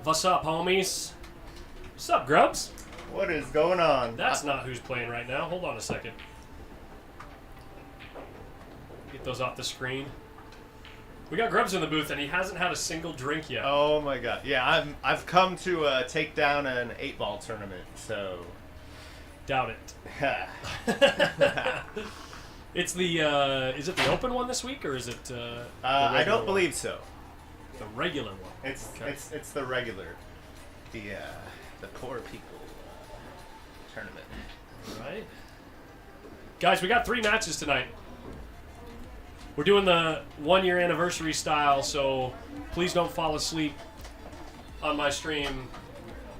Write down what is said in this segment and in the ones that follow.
What's up, homies? What's up, Grubs? What is going on? That's not who's playing right now. Hold on a second. Get those off the screen. We got Grubs in the booth, and he hasn't had a single drink yet. Oh my god. Yeah, I've come to take down an 8-ball tournament, so... Doubt it. It's the, is it the open one this week, or is it, I don't believe so. The regular one. It's the regular. The poor people tournament. All right. Guys, we got 3 matches tonight. We're doing the 1-year anniversary style, so please don't fall asleep on my stream,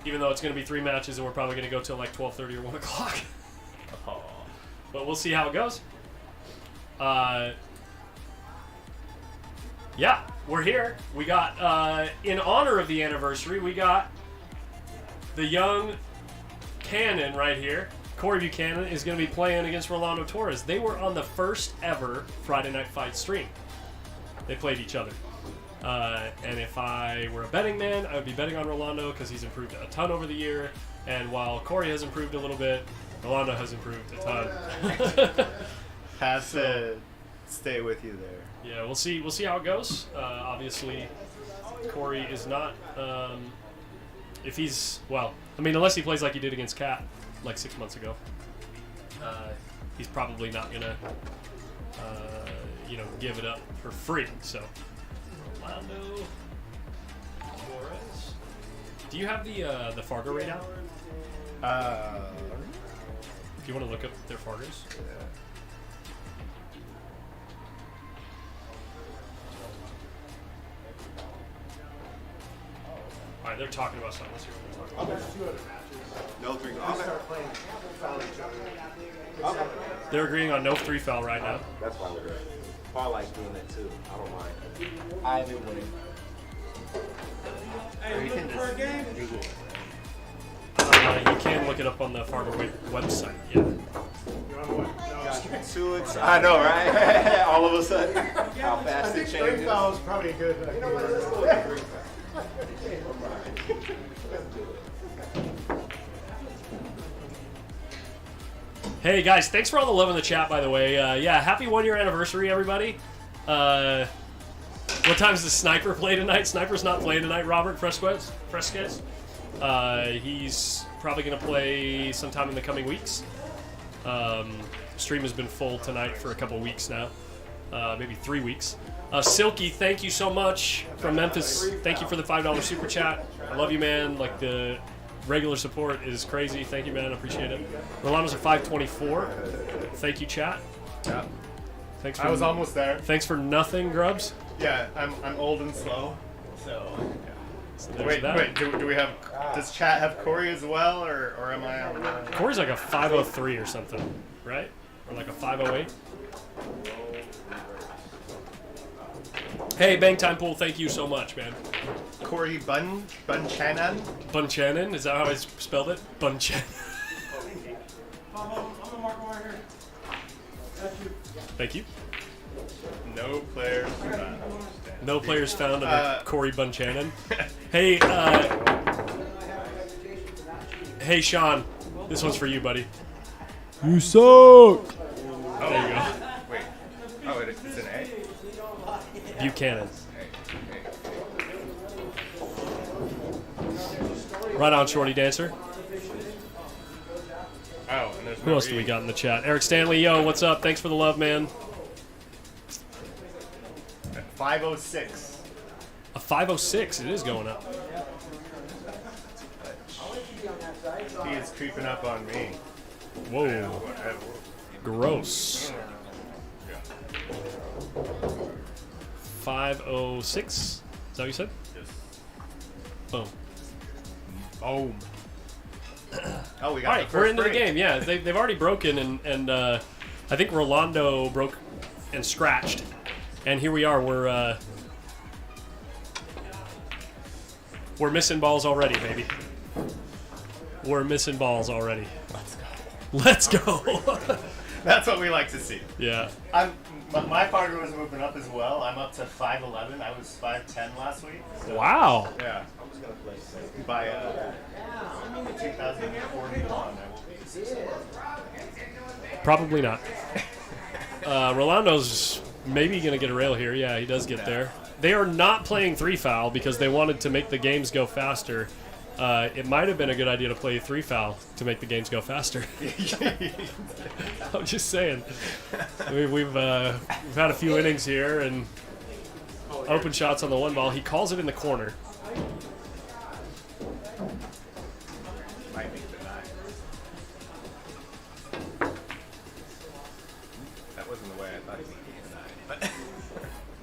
even though it's going to be 3 matches and we're probably going to go till like 12:30 or 1 o'clock. Oh. But we'll see how it goes. Yeah, we're here. We got, in honor of the anniversary, we got the young cannon right here. Corey Buchanan is going to be playing against Rolando Torres. They were on the first ever Friday Night Fight stream. They played each other. And if I were a betting man, I would be betting on Rolando because he's improved a ton over the year. And while Corey has improved a little bit, Rolando has improved a ton. Have to stay with you there. Yeah, we'll see. We'll see how it goes. Obviously, Corey is not. If he's unless he plays like he did against Cat like 6 months ago, he's probably not gonna, give it up for free. So, Rolando Torres. Do you have the Fargo rate out? Do you want to look up their Fargos? Yeah. All right, they're talking about something. Let's hear what they're talking about. There's 2 other matches. No 3. We start playing foul each other. They're agreeing on no 3 foul right now. That's fine with it. I like doing that too. I don't mind. I've been winning. Hey, you looking for a game? You can look it up on the Fargo website. Yeah. I know, right? All of a sudden. How I fast think it 3 changes. fouls is probably a good. You know what? Let's go with 3 fouls. Hey guys, thanks for all the love in the chat, by the way. Yeah, happy 1-year anniversary, everybody. What time does the Sniper play tonight? Sniper's not playing tonight, Robert Fresquez. He's probably going to play sometime in the coming weeks. Stream has been full tonight for a couple weeks now. Maybe 3 weeks. Silky, thank you so much from Memphis. Thank you for the $5 super chat. I love you, man. Like, the regular support is crazy. Thank you, man. I appreciate it. Rolando's at 524. Thank you, chat. Yeah. Thanks for, I was almost there. Thanks for nothing, Grubs. Yeah, I'm old and slow. So. So there's Wait, that. do we have? Does chat have Corey as well, or am I on the? Corey's like a 503 or something, right? Or like a 508. Hey, Bang Time Pool, thank you so much, man. Corey Buchanan. Buchanan, is that how I spelled it? Buchanan. I'm gonna mark one right here. That's you. Thank you. No players. No players found under Corey Buchanan. Hey, hey, Sean, this one's for you, buddy. You suck. Oh, There you go. Wait. Oh, it's an A. Buchanan. Right on, Shorty Dancer. Oh, and there's Who else do we got in the chat? Eric Stanley, yo, what's up? Thanks for the love, man. 506. A 506, it is going up. He is creeping up on me. Whoa, gross. 506. Is that what you said? Yes. Boom. Boom. Oh, we got All right, the we're first into break. the game. Yeah, they've already broken, and I think Rolando broke and scratched, and here we are. We're missing balls already, baby. We're missing balls already. Let's go. That's what we like to see. Yeah. My partner was moving up as well. I'm up to 5'11". I was 5'10" last week. So, Wow. yeah. by 2041, I will be. Probably not. Rolando's maybe going to get a rail here. Yeah, he does get there. They are not playing 3-foul because they wanted to make the games go faster. It might have been a good idea to play 3-foul to make the games go faster. I'm just saying. We've had a few innings here and open shots on the 1 ball. He calls it in the corner. Might make the 9. That wasn't the way I thought he would be the 9, but.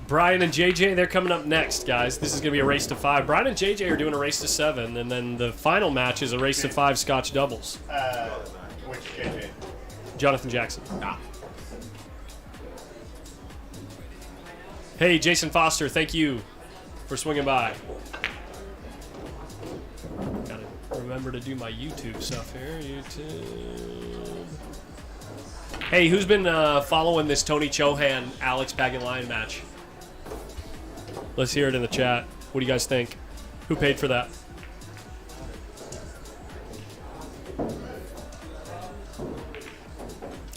Brian and JJ, they're coming up next, guys. This is going to be a race to 5. Brian and JJ are doing a race to 7, and then the final match is a race to 5 Scotch doubles. Which JJ? Jonathan Jackson. Ah. Hey, Jason Foster, thank you for swinging by. Gotta remember to do my YouTube stuff here. YouTube. Hey, who's been following this Tony Chohan Alex Pagulayan match? Let's hear it in the chat. What do you guys think? Who paid for that?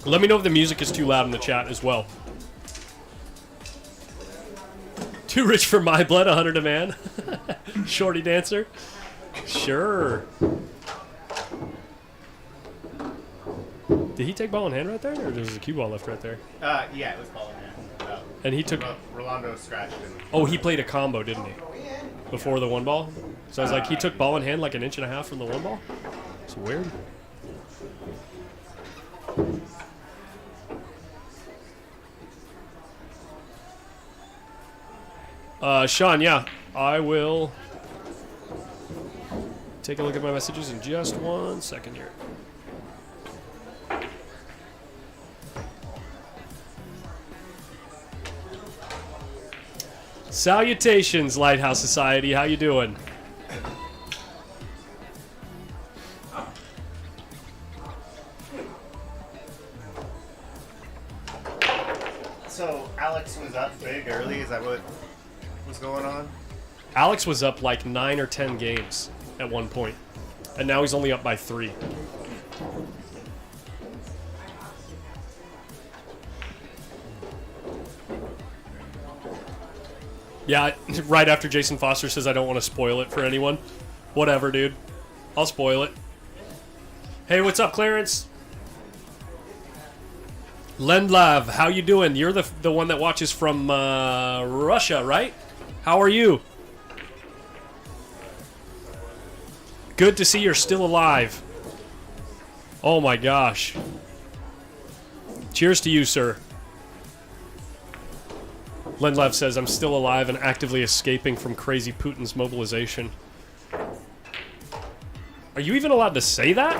Let me know if the music is too loud in the chat as well. Too rich for my blood, 100 a man. Shorty dancer. Sure. Did he take ball in hand right there, or there was a cue ball left right there? Yeah, it was ball in hand. And he took. Rolando scratched him. Oh, he played a combo, didn't he? Before the 1 ball. So I was like, he took ball in hand like 1.5 inches from the 1 ball. It's weird. Sean, yeah, I will take a look at my messages in just 1 second here. Salutations, Lighthouse Society. How you doing? So Alex was up big early. Is that what was going on? Alex was up like 9 or 10 games at one point, and now he's only up by 3. Yeah, right after Jason Foster says I don't want to spoil it for anyone. Whatever, dude. I'll spoil it. Hey, what's up, Clarence? Lendlav, how you doing? You're the one that watches from Russia, right? How are you? Good to see you're still alive. Oh my gosh. Cheers to you, sir. Lendlev says, I'm still alive and actively escaping from crazy Putin's mobilization. Are you even allowed to say that?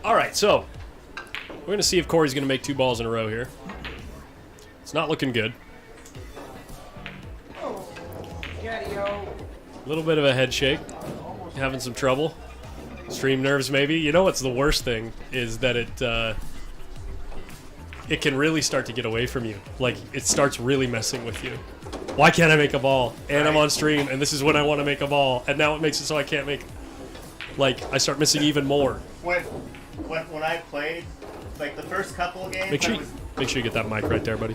Alright, so we're going to see if Corey's going to make 2 balls in a row here. It's not looking good. A little bit of a head shake. Having some trouble. Stream nerves, maybe. You know what's the worst thing is that it can really start to get away from you. Like, it starts really messing with you. Why can't I make a ball? And I'm on stream, and this is when I want to make a ball. And now it makes it so I can't make... Like, I start missing even more. When I played, like, the first couple of games... Make sure you get that mic right there, buddy.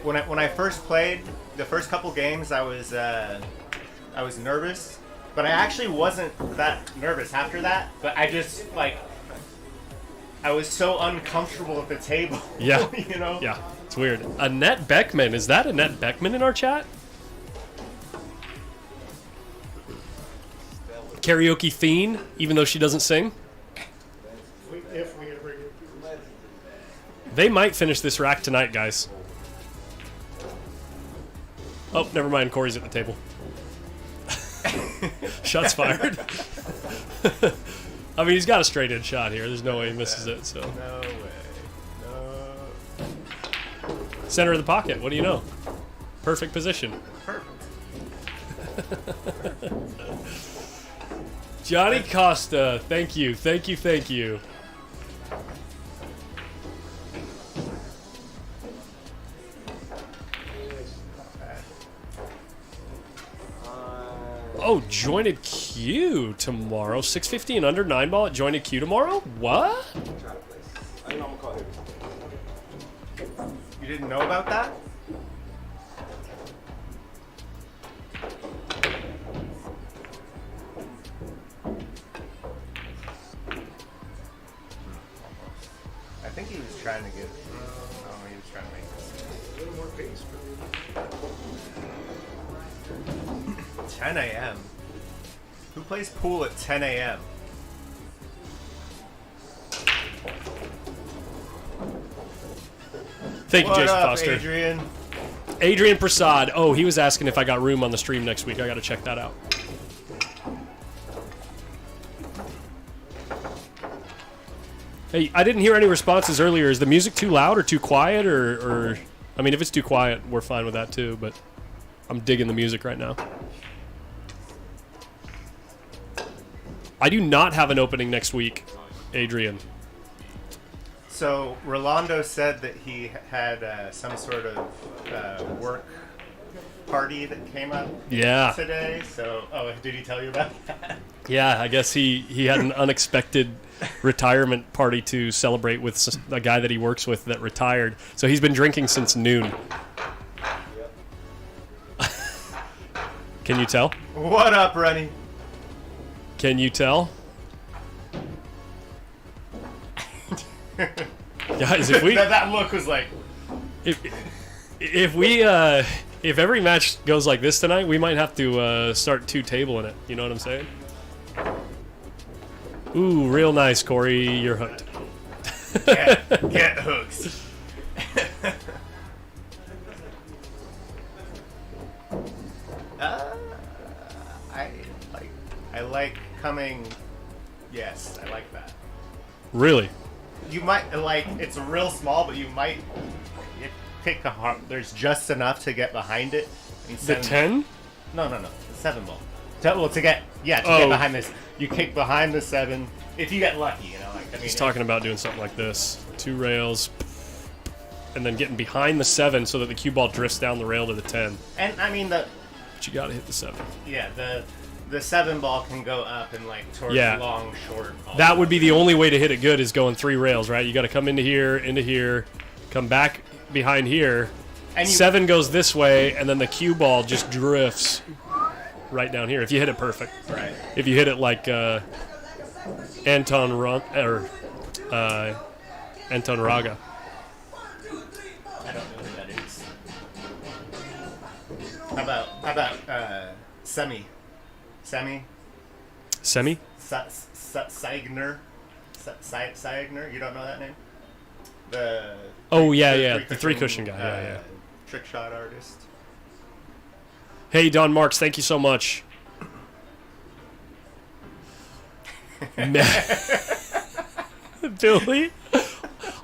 When I first played, the first couple games, I was nervous. But I actually wasn't that nervous after that. But I just, like, I was so uncomfortable at the table. Yeah. You know? Yeah. It's weird. Annette Beckman. Is that Annette Beckman in our chat? Karaoke fiend, even though she doesn't sing. If we ever get They might finish this rack tonight, guys. Oh, never mind. Corey's at the table. Shots fired. I mean, he's got a straight in shot here. There's no way he misses it. So. No way. No. Center of the pocket. What do you know? Perfect position. Perfect. Johnny Costa. Thank you. Thank you. Thank you. Oh, jointed queue tomorrow. 650 and under 9-ball at jointed queue tomorrow? What? Try to place. I know I'm gonna call him. You didn't know about that? I think he was trying to get. No, he was trying to make this. A little more pace. 10 a.m. Who plays pool at 10 a.m.? Thank you, What Jason up, Foster. Adrian? Adrian Prasad. Oh, he was asking if I got room on the stream next week. I got to check that out. Hey, I didn't hear any responses earlier. Is the music too loud or too quiet? Or I mean, if it's too quiet, we're fine with that too, but I'm digging the music right now. I do not have an opening next week, Adrian. So Rolando said that he had some sort of work party that came up Yeah. today. So, oh, did he tell you about that? Yeah, I guess he had an unexpected retirement party to celebrate with a guy that he works with that retired. So he's been drinking since noon. Can you tell? What up, Rennie? Can you tell? Guys, if we that look was like, if every match goes like this tonight, we might have to start two-tabling it. You know what I'm saying? Ooh, real nice, Corey. You're hooked. get hooked. I like coming. Yes, I like that. Really? You might like it's real small, but you might pick a heart. There's just enough to get behind it. And The send, 10? No, the 7-ball. To get behind this, you kick behind the 7. If you get lucky, you know. Like, I mean, He's talking about doing something like this. 2 rails, and then getting behind the 7 so that the cue ball drifts down the rail to the 10. And I mean But you gotta hit the 7. the 7-ball can go up and like towards long, short. That would be the only way to hit it good is going 3 rails, right? You got to come into here, come back behind here. And 7 goes this way, and then the cue ball just drifts right down here. If you hit it perfect, right? If you hit it like Anton Anton Raga. I don't know who that is. How about Semi? Semi? Seigner? Seigner? You don't know that name? The The 3 cushion guy. Yeah. Trick shot artist. Hey, Don Marks, thank you so much. Billy,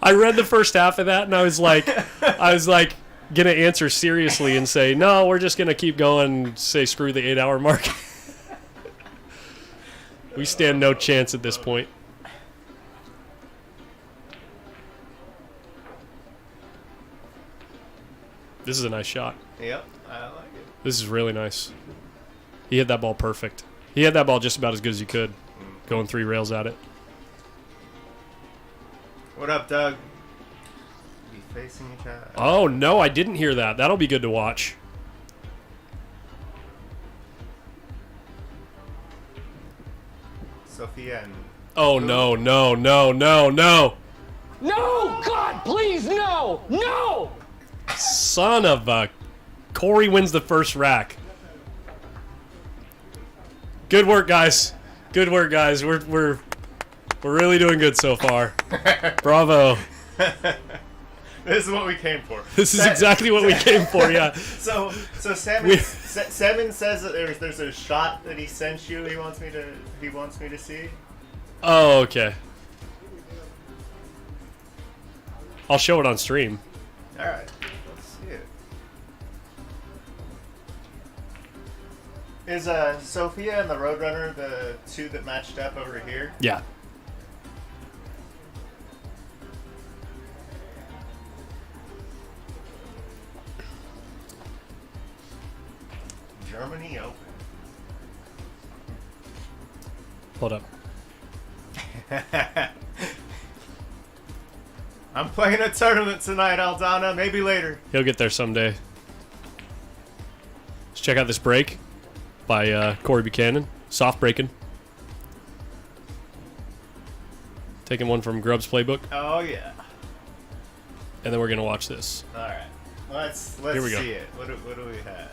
I read the first half of that and I was like gonna answer seriously and say no, we're just gonna keep going and say screw the 8-hour mark. We stand no chance at this point. This is a nice shot. Yep, I like it. This is really nice. He hit that ball perfect. He had that ball just about as good as you could, going 3 rails at it. What up, Doug? Be facing each other. Oh, no, I didn't hear that. That'll be good to watch. Sophia and... Oh, no. No, God, please, no! No! son of a... Corey wins the first rack. Good work, guys. Good work, guys. We're really doing good so far. Bravo. This is what we came for. This is exactly what we came for, yeah. So Seven says that there's a shot that he sent you. He wants me to see. Oh, okay. I'll show it on stream. All right, let's see it. Is Sophia and the Roadrunner the 2 that matched up over here? Yeah. Germany Open. Hold up. I'm playing a tournament tonight, Aldana. Maybe later. He'll get there someday. Let's check out this break by Corey Buchanan. Soft breaking. Taking one from Grubb's playbook. Oh yeah. And then we're gonna watch this. All right. Let's Here we go. see it. What do we have?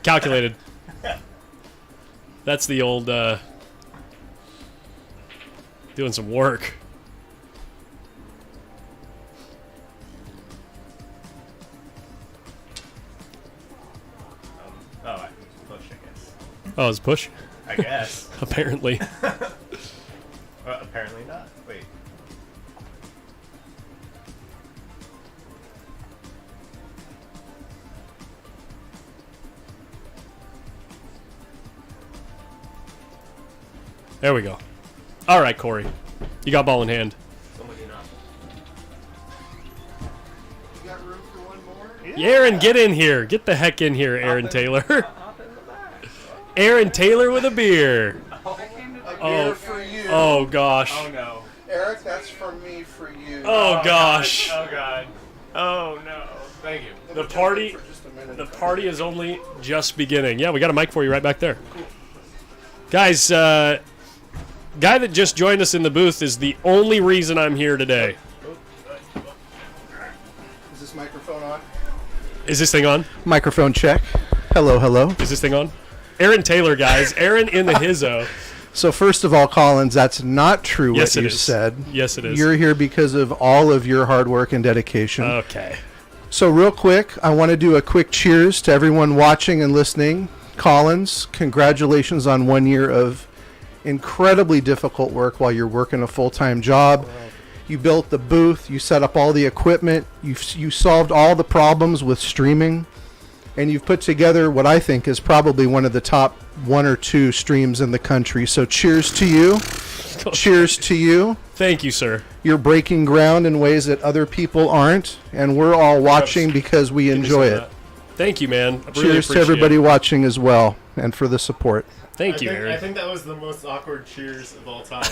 Calculated. That's the old doing some work. Oh, I can push, I guess. Oh, it's push? I guess. Apparently. Well, apparently not. Wait. There we go. All right, Corey. You got ball in hand. Somebody not. You got room for one more? Aaron, get in here. Get the heck in here, Aaron Taylor. Aaron Taylor with a beer. A Oh. beer for you. Oh, gosh. Oh no. Eric, that's from me for you. Oh, gosh. Oh god. Oh no. Thank you. Let me The jump party, in for just a minute. the party is only just beginning. Yeah, we got a mic for you right back there. Guys, guy that just joined us in the booth is the only reason I'm here today. Is this microphone on? Is this thing on? Microphone check. Hello, hello. Is this thing on? Aaron Taylor, guys. Aaron in the hizzo. So first of all, Collins, that's not true Yes, what it you is. said. Yes, it is. You're here because of all of your hard work and dedication. Okay. So real quick, I want to do a quick cheers to everyone watching and listening. Collins, congratulations on 1 year of incredibly difficult work while you're working a full-time job. You built the booth, you set up all the equipment, you solved all the problems with streaming, and you've put together what I think is probably one of the top 1 or 2 streams in the country. So cheers to you. Cheers to you. Thank you, sir. You're breaking ground in ways that other people aren't, and we're all watching because we Give me some enjoy of it. that. Thank you, man. I really Cheers to appreciate everybody it. watching as well, and for the support. Thank you, I Aaron. think that was the most awkward cheers of all time.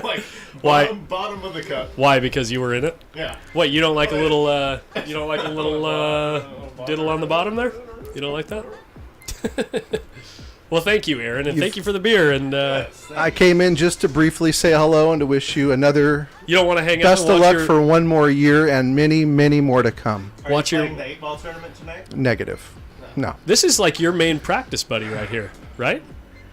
Like Why? bottom of the cup. Why? Because you were in it? Yeah. What, you don't like a little you don't like a little diddle on the bottom there? You don't like that? Well, thank you, Aaron, and thank you for the beer. And I came in just to briefly say hello and to wish you another you don't want to hang out best and of watch luck your, for one more year and many, many more to come. Are Watch you your- playing the 8-ball tournament tonight? Negative. No. This is like your main practice buddy right here, right?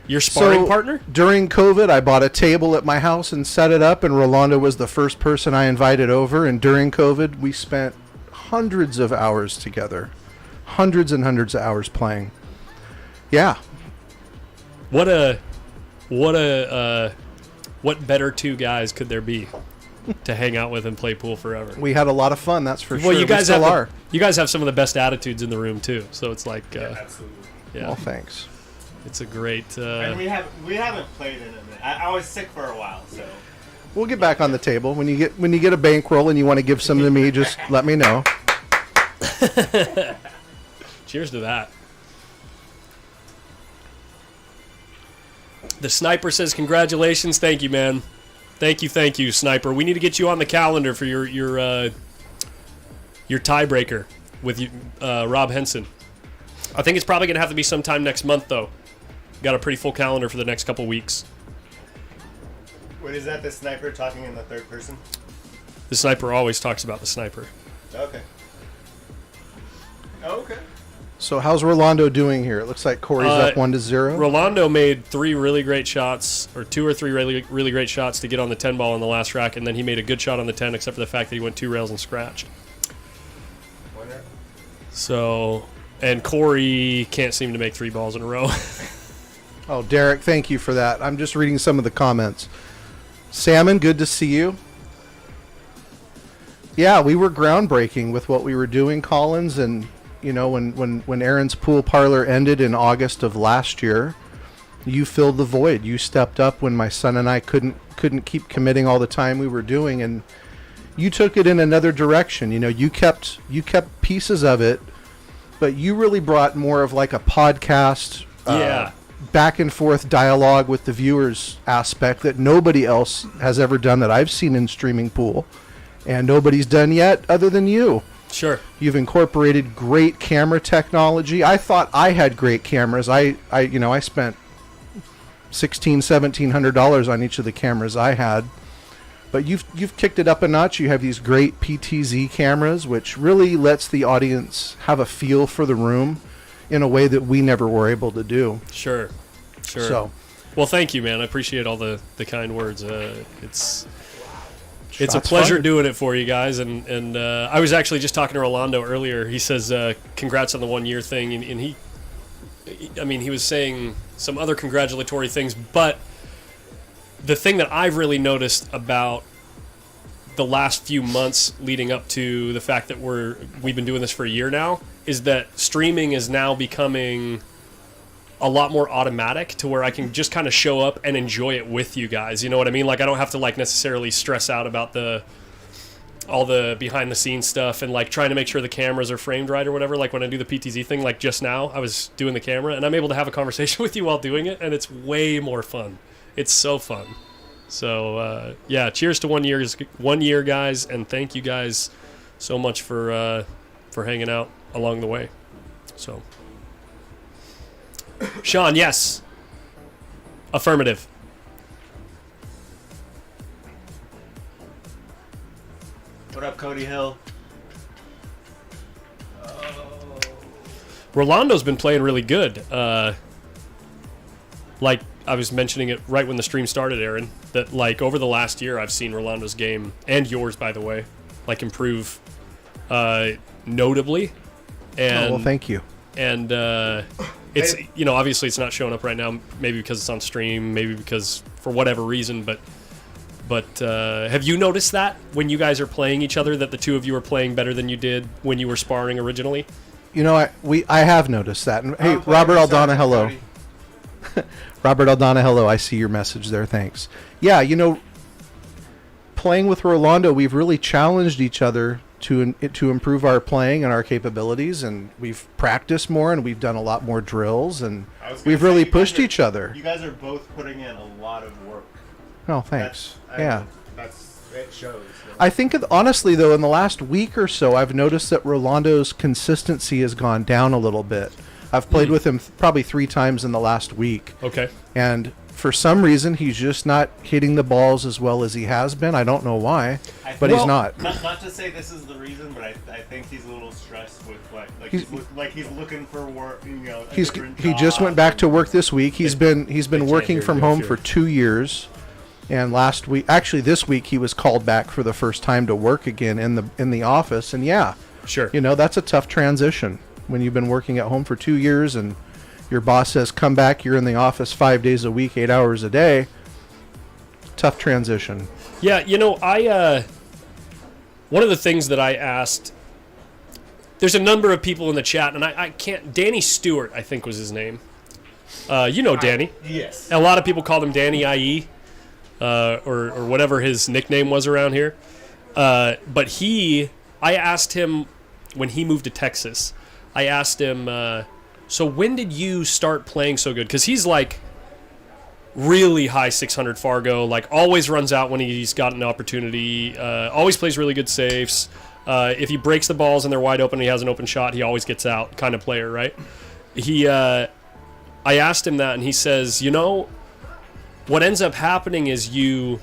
Your sparring partner? During COVID, I bought a table at my house and set it up, and Rolando was the first person I invited over. And during COVID, we spent hundreds of hours together. Hundreds and hundreds of hours playing. Yeah. What better two guys could there be to hang out with and play pool forever? We had a lot of fun, that's for sure. Well, you guys we still have are. you guys have some of the best attitudes in the room too. So it's like, Absolutely. yeah, Well, thanks. it's a great. And we haven't played in a minute. I was sick for a while, so. We'll get back on the table. When you get a bankroll and you want to give some to me, just let me know. Cheers to that. The Sniper says, congratulations. Thank you, man. Thank you, Sniper. We need to get you on the calendar for your tiebreaker with you, Rob Henson. I think it's probably going to have to be sometime next month, though. Got a pretty full calendar for the next couple weeks. What is that, the sniper talking in the third person? The Sniper always talks about the Sniper. Okay. Okay. So how's Rolando doing here? It looks like Corey's up 1-0. Rolando made 3 really great shots, or 2 or 3 really great shots to get on the 10 ball in the last rack, and then he made a good shot on the 10, except for the fact that he went 2 rails and scratched. Winner. So, and Corey can't seem to make 3 balls in a row. Oh, Derek, thank you for that. I'm just reading some of the comments. Salmon, good to see you. Yeah, we were groundbreaking with what we were doing, Collins, and You know, when Aaron's pool parlor ended in August of last year, you filled the void. You stepped up when my son and I couldn't keep committing all the time we were doing, and you took it in another direction. You know, you kept pieces of it, but you really brought more of like a podcast, back and forth dialogue with the viewers aspect that nobody else has ever done that I've seen in streaming pool, and nobody's done yet other than you. Sure. You've incorporated great camera technology. I thought I had great cameras. I spent $1,700 on each of the cameras I had, but you've kicked it up a notch. You have these great PTZ cameras, which really lets the audience have a feel for the room in a way that we never were able to do. Sure. So, well, thank you, man. I appreciate all the kind words. It's a shots pleasure fired. doing it for you guys. And I was actually just talking to Rolando earlier. He says congrats on the 1 year thing, and he was saying some other congratulatory things, but the thing that I've really noticed about the last few months leading up to the fact that we've been doing this for a year now is that streaming is now becoming a lot more automatic to where I can just kind of show up and enjoy it with you guys. You know what I mean? Like, I don't have to like necessarily stress out about all the behind the scenes stuff and like trying to make sure the cameras are framed right or whatever. Like when I do the PTZ thing, like just now I was doing the camera and I'm able to have a conversation with you while doing it, and it's way more fun. It's so fun. So yeah, cheers to 1 year, guys, and thank you guys so much for hanging out along the way. So Sean, yes. Affirmative. What up, Cody Hill? Rolando's been playing really good. Like I was mentioning it right when the stream started, Aaron, that like over the last year I've seen Rolando's game, and yours by the way, like improve notably. And well, thank you. And it's, you know, obviously it's not showing up right now, maybe because it's on stream, maybe because for whatever reason, but have you noticed that when you guys are playing each other that the two of you are playing better than you did when you were sparring originally? You know, I have noticed that. And, hey, Robert Aldana, hello. Robert Aldana, hello. I see your message there. Thanks. Yeah, you know, playing with Rolando, we've really challenged each other to improve our playing and our capabilities, and we've practiced more, and we've done a lot more drills, and we've really pushed each other. You guys are both putting in a lot of work. Oh, thanks. It shows. I think, honestly, though, in the last week or so, I've noticed that Rolando's consistency has gone down a little bit. I've played with him probably 3 times in the last week. Okay. And for some reason, he's just not hitting the balls as well as he has been. I don't know why, but he's not. Not to say this is the reason, but I think he's a little stressed with he's looking for work. You know, he just went back to work this week. He's been working from home for 2 years. And this week, he was called back for the first time to work again in the office. And yeah, sure, you know, that's a tough transition when you've been working at home for 2 years and your boss says, come back, you're in the office 5 days a week, 8 hours a day. Tough transition. Yeah, you know, one of the things that I asked, there's a number of people in the chat, and I can't, Danny Stewart, I think was his name. You know Danny. Yes. A lot of people called him Danny IE. Or whatever his nickname was around here. But I asked him when he moved to Texas, I asked him, so when did you start playing so good? Because he's like really high 600 Fargo, like always runs out when he's got an opportunity, always plays really good safes. If he breaks the balls and they're wide open and he has an open shot, he always gets out kind of player, right? I asked him that, and he says, you know, what ends up happening is you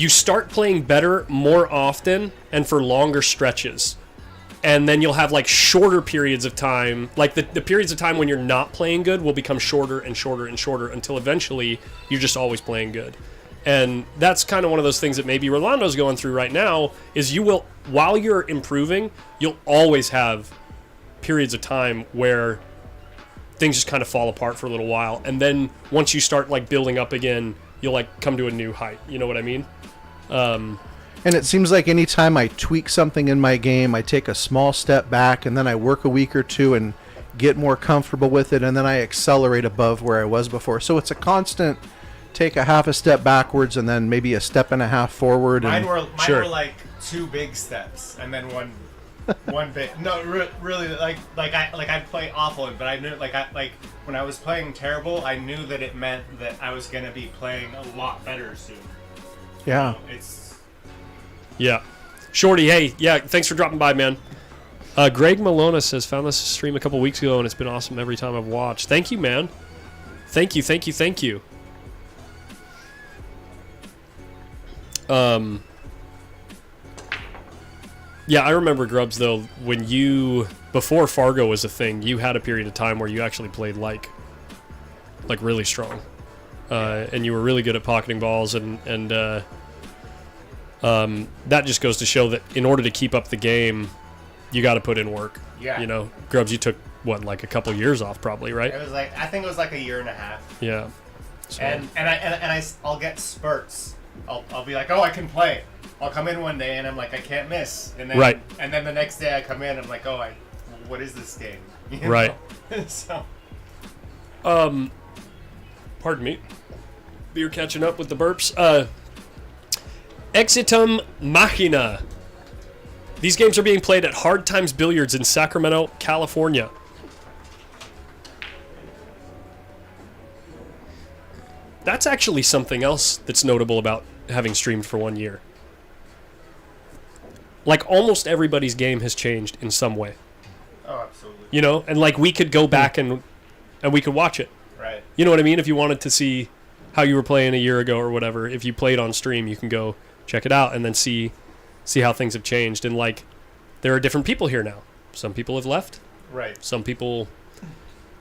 start playing better more often and for longer stretches. And then you'll have like shorter periods of time, like the periods of time when you're not playing good will become shorter and shorter and shorter until eventually you're just always playing good. And that's kind of one of those things that maybe Rolando's going through right now is you will, while you're improving, you'll always have periods of time where things just kind of fall apart for a little while, and then once you start like building up again, you'll like come to a new height. You know what I mean? And it seems like anytime I tweak something in my game, I take a small step back, and then I work a week or two and get more comfortable with it, and then I accelerate above where I was before. So it's a constant take a half a step backwards and then maybe a step and a half forward. Mine And were like 2 big steps and then one big. No, really, like I'd play awful, but I knew like when I was playing terrible, I knew that it meant that I was gonna be playing a lot better soon. yeah. Yeah. Shorty, hey, yeah, thanks for dropping by, man. Greg Malona says, found this stream a couple weeks ago, and it's been awesome every time I've watched. Thank you, man. Thank you. Yeah, I remember, Grubbs, though, when before Fargo was a thing, you had a period of time where you actually played, like really strong. And you were really good at pocketing balls, and that just goes to show that in order to keep up the game, you got to put in work. Yeah. You know, Grubbs, you took like a couple years off, probably, right? It was I think it was like a year and a half. Yeah. So. And I'll get spurts. I'll be like, oh, I can play. I'll come in one day and I'm like, I can't miss. And then, right. And then the next day I come in, I'm like, oh, what is this game? You know? Right. So. Pardon me. You're catching up with the burps. Exitum Machina. These games are being played at Hard Times Billiards in Sacramento, California. That's actually something else that's notable about having streamed for 1 year. Like, almost everybody's game has changed in some way. Oh, absolutely. You know? And, like, we could go back and we could watch it. Right. You know what I mean? If you wanted to see how you were playing a year ago or whatever, if you played on stream, you can go check it out and then see how things have changed. And, like, there are different people here now. Some people have left. Right. Some people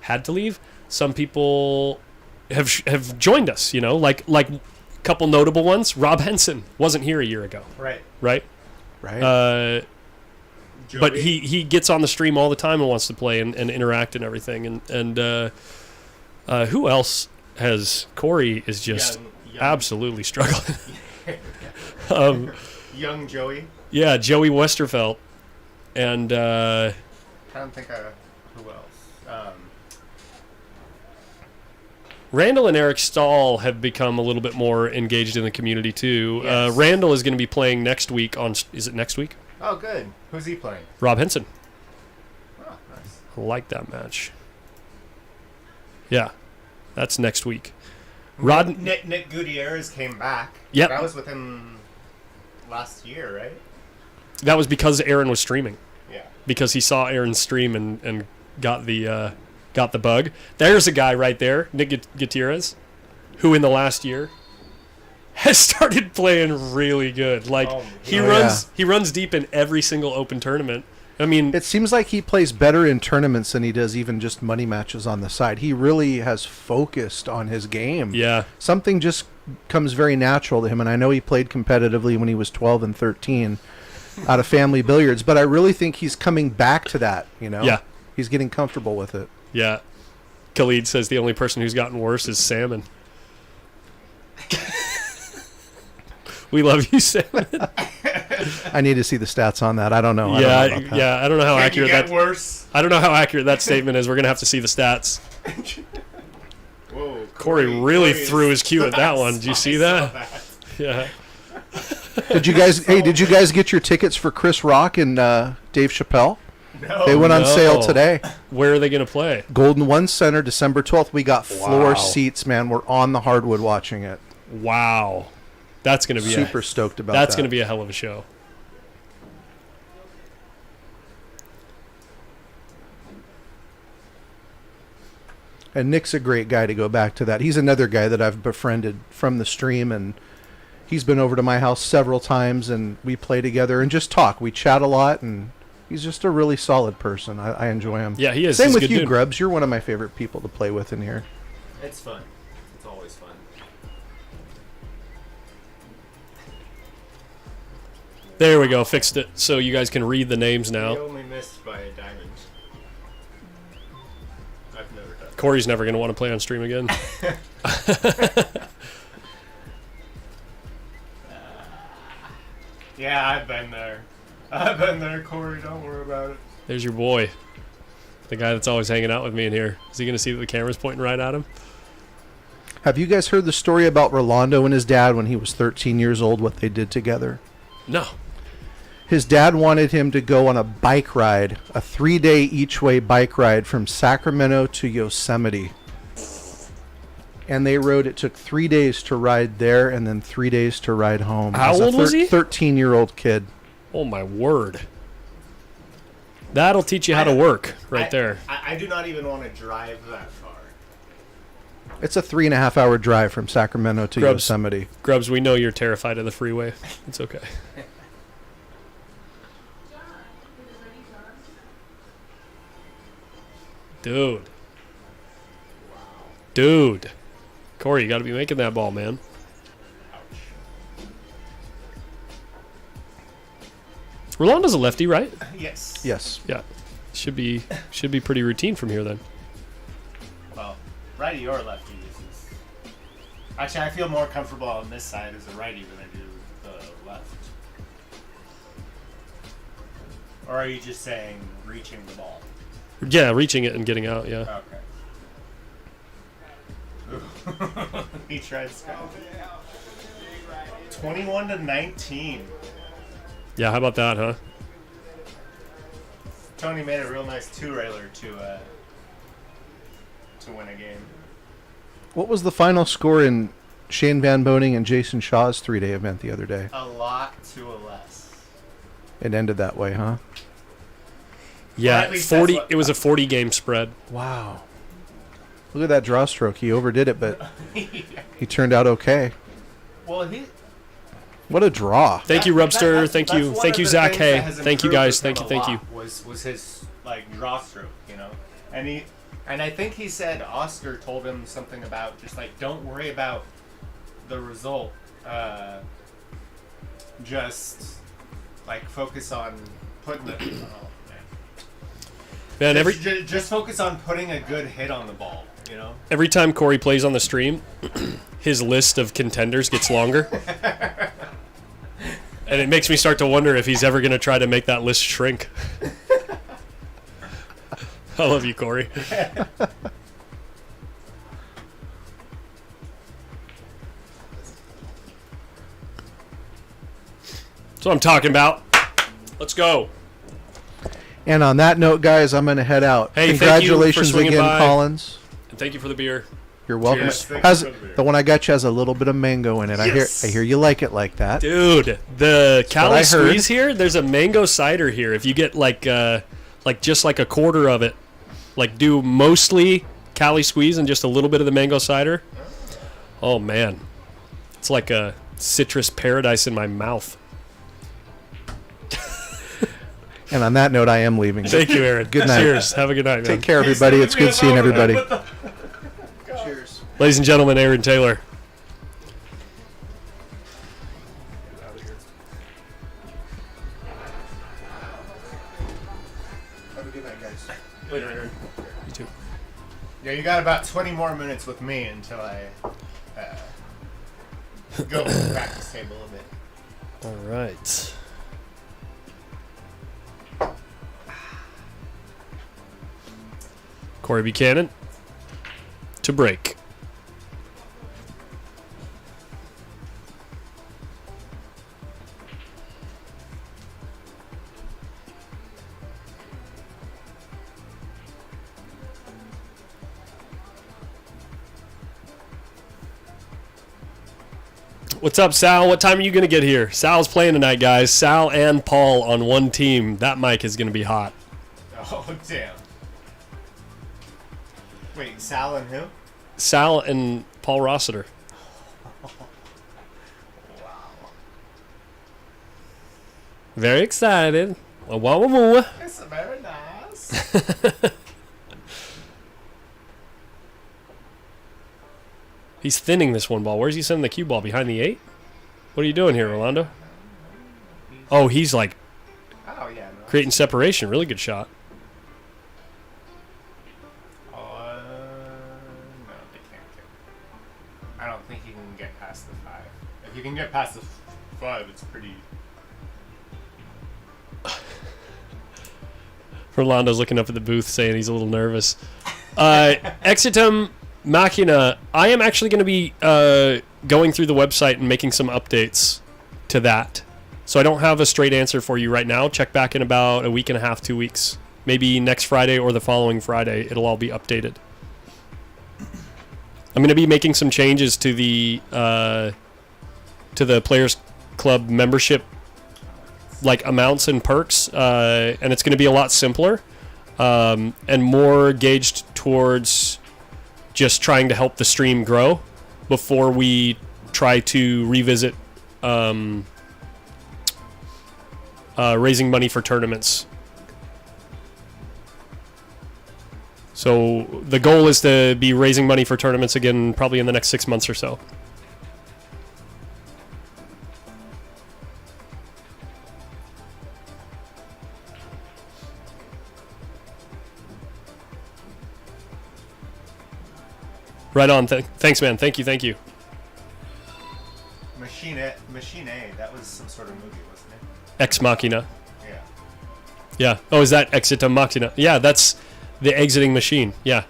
had to leave. Some people have joined us, you know? Like a couple notable ones. Rob Henson wasn't here a year ago. Right. Right? Right. But he gets on the stream all the time and wants to play and interact and everything. And who else has... Corey is just young. absolutely struggling. Young Joey. Yeah, Joey Westerfeld. And... I don't think who else? Randall and Eric Stahl have become a little bit more engaged in the community, too. Yes. Randall is going to be playing next week on... Is it next week? Oh, good. Who's he playing? Rob Henson. Oh, nice. I like that match. Yeah, that's next week. Nick Gutierrez came back. Yep. That was with him last year, right? That was because Aaron was streaming. Yeah. Because he saw Aaron stream and got the bug. There's a guy right there, Nick Gutierrez, who in the last year has started playing really good. Like he runs deep in every single open tournament. I mean, it seems like he plays better in tournaments than he does even just money matches on the side. He really has focused on his game. Yeah. Something just comes very natural to him, and I know he played competitively when he was 12 and 13 out of family billiards, but I really think he's coming back to that, you know? Yeah. He's getting comfortable with it. Yeah. Khalid says the only person who's gotten worse is Salmon. We love you, Salmon. I need to see the stats on that. I don't know. Yeah, I don't know about that. yeah. I don't know how accurate that. Worse. I don't know how accurate that statement is. We're gonna have to see the stats. Whoa, Corey really threw his cue at that one. Did you see that? Yeah. Did you guys get your tickets for Chris Rock and Dave Chappelle? No. They went on sale today. Where are they gonna play? Golden One Center, December 12th. We got floor seats, man. We're on the hardwood watching it. Wow. That's going to be super stoked about that's that. going to be a hell of a show. And Nick's a great guy to go back to that. He's another guy that I've befriended from the stream, and he's been over to my house several times, and we play together and just talk. We chat a lot, and he's just a really solid person. I enjoy him. Yeah, he is. Same He's a with good you, dude. Grubbs. You're one of my favorite people to play with in here. It's fun. It's always fun. There we go. Fixed it. So you guys can read the names We now. only missed by a diamond. I've never done that. Corey's never going to want to play on stream again. Yeah, I've been there. I've been there, Corey. Don't worry about it. There's your boy. The guy that's always hanging out with me in here. Is he going to see that the camera's pointing right at him? Have you guys heard the story about Rolando and his dad when he was 13 years old, what they did together? No. His dad wanted him to go on a bike ride, a 3-day each-way bike ride from Sacramento to Yosemite. And they rode, it took 3 days to ride there and then 3 days to ride home. How old was he? 13-year-old kid. Oh, my word. That'll teach you how to work right there. I do not even want to drive that far. It's a 3.5-hour drive from Sacramento to Yosemite. Grubbs, we know you're terrified of the freeway. It's okay. Dude. Dude. Corey, you got to be making that ball, man. Rolando's a lefty, right? Yes. Yes. Yeah. Should be pretty routine from here then. Well, righty or lefty. Actually, I feel more comfortable on this side as a righty than I do the left. Or are you just saying reaching the ball? Yeah, reaching it and getting out, yeah. Okay. He tried Scotch. 21-19. Yeah, how about that, huh? Tony made a real nice two-railer to win a game. What was the final score in Shane Van Boning and Jason Shaw's 3-day event the other day? A lot to a less. It ended that way, huh? Yeah, at least 40. that's what- It was a 40-game spread. Wow. Look at that draw stroke. He overdid it, but he turned out okay. Well, What a draw. Thank you, Rubster. Thank you, one of the Zach. things Hey, that has thank you, improved guys. with him Thank a you. lot Was his like draw stroke, you know, and I think he said Oscar told him something about just like don't worry about the result, just like focus on putting the. Man, Just focus on putting a good hit on the ball, you know. every time Corey plays on the stream, his list of contenders gets longer. And it makes me start to wonder if he's ever going to try to make that list shrink. I love you, Corey. That's what I'm talking about. Let's go. And on that note, guys, I'm going to head out. Hey, thank you for Congratulations swinging again, by. Collins. And thank you for the beer. You're welcome. Cheers. The one I got you has a little bit of mango in it. Yes. I hear you like it like that. Dude, the what Cali I heard. Squeeze here, there's a mango cider here. If you get like just like a quarter of it, like do mostly Cali Squeeze and just a little bit of the mango cider. Oh man. It's like a citrus paradise in my mouth. And on that note, I am leaving. Thank you, Aaron. Good night. Cheers. Have a good night, man. Take care, everybody. It's good seeing everybody. Cheers. Ladies and gentlemen, Aaron Taylor. Have a good night, guys. Later, Aaron. You too. Yeah, you got about 20 more minutes with me until I go to the practice table a bit. All right. Corey Buchanan to break. What's up, Sal? What time are you going to get here? Sal's playing tonight, guys. Sal and Paul on one team. That mic is going to be hot. Oh, damn. Wait, Sal and who? Sal and Paul Rossiter. Wow. Very excited. Wow. It's very nice. He's thinning this one ball. Where's he sending the cue ball? Behind the 8? What are you doing here, Rolando? Oh, he's like Oh, yeah. No. creating separation. Really good shot. No, they can't get. I don't think he can get past the 5. If you can get past the 5, it's pretty Rolando's looking up at the booth saying he's a little nervous. Exitum Machina. I am actually going to be going through the website and making some updates to that. So I don't have a straight answer for you right now. Check back in about a week and a half, 2 weeks. Maybe next Friday or the following Friday. It'll all be updated. I'm going to be making some changes to the Players Club membership amounts and perks, and it's going to be a lot simpler and more gauged towards just trying to help the stream grow before we try to revisit raising money for tournaments. So the goal is to be raising money for tournaments again probably in the next 6 months or so. Right on. Thanks, man. Thank you. Machine A, that was some sort of movie, wasn't it? Ex Machina. Yeah. Yeah. Oh, is that Exitum Machina? Yeah, that's the exiting machine. Yeah.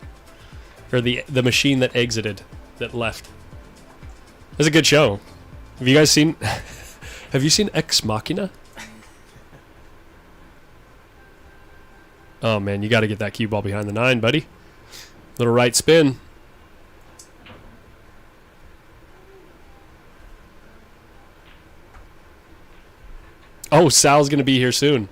Or the machine that exited, that left. It was a good show. Have you guys seen... Have you seen Ex Machina? Oh, man, you got to get that cue ball behind the 9, buddy. Little right spin. Oh, Sal's going to be here soon.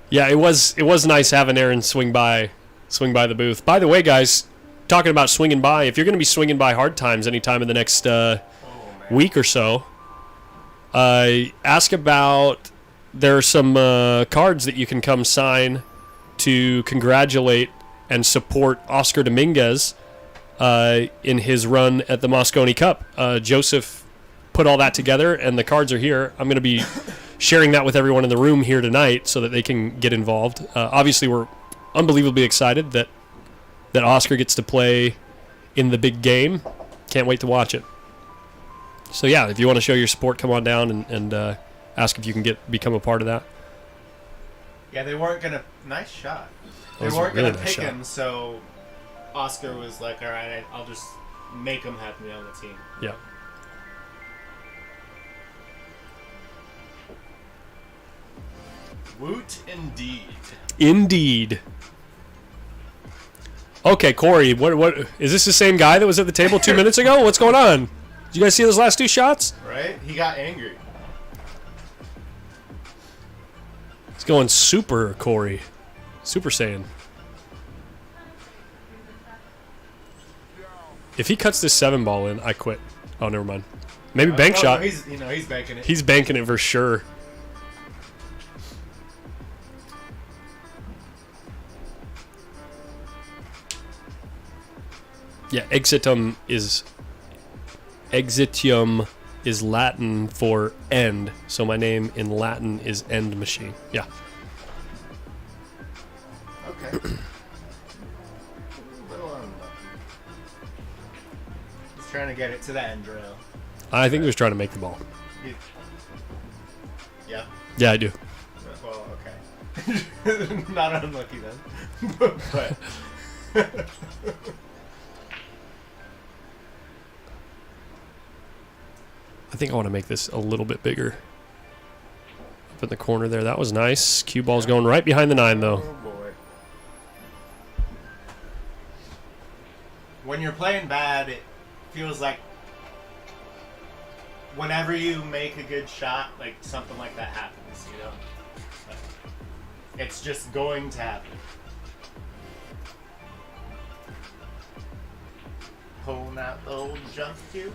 Yeah, it was nice having Aaron swing by the booth. By the way, guys, talking about swinging by, if you're going to be swinging by Hard Times anytime in the next week or so, ask about, there are some cards that you can come sign to congratulate and support Oscar Dominguez in his run at the Moscone Cup. Joseph put all that together, and the cards are here. I'm going to be sharing that with everyone in the room here tonight so that they can get involved. Obviously, we're unbelievably excited that Oscar gets to play in the big game. Can't wait to watch it. So, yeah, if you want to show your support, come on down and ask if you can become a part of that. Yeah, they weren't going to... Nice shot. They Really weren't going to nice pick shot. him, so Oscar was like, all right, I'll just make him have me on the team. Yeah. Woot indeed. Indeed. Okay, Corey, what is this the same guy that was at the table 2 minutes ago? What's going on? Did you guys see those last 2 shots? Right? He got angry. It's going super, Corey. Super Saiyan. If he cuts this 7 ball in, I quit. Oh, never mind. Maybe bank shot. No, he's banking it. He's banking it for sure. Yeah, exitium is Latin for end. So my name in Latin is End Machine. Yeah. Okay. Little unlucky. He's trying to get it to the end rail. I think he was trying to make the ball. Yeah. Yeah, I do. Well, okay. Not unlucky then. But I think I want to make this a little bit bigger. Up in the corner there. That was nice. Cue ball's going right behind the 9, though. oh boy. When you're playing bad, it feels like whenever you make a good shot, like something like that happens, you know? Like, it's just going to happen. Pulling out the old jump cue.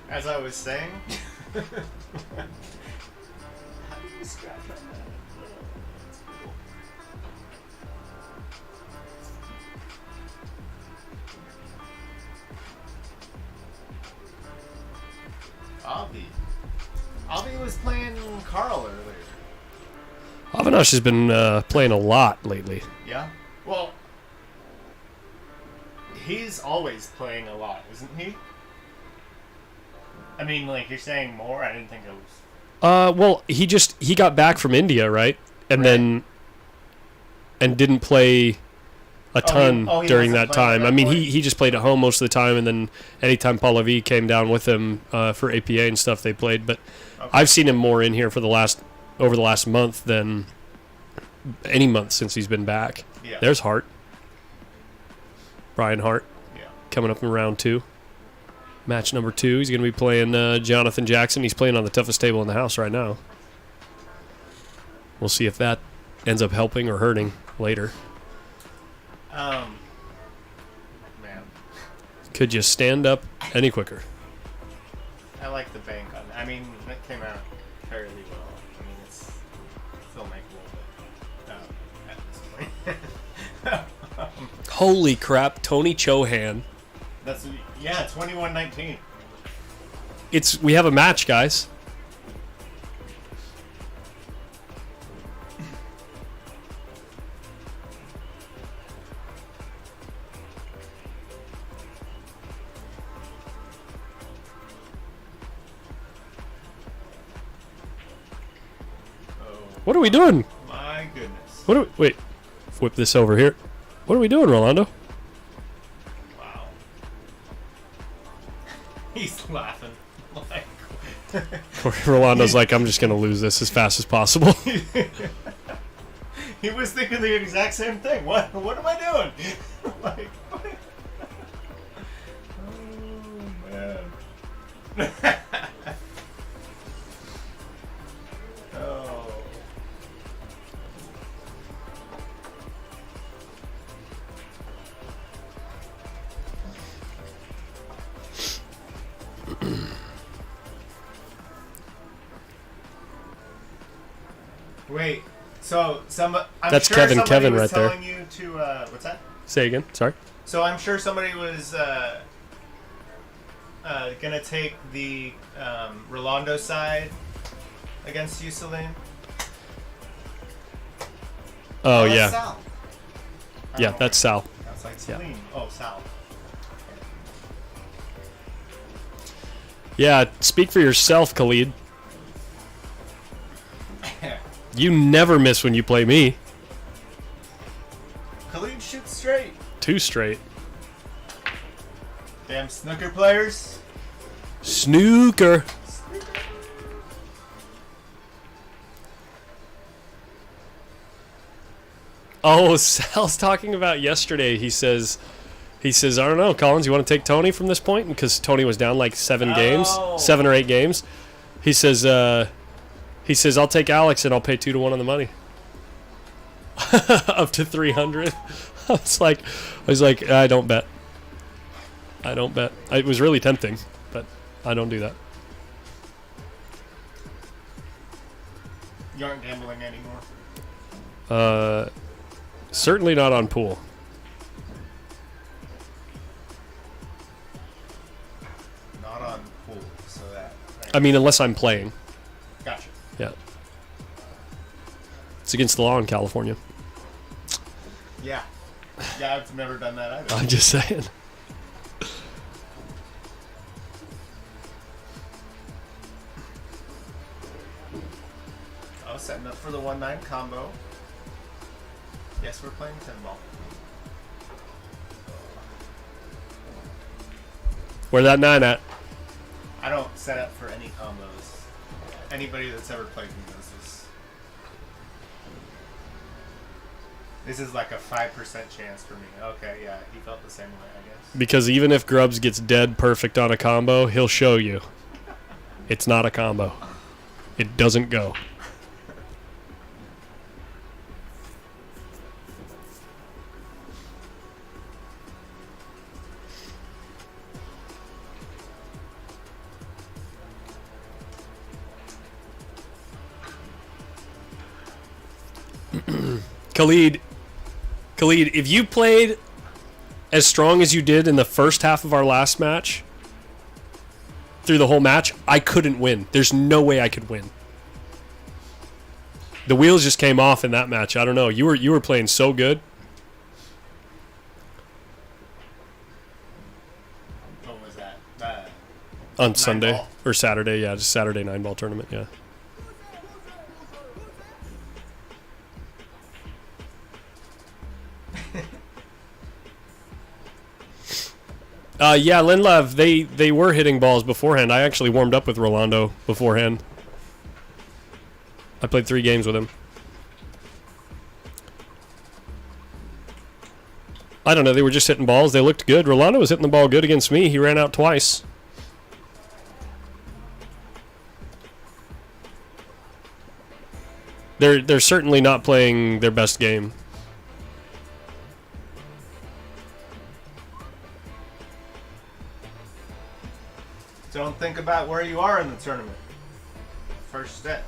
As I was saying, how do you scratch on that? That's cool. Avi was playing Carl earlier. Avinash has been playing a lot lately. Yeah? Well, he's always playing a lot, isn't he? I mean, like, you're saying more? I didn't think it was... Well, he got back from India, right? And then... And didn't play a ton he during wasn't that playing time. at I mean, that he just played at home most of the time, and then anytime Paul Levy came down with him for APA and stuff, they played. But I've seen him more in here for over the last month than any month since he's been back. Yeah. There's Hart. Brian Hart. Yeah. Coming up in round 2. Match number 2. He's going to be playing Jonathan Jackson. He's playing on the toughest table in the house right now. We'll see if that ends up helping or hurting later. Man. Could you stand up any quicker? I like the bank on that. I mean, that came out fairly well. I mean, it's still makeable, but at this point. Holy crap, Tony Chohan. That's, yeah, 21-19. We have a match, guys. What are we doing? My goodness. Wait, flip this over here. What are we doing, Rolando? Wow. He's laughing. Like, Rolando's like, I'm just going to lose this as fast as possible. he was thinking the exact same thing. What am I doing? Like, what? Oh, man. Oh. Wait, so That's sure Kevin somebody was right there. telling you to what's that? Say again, sorry. So I'm sure somebody was gonna take the Rolando side against you, Celine. Oh, that's yeah. Sal. Yeah, that's Sal. That's like Celine. Oh, Sal. Yeah, speak for yourself, Khalid. You never miss when you play me. Khalid shoots straight. 2 straight. Damn snooker players. Snooker. Oh, Sal's talking about yesterday. He says, I don't know, Collins, you want to take Tony from this point? Because Tony was down like 7 games, 7 or 8 games. He says, I'll take Alex and I'll pay 2 to 1 on the money. Up to 300. I was like, I don't bet. It was really tempting, but I don't do that. You aren't gambling anymore. Certainly not on pool. Not on pool, so that. I mean, unless I'm playing. Gotcha. Yeah. It's against the law in California. Yeah. Yeah, I've never done that either. I'm just saying. Oh, setting up for the 1-9 combo. Yes, we're playing 10-ball. Where that 9 at? I don't set up for any combos. Anybody that's ever played me knows this. This is like a 5% chance for me. Okay, yeah, he felt the same way, I guess. Because even if Grubbs gets dead perfect on a combo, he'll show you. It's not a combo. It doesn't go. Khalid, if you played as strong as you did in the first half of our last match, through the whole match, I couldn't win. There's no way I could win. The wheels just came off in that match. I don't know. You were playing so good. What was that? On Sunday ball? or Saturday, yeah, just Saturday 9-ball tournament, yeah. Yeah, Linlev, they were hitting balls beforehand. I actually warmed up with Rolando beforehand. I played 3 games with him. I don't know, they were just hitting balls. They looked good. Rolando was hitting the ball good against me. He ran out twice. They're certainly not playing their best game. Don't think about where you are in the tournament. First step.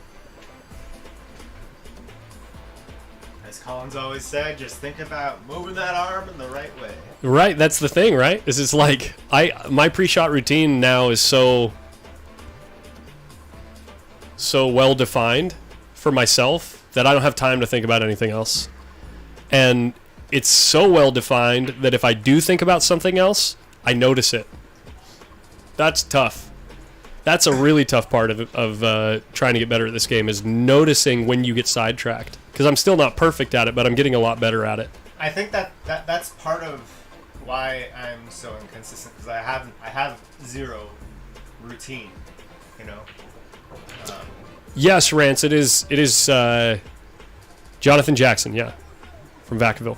As Collins always said, just think about moving that arm in the right way. Right, that's the thing, right? Is it's like my pre-shot routine now is so well defined for myself that I don't have time to think about anything else. And it's so well defined that if I do think about something else, I notice it. That's tough. That's a really tough part of trying to get better at this game, is noticing when you get sidetracked. Because I'm still not perfect at it, but I'm getting a lot better at it. I think that's part of why I'm so inconsistent, because I have zero routine, you know. Yes, Rance, it is Jonathan Jackson, yeah, from Vacaville.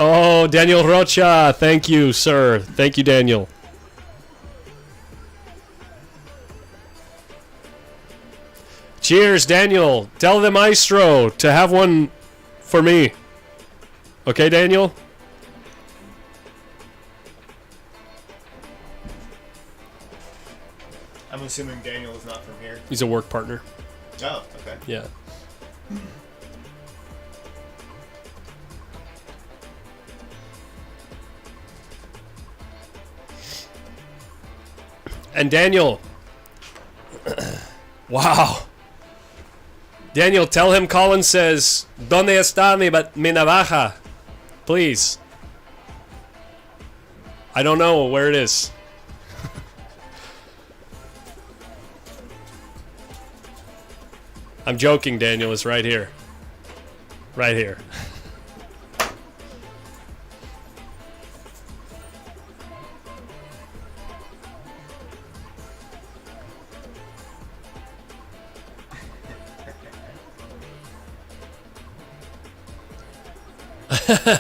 Oh, Daniel Rocha, thank you, sir. Thank you, Daniel. Cheers, Daniel. Tell the maestro to have one for me. Okay, Daniel? I'm assuming Daniel is not from here. He's a work partner. Oh, okay. Yeah. And Daniel. Wow. Daniel, tell him Colin says, ¿Dónde está mi navaja? Please. I don't know where it is. I'm joking, Daniel. It's right here. Right here.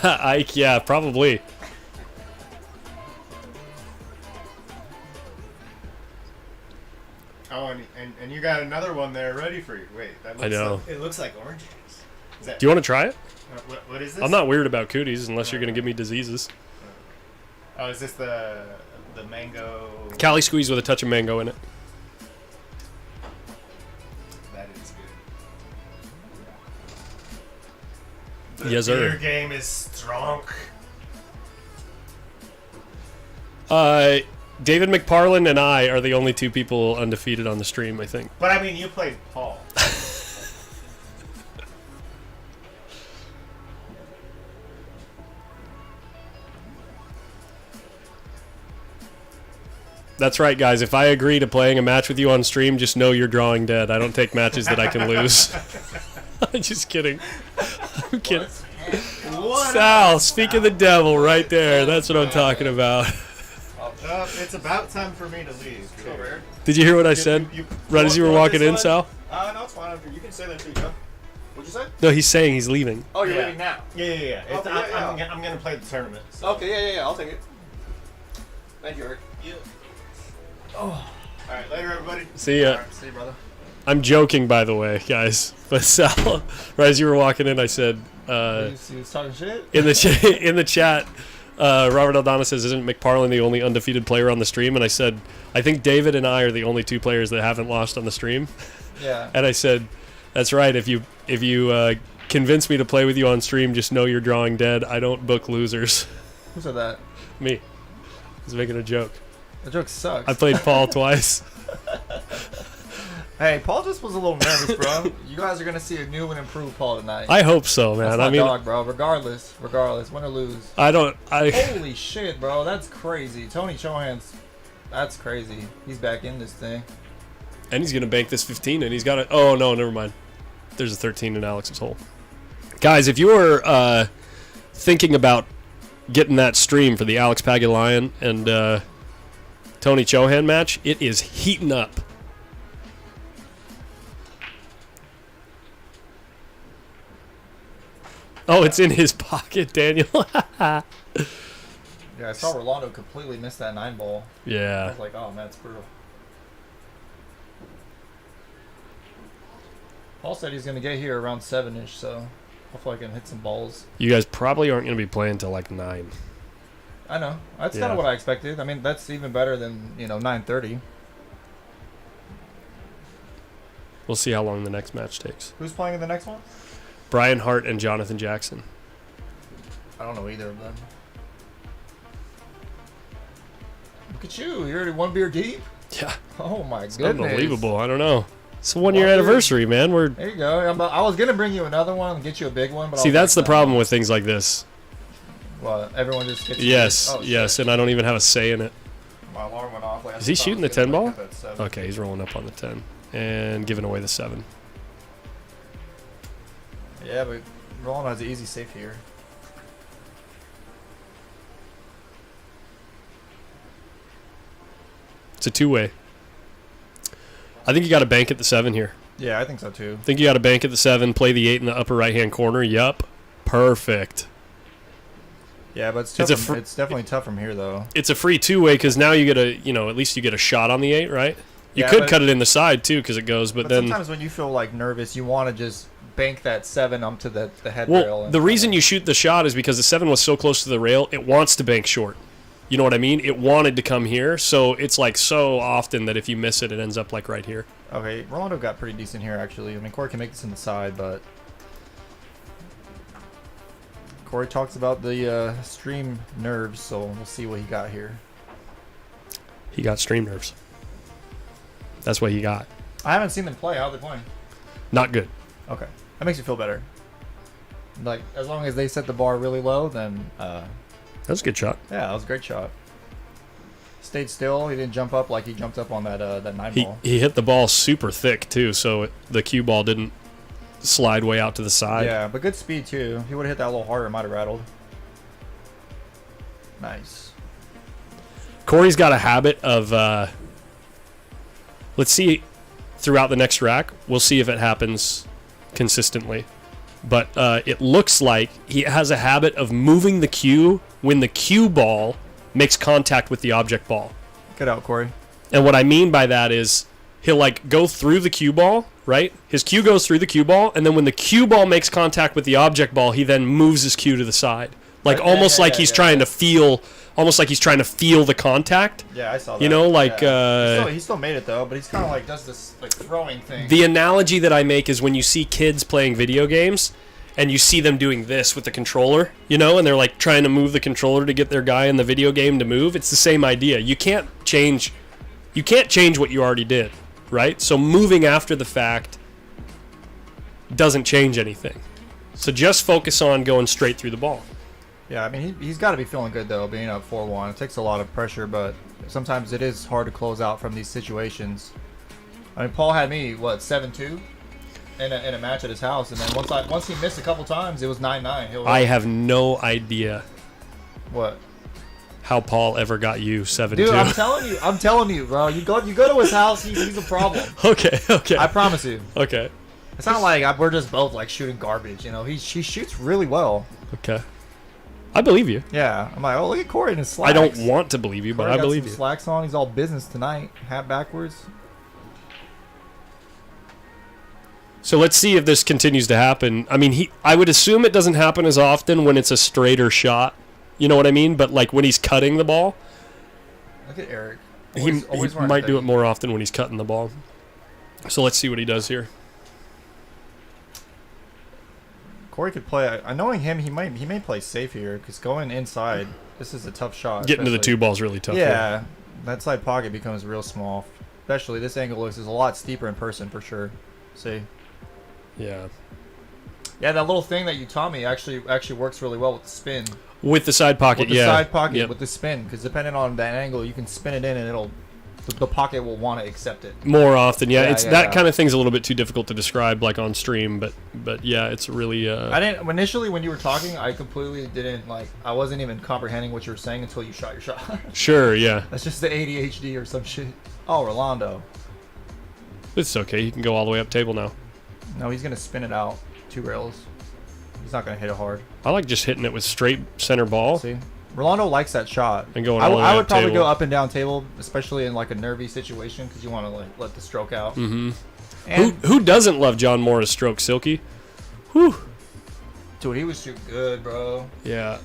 Ike, yeah, probably. Oh, and you got another one there ready for you. Wait, that looks I know. Like, it looks like orange juice. Is that, Do you want to try it? what is this? I'm not weird about cooties unless you're going to give me diseases. Oh, is this the mango? Cali squeeze with a touch of mango in it. That is good. The Yes, sir. beer game is strong. David McParland and I are the only 2 people undefeated on the stream, I think. But I mean, you played Paul. That's right, guys. If I agree to playing a match with you on stream, just know you're drawing dead. I don't take matches that I can lose. I'm just kidding. I'm kidding. What Sal, speak of the devil right there. That's what I'm talking about. It's about time for me to leave. Did you hear what I said right as you were walking in, Sal? No, it's fine. You can say that too, Joe. What'd you say? No, he's saying he's leaving. Oh, you're Yeah. leaving now. Yeah. It's, Okay, yeah. I'm gonna play the tournament. So. Okay, yeah. I'll take it. Thank you, Eric. All right, later, everybody. See ya. All right, see you, brother. I'm joking, by the way, guys. But Sal, right as you were walking in, I said, He was talking shit? in the chat, Robert Aldana says, "Isn't McParland the only undefeated player on the stream?" And I said, "I think David and I are the only 2 players that haven't lost on the stream." Yeah. And I said, "That's right. If you convince me to play with you on stream, just know you're drawing dead. I don't book losers." Who said that? Me. I was making a joke. The joke sucks. I played Paul twice. Hey, Paul just was a little nervous, bro. You guys are gonna see a new and improved Paul tonight. I hope so, man. That's my I mean, dog, bro. Regardless, win or lose. Holy shit, bro. That's crazy. Tony Chohan's. That's crazy. He's back in this thing. And he's gonna bank this 15, and he's got it. Oh no, never mind. There's a 13 in Alex's hole. Guys, if you're thinking about getting that stream for the Alex Pagulayan and Tony Chohan match, it is heating up. Oh, it's in his pocket, Daniel. Yeah, I saw Rolando completely miss that 9 ball. Yeah. I was like, oh man, that's brutal. Paul said he's gonna get here around 7-ish, so hopefully I can hit some balls. You guys probably aren't gonna be playing till like 9. I know. That's kind of what I expected. I mean, that's even better than 9:30. We'll see how long the next match takes. Who's playing in the next one? Bryan Hart and Jonathan Jackson. I don't know either of them. Look at you. You're already 1 beer deep? Yeah. Oh my It's goodness. unbelievable. I don't know. It's a 1-year anniversary, man. There you go. I was going to bring you another one and get you a big one. But See, that's the problem with things like this. Well, everyone just gets Yes, oh, yes, and I don't even have a say in it. My alarm went off. Is he shooting the 10 ball? Okay, he's rolling up on the 10 and giving away the 7. Yeah, but Rolando has an easy safe here. It's a 2-way. I think you got to bank at the 7 here. Yeah, I think so too. I think you got to bank at the 7, play the 8 in the upper right-hand corner. Yup. Perfect. Yeah, but it's definitely tough from here, though. It's a free 2-way because now you get at least you get a shot on the 8, right? You could cut it in the side, too, because it goes, but then... sometimes when you feel, nervous, you want to just bank that 7 up to the head rail. Well, the reason you shoot the shot is because the 7 was so close to the rail, it wants to bank short. You know what I mean? It wanted to come here, so it's so often that if you miss it, it ends up right here. Okay, Rolando got pretty decent here, actually. I mean, CORY can make this in the side, but... CORY talks about the stream nerves, so we'll see what he got here. He got stream nerves. That's what he got. I haven't seen them play. How are they playing? Not good. Okay. That makes you feel better. As long as they set the bar really low, then... that was a good shot. Yeah, that was a great shot. Stayed still. He didn't jump up like he jumped up on that 9 ball. He hit the ball super thick, too, so the cue ball didn't slide way out to the side. Yeah, but good speed, too. He would have hit that a little harder. It might have rattled. Nice. CORY's got a habit of... let's see throughout the next rack. We'll see if it happens consistently. But it looks like he has a habit of moving the cue when the cue ball makes contact with the object ball. Get out, CORY. And what I mean by that is he'll go through the cue ball, right? His cue goes through the cue ball, and then when the cue ball makes contact with the object ball, he then moves his cue to the side. He's trying to feel... Almost like he's trying to feel the contact. Yeah, I saw that. You know, he still made it, though, but he's kind of does this, throwing thing. The analogy that I make is when you see kids playing video games and you see them doing this with the controller, and they're, trying to move the controller to get their guy in the video game to move. It's the same idea. You can't change what you already did, right? So moving after the fact doesn't change anything. So just focus on going straight through the ball. Yeah, I mean, he's got to be feeling good, though, being up 4-1. It takes a lot of pressure, but sometimes it is hard to close out from these situations. I mean, Paul had me, 7-2 in a match at his house, and then once he missed a couple times, it was 9-9. I have no idea what how Paul ever got you 7-2. Dude, I'm telling you, bro. You go to his house, he's a problem. Okay. I promise you. Okay. It's not like we're just both shooting garbage, He shoots really well. Okay. I believe you. Yeah, I'm like, oh, look at CORY in his slacks. I don't want to believe you, but I believe you. Slacks on. He's all business tonight. Hat backwards. So let's see if this continues to happen. I mean, I would assume it doesn't happen as often when it's a straighter shot. You know what I mean? But when he's cutting the ball, look at Eric. He might do it more often when he's cutting the ball. So let's see what he does here. CORY could play. Knowing him, he may play safe here because going inside, this is a tough shot. Getting to the 2 ball is really tough. Yeah, That side pocket becomes real small. Especially this angle is a lot steeper in person for sure. See? Yeah. Yeah, that little thing that you taught me actually works really well with the spin. With the side pocket, With the yeah. side pocket, Yep. with the spin, because depending on that angle, you can spin it in and the pocket will want to accept it. More often, yeah. Yeah, It's yeah, that yeah. kind of thing's a little bit too difficult to describe, like on stream, but yeah, it's really. I didn't initially when you were talking. I completely didn't I wasn't even comprehending what you were saying until you shot your shot. Sure, yeah. That's just the ADHD or some shit. Oh, Rolando. It's okay. He can go all the way up table now. No, he's gonna spin it out 2 rails. He's not gonna hit it hard. I like just hitting it with straight center ball. See, Rolando likes that shot. And going all the way I would up probably table. go up and down table, especially in like a nervy situation, because you want to let the stroke out. Mm-hmm. And Who doesn't love John Morris stroke, Silky? Whew. dude, he was shooting good, bro. Yeah.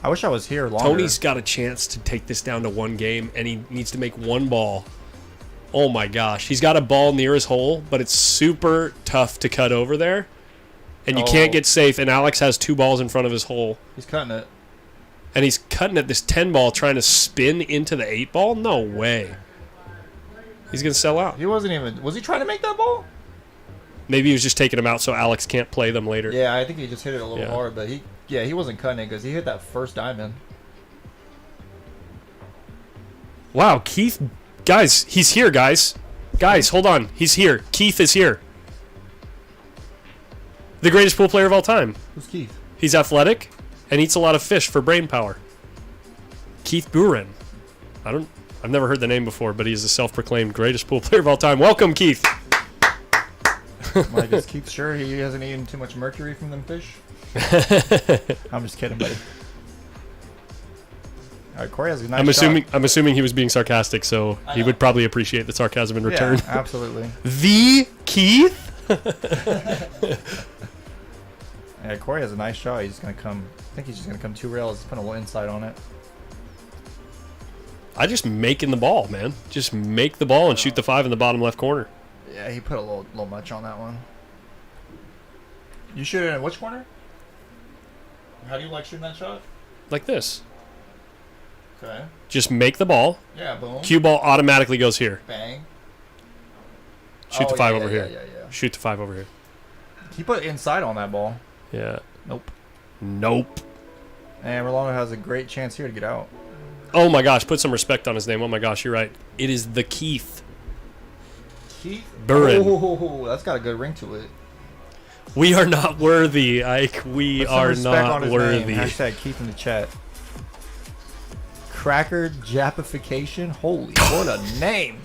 I wish I was here longer. Tony's got a chance to take this down to 1 game, and he needs to make 1 ball. Oh my gosh. He's got a ball near his hole, but it's super tough to cut over there. And you can't get safe, and Alex has 2 balls in front of his hole. He's cutting it. And he's cutting at this 10 ball, trying to spin into the 8 ball? No way. He's going to sell out. He wasn't even. Was he trying to make that ball? Maybe he was just taking them out so Alex can't play them later. Yeah, I think he just hit it a little Yeah. hard, but he wasn't cutting it because he hit that first diamond. Wow, Keith. Guys, he's here, guys. Guys, hold on. He's here. Keith is here. The greatest pool player of all time. Who's Keith? He's athletic and eats a lot of fish for brain power. Keith BRYAN. I've never heard the name before, but he's the self-proclaimed greatest pool player of all time. Welcome, Keith. Like, is Keith sure he hasn't eaten too much mercury from them fish? I'm just kidding, buddy. All right, Corey has a nice shot. I'm assuming he was being sarcastic, so he would probably appreciate the sarcasm in return. Yeah, absolutely. The Keith? Yeah, Corey has a nice shot. He's gonna come. I think he's just gonna come 2 rails. Put a little inside on it. I just making the ball, man. Just make the ball and shoot the 5 in the bottom left corner. Yeah, he put a little much on that one. You shoot it in which corner? How do you like shooting that shot? Like this. Okay. Just make the ball. Yeah, boom. Cue ball automatically goes here. Bang. Shoot the Oh, 5 yeah, over yeah, here. yeah. Shoot the 5 over here. He put inside on that ball. Yeah. Nope. Nope. And Rolando has a great chance here to get out. Oh my gosh, put some respect on his name. Oh my gosh, you're right. It is the Keith. Keith BRYAN. Oh, that's got a good ring to it. We are not worthy, Ike. We Put some are respect on not his worthy. name. Hashtag Keith in the chat. Cracker Japification. Holy, what a name!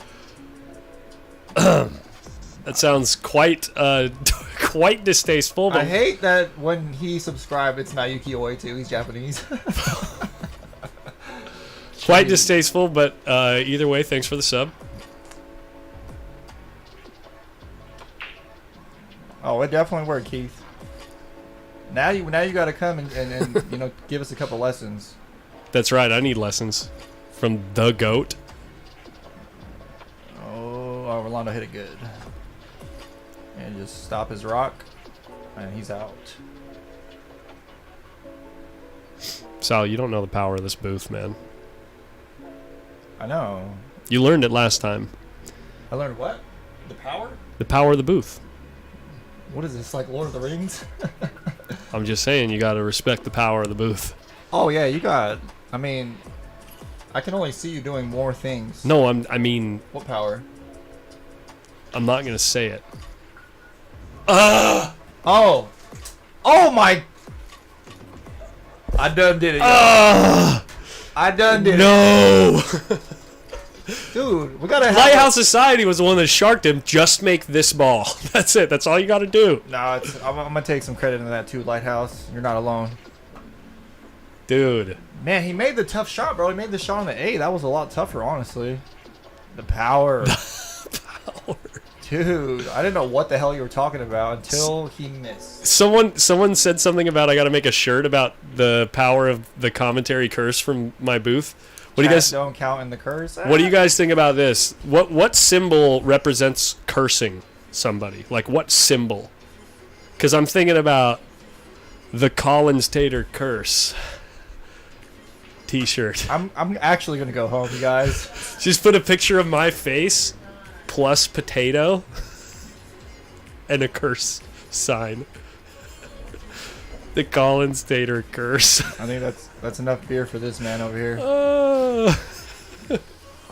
That sounds quite quite distasteful. But I hate that when he subscribed, it's Nayuki Oi too. He's Japanese. quite distasteful, but either way, thanks for the sub. Oh, it definitely worked, Keith. Now you got to come and give us a couple lessons. That's right. I need lessons from the GOAT. Oh, Rolando hit it good. And just stop his rock, and he's out. Sal, you don't know the power of this booth, man. I know. You learned it last time. I learned what? The power? The power of the booth. What is this, like Lord of the Rings? I'm just saying, you got to respect the power of the booth. Oh, yeah, you got... I mean, I can only see you doing more things. No, I mean, What power? I'm not going to say it. Oh! Oh, my... I done did it. I done did it. No! Dude, we gotta have... Lighthouse Society was the one that sharked him. Just make this ball. That's it. That's all you got to do. No, I'm gonna take some credit in that too, Lighthouse. You're not alone. Dude. Man, he made the tough shot, bro. He made the shot on the A. That was a lot tougher, honestly. The power. Dude, I didn't know what the hell you were talking about until he missed. Someone said something about I got to make a shirt about the power of the commentary curse from my booth. What do you guys don't count in the curse? What do you guys think about this? What symbol represents cursing somebody? Like what symbol? Cuz I'm thinking about the Collins Tater curse. t-shirt. I'm actually gonna go home, you guys. Just put a picture of my face plus potato and a curse sign. The Collins Tater curse. I think that's enough beer for this man over here. Uh,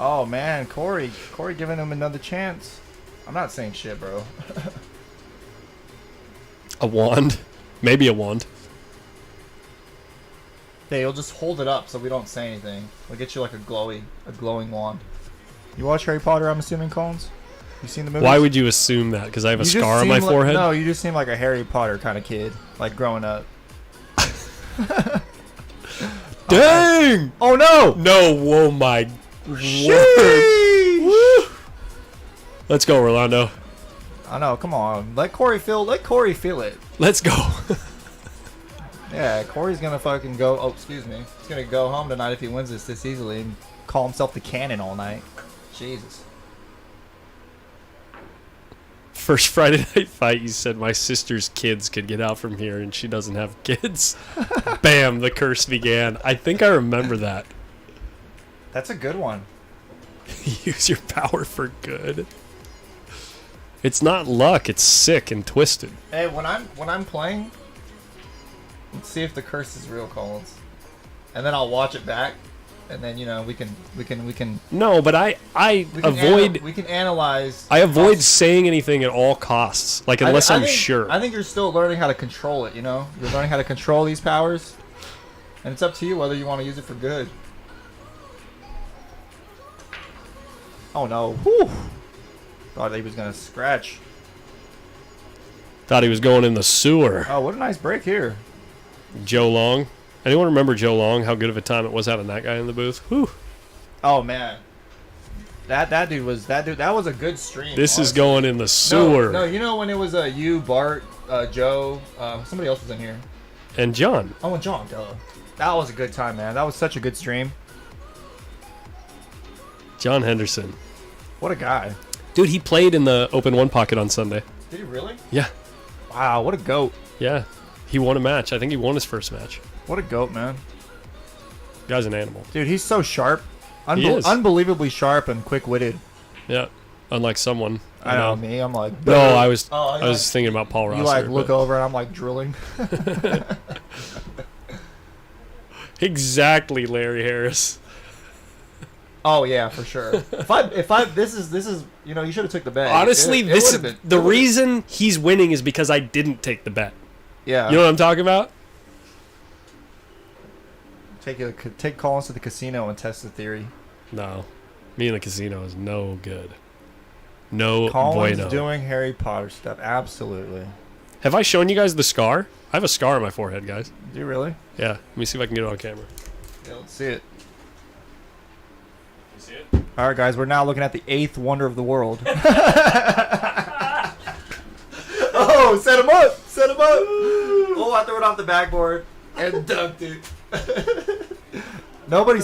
Oh man, Corey giving him another chance. I'm not saying shit, bro. a wand. Maybe a wand. Hey, you'll just hold it up so we don't say anything. We'll get you like a glowing wand. You watch Harry Potter, I'm assuming, Collins? You seen the movie? Why would you assume that? Because I have a scar on my forehead? No, you just seem like a Harry Potter kind of kid, like growing up. Dang! Oh no! No, whoa my word. Let's go, Rolando. I know, come on. Let Corey feel it. Let's go. Yeah, Corey's gonna fucking go. Oh, excuse me. He's gonna go home tonight if he wins this easily and call himself the Cannon all night. Jesus. First Friday night fight, you said my sister's kids could get out from here and she doesn't have kids. Bam, the curse began. I think I remember that. That's a good one. Use your power for good. It's not luck, it's sick and twisted. Hey, when I'm playing, let's see if the curse is real, Collins. And then I'll watch it back, and then we can No, but I avoid we can analyze. I avoid saying anything at all costs, like unless I'm sure. I think you're still learning how to control it. You're learning how to control these powers, and it's up to you whether you want to use it for good. Oh no! Whew. Thought he was gonna scratch. Thought he was going in the sewer. Oh, what a nice break here. Joe Long. Anyone remember Joe Long? How good of a time it was having that guy in the booth? Whew. Oh man, that dude was a good stream. This honestly. is going in the sewer. No, you know when it was you, Bart, Joe, somebody else was in here. And John. Oh, and John. Duh. That was a good time, man. That was such a good stream. John Henderson. What a guy. Dude, he played in the Open One Pocket on Sunday. Did he really? Yeah. Wow, what a goat. Yeah. He won a match. I think he won his first match. What a goat, man. Guy's an animal. Dude, he's so sharp. He is. Unbelievably sharp and quick-witted. Yeah. Unlike someone. I know me. I'm like... No, I was I was thinking about Paul Rosser. You like look over and I'm like drilling. Exactly, Larry Harris. Oh yeah, for sure. If I this is you should have took the bet. Honestly, the reason reason he's winning is because I didn't take the bet. Yeah. You know what I'm talking about? Take Collins to the casino and test the theory. No. Me in the casino is no good. No Collins bueno. doing Harry Potter stuff. Absolutely. Have I shown you guys the scar? I have a scar on my forehead, guys. Do you really? Yeah. Let me see if I can get it on camera. Yeah, let's see it. You see it? All right, guys. We're now looking at the 8th wonder of the world. Oh, set him up! Set him up! Oh, I threw it off the backboard and dunked it. Nobody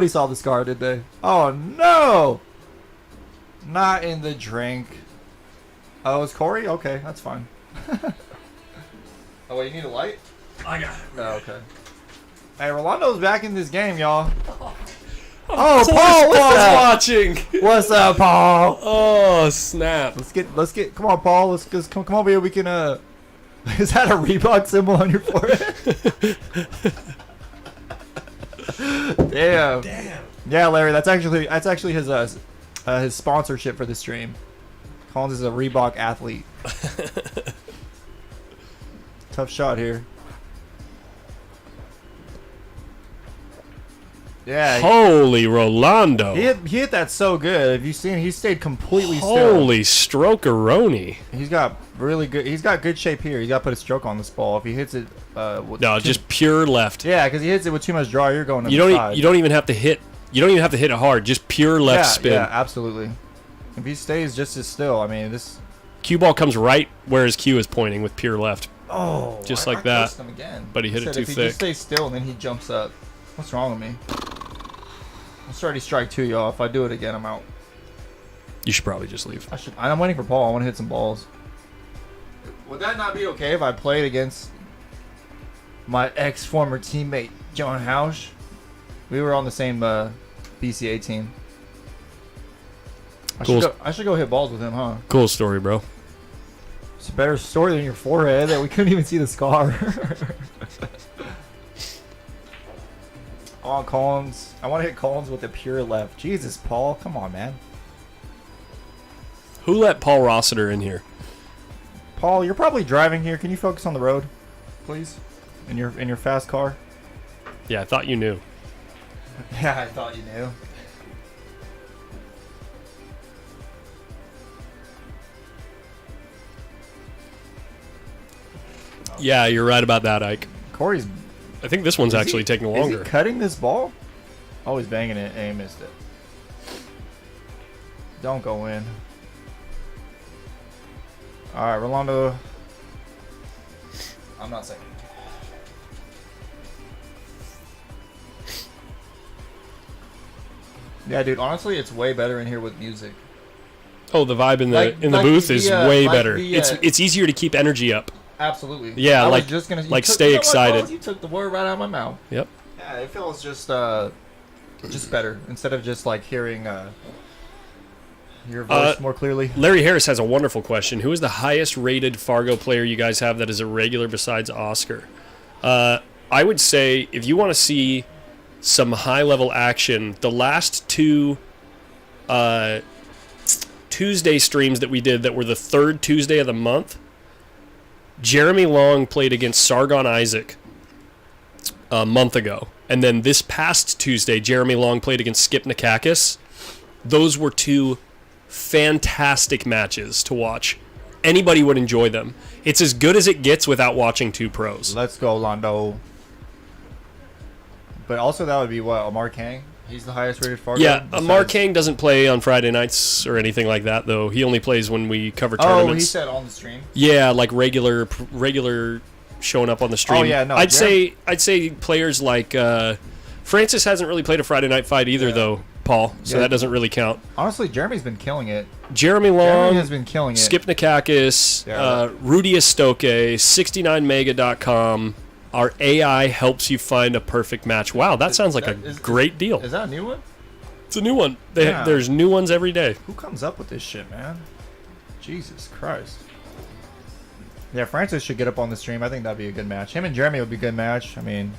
saw the scar, did they? Oh no! Not in the drink. Oh, it's Corey? Okay, that's fine. Oh, wait, you need a light? I got it. Oh, okay. Hey, Rolando's back in this game, y'all. Oh, Paul, what's Paul's up? watching. What's up, Paul? Oh, snap. Let's get. Come on, Paul. Let's come over here. We can. Is that a Reebok symbol on your forehead? Damn. Yeah, Larry. That's actually his sponsorship for the stream. Collins is a Reebok athlete. Tough shot here. Yeah. Holy Rolando. He hit that so good. Have you seen? He stayed completely still. Holy stroke-a-roni. He's got really good. He's got good shape here. He's got to put a stroke on this ball. If he hits it, No, just pure left. yeah, because he hits it with too much draw. You're going to You the don't. side. You don't even have to hit. You don't even have to hit it hard. Just pure left spin. Yeah, absolutely. If he stays just as still, I mean, this. Cue ball comes right where his cue is pointing with pure left. Oh, Just I like that. cursed him again. But he hit it Said too if he thick. just stays still and then he jumps up. What's wrong with me? It's already strike 2, y'all. If I do it again, I'm out. You should probably just leave. I'm waiting for Paul. I want to hit some balls. Would that not be okay if I played against my ex-former teammate, John HOUSH? We were on the same BCA team. Cool. I should go hit balls with him, huh? Cool story, bro. It's a better story than your forehead that we couldn't even see the scar. I want Collins. I want to hit Collins with a pure left. Jesus, Paul. Come on, man. Who let Paul Rossiter in here? Paul, you're probably driving here. Can you focus on the road, please? In your fast car? Yeah, I thought you knew. Yeah, I thought you knew. Yeah, you're right about that, Ike. Corey's. I think this one's actually taking longer. Is he cutting this ball? Oh, he's banging it and he missed it. Don't go in. All right, Rolando. I'm not saying. Yeah, dude. Honestly, it's way better in here with music. Oh, the vibe in the Like booth is way better. the, It's easier to keep energy up. Absolutely. Yeah, I was like- just gonna, like took, stay you know what, excited. Carlos? You took the word right out of my mouth. Yep. Yeah, it feels just better instead of just like hearing your voice more clearly. Larry Harris has a wonderful question. Who is the highest rated Fargo player you guys have that is a regular besides Oscar? I would say if you want to see some high level action, the last two Tuesday streams that we did that were the third Tuesday of the month, Jeremy Long played against Sargon Isaac a month ago. And then this past Tuesday, Jeremy Long played against Skip Nikakis. Those were two fantastic matches to watch. Anybody would enjoy them. It's as good as it gets without watching two pros. Let's go, Londo. But also that would be what, Amar Kang? He's the highest rated Fargo? Yeah, Amar besides- Kang doesn't play on Friday nights or anything like that, though. He only plays when we cover Oh, tournaments. he said on the stream. Yeah, like regular showing up on the stream. Oh, yeah, no, I'd say players like Francis hasn't really played a Friday night fight either, though, Paul. So Yeah. that doesn't really count. Honestly, Jeremy's been killing it. Jeremy Long, Jeremy has been killing it. Skip Nikakis, Yeah. Rudy Estoke, 69mega.com. Our AI helps you find a perfect match. Wow, that sounds like a great deal. Is that a new one? It's a new one. Yeah. There's new ones every day. Who comes up with this shit, man? Jesus Christ. Yeah, Francis should get up on the stream. I think that'd be a good match. Him and Jeremy would be a good match. I mean,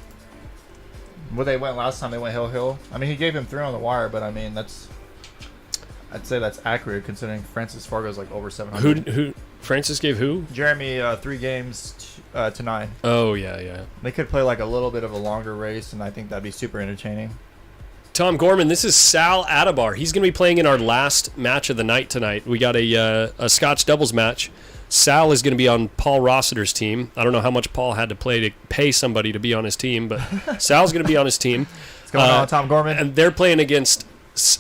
where they went last time, they went hill. I mean, he gave him 3 on the wire, but I mean, I'd say that's accurate considering Francis Fargo's like over 700. Who Francis gave who? Jeremy, 3 games to 9. Oh, yeah. They could play like a little bit of a longer race, and I think that'd be super entertaining. Tom Gorman, this is Sal ATTEBAR. He's going to be playing in our last match of the night tonight. We got a Scotch doubles match. Sal is going to be on Paul Rossiter's team. I don't know how much Paul had to play to pay somebody to be on his team, but Sal's going to be on his team. What's going on, Tom Gorman? And they're playing against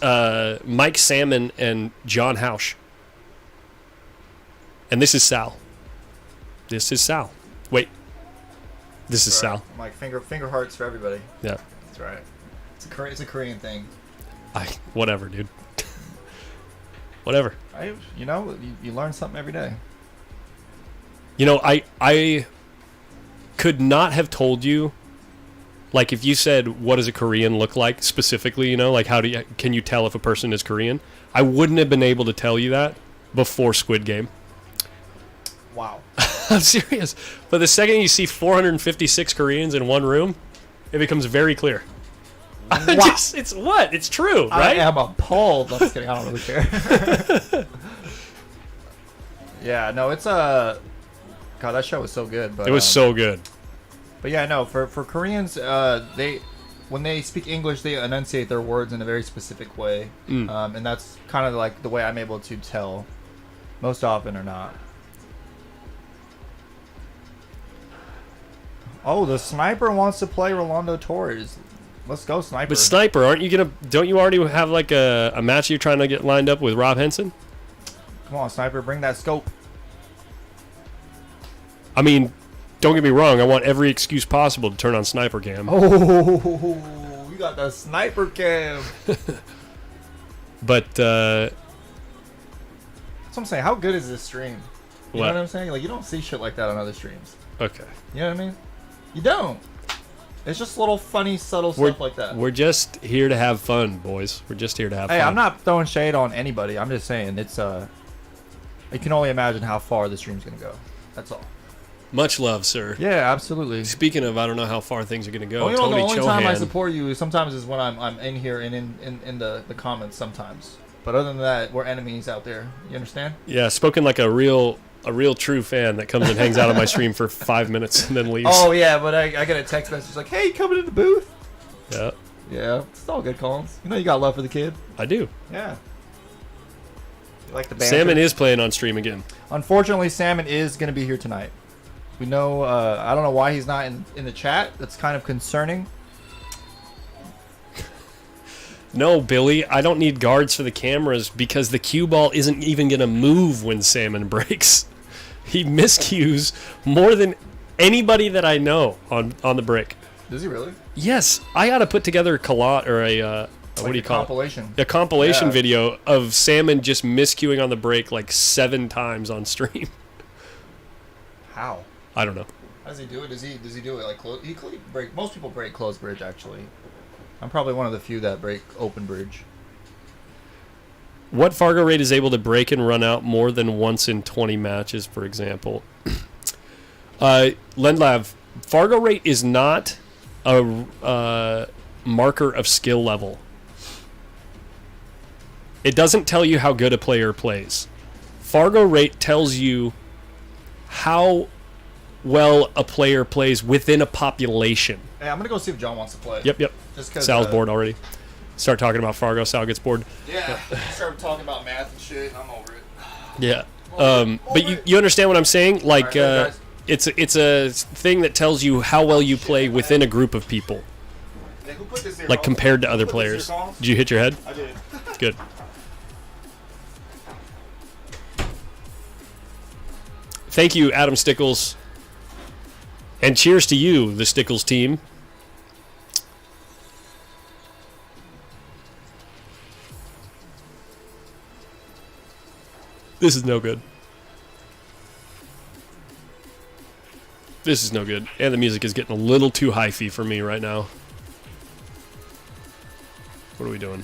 Mike Salmon and John Housh. And this is Sal. This is Sal. Wait. This is Sal. I'm like finger hearts for everybody. Yeah. That's right. It's a Korean thing. Whatever, dude. Whatever. You learn something every day. You know, I could not have told you, like, if you said, what does a Korean look like specifically, you know, like, can you tell if a person is Korean? I wouldn't have been able to tell you that before Squid Game. Wow. I'm serious. But the second you see 456 Koreans in one room, it becomes very clear. Wow. It's true, right? I am appalled. I'm just kidding. I don't really care. Yeah, no, it's God, that show was so good. But It was so good. But yeah, no, for Koreans, when they speak English, they enunciate their words in a very specific way, and that's kind of like the way I'm able to tell, most often or not. Oh, the sniper wants to play Rolando Torres. Let's go, sniper. But Sniper, don't you already have like a match you're trying to get lined up with Rob Henson? Come on, sniper, bring that scope. I mean, don't get me wrong, I want every excuse possible to turn on Sniper Cam. Oh, you got the sniper cam. But That's what I'm saying. How good is this stream? You What? know what I'm saying? Like, you don't see shit like that on other streams. okay. You know what I mean? You don't. It's just little funny, subtle stuff like that. We're just here to have fun, boys. We're just here to have fun. Hey, I'm not throwing shade on anybody. I'm just saying it's you can only imagine how far the stream's gonna go. That's all. Much love, sir. Yeah, absolutely. Speaking of, I don't know how far things are gonna go. Well, you know, the only time I Chohan. support you is sometimes is when I'm in here and in the comments sometimes. But other than that, we're enemies out there. You understand? Yeah, spoken like a real true fan that comes and hangs out on my stream for 5 minutes and then leaves. Oh yeah, but I get a text message like, "Hey, coming in the booth." Yeah, Yeah, it's all good, Collins. You know you got love for the kid. I do. Yeah. You like the banter? Salmon is playing on stream again. Unfortunately, Salmon is going to be here tonight. We know, I don't know why he's not in the chat. That's kind of concerning. No, Billy, I don't need guards for the cameras because the cue ball isn't even going to move when Salmon breaks. He miscues more than anybody that I know on the break. Does he really? Yes, I got to put together a what do you call compilation. it? A compilation Yeah. video of Salmon just miscuing on the break like 7 times on stream. How? I don't know. How does he do it? Does he do it like close? He break. Most people break closed bridge actually. I'm probably one of the few that break open bridge. What Fargo rate is able to break and run out more than once in 20 matches, for example? Lendlav, Fargo rate is not a marker of skill level. It doesn't tell you how good a player plays. Fargo rate tells you how well a player plays within a population. Hey, I'm gonna go see if John wants to play. Yep. Just 'cause, Sal's bored already. Start talking about Fargo, Sal gets bored. Yeah. Start talking about math and shit, and I'm over it. Yeah. But you understand what I'm saying? Like, Alright, guys. it's a thing that tells you how well you play within a group of people, Hey, who put this here, like Colin? compared to Who other put this here, players. Colin? Did you hit your head? I did. Good. Thank you, Adam Stickles. And cheers to you, the Stickles team. This is no good. This is no good. And the music is getting a little too hyphy for me right now. What are we doing?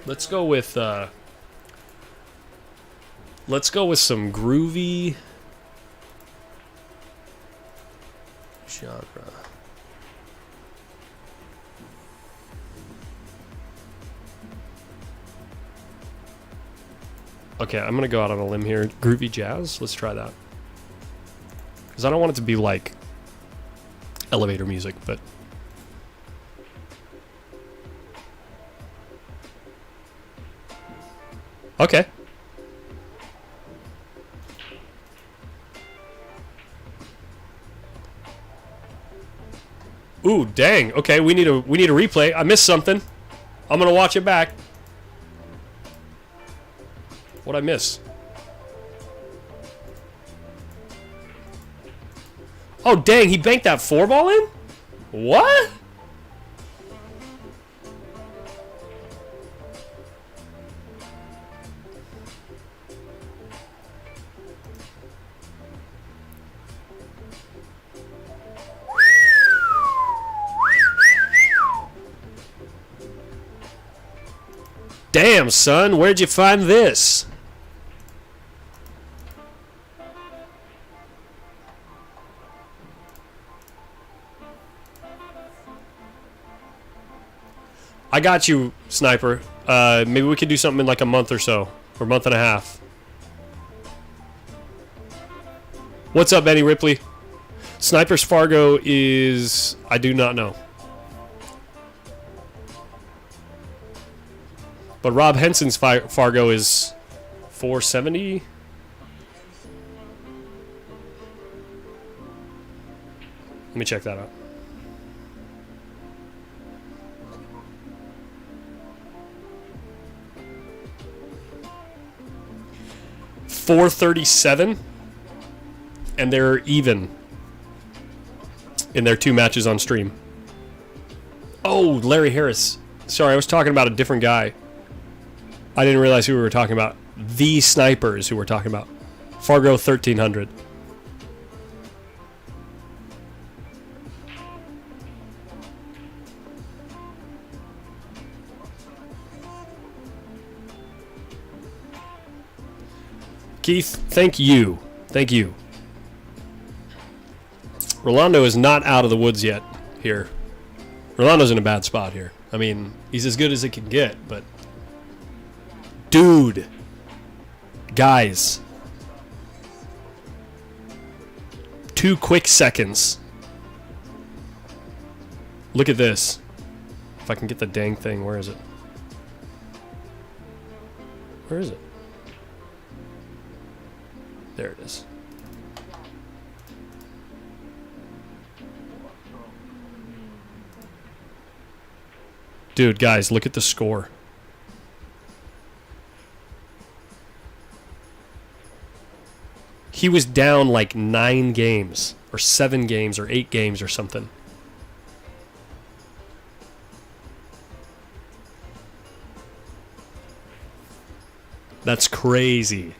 Let's go with some groovy genre. Okay, I'm gonna go out on a limb here. Groovy jazz. Let's try that. Because I don't want it to be like elevator music, but okay. Ooh, dang. Okay, we need a replay. I missed something. I'm gonna watch it back. What'd I miss? Oh, dang, he banked that 4-ball in? What? Damn, son, where'd you find this? I got you, Sniper. Maybe we could do something in like a month or so, or a month and a half. What's up, Benny Ripley? Sniper's Fargo is... I do not know. But Rob Henson's Fargo is 470. Let me check that out. $437, and they're even in their 2 matches on stream. Oh, Larry Harris. Sorry, I was talking about a different guy. I didn't realize who we were talking about. The Snipers who we're talking about. Fargo 1300. Keith, thank you. Thank you. Rolando is not out of the woods yet here. Rolando's in a bad spot here. I mean, he's as good as it can get, but... Dude. Guys. 2 quick seconds. Look at this. If I can get the dang thing, where is it? Where is it? There it is. Dude, guys, look at the score. He was down like 9 games, or 7 games, or 8 games, or something. That's crazy.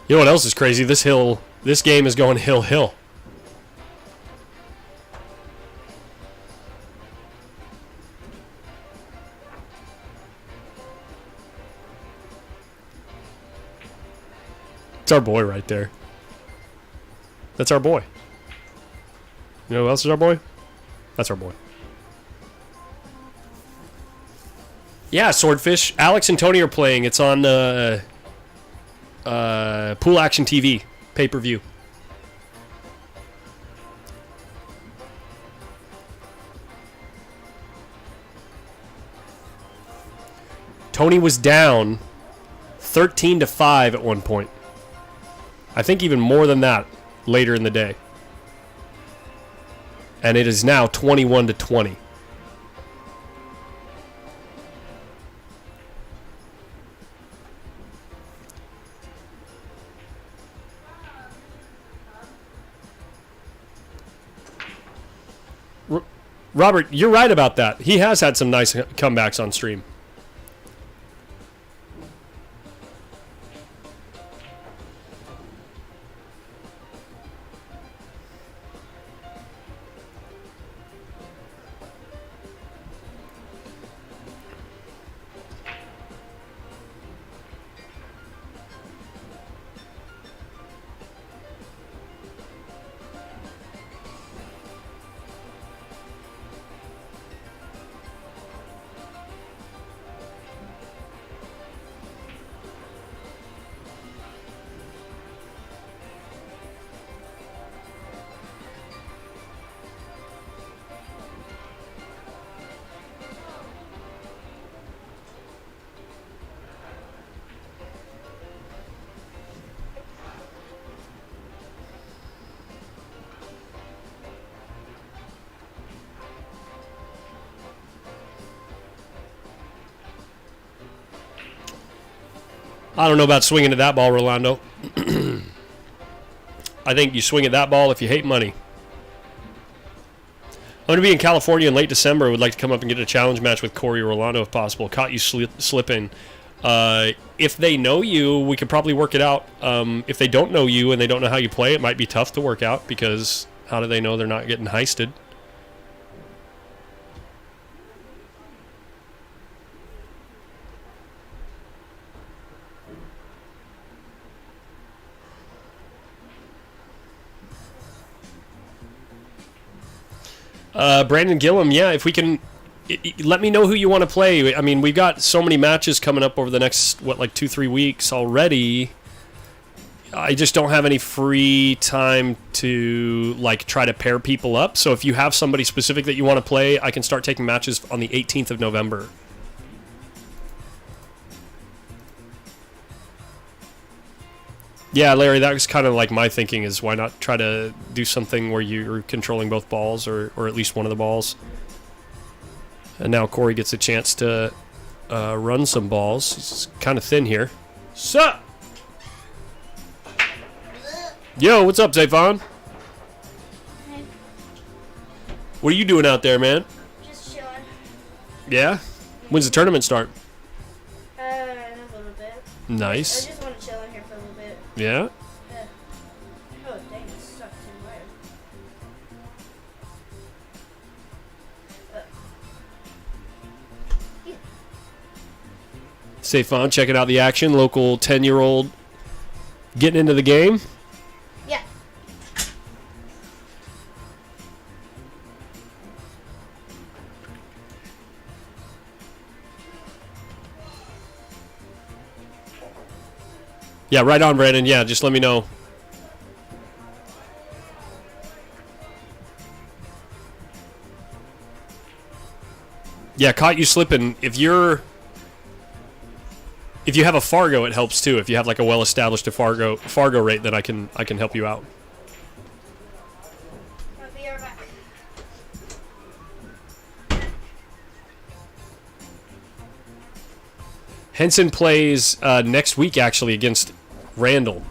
You know what else is crazy? This game is going hill. It's our boy right there. That's our boy. You know who else is our boy? That's our boy. Yeah, Swordfish. Alex and Tony are playing. It's on Pool Action TV pay-per-view. Tony was down 13-5 at one point. I think even more than that later in the day. And it is now 21-20. Robert, you're right about that. He has had some nice comebacks on stream. I don't know about swinging at that ball, Rolando. I think you swing at that ball if you hate money. I'm going to be in California in late December. I would like to come up and get a challenge match with Corey or Rolando if possible. Caught you slipping. If they know you, we could probably work it out. If they don't know you and they don't know how you play, it might be tough to work out because how do they know they're not getting heisted? Brandon Gillum, yeah, if we can, let me know who you want to play. I mean, we've got so many matches coming up over the next, like 2-3 weeks already. I just don't have any free time to, like, try to pair people up. So if you have somebody specific that you want to play, I can start taking matches on the 18th of November. Yeah, Larry, that was kind of like my thinking is why not try to do something where you're controlling both balls or at least one of the balls. And now Corey gets a chance to run some balls. He's kind of thin here. Sup? Yo, what's up, Zayvon? Hey, What are you doing out there, man? just chilling. Yeah? When's the tournament start? In a little bit. I Nice. just want to chill in here for a little bit. Yeah? Yeah. Oh, dang, it's stuck to the wire. Zayvon, checking out the action. Local 10-year-old getting into the game. Yeah. Yeah, right on, Brandon. Yeah, just let me know. Yeah, caught you slipping. If you have a Fargo, it helps too. If you have like a well-established Fargo rate, then I can help you out. I'll be right back. Henson plays next week actually against Randall.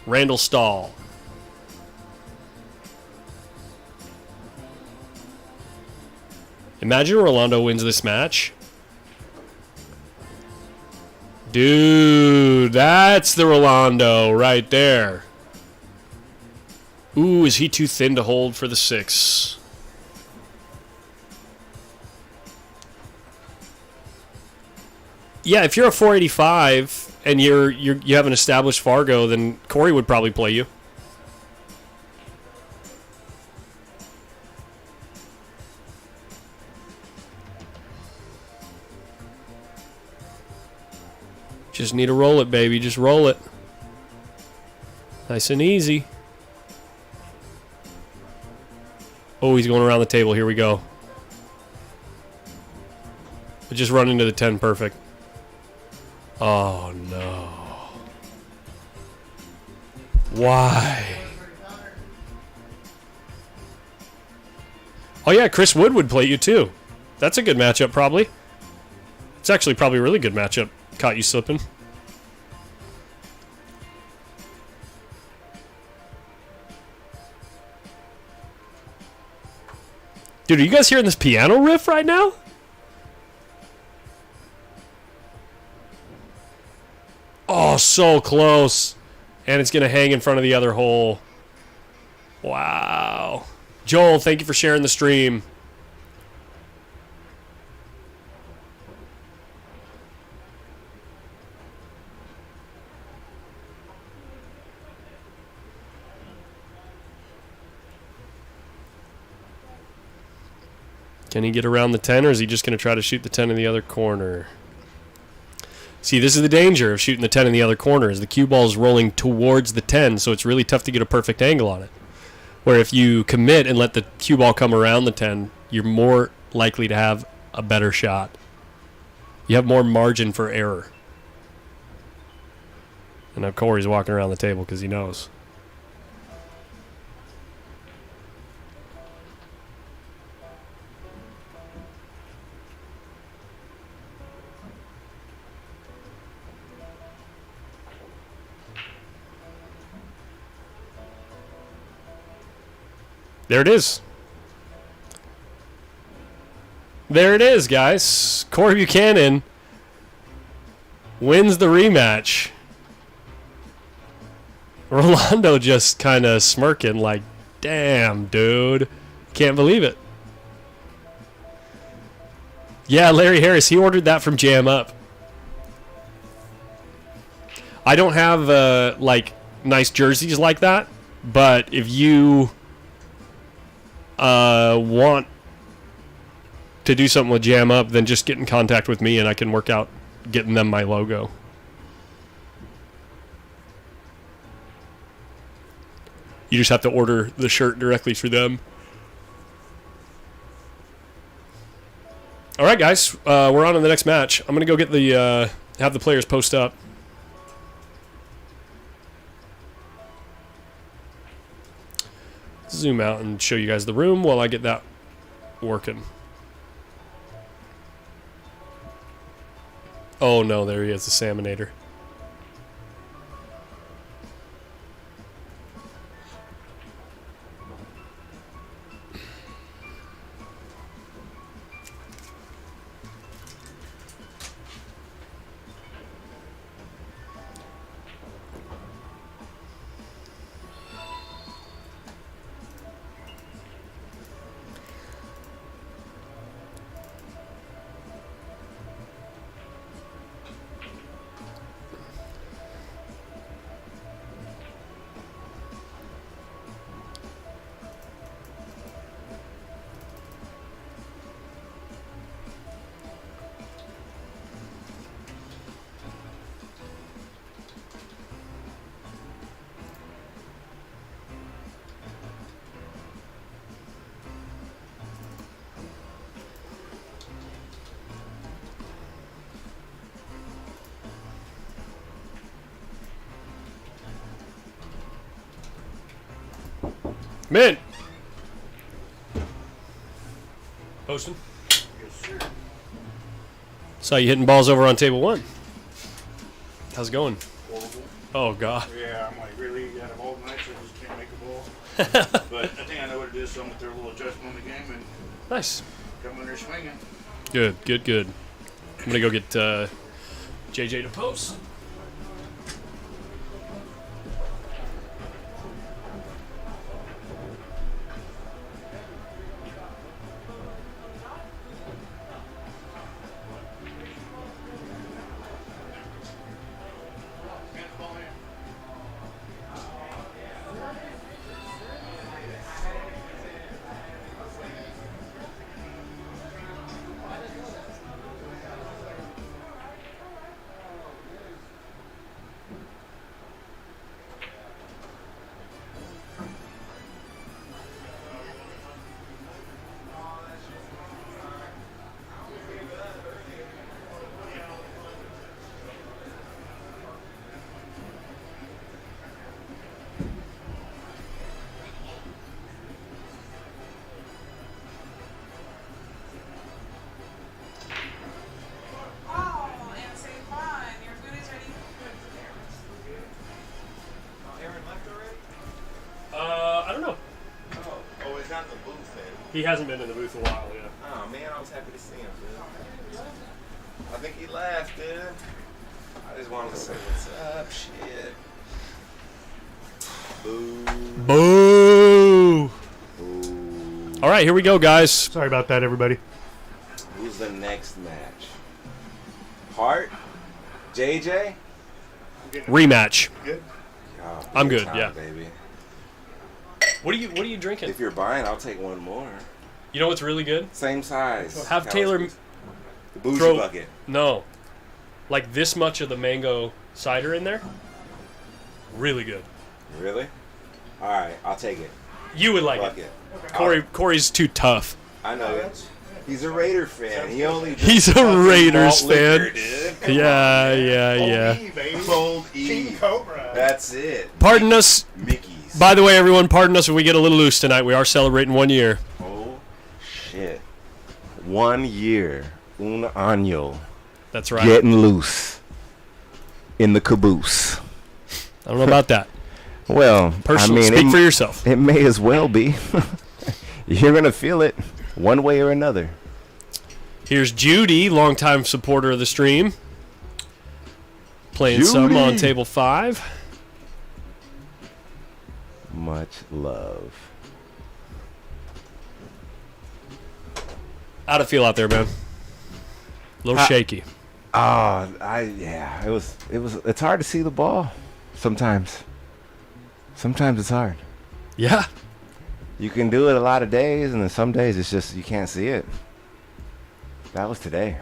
Randall Stahl. Imagine Rolando wins this match. Dude, that's the Rolando right there. Ooh, is he too thin to hold for the 6? Yeah, if you're a 485 and you have an established Fargo, then Corey would probably play you. Just need to roll it, baby. Just roll it. Nice and easy. Oh, he's going around the table. Here we go. Just run into the 10. Perfect. Oh, no. Why? Oh, yeah, Chris Wood would play you, too. That's a good matchup, probably. It's actually probably a really good matchup. Caught you slipping. Dude, are you guys hearing this piano riff right now? Oh, so close. And it's going to hang in front of the other hole. Wow. Joel, thank you for sharing the stream. Can he get around the 10, or is he just going to try to shoot the 10 in the other corner? See, this is the danger of shooting the 10 in the other corner, is the cue ball is rolling towards the 10, so it's really tough to get a perfect angle on it. Where if you commit and let the cue ball come around the 10, you're more likely to have a better shot. You have more margin for error. And now Corey's walking around the table because he knows. There it is. There it is, guys. Corey Buchanan wins the rematch. Rolando just kind of smirking like, damn, dude. Can't believe it. Yeah, Larry Harris, he ordered that from Jam Up. I don't have, like, nice jerseys like that, but if you want to do something with Jam Up, then just get in contact with me and I can work out getting them my logo. You just have to order the shirt directly through them. All right, guys, we're on to the next match. I'm gonna go get the have the players post up. Zoom out and show you guys the room while I get that working. Oh no, there he is, the Salmonator. Mint. Posting. Yes, sir. Saw you hitting balls over on table 1. How's it going? Horrible. Oh, God. Yeah, I'm like, really? Out of all nights, I just can't make a ball. But I think I know what it is, so I'm going to throw a little adjustment on the game and Nice. come in there swinging. Good, good, good. I'm going to go get JJ to post. I don't know. Oh, he's not in the booth then. He hasn't been in the booth a while, yeah. Oh man, I was happy to see him, dude. I think he laughed, dude. I just wanted to say what's up, shit. Boo. Boo! Boo. All right, here we go, guys. Sorry about that, everybody. Who's the next match? Hart? JJ? Rematch. Good? Oh, I'm big good, time, yeah. Baby. What are you drinking? If you're buying, I'll take one more. You know what's really good? Same size. Have Taylor The bougie throw bucket. No, like this much of the mango cider in there. Really good. Really? Alright, I'll take it. You would like Fuck it. it. Corey's too tough. I know it. He's a Raider fan. He only He's a fucking Raiders malt liquor, fan. dude. Yeah. Cold E. King Cobra. That's it. Pardon us. Mickey's. By the way, everyone, pardon us if we get a little loose tonight. We are celebrating 1 year. Oh, shit. 1 year. Un año. That's right. Getting loose. In the caboose. I don't know about that. Well, Personally, I mean, speak for yourself. It may as well be. You're going to feel it one way or another. Here's Judy, longtime supporter of the stream. Playing some Judy. on table 5. Much love. How'd it feel out there, man? A little shaky. Oh, it's hard to see the ball sometimes. Sometimes it's hard. Yeah. You can do it a lot of days, and then some days it's just you can't see it. That was today.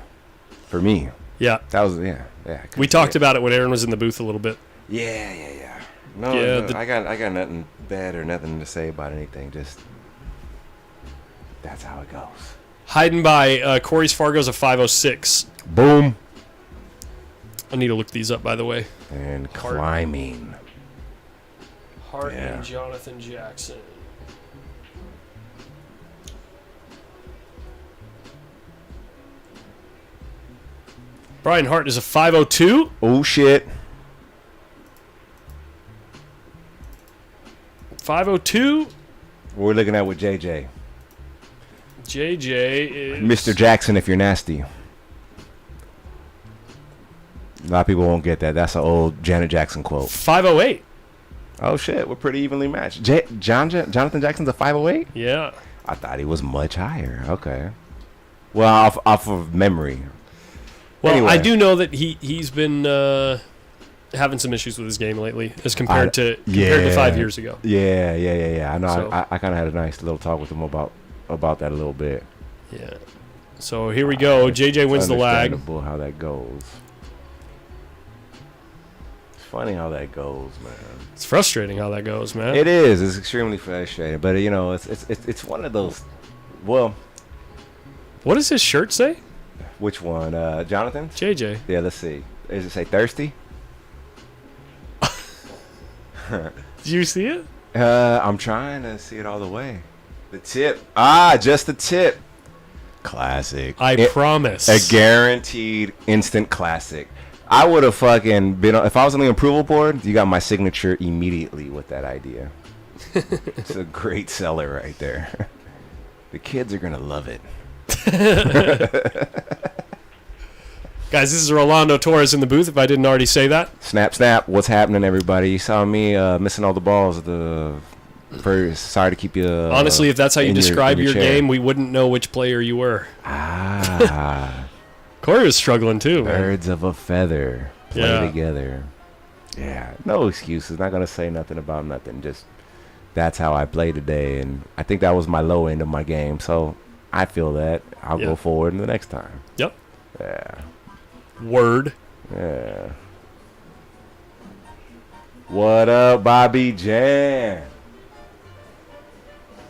For me. Yeah. That was, yeah. We talked about it when Aaron was in the booth a little bit. Yeah. No, Yeah, no, I got nothing bad or nothing to say about anything. Just that's how it goes. Hiding by Corey's Fargo's a 506. Boom. I need to look these up, by the way. And climbing. Hart Yeah. and Jonathan Jackson. Brian Hart is a 502. Oh shit. 502. We're looking at with JJ. JJ is Mr. Jackson, if you're nasty. A lot of people won't get that. That's an old Janet Jackson quote. 508. Oh shit, we're pretty evenly matched. Jonathan Jackson's a 508? Yeah. I thought he was much higher. Okay. Well, off of memory. Well, Anyway. I do know that he's been having some issues with his game lately, as compared to 5 years ago. Yeah. I know. So- I kind of had a nice little talk with him about that a little bit. Yeah. So here we go. JJ wins the lag. Understandable how that goes. It's funny how that goes, man. It's frustrating how that goes, man. It is. It's extremely frustrating, but you know, it's one of those. Well, What does his shirt say? which one? Jonathan? JJ. Yeah. Let's see. Does it say thirsty? Did you see it? I'm trying to see it all the way. The tip. Ah, just the tip. Classic. I promise. A guaranteed instant classic. I would have fucking been if I was on the approval board. You got my signature immediately with that idea. It's a great seller right there. The kids are gonna love it. Guys, this is Rolando Torres in the booth, if I didn't already say that. Snap, snap. What's happening, everybody? You saw me missing all the balls. Sorry to keep you... Honestly, if that's how you describe your chair. game, we wouldn't know which player you were. Ah. Corey was struggling, too, man. Birds of a feather. Play together. Yeah. No excuses. Not going to say nothing about nothing. Just that's how I play today. And I think that was my low end of my game. So I feel that. I'll go forward in the next time. Yep. Yeah. Word. Yeah. What up, Bobby Jan?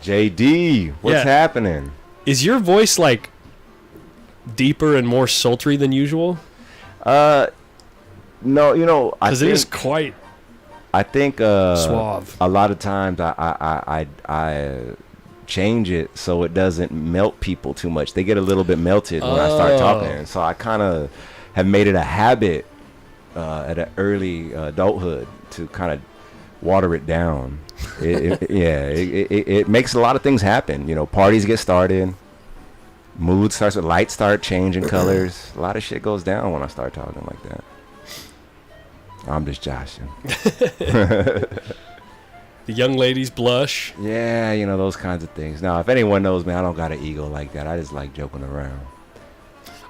JD, what's happening? Is your voice like deeper and more sultry than usual? No, you know, because it is quite. I think suave. A lot of times I change it so it doesn't melt people too much. They get a little bit melted when I start talking, so I kind of have made it a habit at an early adulthood to kind of water it down. It makes a lot of things happen. You know, parties get started, mood starts, lights start changing colors. A lot of shit goes down when I start talking like that. I'm just joshing. The young ladies blush. Yeah, you know, those kinds of things. Now, if anyone knows me, I don't got an ego like that. I just like joking around.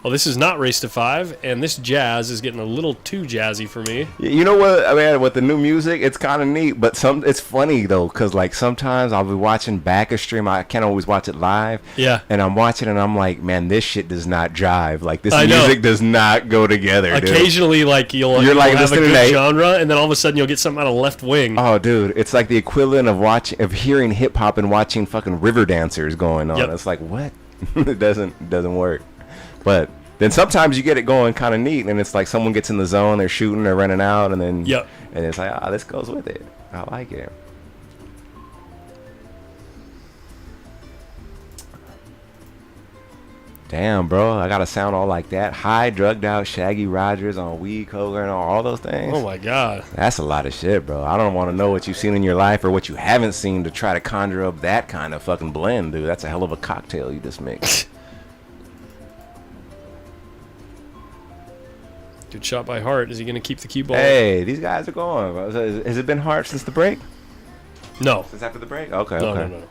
Well, this is not Race to 5, and this jazz is getting a little too jazzy for me. You know what? I mean, with the new music, it's kind of neat, but it's funny, though, because, like, sometimes I'll be watching back a stream. I can't always watch it live. Yeah. And I'm watching, and I'm like, man, this shit does not jive. Like, this music does not go together, Occasionally, dude. like, you'll like have a good genre, and then all of a sudden you'll get something out of Left Wing. Oh, dude, it's like the equivalent of hearing hip-hop and watching fucking river dancers going on. Yep. It's like, what? It doesn't work. But... then sometimes you get it going kind of neat, and it's like someone gets in the zone, they're shooting, they're running out, and then and it's like, this goes with it. I like it. Damn, bro, I got to sound all like that. High, drugged out, Shaggy Rogers on weed, coke, and all those things. Oh, my God. That's a lot of shit, bro. I don't want to know what you've seen in your life or what you haven't seen to try to conjure up that kind of fucking blend, dude. That's a hell of a cocktail you just mixed. Good shot by Hart. Is he going to keep the cue ball? Hey, these guys are going. Has it been Hart since the break? No. Since after the break? Okay, No.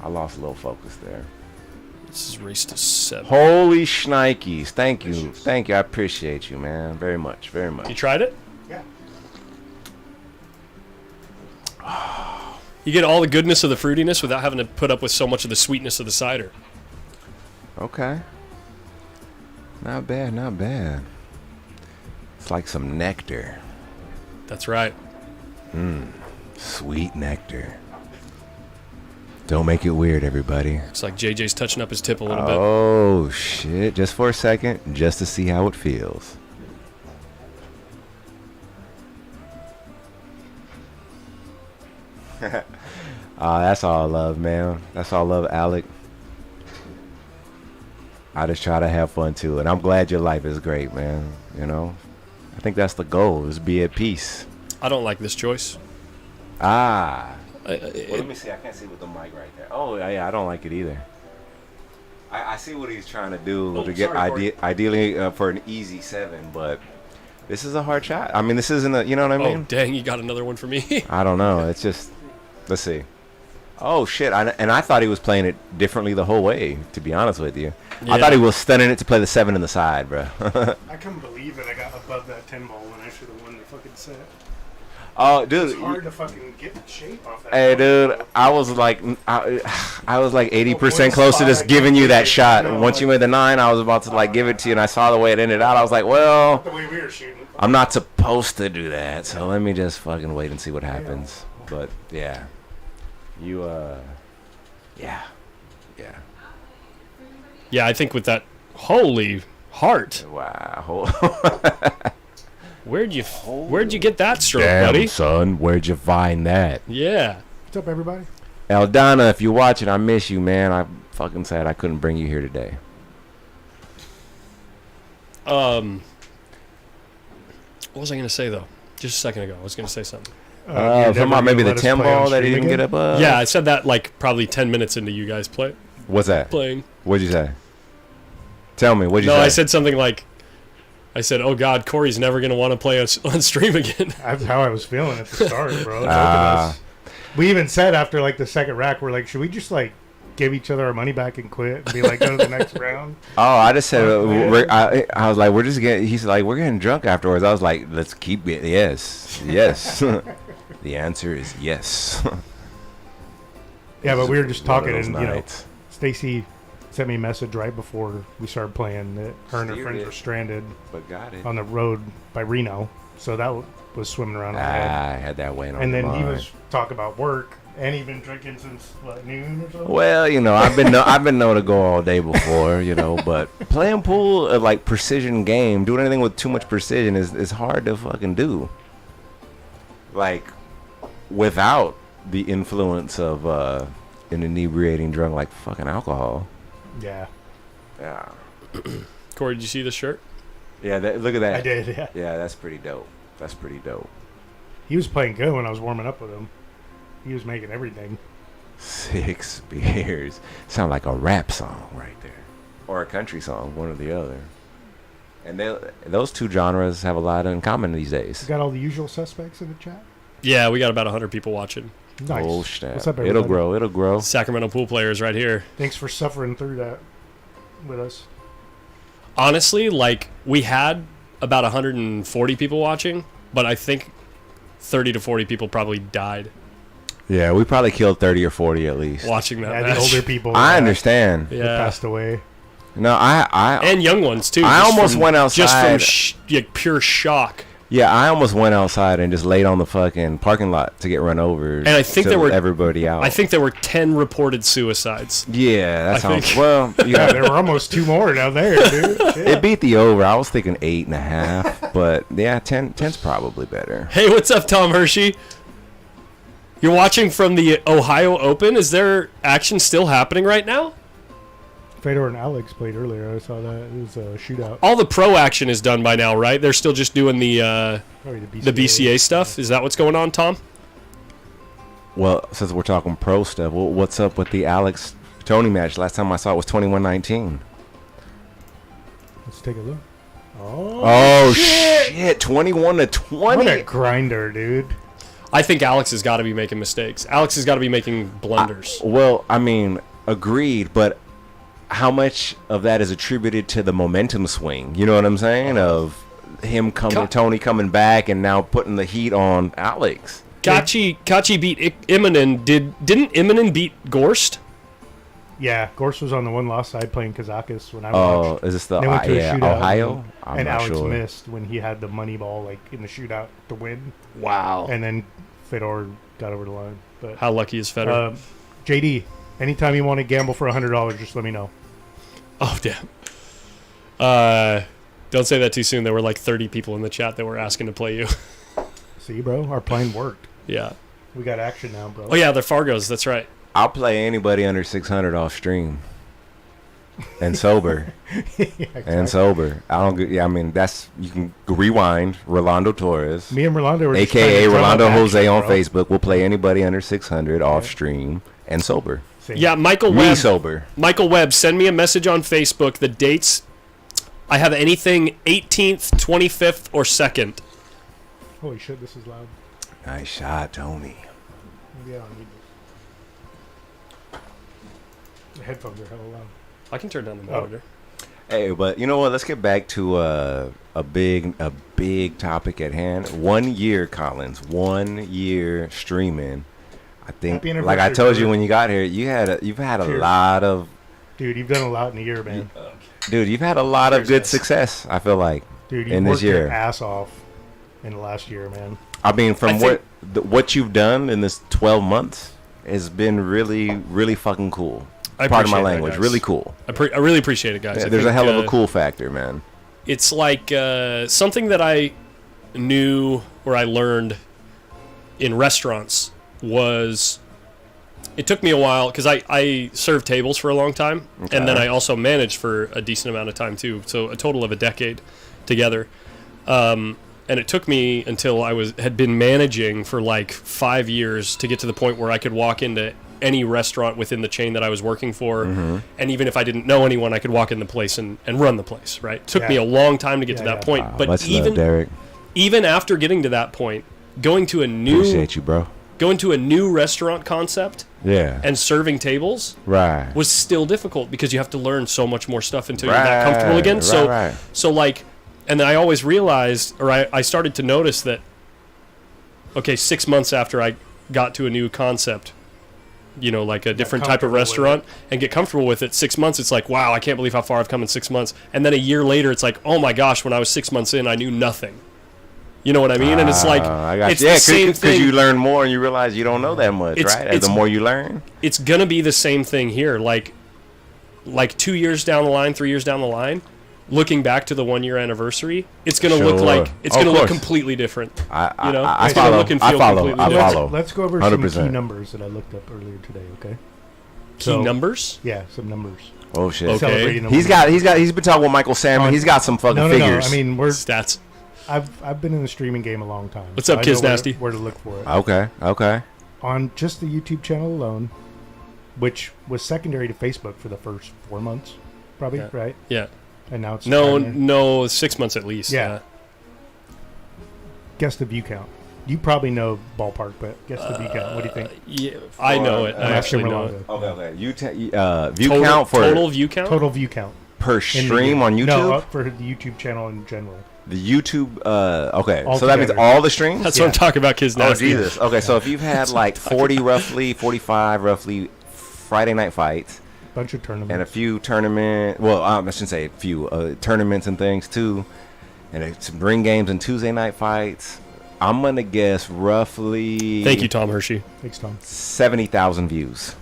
I lost a little focus there. This is Race to 7. Holy shnikes. Thank you. Thank you. I appreciate you, man. Very much. Very much. You tried it? Yeah. You get all the goodness of the fruitiness without having to put up with so much of the sweetness of the cider. Okay. Not bad, not bad. It's like some nectar. That's right. Sweet nectar. Don't make it weird, everybody. It's like JJ's touching up his tip a little bit. Oh, shit. Just for a second, just to see how it feels. That's all I love, man. That's all I love, Alec. I just try to have fun too, and I'm glad your life is great, man. You know, I think that's the goal, is be at peace. I don't like this choice. Well, let me see. I can't see with the mic right there. Oh, yeah, I don't like it either. I see what he's trying to do to get ideally for an easy 7, but this is a hard shot. I mean, this isn't a, you know what I mean? Oh, dang, you got another one for me. I don't know. It's just, let's see. Oh, shit. And I thought he was playing it differently the whole way, to be honest with you. Yeah. I thought he was stunning it to play the 7 in the side, bro. I couldn't believe it. I got above that 10 ball when I should have won the fucking set. Oh, dude. It's hard to fucking get shape off that. Hey, dude. I was like 80% close to just giving you that shot. And once you made the 9, I was about to like give it to you, and I saw the way it ended out. I was like, well, the way we were shooting. I'm not supposed to do that, so let me just fucking wait and see what happens. But yeah. Yeah, I think with that, holy heart. Wow. Where'd you get that stroke, Damn, buddy? son, where'd you find that? Yeah. What's up, everybody? Eldana, if you're watching, I miss you, man. I fucking sad I couldn't bring you here today. What was I gonna say though? Just a second ago, I was gonna say something. Talking about maybe the 10 ball that he didn't get up. Yeah, I said that like probably 10 minutes into you guys What's that? playing. What'd you say? Tell me, what'd you say? No, I said something like, I said, "Oh God, Corey's never gonna want to play on stream again." That's how I was feeling at the start, bro. We even said after like the second rack, we're like, should we just like give each other our money back and quit and be like, go to the next round? Oh, I just said, I was like, we're just getting, he's like, we're getting drunk afterwards. I was like, let's keep it. Yes. The answer is yes. Yeah, but we were just talking, and nights. Stacy sent me a message right before we started playing that her and her friends were stranded on the road by Reno. So that was swimming around in my head. I had that weight on And my then he mind. was talking about work, and he'd been drinking since what, noon or something. Well, I've been known to go all day before, but playing pool, like precision game, doing anything with too much precision is hard to fucking do. Like, without the influence of an inebriating drunk like fucking alcohol. Yeah. Yeah. Corey, did you see the shirt? Yeah, look at that. I did, yeah. Yeah, that's pretty dope. He was playing good when I was warming up with him. He was making everything. 6 beers. Sound like a rap song right there. Or a country song, one or the other. And those two genres have a lot in common these days. You got all the usual suspects in the chat? Yeah, we got about 100 people watching. Nice. Oh, snap. What's up, everybody? It'll grow. Sacramento pool players right here. Thanks for suffering through that with us. Honestly, like, we had about 140 people watching, but I think 30 to 40 people probably died Yeah, we probably killed 30 or 40 at least. watching that Yeah, match. the older people. I understand. that Yeah. passed away. No, I And young ones, too. I just almost from- went outside. Just from pure shock. Yeah, I almost went outside and just laid on the fucking parking lot to get run over. And I think to there were everybody out. I think there were 10 reported suicides. Yeah, that I sounds think. well. Yeah, there were almost 2 more down there, dude. Yeah. It beat the over. I was thinking 8.5, but yeah, 10's probably better. Hey, what's up, Tom Hershey? You're watching from the Ohio Open. Is there action still happening right now? Fedor and Alex played earlier. I saw that. It was a shootout. All the pro action is done by now, right? They're still just doing the Probably the BCA stuff. Is that what's going on, Tom? Well, since we're talking pro stuff, what's up with the Alex Tony match? Last time I saw it was 21-19. Let's take a look. Oh shit! 21-20. What a grinder, dude. I think Alex has got to be making mistakes. Alex has got to be making blunders. Well, I mean, agreed, but how much of that is attributed to the momentum swing? You know what I'm saying? Of him Tony coming back and now putting the heat on Alex. Kachi beat Immonen. Didn't Immonen beat Gorst? Yeah, Gorst was on the one loss side playing Kazakis when I Oh, watched. is this the They went to a shootout, Ohio? and Alex missed when he had the money ball like in the shootout to win. Wow. And then Fedor got over the line. But How lucky is Federer? JD, anytime you want to gamble for $100, just let me know. Oh, damn. Don't say that too soon. There were like 30 people in the chat that were asking to play you. See, bro, our plan worked. Yeah. We got action now, bro. Oh, yeah, they're Fargos. That's right. I'll play anybody under 600 off stream. And sober. Yeah, exactly. And sober. I mean, that's, you can rewind. Rolando Torres. Me and Rolando were just AKA trying to drum Rolando up Jose action, on bro. Facebook. We'll play anybody under 600 off stream and sober. Same. Yeah, Michael Me Webb. sober. Michael Webb, send me a message on Facebook. The dates. I have anything 18th, 25th, or 2nd. Holy shit, this is loud. Nice shot, Tony. Maybe I don't need this. The headphones are hella loud. I can turn down the monitor. Hey, but you know what? Let's get back to a big topic at hand. 1 year, Collins. 1 year streaming. I think, Happy like I anniversary, told you brother. when you got here, you've had a Cheers. lot of. Dude, you've done a lot in a year, man. Dude, you've had a lot of Cheers, good guys. success. I feel like Dude, in you this worked your year. ass off in the last year, man. I mean, from I think- what you've done in this 12 months has been really, really fucking cool. I Pardon my appreciate that, language. guys. Really cool. I really appreciate it, guys. Yeah, I there's a think, hell of a cool factor, man. It's like something that I I learned in restaurants was it took me a while because I served tables for a long time, and then I also managed for a decent amount of time too. So a total of a decade together. And it took me until I had been managing for like 5 years to get to the point where I could walk into any restaurant within the chain that I was working for, and even if I didn't know anyone, I could walk in the place and run the place. Right? It took me a long time to get to that point, Wow, but much love, Derek. even after getting to that point, going to a new Appreciate you, bro. Going to a new restaurant concept, and serving tables, was still difficult because you have to learn so much more stuff until you're that comfortable again. So like, and then I always realized, or I started to notice that, okay, 6 months after I got to a new concept, you know, like a different type of restaurant, and get comfortable with it, 6 months, it's like, wow, I can't believe how far I've come in 6 months. And then a year later, it's like, oh my gosh, when I was 6 months in, I knew nothing. You know what I mean? And it's like, it's the same thing. Because you learn more and you realize you don't know that much, right? As the more you learn. It's going to be the same thing here. Like 2 years down the line, 3 years down the line, looking back to the 1 year anniversary, it's going to look like, it's going to look completely different. It's going to look and feel completely different. Let's go over 100%. some key numbers that I looked up earlier today, okay? Key numbers? Yeah, some numbers. Oh, shit. Okay. He's been talking with Michael Salmon. He's got some fucking figures. No. I mean, stats. I've been in the streaming game a long time. What's up, Kids Nasty? Where to look for it. Okay. On just the YouTube channel alone, which was secondary to Facebook for the first 4 months, probably, right? Yeah. And now it's... No, 6 months at least. Yeah. Guess the view count. You probably know ballpark, but guess the view count. What do you think? Yeah, I know it. I actually know it. Okay. View count for... Total view count? Total view count. Per stream on YouTube? No, for the YouTube channel in general. The YouTube, okay, all so that means all the streams? That's what I'm talking about, Kids Nasty. Oh, Jesus. Okay, so if you've had like 40 roughly, 45 roughly Friday night fights. Bunch of tournaments. And a few I shouldn't say a few, tournaments and things too. And some ring games and Tuesday night fights. I'm going to guess roughly... Thank you, Tom Hershey. Thanks, Tom. 70,000 views.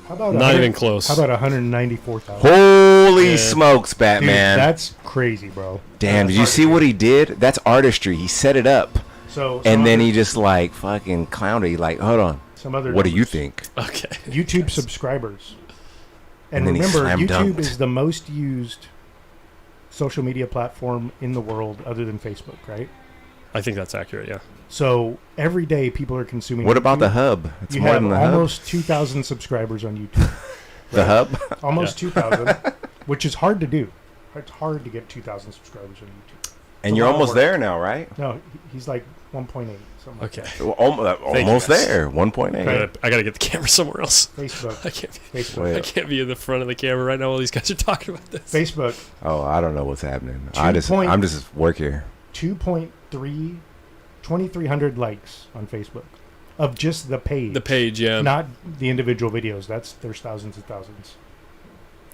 How about not even close? How about 194,000? Holy smokes, Batman! Dude, that's crazy, bro. Damn! Did you see what he did? That's artistry. He set it up, and then he just like fucking clowned it. Like, hold on. Some other. What do you think? Okay. YouTube subscribers, and then remember, YouTube is the most used social media platform in the world, other than Facebook, right? I think that's accurate. Yeah. So every day people are consuming. What YouTube. about the hub? It's more than the hub. Almost 2,000 subscribers on YouTube. The hub? Almost 2,000, which is hard to do. It's hard to get 2,000 subscribers on YouTube. And you're almost there now, right? No, he's like 1.8. Okay. Almost there. 1.8. I gotta get the camera somewhere else. Facebook. I can't be in the front of the camera right now while these guys are talking about this. Facebook. Oh, I don't know what's happening. I'm just work here. 2,300 likes on Facebook of just the page. The page, yeah. Not the individual videos. There's thousands and thousands.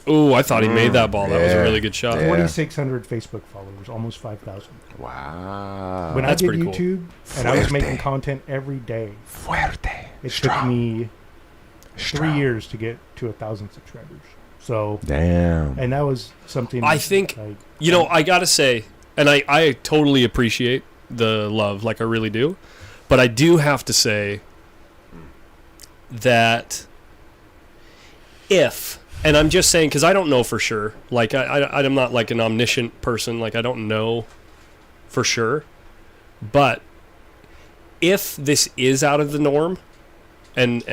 Oh, I thought he made that ball. That was a really good shot. 4,600 Facebook followers, almost 5,000. Wow. When That's I did pretty YouTube and I was making content every day, it took me 3 years to get to 1,000 subscribers. So damn. And that was something I think I gotta say, and I totally appreciate the love, like I really do, but I do have to say that and I'm just saying because I don't know for sure, like I'm not like an omniscient person, like I don't know for sure, but if this is out of the norm and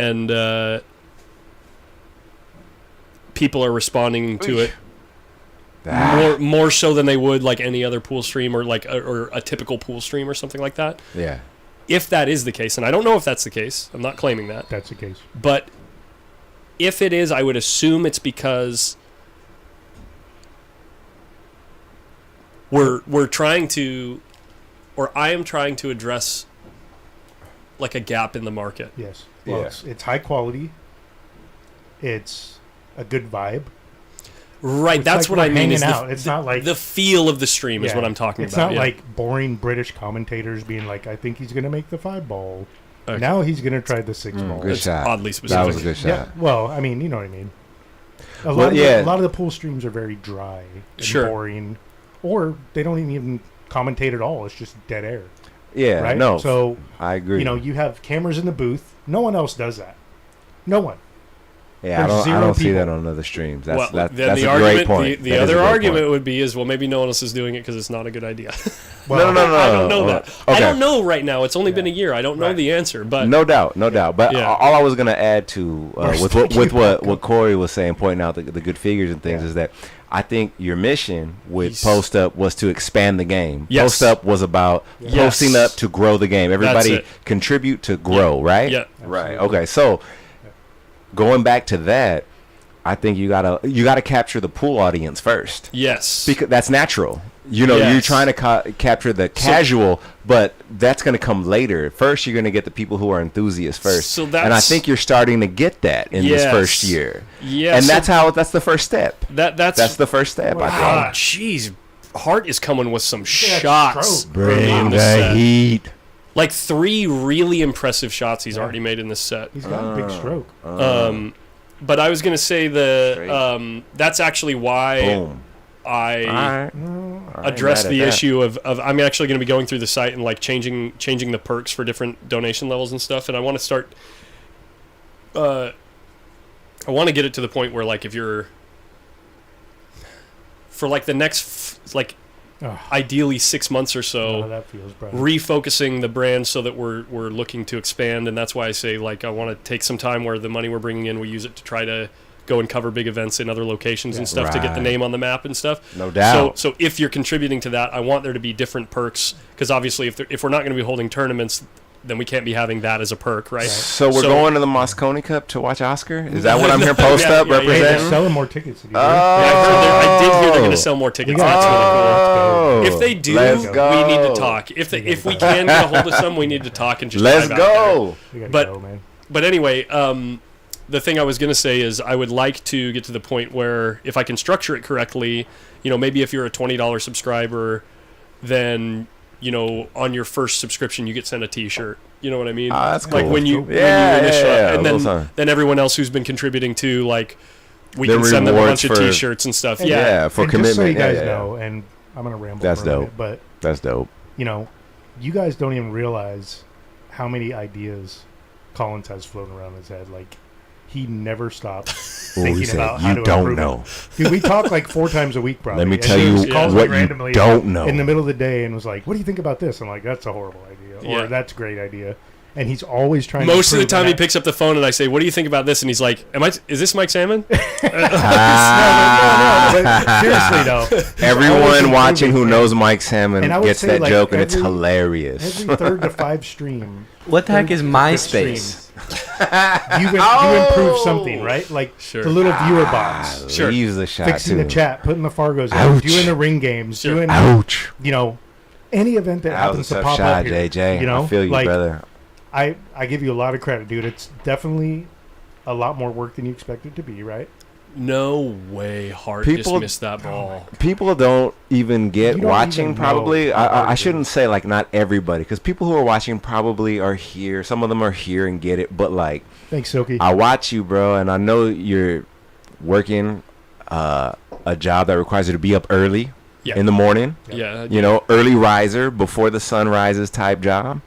people are responding to it more so than they would like any other pool stream or like or a typical pool stream or something like that. Yeah. If that is the case, and I don't know if that's the case, I'm not claiming that. That's the case. But if it is, I would assume it's because we're trying to, or I am trying to address like a gap in the market. Yes. Well, it's high quality. It's a good vibe. Right, that's what I mean. It's not like the feel of the stream is what I'm talking about. It's not like boring British commentators being like, I think he's going to make the 5 ball. Okay. Now he's going to try the 6 ball. Good shot. Oddly specific. That was a good shot. Yeah, well, I mean, you know what I mean. A lot of the pool streams are very dry and boring, or they don't even commentate at all. It's just dead air. Yeah, right? no, So I agree. You know, you have cameras in the booth. No one else does that. No one. Yeah, I There's don't zero see people. that on other streams. That's Well, then that's the a argument, great point. The That is a other great argument point. would be is, well, maybe no one else is doing it because it's not a good idea. Well, no. I don't know that. I Okay. don't know right now. It's only been a year. I don't know the answer, but No doubt. But Yeah. all I was gonna add to with what Corey was saying, pointing out the good figures and things, is that I think your mission with Post Up was to expand the game. Yes. Post Up was about posting up to grow the game. Everybody it. contribute to grow, right? Yeah. Right. Okay. So going back to that, I think you gotta capture the pool audience first. yes, Because that's natural. You know, Yes. you're trying to capture the casual, but that's going to come later. First, you're going to get the people who are enthusiasts first. So and I that's- think you're starting to get that in this first year. Yeah, And so that's the first step. that's the first step, I think. Oh, jeez, Hart is coming with some Yeah, shots. stroke. Bring in the this set. heat. Like 3 really impressive shots he's already made in this set. He's got a big stroke. But I was gonna say that's actually why Boom. I All right. address mad at the that. issue of I'm actually going to be going through the site and like changing the perks for different donation levels and stuff, and I want to start I want to get it to the point where like if you're for like the next ideally 6 months or so, that feels bright. refocusing the brand so that we're looking to expand, and that's why I say like I want to take some time where the money we're bringing in we use it to try to go and cover big events in other locations and stuff to get the Right. name on the map and stuff. No doubt. So if you're contributing to that, I want there to be different perks, because obviously if we're not going to be holding tournaments, then we can't be having that as a perk, right? So we're going to the Moscone Cup to watch Oscar? Is that what I'm hearing Post Up Hey, they're representing? selling more tickets. Did you hear? I did hear they're going to sell more tickets. We got That's really cool. to If they do, Let's go. we need to talk. If we can get a hold of some, we need to talk and just Let's drive out there. go. We gotta But go, man. But anyway, the thing I was going to say is I would like to get to the point where if I can structure it correctly, you know, maybe if you're a $20 subscriber, then, you know, on your first subscription you get sent a t-shirt. You know what I mean? That's Like cool. when you Yeah, initial, yeah, and a little something. then everyone else who's been contributing to, like, we The can send them a bunch of rewards for- t-shirts and stuff. And- Yeah. for and commitment. Just so you guys yeah. know, and I'm gonna ramble. That's for a minute, dope. but That's dope. you know, you guys don't even realize how many ideas Collins has floating around his head. Like, he never stops Ooh, he thinking said, about how "You to don't improve know." it. Dude, we talk like 4 times a week, probably. Let me And tell he you just calls me what you randomly don't know. in the middle of the day and was like, "What do you think about this?" I'm like, "That's a horrible idea," or Yeah. "That's a great idea." And he's always trying. Most to of the improve, time and he that- picks up the phone and I say, "What do you think about this?" And he's like, "Is this Mike Salmon?" No, but seriously though, he's always Everyone watching who improving, knows Mike Salmon And I would gets say, that like, joke, and it's every- hilarious. Every 3rd to 5 stream. What the heck is 3rd to 5 MySpace? streams, you improve something, right? Like Sure. the little viewer box, Sure. Leaves the shot fixing too. the chat, putting the Fargos in, Ouch. doing the ring games, Sure. doing Ouch. you know, any event that That was happens a to tough pop shot, up here. JJ. You know, I feel you, like, brother. I give you a lot of credit, dude. It's definitely a lot more work than you expect it to be, right? No way, Hart People- just missed that ball. People don't even get You don't watching, even know probably. how hard I it is. shouldn't say, like, not everybody, because people who are watching probably are here. Some of them are here and get it, but, like, Thanks, Silky. I watch you, bro, and I know you're working a job that requires you to be up early Yeah. in the morning. Yeah. You know, early riser, before the sun rises type job.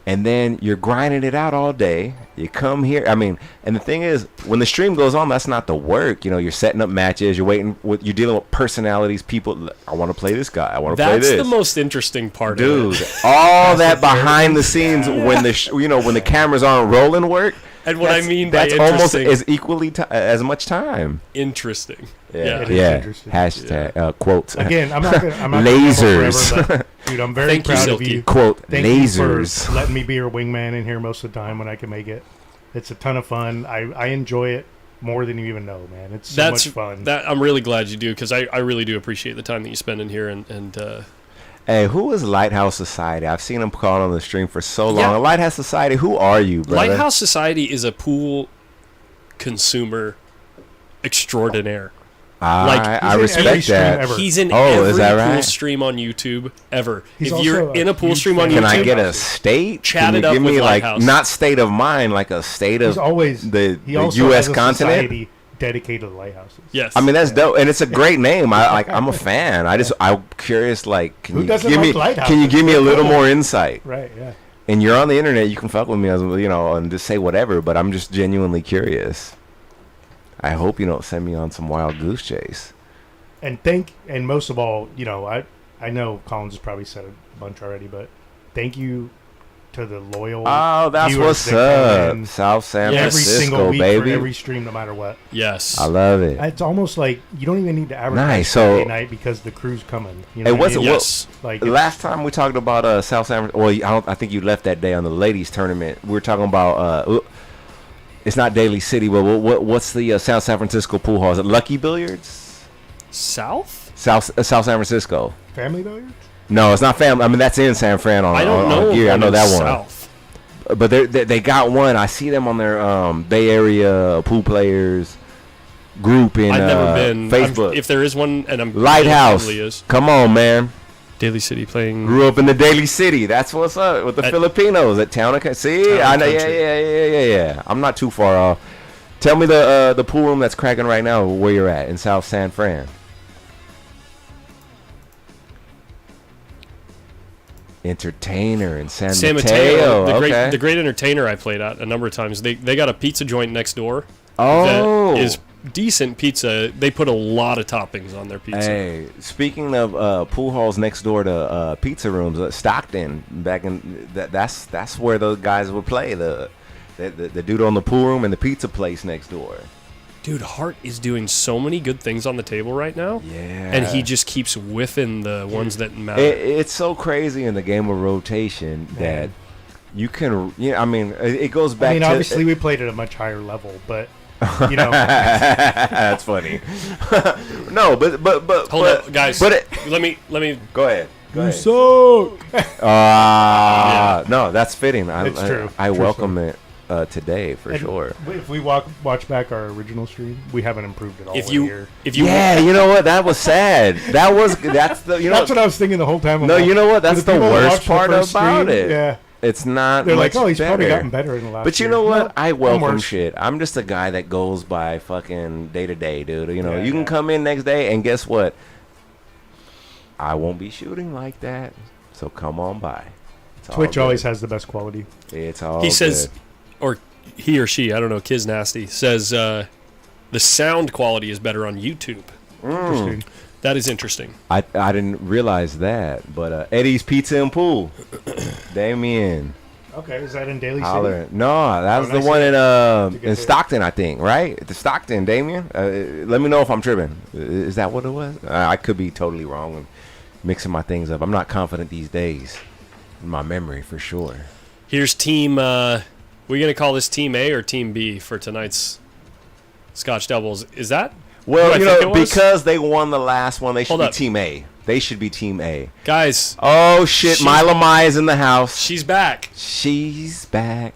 And then you're grinding it out all day. You come here. I mean, and the thing is, when the stream goes on, that's not the work. You know, you're setting up matches. You're waiting. You're dealing with personalities. People. I want to play this guy. I want to play That's this. the most interesting part Dude, of it. all that behind the scenes when the when the cameras aren't rolling work. And what I mean by that's almost interesting, as equally as much time. interesting. Yeah, It is yeah. interesting. Hashtag quotes. Again, I'm not gonna lasers. Forever, but, dude, I'm very Thank you, proud of Silky. you. Quote Thank you lasers. for letting me be your wingman in here most of the time when I can make it. It's a ton of fun. I enjoy it more than you even know, man. It's so much fun. That I'm really glad you do, because I really do appreciate the time that you spend in here and Hey, who is Lighthouse Society? I've seen them call on the stream for so long. Yeah. Lighthouse Society, who are you, brother? Lighthouse Society is a pool consumer extraordinaire. I He's in every respect stream that. ever. He's in Oh, is every that pool right? stream on YouTube ever. He's if you're also in a pool huge stream on fan Can of YouTube, I get a Lighthouses. state? Chat Can it you up give with me like Lighthouse. not state of mind, like a state He's of always the he also U.S. has a continent? society dedicated to lighthouses. Yes. I mean, that's dope, and it's a great name. I'm a fan. I'm curious. Like, can Who you doesn't give me? like lighthouses? Can you give me a little Cool. more insight? Right. Yeah. And you're on the internet. You can fuck with me, as you know, and just say whatever. But I'm just genuinely curious. I hope you don't send me on some wild goose chase. And most of all, you know, I know Collins has probably said a bunch already, but thank you to the loyal. Oh, that's viewers what's that come up. in South San every Francisco, single week baby. for every stream, no matter what. Yes. I love it. It's almost like you don't even need to advertise Nice, Friday so- night because the crew's coming. You Hey, know what what's I it? mean? Yes. Like Last time we talked about South San Francisco. Well, I think you left that day on the ladies tournament. We were talking about it's not Daly City, but what's the South San Francisco pool hall? Is it Lucky Billiards? South South San Francisco. Family billiards. No, it's not family. I mean, that's in San Fran on I don't know. on gear. I know that one. South. But they got one. I see them on their Bay Area pool players group in I've never been. Facebook. If there is one, and I'm Lighthouse. probably is. Come on, man. Daly City playing. Grew up in the Daly City. That's what's up with the At- Filipinos at Town of See, Town I know. Country. Yeah. I'm not too far off. Tell me the pool room that's cracking right now. Where you're at in South San Fran. Entertainer in San Mateo. Okay. the great entertainer I played at a number of times. They got a pizza joint next door. Oh. That is decent pizza. They put a lot of toppings on their pizza. Hey, speaking of pool halls next door to pizza rooms, Stockton back in that's where those guys would play. The dude on the pool room and the pizza place next door. Dude, Hart is doing so many good things on the table right now. Yeah. And he just keeps whiffing the ones that matter. It's so crazy in the game of rotation that you can. Yeah, I mean, it goes back. I mean, to, obviously we played at a much higher level, but you know, that's funny. No, but Hold up, guys. But let me go ahead. you suck. No, that's fitting. It's true. I True welcome it today for And sure. If we watch back our original stream, we haven't improved at all. If in you- a year. if you Yeah, you know what? That was sad. That's the that's what I was thinking the whole time. I'm No, like, you know what? for That's the people that worst watched the part first about stream, it. Yeah, It's not. they're much like, oh, he's probably better. gotten better in the last. But you year. know what? No, I I'm welcome worse. shit. I'm just a guy that goes by fucking day to day, dude. You know, Yeah, you can yeah. come in next day and guess what? I won't be shooting like that. So come on by. It's all Twitch good. always has the best quality. It's all He says, good. or he or she, I don't know, Kiz Nasty, says the sound quality is better on YouTube. Interesting. That is interesting. I didn't realize that, but Eddie's Pizza and Pool, Damien, Okay, is that in Daly City? holler. No, that was the nice one to in get there. Stockton, I think, right? The Stockton, Damien. Let me know if I'm tripping. Is that what it was? I could be totally wrong and mixing my things up. I'm not confident these days in my memory for sure. Here's team. We're gonna call this Team A or Team B for tonight's Scotch doubles. Is that? Well, who I you think know, it was? because they won the last one, they should Hold be up. Team A. They should be Team A. Guys, Oh shit, She's- Mila Mai is in the house. she's back. She's back.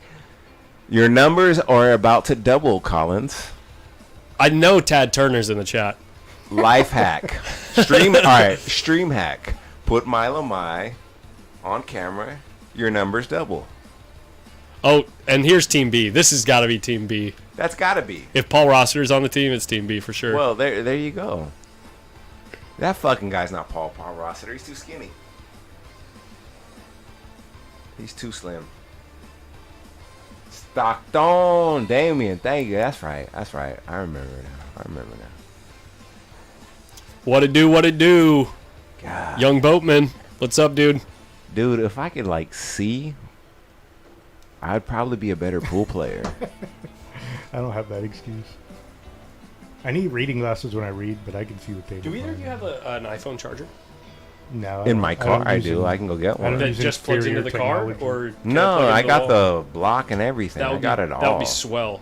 Your numbers are about to double, Collins. I know Tad Turner's in the chat. Life hack. Stream. All right, stream hack. Put Mila Mai on camera. Your numbers double. Oh, and here's Team B. This has got to be Team B. That's gotta be. If Paul Rossiter's on the team, it's Team B for sure. Well, there you go. That fucking guy's not Paul Rossiter. He's too skinny. He's too slim. Stockton, Damien. Thank you. That's right. That's right. I remember now. What it do? What it do? God. Young boatman. What's up, dude? Dude, if I could like see, I'd probably be a better pool player. I don't have that excuse. I need reading glasses when I read, but I can see the table. Do either of you have an iPhone charger? No. In my car, don't I use do. them. I can go get I one. don't That use just plugs into the inferior car, technology. or can No, plug I into got wall? the block and everything. I got it all. That would be swell.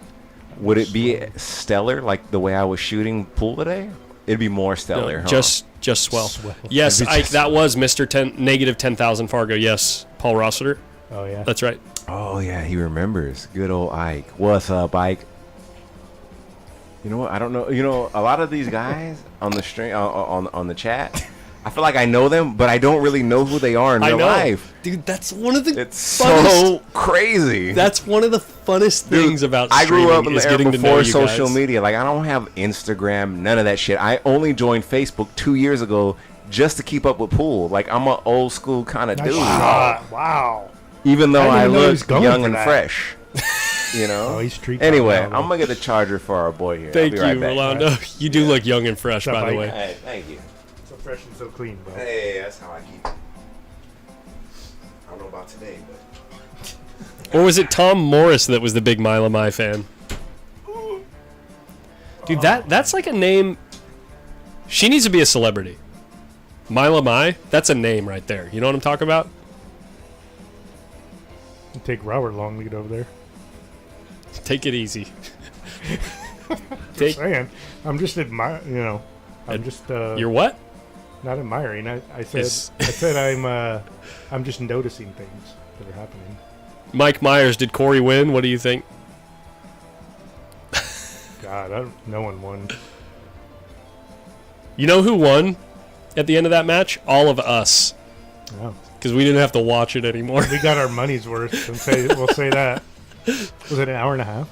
Would it be stellar like the way I was shooting pool today? It'd be more stellar, No, huh? just swell. Swell. Yes, It'd be just- that was Mr. Negative 10,000 Fargo. Yes, Paul Rossiter. Oh yeah. That's right. Oh yeah, he remembers. Good old Ike. What's up, Ike? You know what? I don't know. You know, a lot of these guys on the stream on the chat, I feel like I know them, but I don't really know who they are in real life. Dude, that's one of the It's funnest, so crazy. That's one of the funnest things about I streaming grew up in is the era getting to know before you social guys. media. Like, I don't have Instagram, none of that shit. I only joined Facebook 2 years ago just to keep up with pool. Like, I'm an old school kind of dude. Wow. Even though I didn't know he was look going young for and that. fresh. You know? Oh, he's street Anyway, talking now, I'm going to get the charger for our boy here. Thank I'll be right you, back. Rolando. You do look young and fresh, What's up, by the Mike? way. Hey, thank you. So fresh and so clean, bro. Hey, that's how I keep it. I don't know about today, but... Or was it Tom Morris that was the big Mile Mai fan? Dude, that's like a name. She needs to be a celebrity. Mile Mai, that's a name right there. You know what I'm talking about? It'd take Robert long to get over there. Take it easy. Just saying. I'm just admiring, you know. I'm just You're what? not admiring. I said I'm just noticing things that are happening. Mike Myers, did Corey win? What do you think? God, no one won. You know who won at the end of that match? All of us. Oh. Because we didn't have to watch it anymore. We got our money's worth. We'll say that. Was it an hour and a half?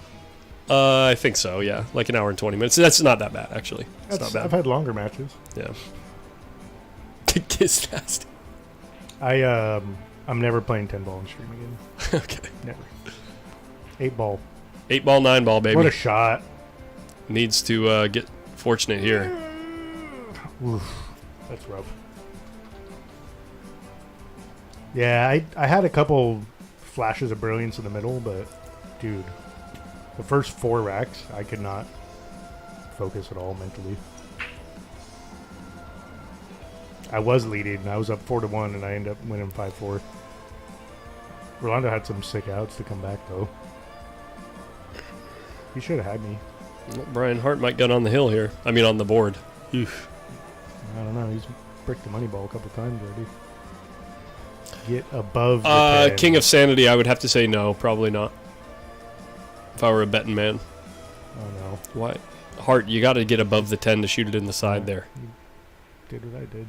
I think so, yeah. Like an hour and 20 minutes. That's not that bad, actually. It's not bad. I've had longer matches. Yeah. Kiss nasty. I'm never playing 10 ball in stream again. Okay. Never. 8 ball. 8 ball, 9 ball, baby. What a shot. Needs to get fortunate here. Oof, that's rough. Yeah, I had a couple flashes of brilliance in the middle, but dude, the first 4 racks I could not focus at all mentally. I was leading, and I was up 4-1, and I ended up winning 5-4. Rolando had some sick outs to come back though. He should have had me. Well, Brian Hart might get on the hill here. I mean, on the board. Oof. I don't know. He's bricked the money ball a couple times already. Get above the 10. King of Sanity, I would have to say no. Probably not. If I were a betting man. Oh, no. Why? Hart, you got to get above the 10 to shoot it in the side there. You did what I did.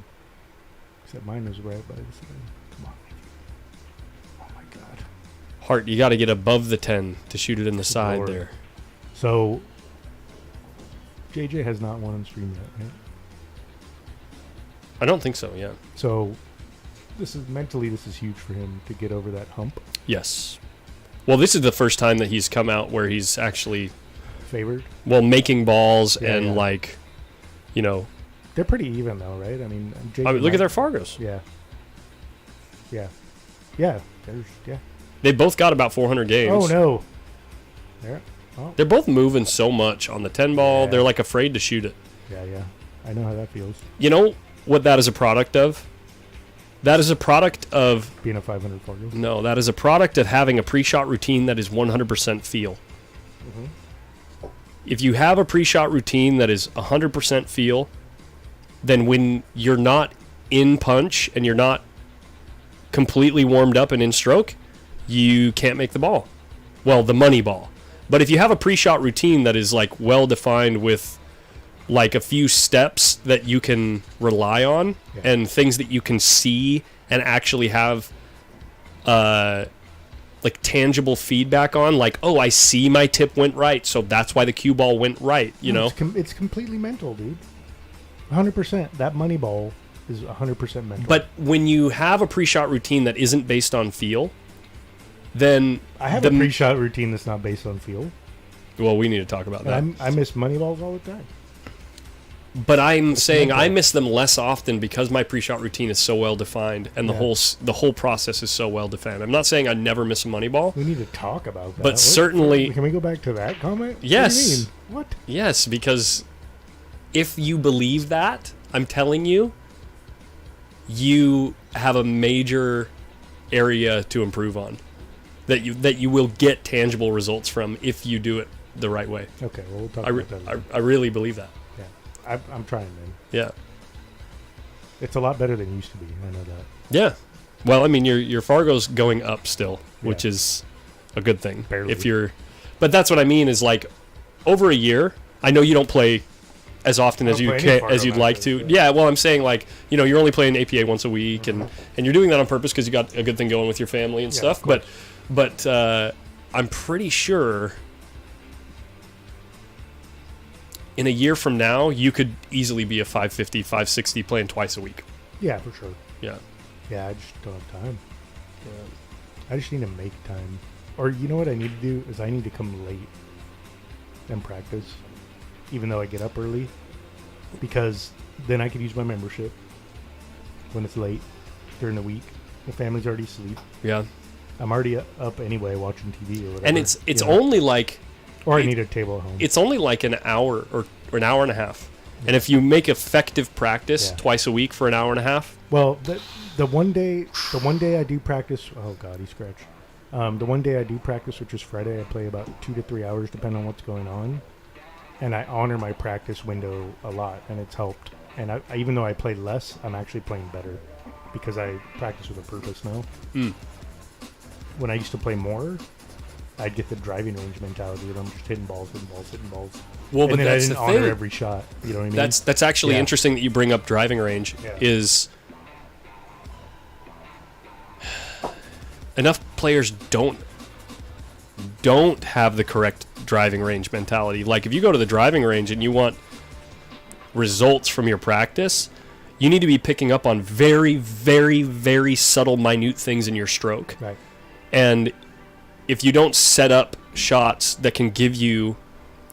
Except mine was right by the side. Come on. Oh, my God. Hart, you got to get above the 10 to shoot it in the side Lord. there. So, JJ has not won on stream yet, right? I don't think so, yeah. So, this is huge for him to get over that hump. Yes. Well, this is the first time that he's come out where he's actually favored. Well, making balls Yeah, and yeah. like, you know, they're pretty even though, right? I mean, look at their Fargos. Yeah. Yeah. Yeah. They both got about 400 games. Oh no. There. Oh. They're both moving so much on the 10 ball. Yeah. They're like afraid to shoot it. Yeah. I know how that feels. You know what that is a product of? That is a product of being a 500 Fargo. No, that is a product of having a pre-shot routine that is 100% feel. Mm-hmm. If you have a pre-shot routine that is 100% feel, then when you're not in punch and you're not completely warmed up and in stroke, you can't make the ball. Well, the money ball. But if you have a pre-shot routine that is like well defined with like a few steps that you can rely on and things that you can see and actually have like tangible feedback on, like, oh, I see my tip went right, so that's why the cue ball went right, you know? It's completely mental, dude. 100%. That money ball is 100% mental. But when you have a pre-shot routine that isn't based on feel, then I have a pre-shot routine that's not based on feel. Well, we need to talk about that. I miss money balls all the time. But I'm saying I miss them less often because my pre-shot routine is so well defined and the whole process is so well defined. I'm not saying I never miss a money ball. We need to talk about that. But certainly, can we go back to that comment? Yes. What do you mean? What? Yes, because if you believe that, I'm telling you, you have a major area to improve on that you will get tangible results from if you do it the right way. Okay, well, we'll talk about that. I really believe that. Yeah, I'm trying, man. Yeah, it's a lot better than it used to be. I know that. Yeah, well, I mean, your Fargo's going up still, which is a good thing. Barely. But that's what I mean is like over a year. I know you don't play as often as Don't you play any can, as you'd Fargo like matches, to. yeah. Yeah, well, I'm saying like you're only playing APA once a week, and you're doing that on purpose because you got a good thing going with your family and Yeah, stuff. of But I'm pretty sure in a year from now you could easily be a 550, 560 playing twice a week. Yeah, for sure. Yeah. Yeah, I just don't have time. I just need to make time. Or you know what I need to do is I need to come late and practice, even though I get up early, because then I could use my membership when it's late during the week. The family's already asleep. Yeah. I'm already up anyway watching TV or whatever. And it's you know? only like, or I need a table at home. it's only like an hour or an hour and a half. And if you make effective practice twice a week for an hour and a half, well, the one day I do practice. Oh God, he scratched. The one day I do practice, which is Friday, I play about 2 to 3 hours, depending on what's going on, and I honor my practice window a lot, and it's helped. And I, even though I play less, I'm actually playing better because I practice with a purpose now. When I used to play more, I'd get the driving range mentality where I'm just hitting balls. well, but and then that's I the didn't honor thing. every shot. You know what I mean? That's actually Yeah. interesting that you bring up driving range. Yeah. Is enough players don't have the correct driving range mentality. Like if you go to the driving range and you want results from your practice, you need to be picking up on very, very, very subtle, minute things in your stroke. Right. And if you don't set up shots that can give you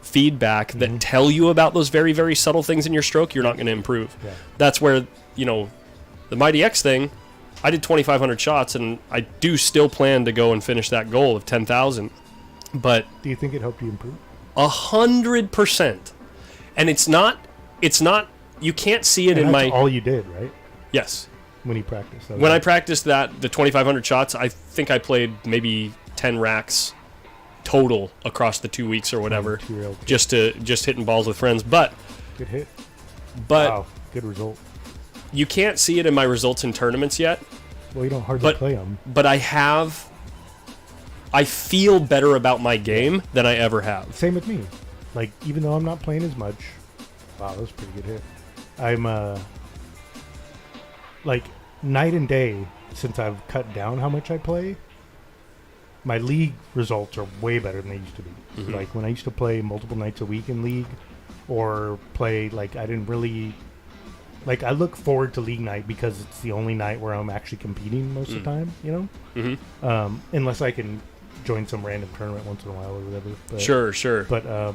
feedback that tell you about those very, very subtle things in your stroke, you're not going to improve. Yeah. That's where, the Mighty X thing, I did 2,500 shots, and I do still plan to go and finish that goal of 10,000. But do you think it helped you improve? 100%. And it's not. You can't see it And in that's my. all you did, right? Yes. When you practiced. When I practiced the 2,500 shots, I think I played maybe 10 racks total across the 2 weeks or whatever, just hitting balls with friends. But good hit. But wow, good result. You can't see it in my results in tournaments yet. Well, you don't hardly play them. But I feel better about my game than I ever have. Same with me. Like, even though I'm not playing as much, wow, that was a pretty good hit. I'm, like, night and day since I've cut down how much I play. My league results are way better than they used to be. Mhm. Like, when I used to play multiple nights a week in league, or play, like, I didn't really... Like, I look forward to league night because it's the only night where I'm actually competing most of the time, you know? Mm-hmm. Unless I can join some random tournament once in a while or whatever. But, Sure. But,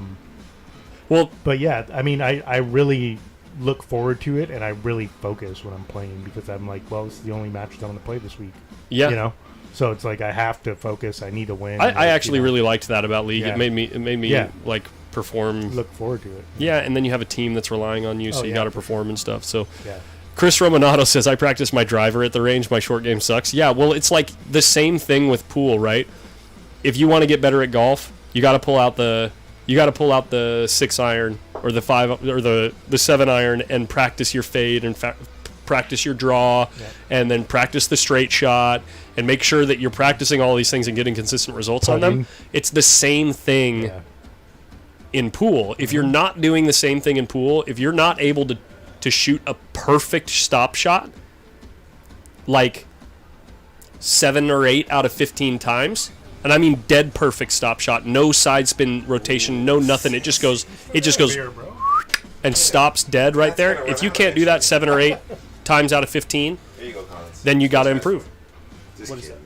but yeah, I mean, I really look forward to it, and I really focus when I'm playing because I'm like, well, this is the only match I'm going to play this week. Yeah. You know? So it's like I have to focus. I need to win. I actually really liked that about League. Yeah. It made me like perform. Look forward to it. Yeah, and then you have a team that's relying on you, so you got to perform and stuff. So, yeah. Chris Romanato says, I practice my driver at the range. My short game sucks. Yeah, well, it's like the same thing with pool, right? If you want to get better at golf, you got to pull out the 6-iron or the 5 or the 7-iron and practice your fade and practice your draw, and then practice the straight shot and make sure that you're practicing all these things and getting consistent results on them. It's the same thing in pool. If you're not doing the same thing in pool, if you're not able to shoot a perfect stop shot like 7 or 8 out of 15 times, and I mean dead perfect stop shot, no side spin rotation, no nothing, it just goes and stops dead right there. If you can't do that 7 or 8 times out of 15, then you got to improve. What is that?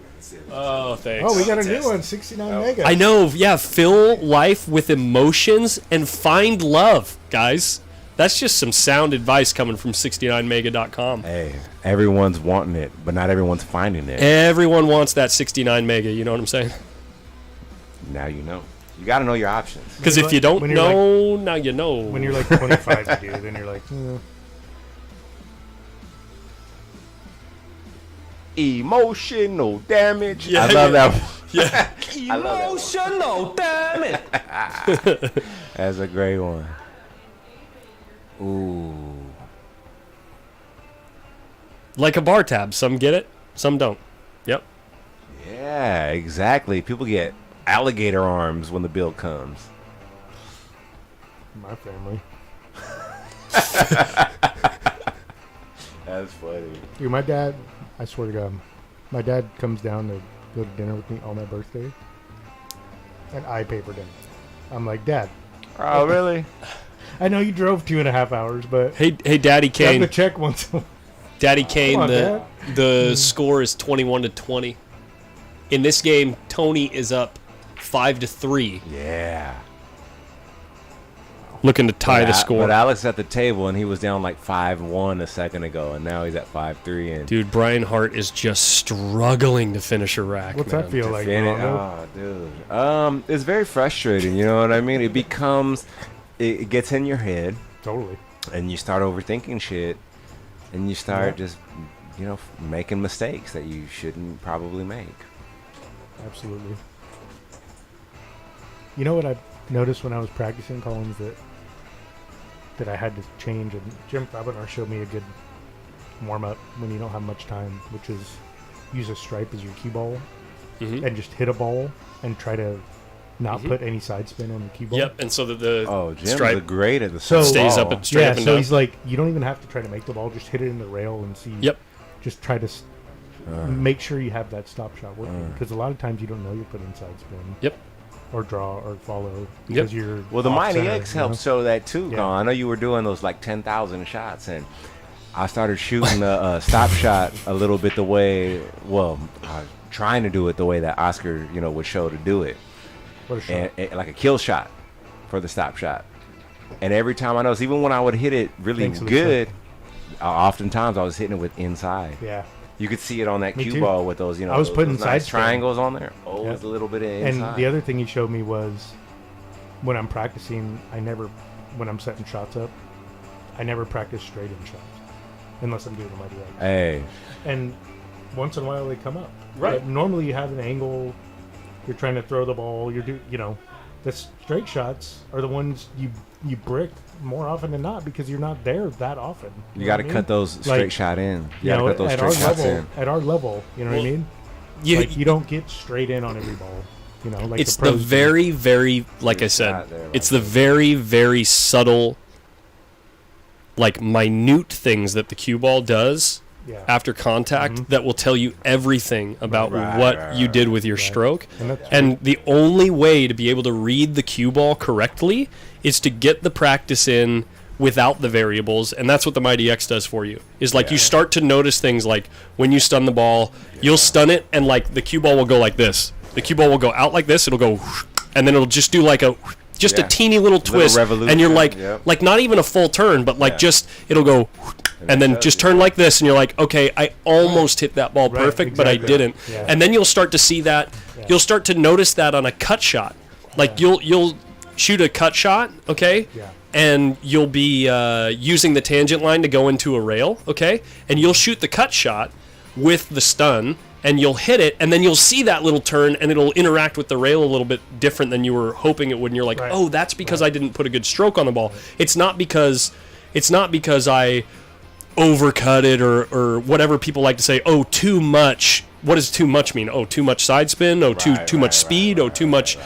Oh, thanks. Oh, we got a new one, 69 mega. I know, yeah. Fill life with emotions and find love, guys. That's just some sound advice coming from 69mega.com. Hey, everyone's wanting it, but not everyone's finding it. Everyone wants that 69 mega, you know what I'm saying? Now you know. You got to know your options. Because if you don't know, now you know. When you're like 25 you do, then you're like, Emotional damage. Yeah, I love that one. Yeah. Emotional damage. That's a great one. Ooh. Like a bar tab. Some get it, some don't. Yep. Yeah, exactly. People get alligator arms when the bill comes. my family. That's funny. Dude, my dad, I swear to God, my dad comes down to go to dinner with me on my birthday, and I pay for dinner. I'm like, Dad. Oh, really? I know you drove 2.5 hours, but Hey, Daddy grab Kane. the check once. Daddy Kane, Come on, the Dad. score is 21-20. In this game, Tony is up 5-3, Yeah. looking to tie the score. But Alex at the table, and he was down like 5-1 a second ago, and now he's at 5-3. And Dude, Brian Hart is just struggling to finish a rack. What's man. that feel like, oh, Rolando? dude. It's very frustrating. You know what I mean? It becomes, it gets in your head, Totally. and you start overthinking shit, and you start just, making mistakes that you shouldn't probably make. Absolutely. You know what I noticed when I was practicing, Collins, that I had to change, and Jim Fabinar showed me a good warm-up when you don't have much time, which is use a stripe as your cue ball and just hit a ball and try to not put any side spin on the cue ball. Yep, and so that the Jim's stripe great at the stays ball. up and straight yeah, up and so down. he's like, you don't even have to try to make the ball, just hit it in the rail and see. Yep. Just try to make sure you have that stop shot working, because a lot of times you don't know you're putting side spin. Yep. Or draw or follow because you're Well, the off Mighty center, X helped show that too, Con. I know you were doing those like 10,000 shots, and I started shooting the stop shot a little bit the way, trying to do it the way that Oscar, would show to do it. What a shot. And like a kill shot for the stop shot. And every time I noticed, even when I would hit it really good, oftentimes I was hitting it with inside. Yeah. You could see it on that Me cue too. ball with those, I was those putting nice side spin. triangles on there. Oh, Yep. it's a little bit of inside. And the other thing he showed me was when I'm practicing, when I'm setting shots up, I never practice straight in shots unless I'm doing the Mighty X. Hey. And once in a while they come up. Right. But normally you have an angle, you're trying to throw the ball, the straight shots are the ones you brick more often than not because you're not there that often. You got to cut those straight shot in. You got to cut those straight shots in. At our level, you know what I mean? You don't get straight in on every ball. Like it's the very, very, like I said, it's the very, very subtle, like minute things that the cue ball does after contact that will tell you everything about what you did with your stroke. And the only way to be able to read the cue ball correctly is to get the practice in without the variables, and that's what the Mighty X does for you. Is like you start to notice things like when you stun the ball, you'll stun it, and like the cue ball will go like this. The cue ball will go out like this. It'll go, and then it'll just do like a teeny little twist, and you're like not even a full turn, but like just it'll go, and then just turn like this, and you're like, okay, I almost hit that ball perfect, but I didn't. And then you'll start to see that. You'll start to notice that on a cut shot, like you'll shoot a cut shot, okay. And you'll be using the tangent line to go into a rail, okay? And you'll shoot the cut shot with the stun, and you'll hit it, and then you'll see that little turn, and it'll interact with the rail a little bit different than you were hoping it would. And you're like, oh, that's because I didn't put a good stroke on the ball. It's not because I overcut it or whatever people like to say. Oh, too much. What does too much mean? Oh, too much side spin. Oh, too much speed. Oh, too much.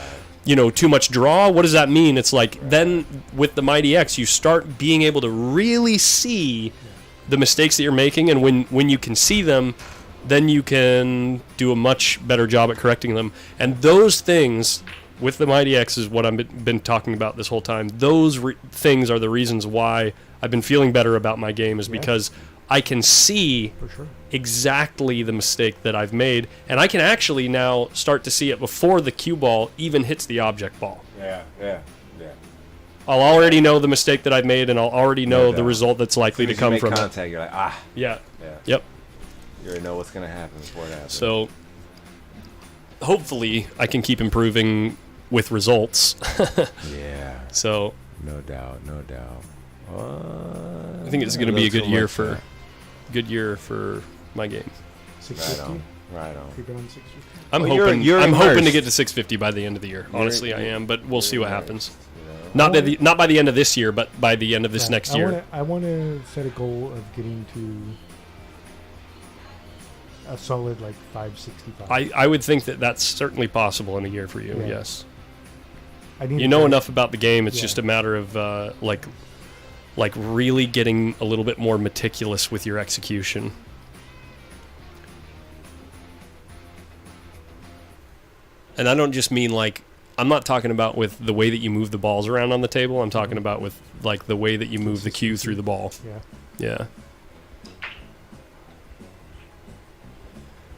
Too much draw. What does that mean? It's like then with the Mighty X, you start being able to really see the mistakes that you're making, and when you can see them, then you can do a much better job at correcting them. And those things with the Mighty X is what I've been talking about this whole time. Those things are the reasons why I've been feeling better about my game, is because I can see exactly the mistake that I've made, and I can actually now start to see it before the cue ball even hits the object ball. Yeah. I'll already know the mistake that I've made, and I'll already know the result that's likely to come from contact, you're like, Yep. You already know what's going to happen before it happens. So hopefully I can keep improving with results. So no doubt. I think it's going to be a good year for my game. 650? Right on. Keep it on 650? I'm hoping to get to 650 by the end of the year. Honestly, I am, but we'll see what happens. Not by the end of this year, but by the end of this next year. I want to set a goal of getting to a solid like 565. I would think that that's certainly possible in a year for you. Yes. I need enough about the game. It's just a matter of like really getting a little bit more meticulous with your execution. And I don't just mean like, I'm not talking about with the way that you move the balls around on the table. I'm talking about with like the way that you move the cue through the ball. Yeah. Yeah.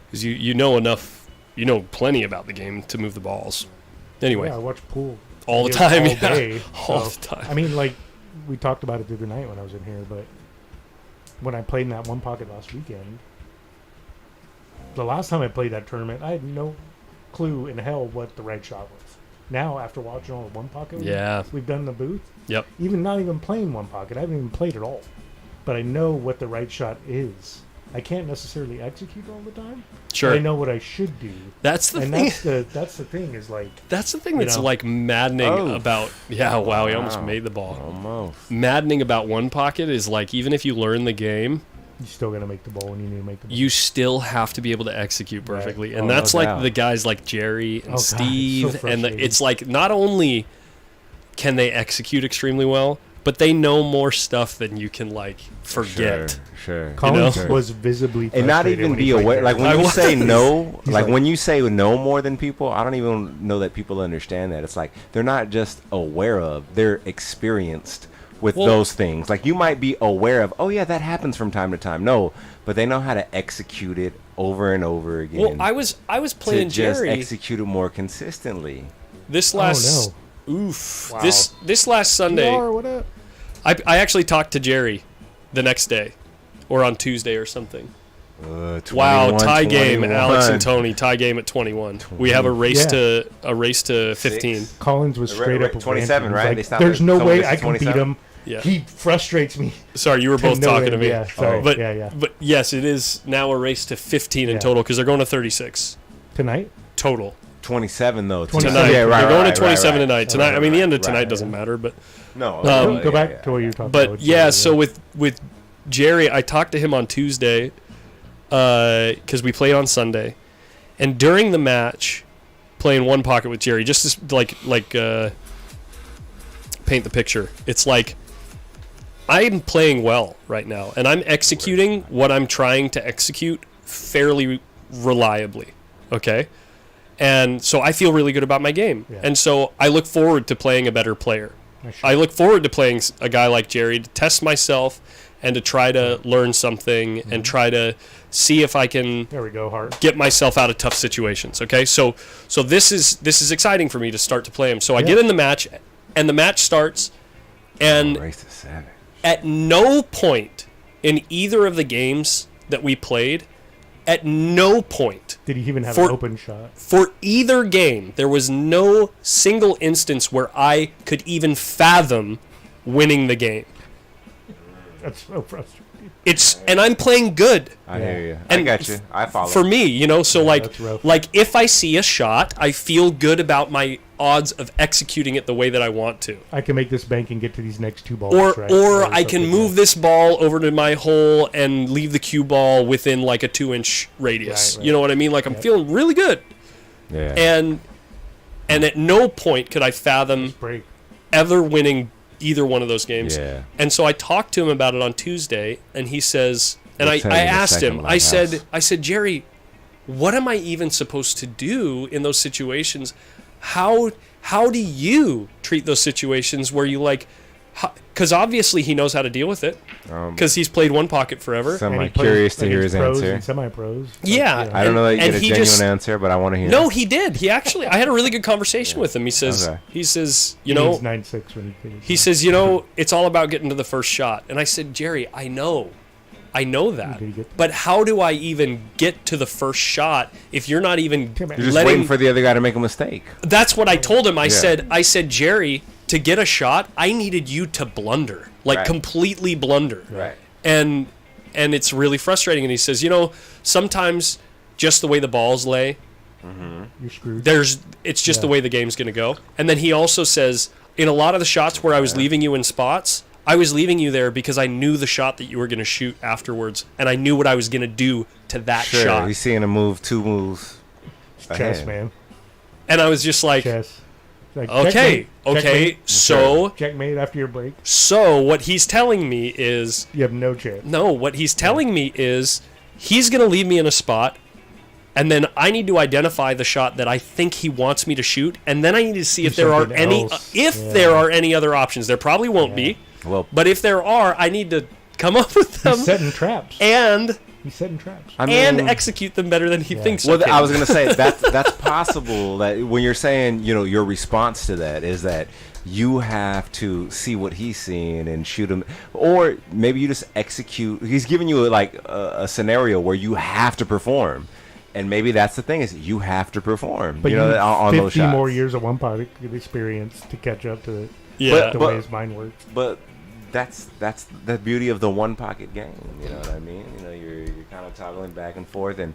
Because you know enough, you know plenty about the game to move the balls. Anyway. Yeah, I watch pool all the time. all Yeah. day. All So, the time. I mean, like, we talked about it the other night when I was in here, but when I played in that one pocket last weekend, the last time I played that tournament, I had no clue in hell what the right shot was. Now, after watching all the one pocket we've done in the booth, Yep. even not even playing one pocket, I haven't even played at all, but I know what the right shot is. I can't necessarily execute all the time. Sure. But I know what I should do. That's the and thing. That's the thing is like. That's the thing that's know. like maddening Oh. about. Yeah, wow, he almost made the ball. Almost. Maddening about one pocket is like, even if you learn the game, You still gotta make the ball when you need to make the ball. you still have to be able to execute perfectly. Right. And Oh, that's no like doubt. the guys like Jerry and God, it's so Steve. And frustrating. it's like, not only can they execute extremely well, but they know more stuff than you can like forget. Sure. Collins know? was visibly And not frustrated even when he be played aware. there. Like I when you was. say no, He's like like- when you say no more than people, I don't even know that people understand that. It's like they're not just aware of; they're experienced with Well- those things. Like you might be aware of, oh yeah, that happens from time to time. No, but they know how to execute it over and over again. Well, I was playing to just Jerry execute it more consistently. this last. no. Oof. Wow. This last Sunday. PR, what up? I actually talked to Jerry the next day or on Tuesday or something. 21, Wow, tie game, 21. Alex and Tony, tie game at 21. We have a race Yeah. to 15. Collins was straight up 27, ranting. He was right? like, They stopped There's at- no someone way gets to I can beat 27? him. Yeah. He frustrates me. Sorry, you were both no talking to end, me. yeah, sorry. But Yeah. but yes, it is now a race to 15 in Yeah. total because they're going to 36 Tonight? total 27 though. 27. tonight. Yeah, right, they're going right, to 27 right, tonight. Tonight. I mean, the end of right, tonight right. doesn't matter, but No. Go back to what you were talking about. but with yeah. Jerry, So with Jerry, I talked to him on Tuesday because we played on Sunday, and during the match, playing one pocket with Jerry, just to paint the picture. It's like I'm playing well right now, and I'm executing what I'm trying to execute fairly reliably. Okay. And so I feel really good about my game. Yeah. And so I look forward to playing a better player. I look forward to playing a guy like Jerry to test myself and to try to learn something and try to see if I can There we go, Hart. get myself out of tough situations. Okay, so this is exciting for me to start to play him. So I get in the match, and the match starts, and Race to 7. at no point in either of the games that we played, at no point Did he even have For- an open shot? for either game, there was no single instance where I could even fathom winning the game. That's so frustrating. And I'm playing good. I hear you. And I got you. I follow. For me, so that's rough. like if I see a shot, I feel good about my odds of executing it the way that I want to. I can make this bank and get to these next two balls. Or right? I can something move like this ball over to my hole and leave the cue ball within like a 2-inch radius. Right. You know what I mean? Like I'm feeling really good. Yeah. And at no point could I fathom that. Break. ever winning either one of those games. Yeah. And so I talked to him about it on Tuesday, and he says, and Let's I say the asked second him, I lighthouse. said, Jerry, what am I even supposed to do in those situations? How do you treat those situations where you like, because obviously he knows how to deal with it because he's played one pocket forever. So I'm And he like curious to plays hear his against pros answer. and semi-pros. Yeah. I don't know that you And get a he genuine just- answer, but I want to hear. No, he did. He actually, I had a really good conversation with him. He says, Okay. you know, He's 9'6" when he finishes. he says, it's all about getting to the first shot. And I said, Jerry, I know that. Did he get- But how do I even get to the first shot if you're not even Come on. You're just letting? waiting for the other guy to make a mistake. That's what I told him. I Yeah. said, Jerry, to get a shot, I needed you to blunder, like Right. completely blunder. Right. And it's really frustrating. And he says, sometimes just the way the balls lay, You're screwed. it's just the Yeah. way the game's going to go. And then he also says, in a lot of the shots where I was leaving you in spots, I was leaving you there because I knew the shot that you were going to shoot afterwards, and I knew what I was going to do to that Sure. shot. He's seeing a move, 2 moves. Chess, ahead. man. And I was just like, Chess. Like, Okay. checkmate, So checkmate after your break. So what he's telling me is You have no chance. no. What he's telling me is he's gonna leave me in a spot, and then I need to identify the shot that I think he wants me to shoot, and then I need to see if there are something any else. there are any other options. There probably won't be, Well, but if there are, I need to come up with them He's setting traps. and He's setting traps. I mean, and execute them better than he thinks. well, I can. I was gonna say that's possible. That when you're saying, your response to that is that you have to see what he's seeing and shoot him, or maybe you just execute. He's giving you a scenario where you have to perform, and maybe that's the thing is you have to perform. But on need those 50 shots. more years of one pocket experience to catch up to Yeah. the way his mind works. But that's the beauty of the one pocket game. You know what I mean? You're kind of toggling back and forth, and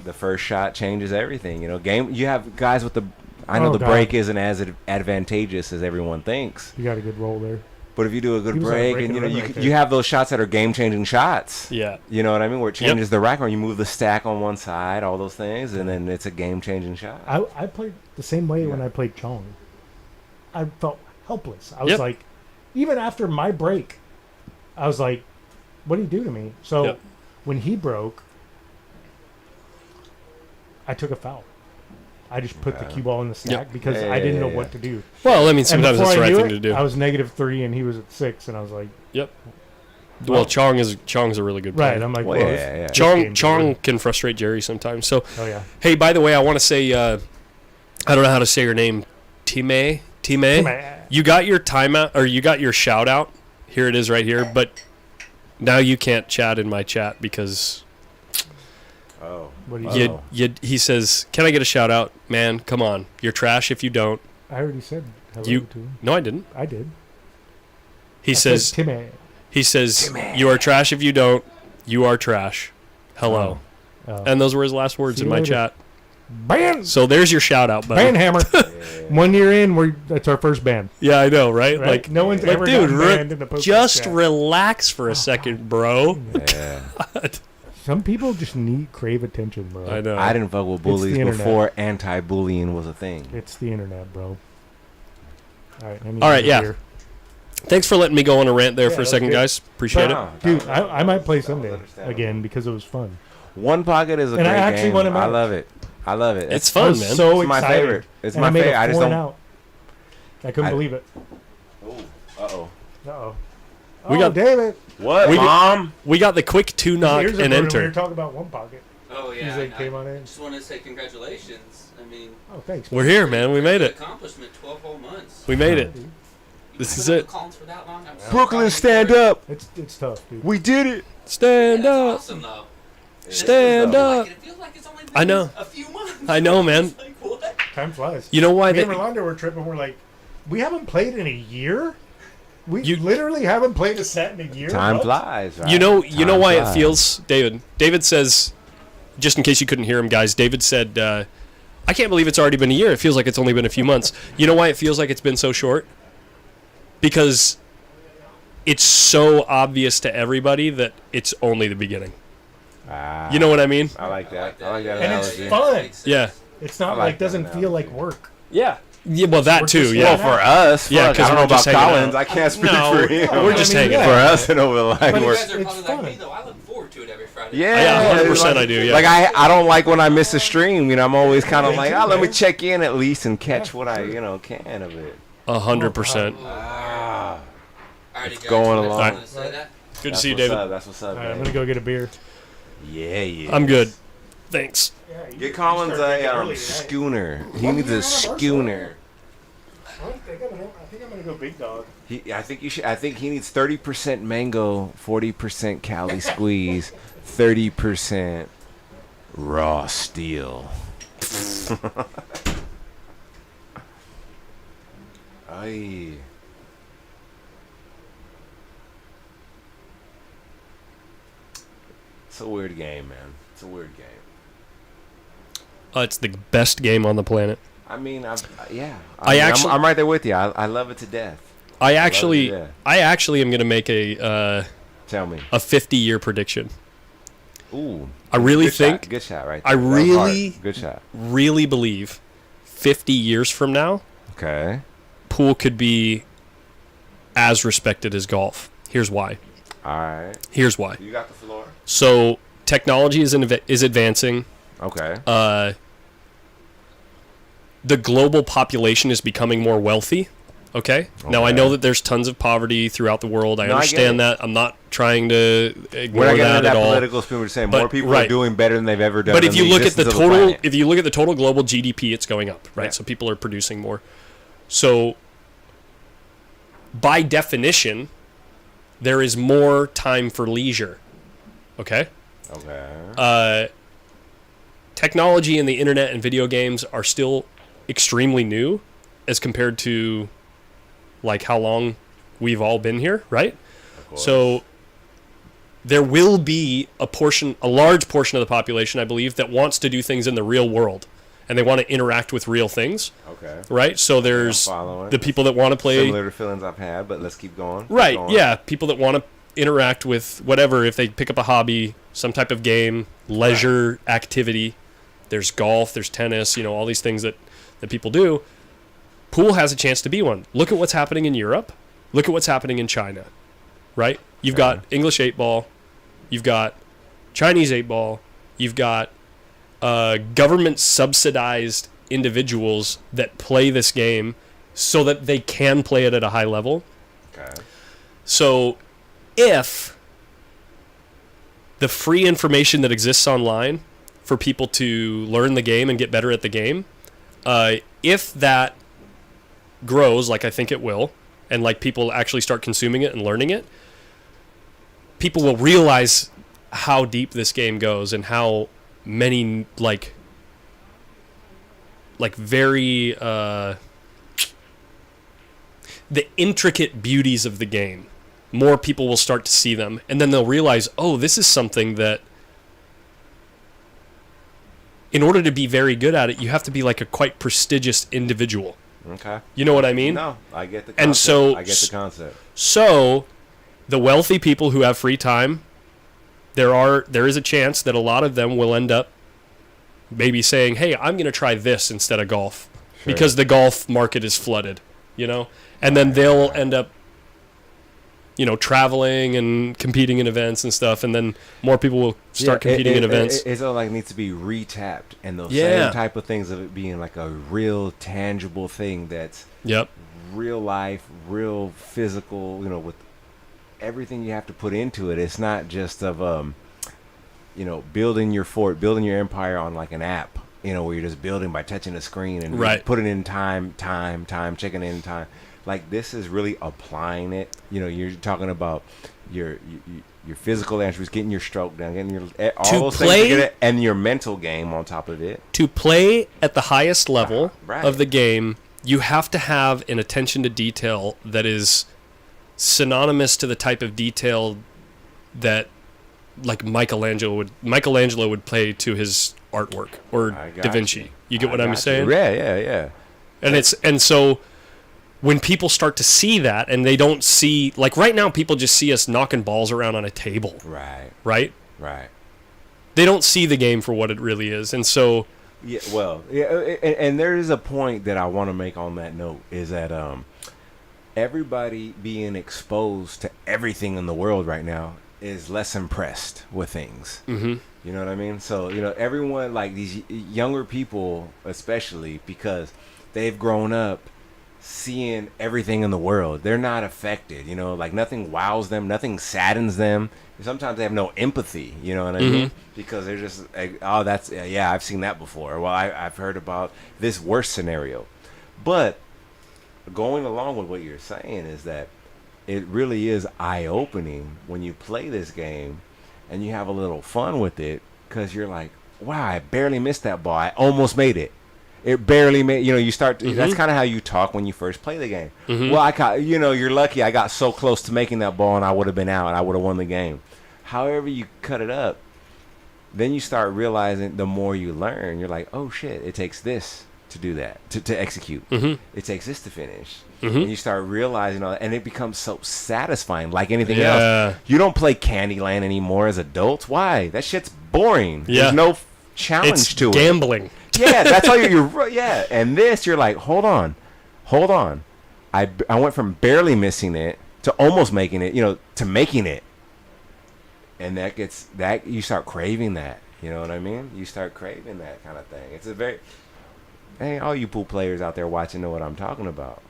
the first shot changes everything. You have guys with the. I know Oh, the God. break isn't as advantageous as everyone thinks. You got a good roll there. But if you do a good He was on a break, break and and run you right there. you have those shots that are game changing shots. Yeah. You know what I mean? Where it changes the rack, or you move the stack on one side, all those things, and then it's a game changing shot. I played the same way when I played Chong. I felt helpless. I was Yep. like, even after my break, I was like, what did he do to me? So Yep. when he broke, I took a foul. I just put the cue ball in the stack because I didn't know what to do. Well, I mean, And sometimes before that's the I right knew thing it, to do. I was -3 and he was at 6, and I was like, Yep. Well, Chong's a really good player. right. I'm like, Well, well, yeah, yeah. this Chong game's over. can frustrate Jerry sometimes. So, Oh yeah. hey, by the way, I want to say I don't know how to say your name. Time. You got your timeout, or you got your shout out. Here it is right here. But now you can't chat in my chat because Oh. What do you? he says, "Can I get a shout out, man? Come on, you're trash if you don't." I already said hello You- to him. No, I didn't. I did. He I said says, Timmy. "You are trash if you don't. You are trash. Hello." Oh. And those were his last words See in you my later. chat. Ban. So there's your shout out, buddy. Ban hammer. 1 year in, that's our first ban. Yeah, I know, right? Right? Like, no one's like, ever dude, gotten banned in the post just chat. relax for a second, bro. Yeah. Some people just crave attention, bro. I know. I didn't fuck with the bullies internet. before anti-bullying was a thing. It's the internet, bro. All right. All right, yeah. Here. Thanks for letting me go on a rant there Yeah, for a that second, was good. guys. Appreciate it. Dude, I might play someday again because it was fun. One pocket is a And I great actually game. want to I match. love it. I love it. It's I fun, was man. so It's my excited. favorite. It's And my I made favorite. a I just 4 and don't. out. I couldn't believe it. Uh-oh. Uh-oh. We Oh, got- David. What, We- Mom? We got the quick 2-knock Here's a and photo. We were enter. talking about one pocket. Oh yeah. He's like, came on in. Just want to say congratulations. I mean, Oh, thanks. We're here, man. We made good it. accomplishment. 12 whole months. We made it. Dude, This You've is been on it. the Collins for that long. I'm so proud Brooklyn, of you stand for it. up. It's tough, dude. We did it. Stand Yeah, up. that's awesome though. Stand up. It feels like it's only been I know. a few months. I know, man. It's like, what? Time flies. You know why Me and that? Rolando were tripping. We're like, we haven't played in a year. We You- literally haven't played a set in a year. Time What? flies. Right? You know Time why it flies. feels, David. David says, just in case you couldn't hear him, guys. David said, "I can't believe it's already been a year. It feels like it's only been a few months." You know why it feels like it's been so short? Because it's so obvious to everybody that it's only the beginning. Ah, You know what I mean? I like that. I like that And it's analogy. fun. Yeah. It's not I like like that doesn't feel like analogy. work. Yeah. Yeah. Well, that We're too. just Yeah. Well, for us, Yeah, fuck, 'cause I don't we're know just about hanging Collins. out. I can't speak No, for him. we're just hanging yeah. For out. us and over the line. But You we're- guys are It's probably fun. like me though. I look forward to it every Friday. Yeah, 100% like- I do, yeah. Like I don't like when I miss a stream. I'm always kind of Me like, too, oh, let me man. check in at least and catch what I, can of it. 100%. Ah, Alrighty, It's guys, going you guys along. wanna say that? Good to that's see you, what's David. up, That's what's up, All right, I'm man. gonna go get a beer. Yeah. I'm good. Thanks. Get Collins a schooner. He needs a schooner. I think I'm gonna go big dog. I think you should. I think he needs 30% mango, 40% Cali squeeze, 30% raw steel. Ay. It's a weird game, man. It's a weird game. It's the best game on the planet. I mean, I'm right there with you. I love it to death. I actually yeah. am going to make a Tell me. 50-year prediction. Ooh. I really Good think shot. Good shot right I there. That was really hard. Good shot. really believe 50 years from now Okay. Pool could be as respected as golf. Here's why. All right. Here's why. You got the floor. So technology is advancing. Okay. The global population is becoming more wealthy. Okay. Now I know that there's tons of poverty throughout the world. I understand that. I'm not trying to ignore We're not that at all. political spin. We're saying more people are doing better than they've ever done. But if you look at the total, if you look at the total global GDP, it's going up, right? So people are producing more. So by definition, there is more time for leisure. Okay. Okay. Technology and the internet and video games are still extremely new as compared to like how long we've all been here, right? So there will be a large portion of the population, I believe, that wants to do things in the real world and they want to interact with real things. Okay. Right? So there's the people that want to play similar to feelings I've had, but let's keep going. Right. Yeah, people that want to interact with whatever, if they pick up a hobby, some type of game, leisure activity. There's golf, there's tennis, all these things that people do. Pool has a chance to be one. Look at what's happening in Europe. Look at what's happening in China, right? You've got English 8-ball. You've got Chinese 8-ball. You've got government-subsidized individuals that play this game so that they can play it at a high level. Okay. So if the free information that exists online for people to learn the game and get better at the game, if that grows like I think it will, and like people actually start consuming it and learning it, people will realize how deep this game goes and how many like very the intricate beauties of the game. More people will start to see them, and then they'll realize, oh, this is something that in order to be very good at it, you have to be like a quite prestigious individual. Okay. You know what I mean? No, I get the concept. And so, I get the concept. So, the wealthy people who have free time, there is a chance that a lot of them will end up maybe saying, hey, I'm going to try this instead of golf. Sure. Because the golf market is flooded, And then they'll end up traveling and competing in events and stuff, and then more people will start competing in events. It's all like needs to be retapped, and those same type of things of it being like a real tangible thing that's real life, real physical, with everything you have to put into it. It's not just of building your fort, building your empire on like an app, where you're just building by touching a screen and putting in time, checking in time. Like, this is really applying it. You're talking about your physical attributes, getting your stroke down, getting your all those things, and your mental game on top of it. To play at the highest level of the game, you have to have an attention to detail that is synonymous to the type of detail that, like, Michelangelo would play to his artwork, or Da Vinci. You get what I'm saying? Yeah. And so when people start to see that, and they don't see, like right now, people just see us knocking balls around on a table. Right? They don't see the game for what it really is. And so... and there is a point that I want to make on that note, is that everybody being exposed to everything in the world right now is less impressed with things. Mm-hmm. You know what I mean? So, everyone, like these younger people, especially, because they've grown up seeing everything in the world. They're not affected, like nothing wows them, nothing saddens them. Sometimes they have no empathy, you know what I mean? Because they're just like, oh, that's, I've seen that before. Well, I've heard about this worst scenario. But going along with what you're saying is that it really is eye-opening when you play this game and you have a little fun with it, because you're like, wow, I barely missed that ball. I almost made it. It barely made, you start, that's kind of how you talk when you first play the game. Well, you're lucky I got so close to making that ball and I would have been out and I would have won the game. However you cut it up, then you start realizing the more you learn, you're like, oh shit, it takes this to do that, to execute. It takes this to finish. And you start realizing all that, and it becomes so satisfying, like anything else. You don't play Candyland anymore as adults. Why? That shit's boring. There's no challenge to it. It's gambling. Yeah, that's all you're and this, you're like, hold on, hold on. I went from barely missing it to almost making it, to making it. And that you start craving that. You know what I mean? You start craving that kind of thing. It's a very, hey, all you pool players out there watching know what I'm talking about.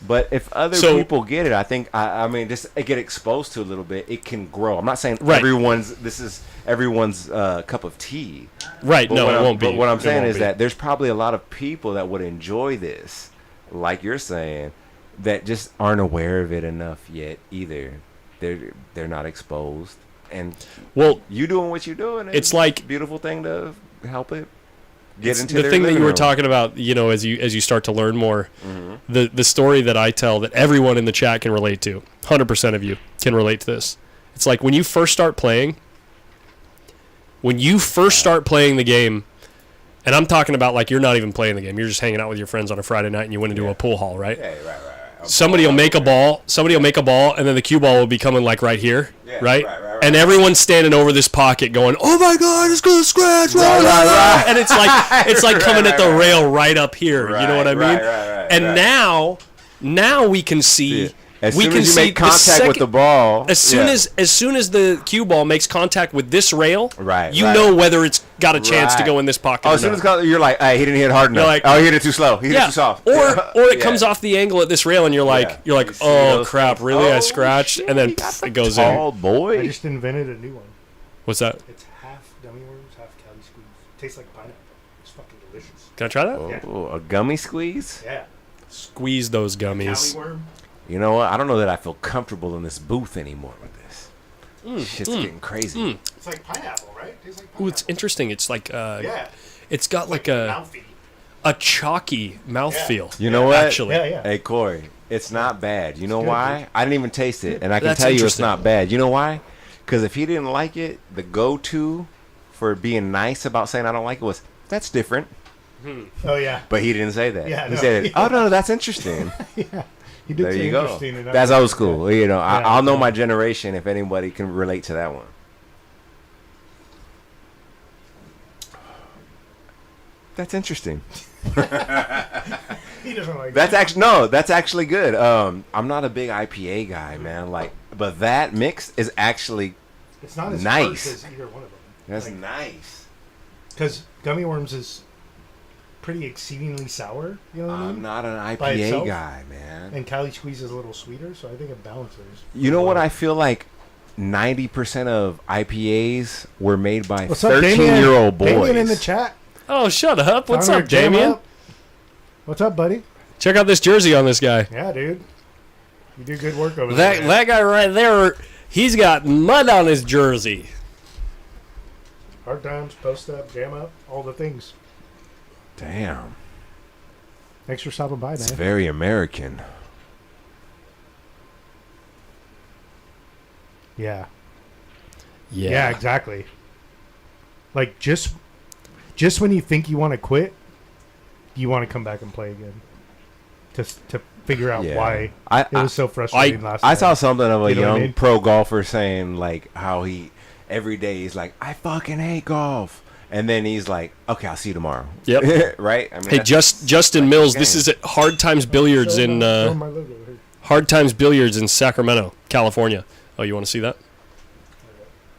But if other people get it, I think, I mean, just get exposed to a little bit, it can grow. I'm not saying this is everyone's cup of tea. Right, but no, it won't be. But what I'm saying is that there's probably a lot of people that would enjoy this, like you're saying, that just aren't aware of it enough yet either. They're not exposed. And you doing what you're doing, it's like a beautiful thing to help it get into the thing that you were talking about, as you start to learn more. The story that I tell that everyone in the chat can relate to, 100% of you can relate to this. It's like when you first start playing the game, and I'm talking about like you're not even playing the game, you're just hanging out with your friends on a Friday night and you went into a pool hall, right? Yeah, right. Somebody will make a ball, and then the cue ball will be coming like right here, right? And everyone's standing over this pocket going, "Oh my God, it's gonna scratch!" Right. And it's like coming at the rail right up here. You know what I mean? And now we can see. As soon as you make contact with the ball, as soon as the cue ball makes contact with this rail, you right. know whether it's got a chance to go in this pocket. As soon as you're like, hey, he didn't hit it hard enough. You're like, oh, he hit it too slow. He hit it too soft. Or it comes off the angle at this rail, and you're like, oh crap, really? I scratched, and then it goes in. Oh boy! I just invented a new one. What's that? It's half gummy worms, half Cali squeeze. Tastes like pineapple. It's fucking delicious. Can I try that? Oh, a gummy squeeze? Yeah. Squeeze those gummies. Cali worm. You know what? I don't know that I feel comfortable in this booth anymore with this. Shit's getting crazy. It's like pineapple, right? Tastes like pineapple. Ooh, it's interesting. It's like it's got like a chalky mouthfeel. You know what? Actually, Hey Corey, it's not bad. You know why? I didn't even taste it, and I can tell you it's not bad. You know why? Because if he didn't like it, the go-to for being nice about saying I don't like it was that's different. Oh yeah. But he didn't say that. Yeah, he said, "Oh no, that's interesting." Yeah. He did there say you go. interesting. That's old school. You know, I'll know my generation if anybody can relate to that one. That's interesting. He doesn't like that's actually good. I'm not a big IPA guy, man. But that mix is actually it's not as nice. harsh as either one of them. That's nice. Because gummy worms is pretty exceedingly sour. You know what I mean? I'm not an IPA guy, man. And Cali Squeeze is a little sweeter, so I think it balances. You know what? I feel like 90% of IPAs were made by 13-year-old boys. Damien in the chat. Oh, shut up. What's up, Damien? What's up, buddy? Check out this jersey on this guy. Yeah, dude. You do good work over there. That guy right there, he's got mud on his jersey. Hard times, post up, jam up, all the things. Damn. Thanks for stopping by, man. It's very American. Yeah. Yeah, exactly. Like just when you think you want to quit, you want to come back and play again. To figure out why it was so frustrating last time. I saw something of a young pro golfer saying like how he every day he's like, I fucking hate golf. And then he's like, okay, I'll see you tomorrow. Yep. Right? I mean, hey, Justin Mills, this is at Hard Times Billiards in Hard Times Billiards in Sacramento, California. Oh, you want to see that?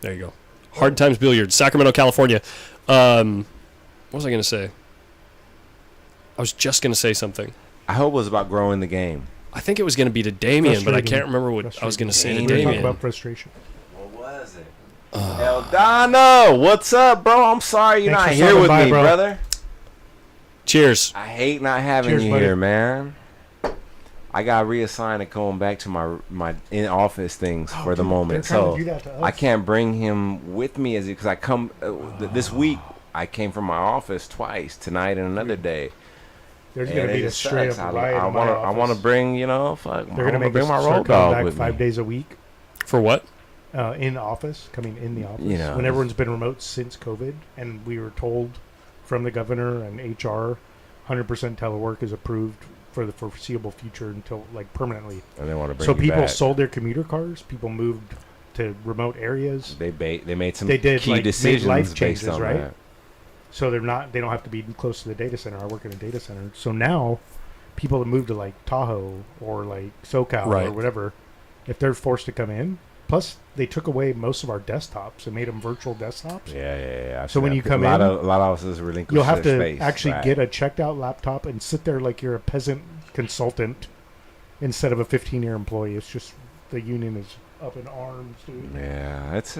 There you go. Hard Times Billiards, Sacramento, California. What was I going to say? I was just going to say something. I hope it was about growing the game. I think it was going to be to Damien, but I can't remember what I was going to say to Damien. Talk about frustration. What was it? Eldano, what's up, bro? I'm sorry you're not here with me, brother. Cheers. I hate not having you here, man. I got reassigned to going back to my in-office things for the moment, so I can't bring him with me because I come this week. I came from my office twice, tonight and another day. There's going to be a straight up riot. I want to bring, they're going to bring my road dog with 5 days a week. For what? In office, coming in the office. When everyone's been remote since COVID, and we were told from the governor and HR, 100% telework is approved for the foreseeable future until permanently. And they want to bring so people back. Sold their commuter cars. People moved to remote areas. They made some key decisions made life changes, based on right? that. So they don't have to be close to the data center. I work in a data center. So now people that move to like Tahoe or like SoCal Right. or whatever, if they're forced to come in, plus they took away most of our desktops and made them virtual desktops. Yeah. I've So seen when that. you come a lot in, of offices relinquish you'll have their to space. actually Right. get a checked out laptop and sit there like you're a peasant consultant instead of a 15-year employee. It's just the union is up in arms, dude. Yeah, it's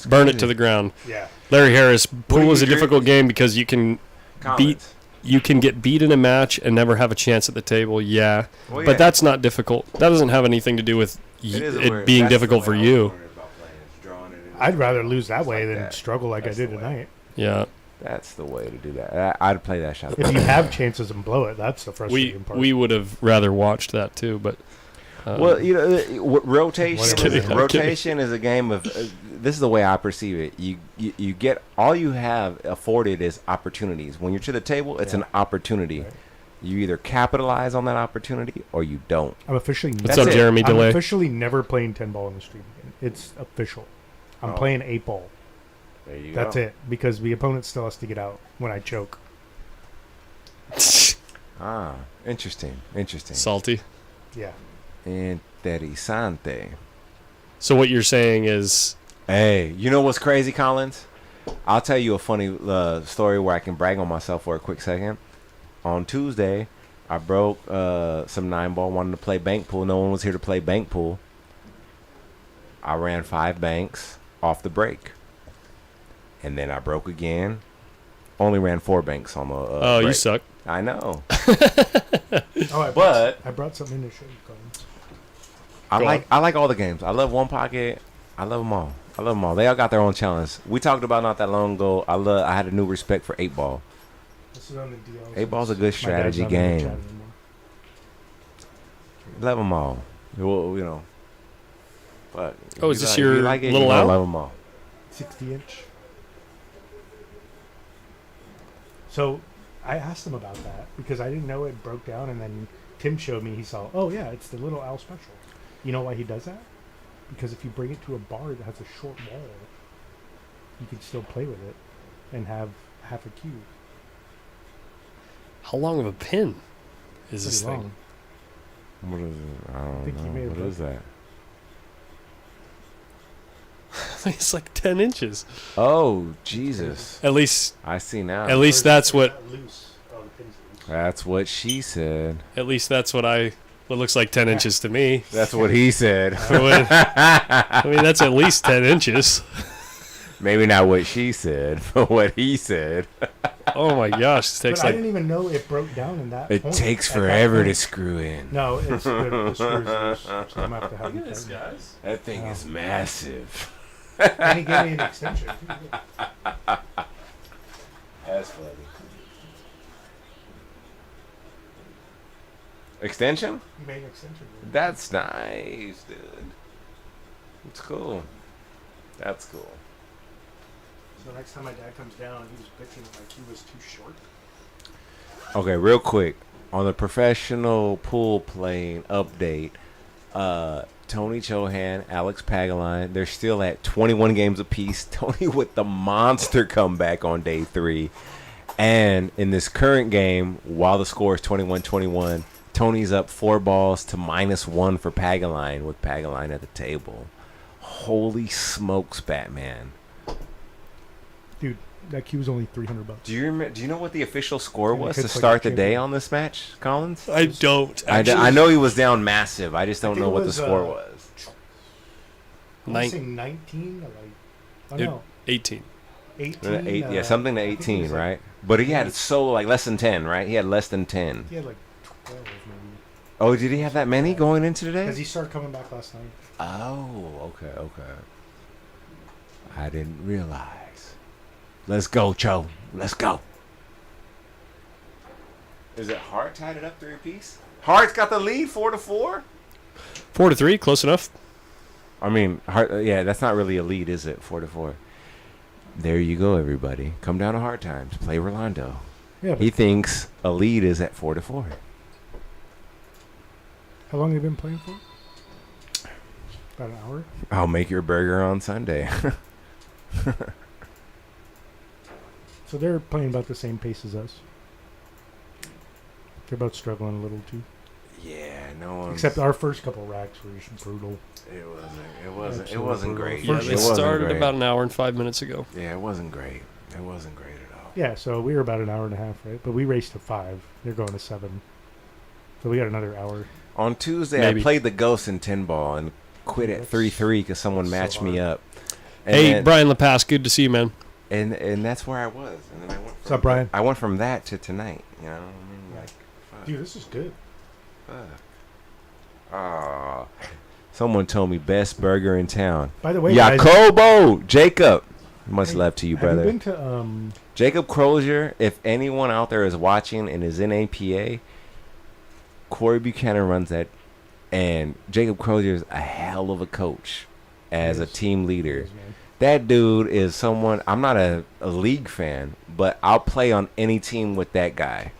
Burn it crazy. to the ground. Yeah. Larry Harris, What pool do is a you drink? difficult game because you can Comments. get beat in a match and never have a chance at the table. Yeah, Well, yeah. but that's not difficult. That doesn't have anything to do with It is it weird. being That's the difficult way for I was you. wondering about playing, is drawing it in. I'd rather lose that Just way like than that. struggle like That's I did the way. tonight. Yeah, That's the way to do that. I'd play that shot. If you have chances and blow it, that's the frustrating part. we would have rather watched that too, but. Well, you know, rotation. Just kidding, I'm Rotation is a game of. This is the way I perceive it. You get all you have afforded is opportunities. When you're to the table, it's an opportunity. Right. You either capitalize on that opportunity or you don't. I'm officially. What's up, Jeremy I'm Delay? officially never playing 10 ball in the stream again. It's official. I'm Oh. playing 8 ball. There you That's go. it, because the opponent still has to get out when I choke. Ah, interesting. Salty. Yeah. Interesante. So what you're saying is, Hey, you know what's crazy, Collins? I'll tell you a funny story where I can brag on myself for a quick second. On Tuesday, I broke some 9-ball, wanted to play bank pool. No one was here to play bank pool. I ran 5 banks off the break. And then I broke again. Only ran 4 banks on the oh, break. you suck. I know. Oh, I brought something in to show you, Collins. I like all the games. I love One Pocket. I love them all. They all got their own challenge. We talked about not that long ago. I had a new respect for 8-ball. This is on the DL. 8-ball's a good strategy My dad's not in the game. chat anymore. Love them all. Well, you know. But Oh, is you this like- your you like it, little you gonna Al? love them all. 60-inch. So I asked him about that because I didn't know it broke down, and then Tim showed me. He saw, oh yeah, it's the little Al special. You know why he does that? Because if you bring it to a bar that has a short wall, you can still play with it and have half a cube. How long of a pin is this Pretty thing? long. What is it? I I don't think you may know. have What is broken that? It's like 10 inches. Oh, Jesus. At least I see now. At least that's what. Loose. Oh, the pin's loose. That's what she said. At least that's what what looks like 10 inches to me. That's what he said. I mean, that's at least 10 inches. Maybe not what she said, but what he said. Oh my gosh, it takes But I like didn't even know it broke down in that It point, takes at that forever to point. screw in. No, it's good. The screws loose, so I'm gonna have to have them tightened. guys. That thing Wow. is massive. And he gave me an extension. too. That's funny. Extension? He made an extension. That's nice, dude. It's cool. That's cool. So next time my dad comes down, he was bitching like he was too short. Okay, real quick. On the professional pool playing update, Tony Chohan, Alex Pagaline, they're still at 21 games apiece. Tony with the monster comeback on day 3. And in this current game, while the score is 21-21, Tony's up 4 balls to -1 for Pagaline with Pagaline at the table. Holy smokes, Batman. Dude, that cue was only $300. Do you know what the official score Yeah, was it's to like start a the day champion. on this match, Collins? I don't. I know he was down massive. I just don't think know it what the was, score was. I want to say 19 or like, I don't know. 18. 18. Yeah, something to I think it 18, was like- right? But he had so like less than 10, right? He had less than 10. He had like 12 maybe. Oh, did he have that many going into today? Because he started coming back last night. Oh, okay. I didn't realize. Let's go, Cho. Let's go. Is it Hart tied it up 3 apiece? Hart's got the lead 4-4? 4-3, close enough. I mean, Hart, yeah, that's not really a lead, is it? 4-4. There you go, everybody. Come down to Hard Times. Play Rolando. Yeah, but He thinks a lead is at 4-4. how long have you been playing for? About an hour? I'll make your burger on Sunday. So they're playing about the same pace as us. They're both struggling a little too. Yeah, no one. Except our first couple racks were just brutal. It wasn't great. Yeah, It they wasn't started great. about an hour and 5 minutes ago. Yeah, it wasn't great. It wasn't great at all. Yeah, so we were about an hour and a half, right? But we raced to 5. They're going to 7. So we got another hour. On Tuesday, Maybe. I played the Ghost in 10 ball and quit at 3-3 because someone so matched me hard. up. And Hey, then- Brian LaPasse, good to see you, man. and that's where I was. And then I went. What's up, Brian? I went from that to tonight. You know what I mean? Like, fuck. Dude, this is good. Aw. Someone told me best burger in town. By the way, guys, Jacobo, Jacob. Much Hey, love to you, have you brother. been to Jacob Crozier. If anyone out there is watching and is in APA, Corey Buchanan runs that, and Jacob Crozier is a hell of a coach as a Yes. team leader. Yes, man. That dude is someone. I'm not a league fan, but I'll play on any team with that guy.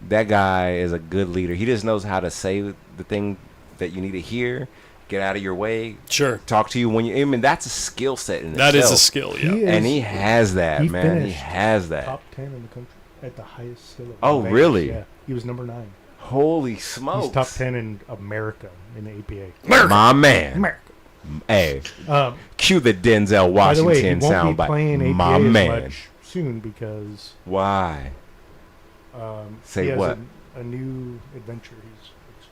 That guy is a good leader. He just knows how to say the thing that you need to hear, get out of your way, Sure. talk to you when you. I mean, that's a skill set in That itself. is a skill, yeah. He is- And he has that, he man. He finished has that. top 10 in the country at the highest skill. Oh, really? Yeah, he was number 9. Holy smokes! He's top 10 in America in the APA. My man. America. Hey, Um, cue the Denzel by the way, he Washington won't be soundbite. playing APA My as man. much soon because Why? Say he has what? a new adventure.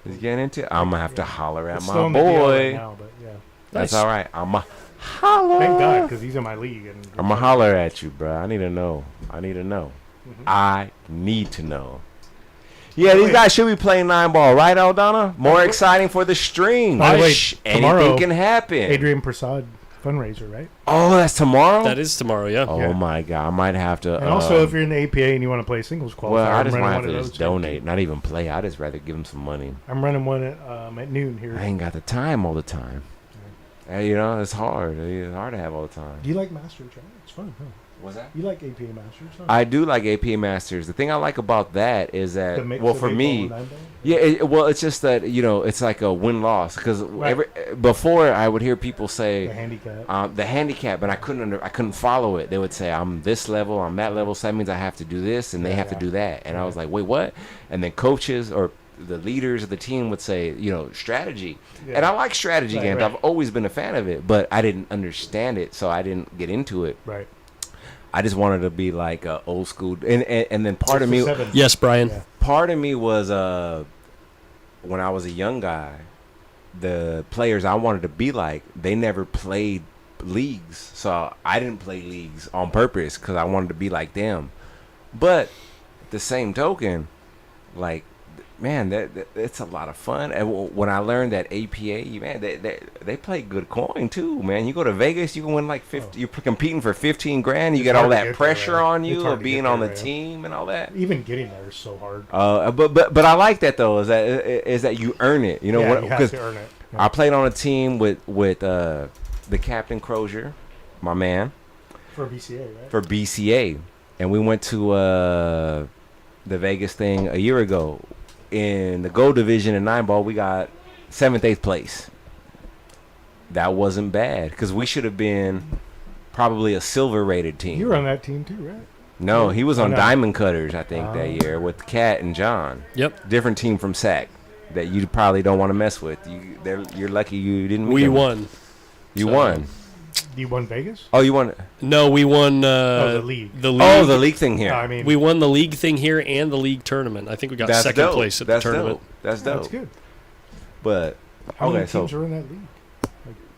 He's getting into. I'm gonna have to holler at It's my still in the DL boy. right now, but yeah. That's Nice. all right. I'm a holler. Thank God, because he's in my league. And I'm gonna holler at you, bro. I need to know. I need to know. I need to know. Yeah, these guys should be playing 9-ball, right, Aldana? More exciting for the stream. By the way, Anything tomorrow, can happen. Adrian Prasad fundraiser, right? Oh, that's tomorrow? That is tomorrow, yeah. Oh, Yeah. my God. I might have to. And also, if you're in the APA and you want to play singles qualifier, well, I I'm just running might have one to of just those. donate, not even play. I just rather give them some money. I'm running one at noon here. I ain't got the time all the time. Hey, you know, it's hard. It's hard to have all the time. Do you like Masters, right? It's fun, huh? What's that? You like APA Masters, huh? I do like APA Masters. The thing I like about that is that, The mix well, of for 8-ball me, and 9-ball? yeah, well, it's just that, you know, it's like a win-loss. Because before, I would hear people say The handicap. the handicap, but I couldn't follow it. They would say, I'm this level, I'm that level, so that means I have to do this, and they have to do that. And I was like, wait, what? And then coaches or the leaders of the team would say, you know, strategy. Yeah. And I like strategy Right, games. right. I've always been a fan of it, but I didn't understand it, so I didn't get into it. Right. I just wanted to be like old school, and then part of me, 6-7. Yes, Brian. Yeah. part of me was when I was a young guy, the players I wanted to be like, they never played leagues, so I didn't play leagues on purpose because I wanted to be like them. But at the same token, like, man, that it's a lot of fun. And when I learned that APA, man, they play good coin too, man. You go to Vegas, you can win like 50. You're competing for 15 grand. You It's get all hard to that get there, pressure man. on It's you hard of to being get on the there, man. team and all that. Even getting there is so hard. But I like that though. Is that you earn it? You know Yeah, what? you have Because to earn it. Yeah. I played on a team with the captain Crozier, my man, For BCA, right? for BCA, and we went to the Vegas thing a year ago. In the gold division in 9-ball, we got 7th, 8th place. That wasn't bad because we should have been probably a silver rated team. You were on that team too, right? No, he was Oh, on no. Diamond Cutters, I think, that year with Kat and John. Yep. Different team from SAC that you probably don't want to mess with. You're lucky you didn't. meet We them. won. You So- won. You won Vegas? Oh, you won. No, we won the league. The league. Oh, the league thing here. No, I mean, We won the league thing here and the league tournament. I think we got That's second dope. place at That's the tournament. dope. That's yeah, dope. that's good. But How many okay, so teams are in that league?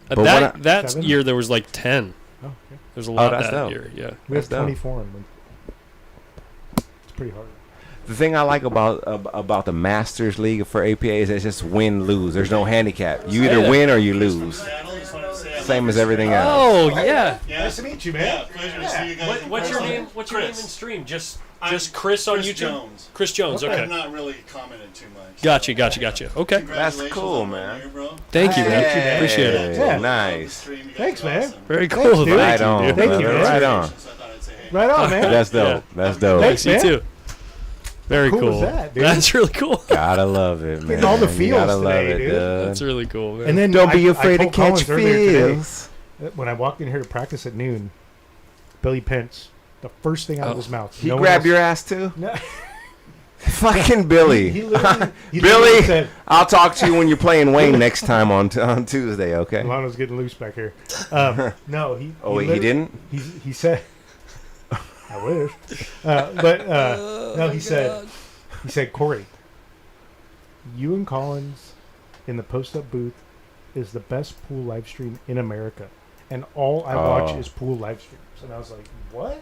At But that what that 7? year there was like 10. Oh, okay. There's a lot that's that dope. year. Yeah. We have That's dope. 24 in them. It's pretty hard. the thing I like about the Masters League for APA is it's just win lose. There's no handicap. You either Yeah. win or you lose. Same as everything else. Oh yeah. Nice to meet you, man. Yeah, pleasure to see you guys. in What's your person. name? What's your name in Chris. stream? Just I'm Chris on Chris YouTube. Jones. Chris Jones. I've Okay. not really commented too much. Gotcha. Okay. Congratulations cool, on man. one year, bro. Thank you, man. Hey, Appreciate it. Yeah. Nice. Thanks, man. Very Thanks, cool. dude. Right on. dude. Thank you, brother. man. Right on. Right on, man. That's dope. That's dope. Thanks, You man. too. Very How cool. cool is that, dude? That's really cool. Gotta love it, man. Getting all the You feels gotta love today, it, dude. dude. That's really cool, man. And then Don't be I afraid to told catch Collins earlier today, feels. when I walked in here to practice at noon, Billy Pence, the first thing out of his mouth. He no one grabbed else- your ass too? No. Fucking Billy. He Billy, literally said, I'll talk to you when you're playing Wayne next time on Tuesday, okay? Milano's getting loose back here. No, he. Oh, wait, he didn't? He said. I wish. No, he said. He said, Corey, you and Collins in the post-up booth is the best pool live stream in America, and all I watch is pool live streams. And I was like, what,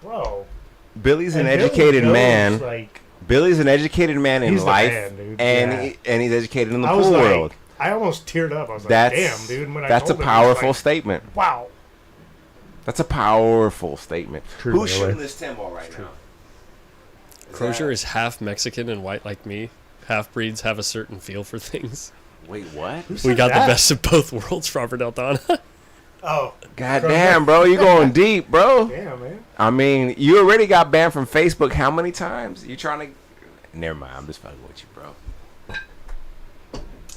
bro? Billy's an And educated Billy man. knows, like, Billy's an educated man in he's the life, man, dude. and Yeah. and he's educated in the I was pool like, world. I almost teared up. I was like, That's damn, dude. When I that's a told him, he was powerful like, statement. Wow. That's a powerful statement. True, Who's by the way. shooting this 10 ball right now? Crozier is half Mexican and white like me. Half breeds have a certain feel for things. Wait, what? We got the best of both worlds, Robert Aldana. Oh. God damn, bro. You going deep, bro. Damn, man. I mean, you already got banned from Facebook how many times? You trying to... Never mind. I'm just fucking with you, bro.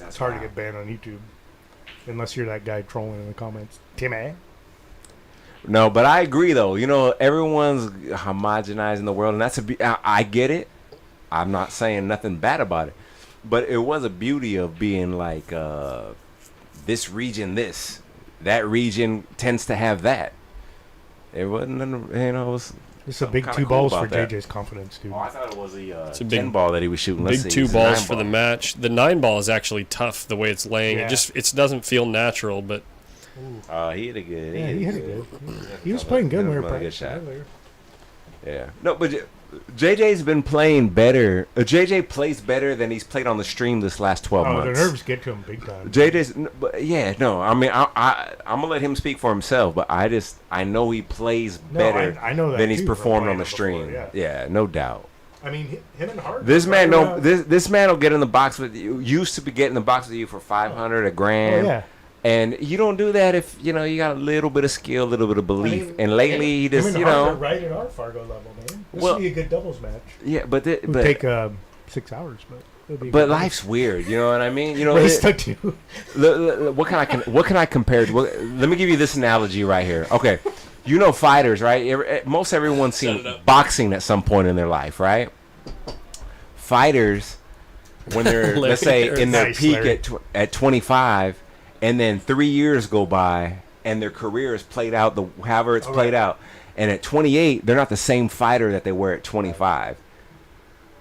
It's hard to get banned on YouTube. Unless you're that guy trolling in the comments. Timmy. No, but I agree, though. You know, everyone's homogenizing the world, and that's I get it. I'm not saying nothing bad about it. But it was a beauty of being like, this region, this. That region tends to have that. It wasn't, you know, it was... It's a big kinda 2 cool balls for about that. JJ's confidence, dude. Oh, I thought it was It's a a big 10 ball that he was shooting. Let's Big see, 2 it's a balls 9 for the ball. match. The 9 ball is actually tough the way it's laying. Yeah. It doesn't feel natural, but He hit it good. Yeah, he hit it good. He was playing good when we were Another good practicing shot. earlier. Yeah. No, but JJ's been playing better. JJ plays better than he's played on the stream this last 12 Oh, months. the nerves get to him big time. I mean, I'm gonna let him speak for himself, but I know he plays No, better I know that than he's too from performed on playing the him stream. before, Yeah, no doubt. I mean, him and Hart. This man right don't. around- This man will get in the box with you. Used to be getting in the box with you for 500, a grand. Oh, yeah. And you don't do that if you got a little bit of skill, a little bit of belief. And lately, he him just and Hart are right at our Fargo level, man. This would be a good doubles match. Yeah, but It would take 6 hours, but it'll be. a but good life's weird. You know what I mean? You know, Race to 2. what can I compare? Let me give you this analogy right here. Okay, you know fighters, right? Most everyone's seen boxing at some point in their life, right? Fighters, when they're let's say in their Nice, peak Larry. at 25, and then 3 years go by, and their career is played out however it's played out, and at 28, they're not the same fighter that they were at 25.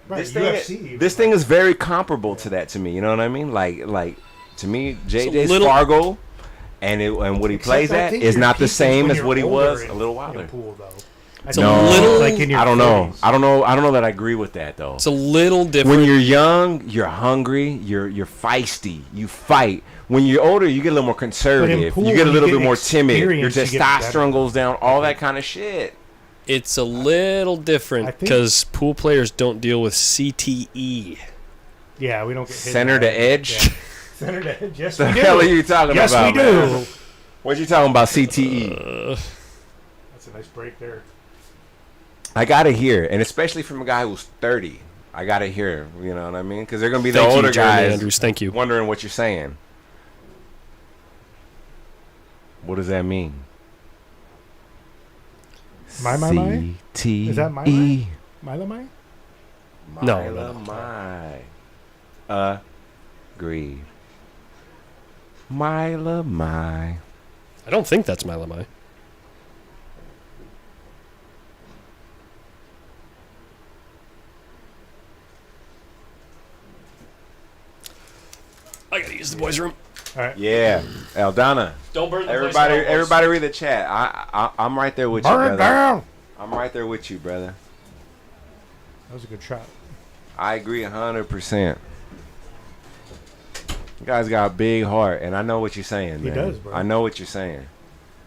Right, This UFC. thing is very comparable to that to me. You know what I mean? Like to me, JJ's little- Fargo, and what he Except plays I at think is your not the peak is same when as you're what he older was in- a little in while a ago. pool, though. It's a little- like in your I don't know. 30s. I don't know that I agree with that though. it's a little different. When you're young, you're hungry, you're feisty, you fight. When you're older, you get a little more conservative. pool, You get a you little get bit more timid. Your experience, you get testosterone better. goes down. All that kind of shit. It's a little I different think- because pool players don't deal with CTE. Yeah, we don't get hit Center in to the head. edge. Yeah. Center to edge. Yes, The we do. hell are you talking yes, about, we do. man? What you talking about, CTE? That's a nice break there. I gotta hear, and especially from a guy who's 30, I gotta hear. You know what I mean? Because they're gonna be the Thank you, older Jeremy guys Andrews. Thank you. wondering what you're saying. What does that mean? My? CTE. Is that my? Mila Mai? No. My. Agreed. Mila Mai. I don't think that's Malamai. I gotta use the boys' room. All right. Yeah, Aldana. Don't burn the Everybody read the chat. I'm right there with you, Burn it brother. down. I'm right there with you, brother. That was a good shot. I agree 100%. You guys got a big heart, and I know what you're saying, He man. does, bro. I know what you're saying.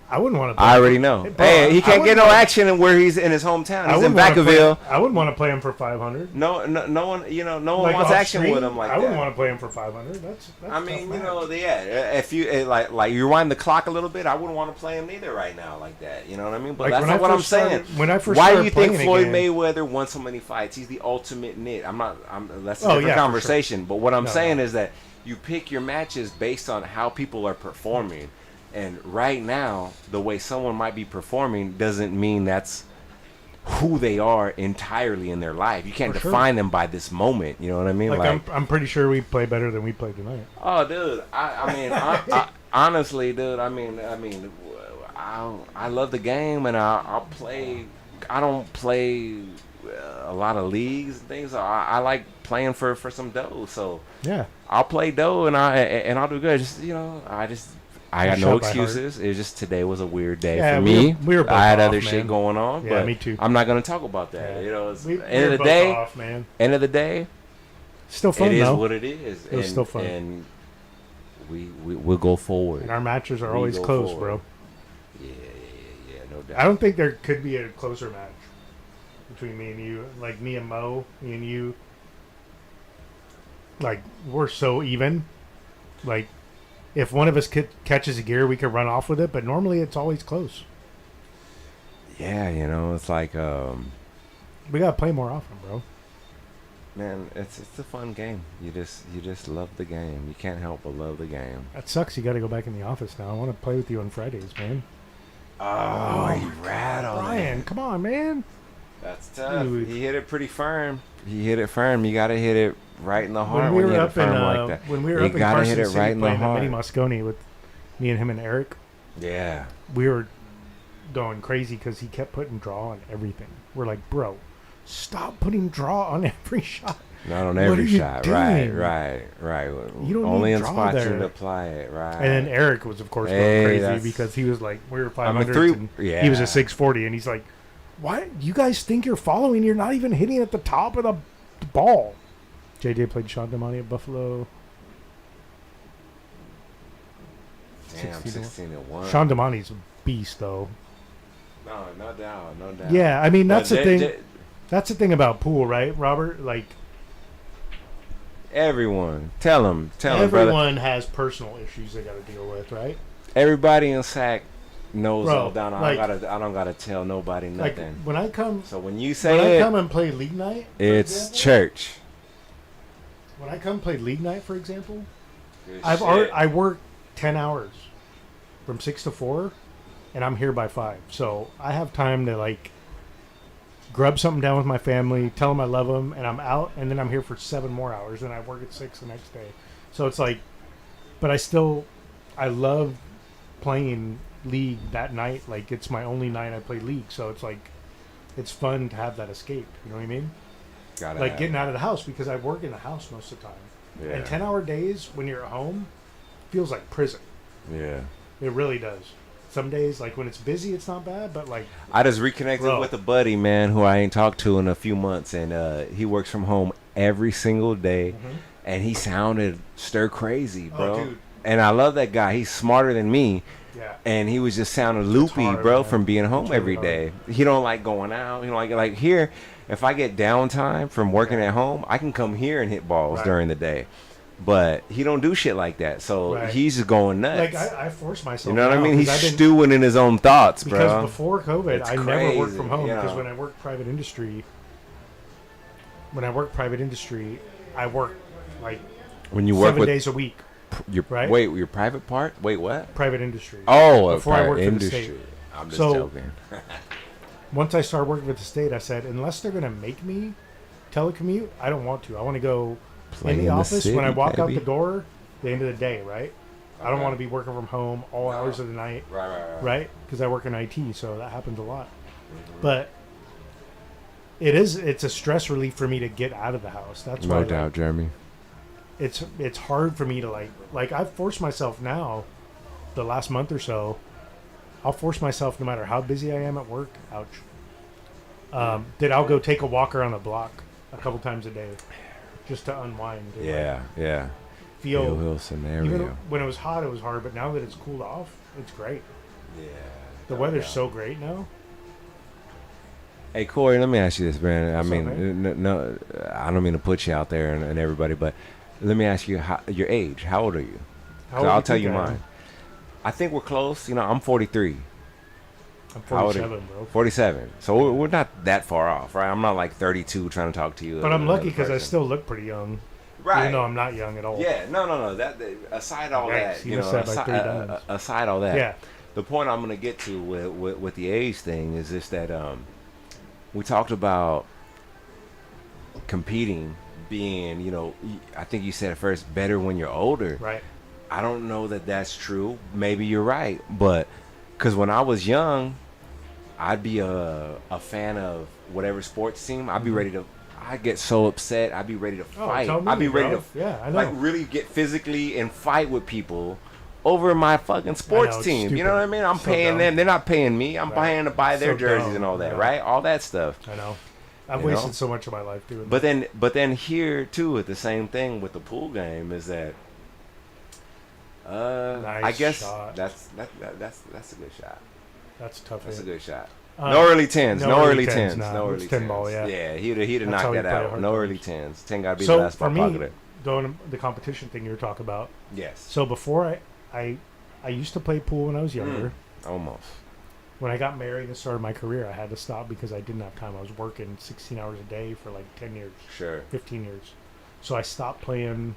I wouldn't want to. I already know. bro, Hey, he I can't get wouldn't no wanna- action where he's in his hometown. I He's in wouldn't wanna play- Vacaville. I wouldn't want to play him for 500. No one, no one Like wants off action stream, with him like I wouldn't that. want to play him for 500. That's I a mean, tough you match. know, if you like you rewind the clock a little bit, I wouldn't want to play him neither right now like that. You know what I mean? But Like, that's when not I what I'm first saying. started- when I first Why do started you think playing Floyd again- Mayweather won so many fights? He's the ultimate nit. That's a Oh, different yeah, for conversation. But what I'm No, saying no. is that you pick your matches based on how people are performing. And right now, the way someone might be performing doesn't mean that's who they are entirely in their life. You can't For sure. define them by this moment. You know what I mean? Like I'm pretty sure we play better than we played tonight. Oh, dude. I mean, honestly, dude. I mean, I love the game, and I'll play. I don't play a lot of leagues and things. I like playing for some dough. So yeah, I'll play dough, and I'll do good. Just I got no excuses. It was just today was a weird day for me. We were both I had off, other man. shit going on. Yeah, but me too. I'm not gonna talk about that. Yeah. You know, it's We end were of the both day. off, man. End of the day. Still fun, It is though. what it is. It was still fun. And we'll go forward. And our matches are We always go close, forward. bro. Yeah, no doubt. I don't think there could be a closer match between me and you. Like me and Mo, me and you. Like we're so even. Like if one of us catches a gear, we could run off with it. But normally it's always close. Yeah, you know, it's like we gotta play more often, bro. man, it's a fun game. You just love the game. You can't help but love the game. That sucks. You got to go back in the office now. I want to play with you on Fridays, man. Oh, you rattled. Brian, come on, man. That's tough. Dude. He hit it pretty firm. He hit it firm. You got to hit it right in the heart When we you were hit it up in firm like that. when we were You up in gotta Carson hit it City right in the playing at heart. Mini Moscone with me and him and Eric, Yeah. we were going crazy because he kept putting draw on everything. We're like, bro, stop putting draw on every shot. Not on What every are you shot. doing? Right. You don't Only need in draw spots you there. need to apply it. Right. And then Eric was, of course, Hey, going crazy that's- because he was like, we were I'm a 500 three- and yeah. he was a 640, and he's like, why? You guys think you're following? You're not even hitting at the top of the ball. JJ played Sean Damani at Buffalo. Damn, 16-1. Sean Damani's a beast, though. No doubt. Yeah, I mean, that's But the thing. That's the thing about pool, right, Robert? Like, everyone, tell him, brother. everyone has personal issues they got to deal with, right? Everybody in SAC knows Bro, all down. like- I don't gotta tell nobody Like nothing. when I come, So when you when say I it, come and play league night, for it's example, church. When I come play league night, for example, Good I shit. work 10 hours from 6 to 4, and I'm here by 5. So I have time to like grub something down with my family, tell them I love them, and I'm out, and then I'm here for 7 more hours, and I work at 6 the next day. So it's like, but I love playing league that night. Like it's my only night I play league, so it's like, it's fun to have that escape. You know what I mean? Gotta Like have getting it. out of the house, because I work in the house most of the time. Yeah. And 10-hour days when you're at home feels like prison. Yeah. It really does. Some days, like when it's busy, it's not bad, but like I just reconnected Bro. with a buddy, man, who I ain't talked to in a few months, and he works from home every single day, and he sounded stir crazy, bro. dude. And I love that guy. He's smarter than me. Yeah. And he was just sounding loopy, hard, bro, man. from being home It's really every hard. day. He don't like going out. He don't like here. If I get downtime from working at home, I can come here and hit balls Right. during the day. But he don't do shit like that, so Right. he's just going nuts. Like I force myself. You know what I now, mean? He's 'cause I've been- stewing in his own thoughts, bro. Because before COVID, It's I never worked from crazy, home. you Because know. when I worked private industry, I work like When you work 7 with days a week. your right? wait, your private part? Wait, what? Private industry. Oh, before I private worked industry. for the state. I'm just So, joking. Once I started working with the state, I said, unless they're gonna make me telecommute, I don't want to. I want to go Play in the in the office when I city, walk out baby. the door. The end of the day, right? I don't Okay. want to be working from home all hours of the night, right? Because I work in IT, so that happens a lot. But it's a stress relief for me to get out of the house. That's why No like, doubt, Jeremy. it's hard for me to like I've forced myself now the last month or so. I'll force myself no matter how busy I am at work. Ouch. That I'll go take a walk around the block a couple times a day just to unwind. and, Yeah, yeah. Feel Hill Hill scenario. even when it was hot, it was hard, but now that it's cooled off, it's great. Yeah. The weather's so great now. Hey Corey, let me ask you this, man. What's I up, mean, man? no, I don't mean to put you out there and everybody, but let me ask you your age. How old are you? How 'Cause old I'll you tell think you I am? mine. I think we're close. You know, I'm 43. I'm How old are you? 47, bro. 47. So we're not that far off, right? I'm not like 32 trying to talk to you. But I'm lucky because because I still look pretty young. Right. Even though I'm not young at all. Yeah, no. That aside all Yikes, that, you you know, missed that by 3 dimes. aside all that, Yeah. the point I'm gonna get to with the age thing is just that we talked about competing being, I think you said at first, better when you're older. Right. I don't know that that's true. Maybe you're right, but because when I was young, I'd be a fan of whatever sports team. I'd be ready to. I get so upset. I'd be ready to fight. tell me, I'd be ready bro. to, Yeah, I know. like, really get physically and fight with people over my fucking sports it's team. stupid. You know what I mean? I'm So paying dumb. them. They're not paying me. I'm paying to buy their So jerseys dumb. and all that, Yeah. right? All that stuff. I know. I've You know? wasted so much of my life doing But that. then here too, at the same thing with the pool game is that. I Nice guess shot. that's a good shot. That's a tough. That's a hit. good shot. No early tens. No early tens. Nah, No it's early 10 tens. ball, yeah. Yeah, he'd have That's knocked how we that play out. hard No times. early tens. 10 got to be So the last for spot me, pocketed. going the competition thing you were talking about. Yes. So before I used to play pool when I was younger. Almost. When I got married and started my career, I had to stop because I didn't have time. I was working 16 hours a day for like 10 years. Sure. 15 years. So I stopped playing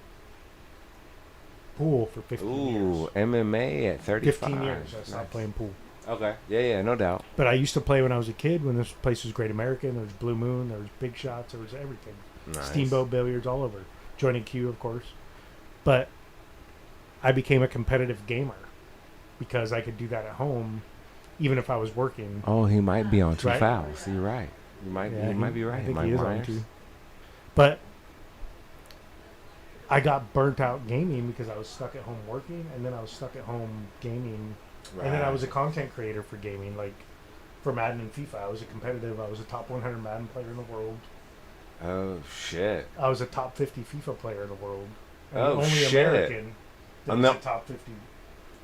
pool for 15 years. Ooh, MMA at 35. 15 years I stopped Nice. playing pool. Okay. Yeah, no doubt. But I used to play when I was a kid, when this place was Great American. There was Blue Moon, there was Big Shots, there was everything. Nice. Steamboat Billiards, all over. Joining Q, of course. But I became a competitive gamer because I could do that at home, even if I was working. Oh, he might be on two Right? fouls. You're right. You might. Yeah, he might be right. I think Mike he is on Myers. two. But I got burnt out gaming because I was stuck at home working, and then I was stuck at home gaming. And then I was a content creator for gaming, like for Madden and FIFA. I was a competitive. I was a top 100 Madden player in the world. Oh shit. I was a top 50 FIFA player in the world. And Oh, the only shit. American that I'm was not- a top 50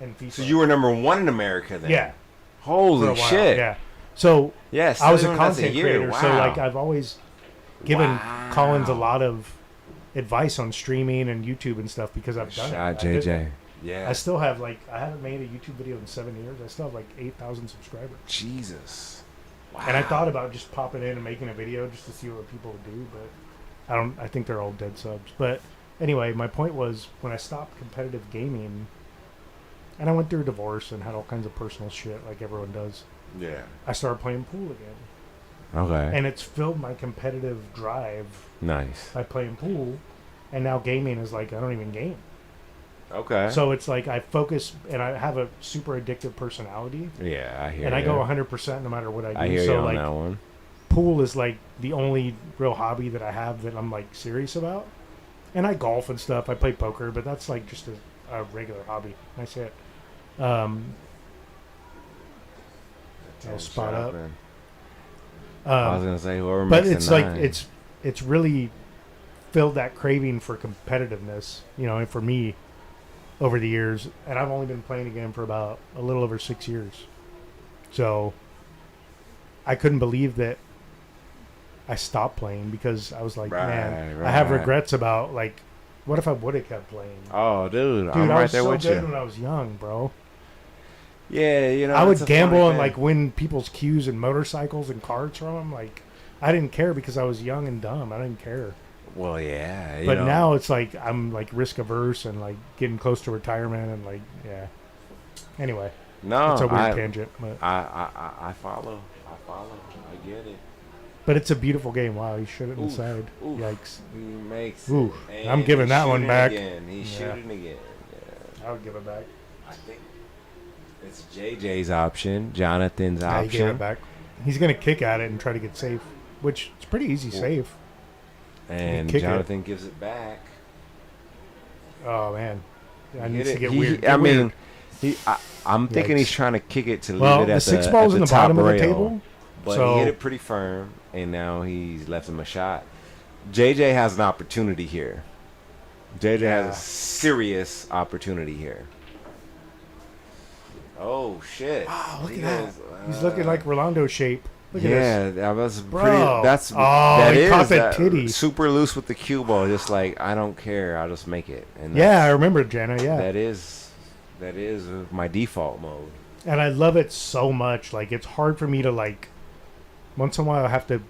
in FIFA. So you were number one in America then? Yeah. For a Holy while, shit. Yeah. So Yes. I was a 31 months content year. creator, so Wow. like I've always given Wow. Collins a lot of advice on streaming and YouTube and stuff because I've done Shot it. I did JJ. it. Yeah. I still have I haven't made a YouTube video in 7 years. I still have like 8,000 subscribers. Jesus. Wow. And I thought about just popping in and making a video just to see what people would do, but I think they're all dead subs. But anyway, my point was when I stopped competitive gaming, and I went through a divorce and had all kinds of personal shit like everyone does. Yeah. I started playing pool again. Okay. And it's filled my competitive drive Nice. by playing pool, and now gaming is like I don't even game. Okay. So it's like I focus, and I have a super addictive personality. Yeah, I hear. And I ya. go 100% no matter what I do. I hear so you on like that one. pool is like the only real hobby that I have that I'm like serious about. And I golf and stuff. I play poker, but that's like just a regular hobby. I say it. I'll spot up. Shopping. I was gonna say whoever but makes it's the like nine. it's really filled that craving for competitiveness, and for me over the years, and I've only been playing the game for about a little over 6 years. So I couldn't believe that I stopped playing because I was like, man, I have right. regrets about like, what if I would have kept playing? Oh, dude, Dude, I'm I right was there so with good you. when I was young, bro. Yeah, I it's would a funny gamble and thing. like win people's cues and motorcycles and cars from them. Like, I didn't care because I was young and dumb. I didn't care. Well, yeah. But now it's like I'm like risk averse and like getting close to retirement and like Anyway, no, it's a weird tangent, but I follow. I get it. but it's a beautiful game. Wow, he shot it Oof, inside. oof. Yikes! He makes. Ooh, it. I'm And giving he's that one shooting back. Again. He's Yeah. shooting again. Yeah. I would give it back. I think it's JJ's option, Jonathan's Yeah, he gave it option, back. He's gonna kick at it and try to get safe, which it's pretty easy safe. and kick it. Jonathan gives it back. Oh man, I He need hit to it. get He- weird. I Get mean, weird. I'm thinking he's Yikes. trying to kick it to leave Well, it at the six ball's at in the top bottom of the rail, table, but so- he hit it pretty firm, and now he's left him a shot. JJ has an opportunity here. JJ has Yeah. a serious opportunity here. Oh shit! Wow, look He at that. goes, He's looking like Rolando shape. Look at yeah, this. that was Bro. pretty. That's Oh, that he is caught that that titty. super loose with the cue ball. Just like I don't care, I'll just make it. And Yeah, I that's- remember Jana. Yeah, that is my default mode. and I love it so much. Like it's hard for me to like. Once in a while, I have to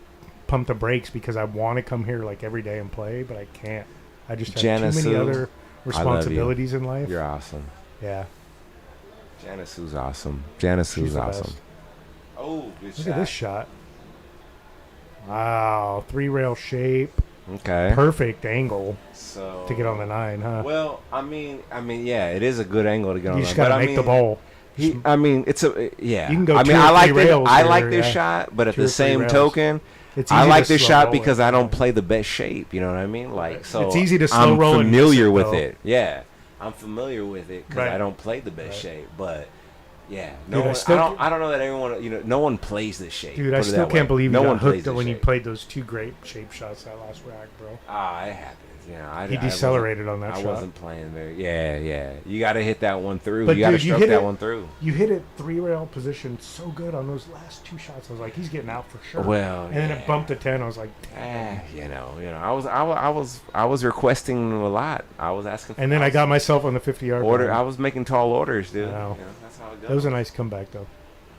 pump the brakes because I want to come here like every day and play, but I can't. I just have Jana too many Sue, other responsibilities in life. You're awesome. Yeah. Janice Sue's awesome. Janice She's Sue's the awesome. best. Oh, good Look at this shot. Wow, 3-rail shape. Okay. Perfect angle So to get on the 9, huh? Well, I mean, yeah, it is a good angle to get on. You just got to make the ball. I mean, it's a yeah. You can go I mean, two or I like three rails I here, like this yeah. shot, but at 2 the or 3 same rails. token, It's I easy like to this slow shot roll because it, I don't yeah. play the best shape. You know what I mean? Like, so It's easy to slow I'm roll and miss familiar it, with though. it. Yeah, I'm familiar with it because Right. I don't play the best Right. shape, but. Yeah, Dude, I don't know that everyone, no one plays this shape. Dude, I Put it still that can't way. believe no you one got plays hooked this when you shape. played those 2 great shape shots that last rack, bro. Ah, it happens. He decelerated on that I shot. wasn't playing very. Yeah. You got to hit that one through. But You got to dude, you stroke hit that it- one through. You hit it 3-rail position so good on those last 2 shots. I was like, he's getting out for sure. Well, and then it bumped to 10. I was like, damn. I was requesting a lot. I was asking. And then I got myself on the 50-yard order. line. I was making tall orders, dude. Wow. That's how it goes. That was a nice comeback, though.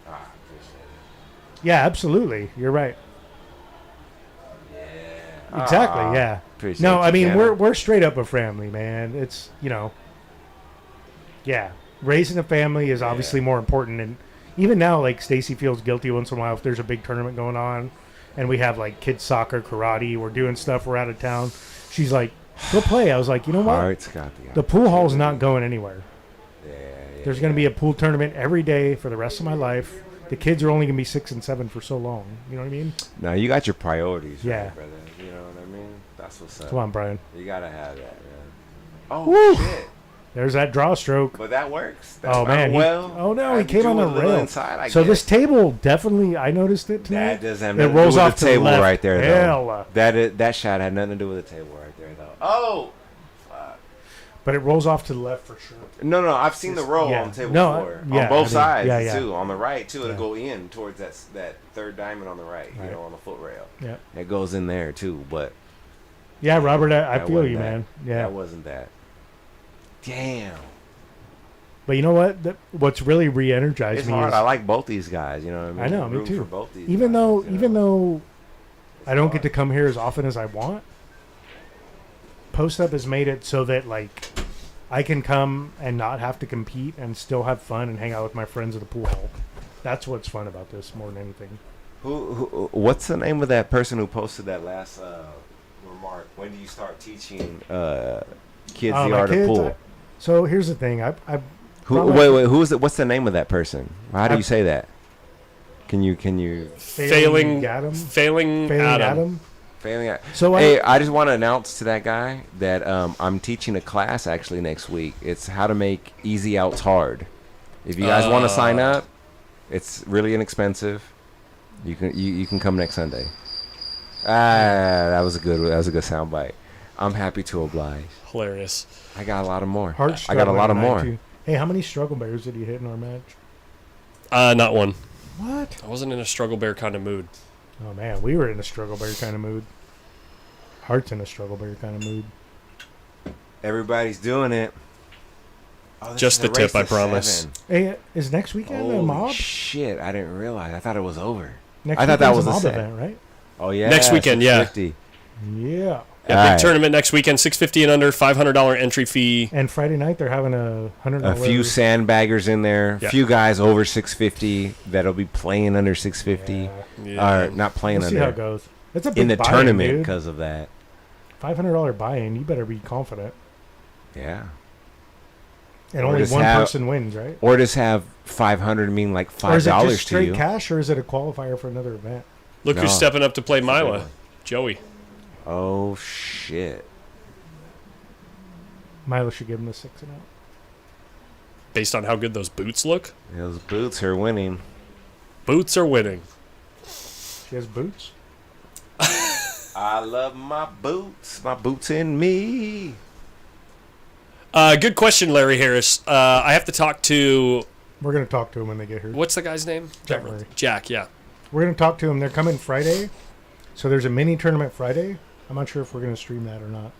Ah, I appreciate it. Yeah, absolutely. You're right. Yeah. Exactly. Ah, Yeah. appreciate No, you, I mean Cannon. we're straight up a family, man. It's yeah. Raising a family is obviously more important, and even now, like Stacy feels guilty once in a while if there's a big tournament going on, and we have like kids soccer, karate, we're doing stuff, we're out of town. She's like, "Go play." I was like, "You know what? Heart's got The pool hall's not going anywhere. Yeah. There's going to be a pool tournament every day for the rest of my life. The kids are only going to be 6 and 7 for so long. You know what I mean? Now you got your priorities, Yeah. right, brother. You know what I mean? That's what's up. Come on, Brian. You gotta have that, man. Oh Woo! shit! There's that draw stroke. But that works. That Oh man! well. Oh no! I He came drew on a the little rail. inside, I So guess. this table definitely, I noticed it tonight. That doesn't have It nothing rolls to do off with to the the table left. right there, Hell. though. That shot had nothing to do with the table right there, though. Oh. Fuck. But it rolls off to the left for sure. No, I've seen the roll Yeah. on table No, 4 yeah, on both I mean, sides yeah. too. On the right too, it'll Yeah. go in towards that third diamond on the right. Right. You know, on the foot rail. Yeah. It goes in there too, but. Yeah, Robert, I that feel wasn't you, that. man. Yeah. That wasn't that. Damn. But you know what? What's really re-energized It's me hard. is I like both these guys. You know what I mean? I know, me Root too. For both these even guys, though, you even know? though It's I don't hard. get to come here as often as I want, Post Up has made it so that like I can come and not have to compete and still have fun and hang out with my friends at the pool hall. That's what's fun about this more than anything. Who? What's the name of that person who posted that last remark? When do you start teaching kids the My art of kids, pool? so here's the thing. I Wait. Who's it? What's the name of that person? How do I- you say that? Can you? Failing Adam. Failing Adam. Failing at. So Hey, I just want to announce to that guy that I'm teaching a class actually next week. It's how to make easy outs hard. If you guys want to sign up, it's really inexpensive. You can come next Sunday. That was a good soundbite. I'm happy to oblige. Hilarious. I got a lot of more. Heart's I got a lot of struggling more. tonight, too. Hey, how many struggle bears did you hit in our match? Not one. What? I wasn't in a struggle bear kind of mood. Oh man, we were in a struggle bear kind of mood. Heart's in a struggle bear kind of mood. Everybody's doing it. Oh, this Just is a the tip, race I to promise. 7. Hey, is next weekend a Holy mob? shit! I didn't realize. I thought it was over. Next I thought that weekend's was a a mob set. event, right? Oh yeah. Next weekend, yeah. 650. Yeah. Yeah, big tournament next weekend, $650 and under, $500 entry fee. And Friday night they're having a $100. A few sandbaggers in there. Yeah. A few guys over 650 that'll be playing under 650. Yeah. Or not playing We'll under. see how it goes. It's a big in the buy-in, tournament dude. because of that. $500 buy-in. You better be confident. Yeah. And Or only just one have- person wins, right? Or just have 500 mean like Or is it $5 just to straight you. cash, or is it a qualifier for another event? Look who's No. stepping up to play That's a good Mila. one. Joey. Oh shit. Milo should give him the 6 and out. Based on how good those boots look, Those boots are winning. boots are winning. She has boots. I love my boots. My boots in me. Good question, Larry Harris. I have to talk to, We're gonna talk to him when they get here. what's the guy's name? Jack Murray. Jack, yeah. We're gonna talk to him. They're coming Friday, so there's a mini tournament Friday. I'm not sure if we're gonna stream that or not.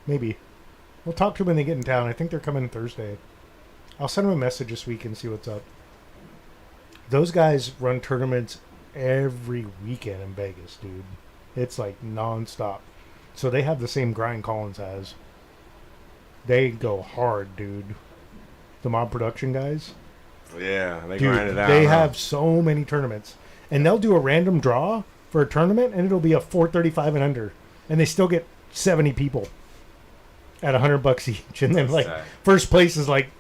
Maybe. We'll talk to them when they get in town. I think they're coming Thursday. I'll send them a message this week and see what's up. Those guys run tournaments every weekend in Vegas, dude. It's like nonstop. So they have the same grind Collins has. They go hard, dude. The Mob Production guys. Yeah, they Dude, grind it out. they huh? have so many tournaments. And they'll do a random draw for a tournament, and it'll be a 435 and under, and they still get 70 people at $100 each, and then like first place is like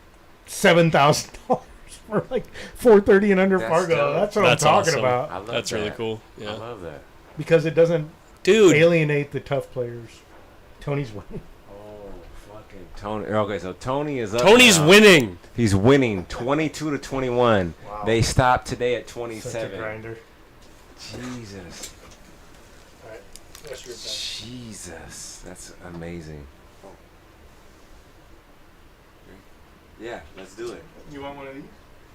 $7,000 for like 430 and under Fargo. That's what I'm talking about. That's really cool. Yeah. I love that. Because it doesn't alienate the tough players. Tony's winning. Oh, fucking Tony. Okay, so Tony is up. Tony's now. winning. He's winning 22 to 21. Wow. They stopped today at 27. Such a grinder. Jesus. All right. That's your turn. Jesus. That's amazing. Yeah, let's do it. You want one of these?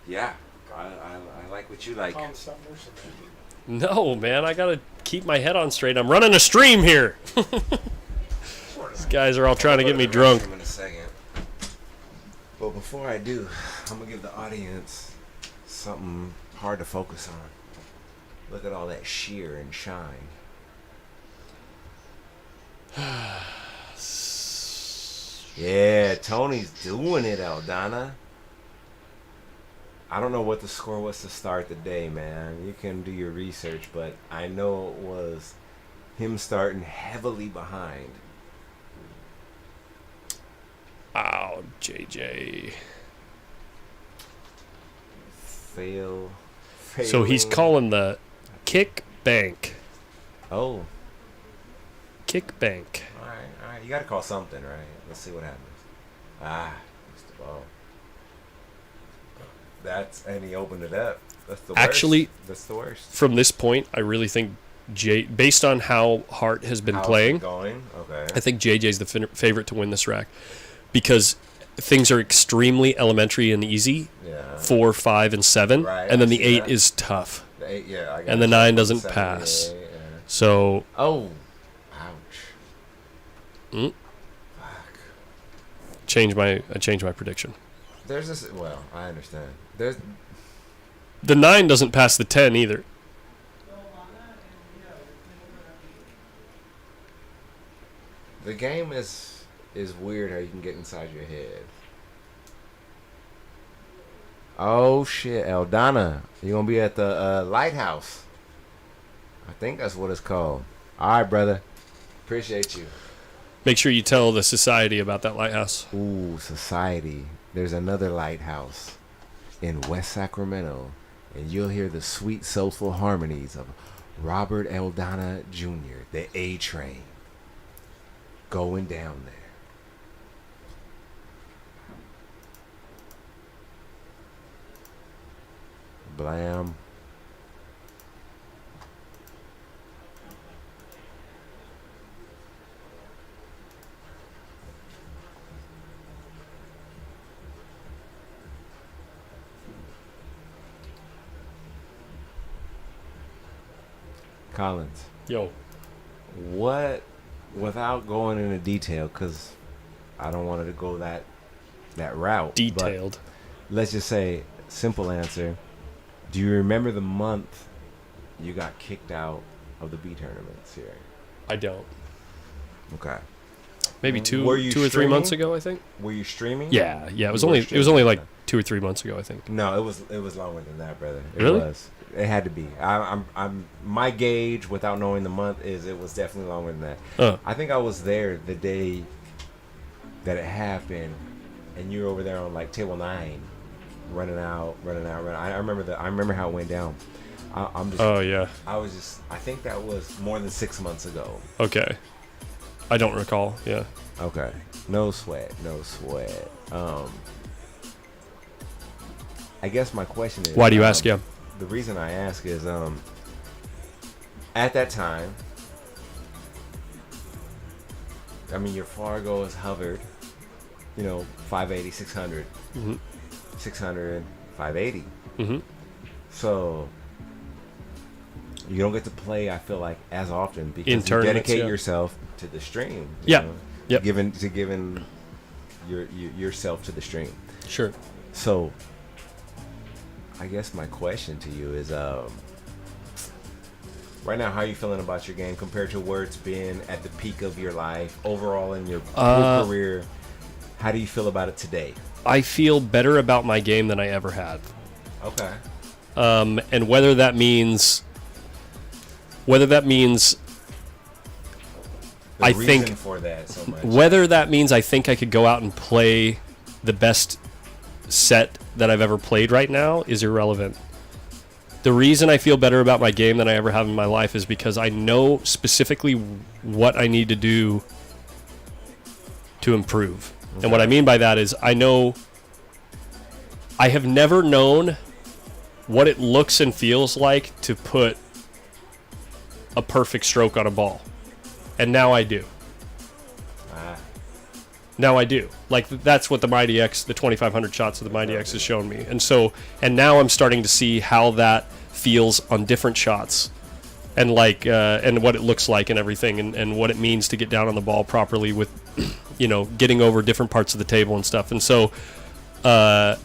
Yeah. I like what you like. No, man, I gotta keep my head on straight. I'm running a stream here. These guys are all trying to get me drunk. In a second. But before I do, I'm gonna give the audience something hard to focus on. Look at all that sheer and shine. Yeah, Tony's doing it, Aldana. I don't know what the score was to start the day, man. You can do your research, but I know it was him starting heavily behind. Ow, JJ. Fail. So he's calling the kick bank. Oh. Kick bank. All right. You got to call something, right? Let's see what happens. Missed the ball. And he opened it up. That's the worst. Actually, that's the worst. From this point, I really think based on how Hart has been playing, going? Okay. I think JJ's the favorite to win this rack because things are extremely elementary and easy. Yeah. 4, 5, and 7, right, and then the 8 that. is tough. The 8, yeah. And the 9 doesn't pass. Yeah. So. Oh. Ouch. Fuck. I changed my prediction. There's this. Well, I understand. The 9 doesn't pass the 10 either. The game is weird how you can get inside your head. Oh shit, Aldana, you gonna be at the lighthouse? I think that's what it's called. All right, brother. Appreciate you. Make sure you tell the society about that lighthouse. Ooh, society. There's another lighthouse in West Sacramento, and you'll hear the sweet, soulful harmonies of Robert Aldana Jr., the A Train, going down there. Blam. Collins. Yo. What, without going into detail, because I don't want it to go that route. Detailed. Let's just say, simple answer. Do you remember the month you got kicked out of the B tournaments here? I don't. Okay. Maybe two Were you or 3 streaming? months ago, I think. Were you streaming? Yeah. It was only like 2 or 3 months ago, I think. No, it was longer than that, brother. It Really? was. It had to be. I'm my gauge without knowing the month is it was definitely longer than that. I think I was there the day that it happened, and you were over there on like table 9, running out. I remember how it went down. I'm just. Oh yeah. I think that was more than 6 months ago. Okay. I don't recall. Yeah. Okay. No sweat. I guess my question is. Why do you ask? Yeah. The reason I ask is, at that time, I mean, your Fargo has hovered, 580, 600, 600, 580. Mm-hmm. So you don't get to play, I feel like, as often because In you tournaments, dedicate yeah. yourself to the stream. Yeah. Yep. Giving yourself to the stream. Sure. So I guess my question to you is, right now, how are you feeling about your game compared to where it's been at the peak of your life, overall in your career? How do you feel about it today? I feel better about my game than I ever had. Okay. And whether that means Whether that means The I reason think for that so much. whether that means I think I could go out and play the best set that I've ever played right now is irrelevant. The reason I feel better about my game than I ever have in my life is because I know specifically what I need to do to improve. And what I mean by that is I have never known what it looks and feels like to put a perfect stroke on a ball. And now I do. Now I do. Like, that's what the Mighty X, the 2500 shots of the Mighty X has shown me. And now I'm starting to see how that feels on different shots. And like, and what it looks like and everything, and what it means to get down on the ball properly with, you know, getting over different parts of the table and stuff. And so, I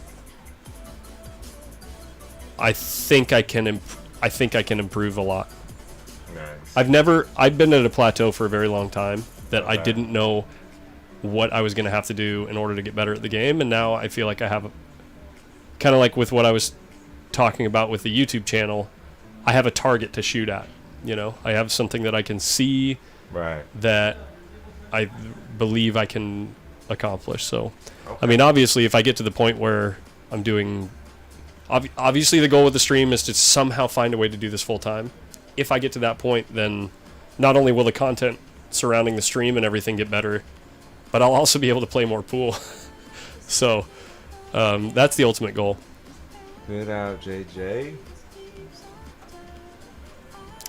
think I can improve a lot. Nice. I've been at a plateau for a very long time that I didn't know what I was going to have to do in order to get better at the game, and now I feel like I have kind of like with what I was talking about with the YouTube channel, I have a target to shoot at. You know, I have something that I can see that I believe I can accomplish. So, I mean, obviously, if I get to the point where I'm doing, obviously the goal with the stream is to somehow find a way to do this full time. If I get to that point, then not only will the content surrounding the stream and everything get better, but I'll also be able to play more pool. So, that's the ultimate goal. Good out, JJ.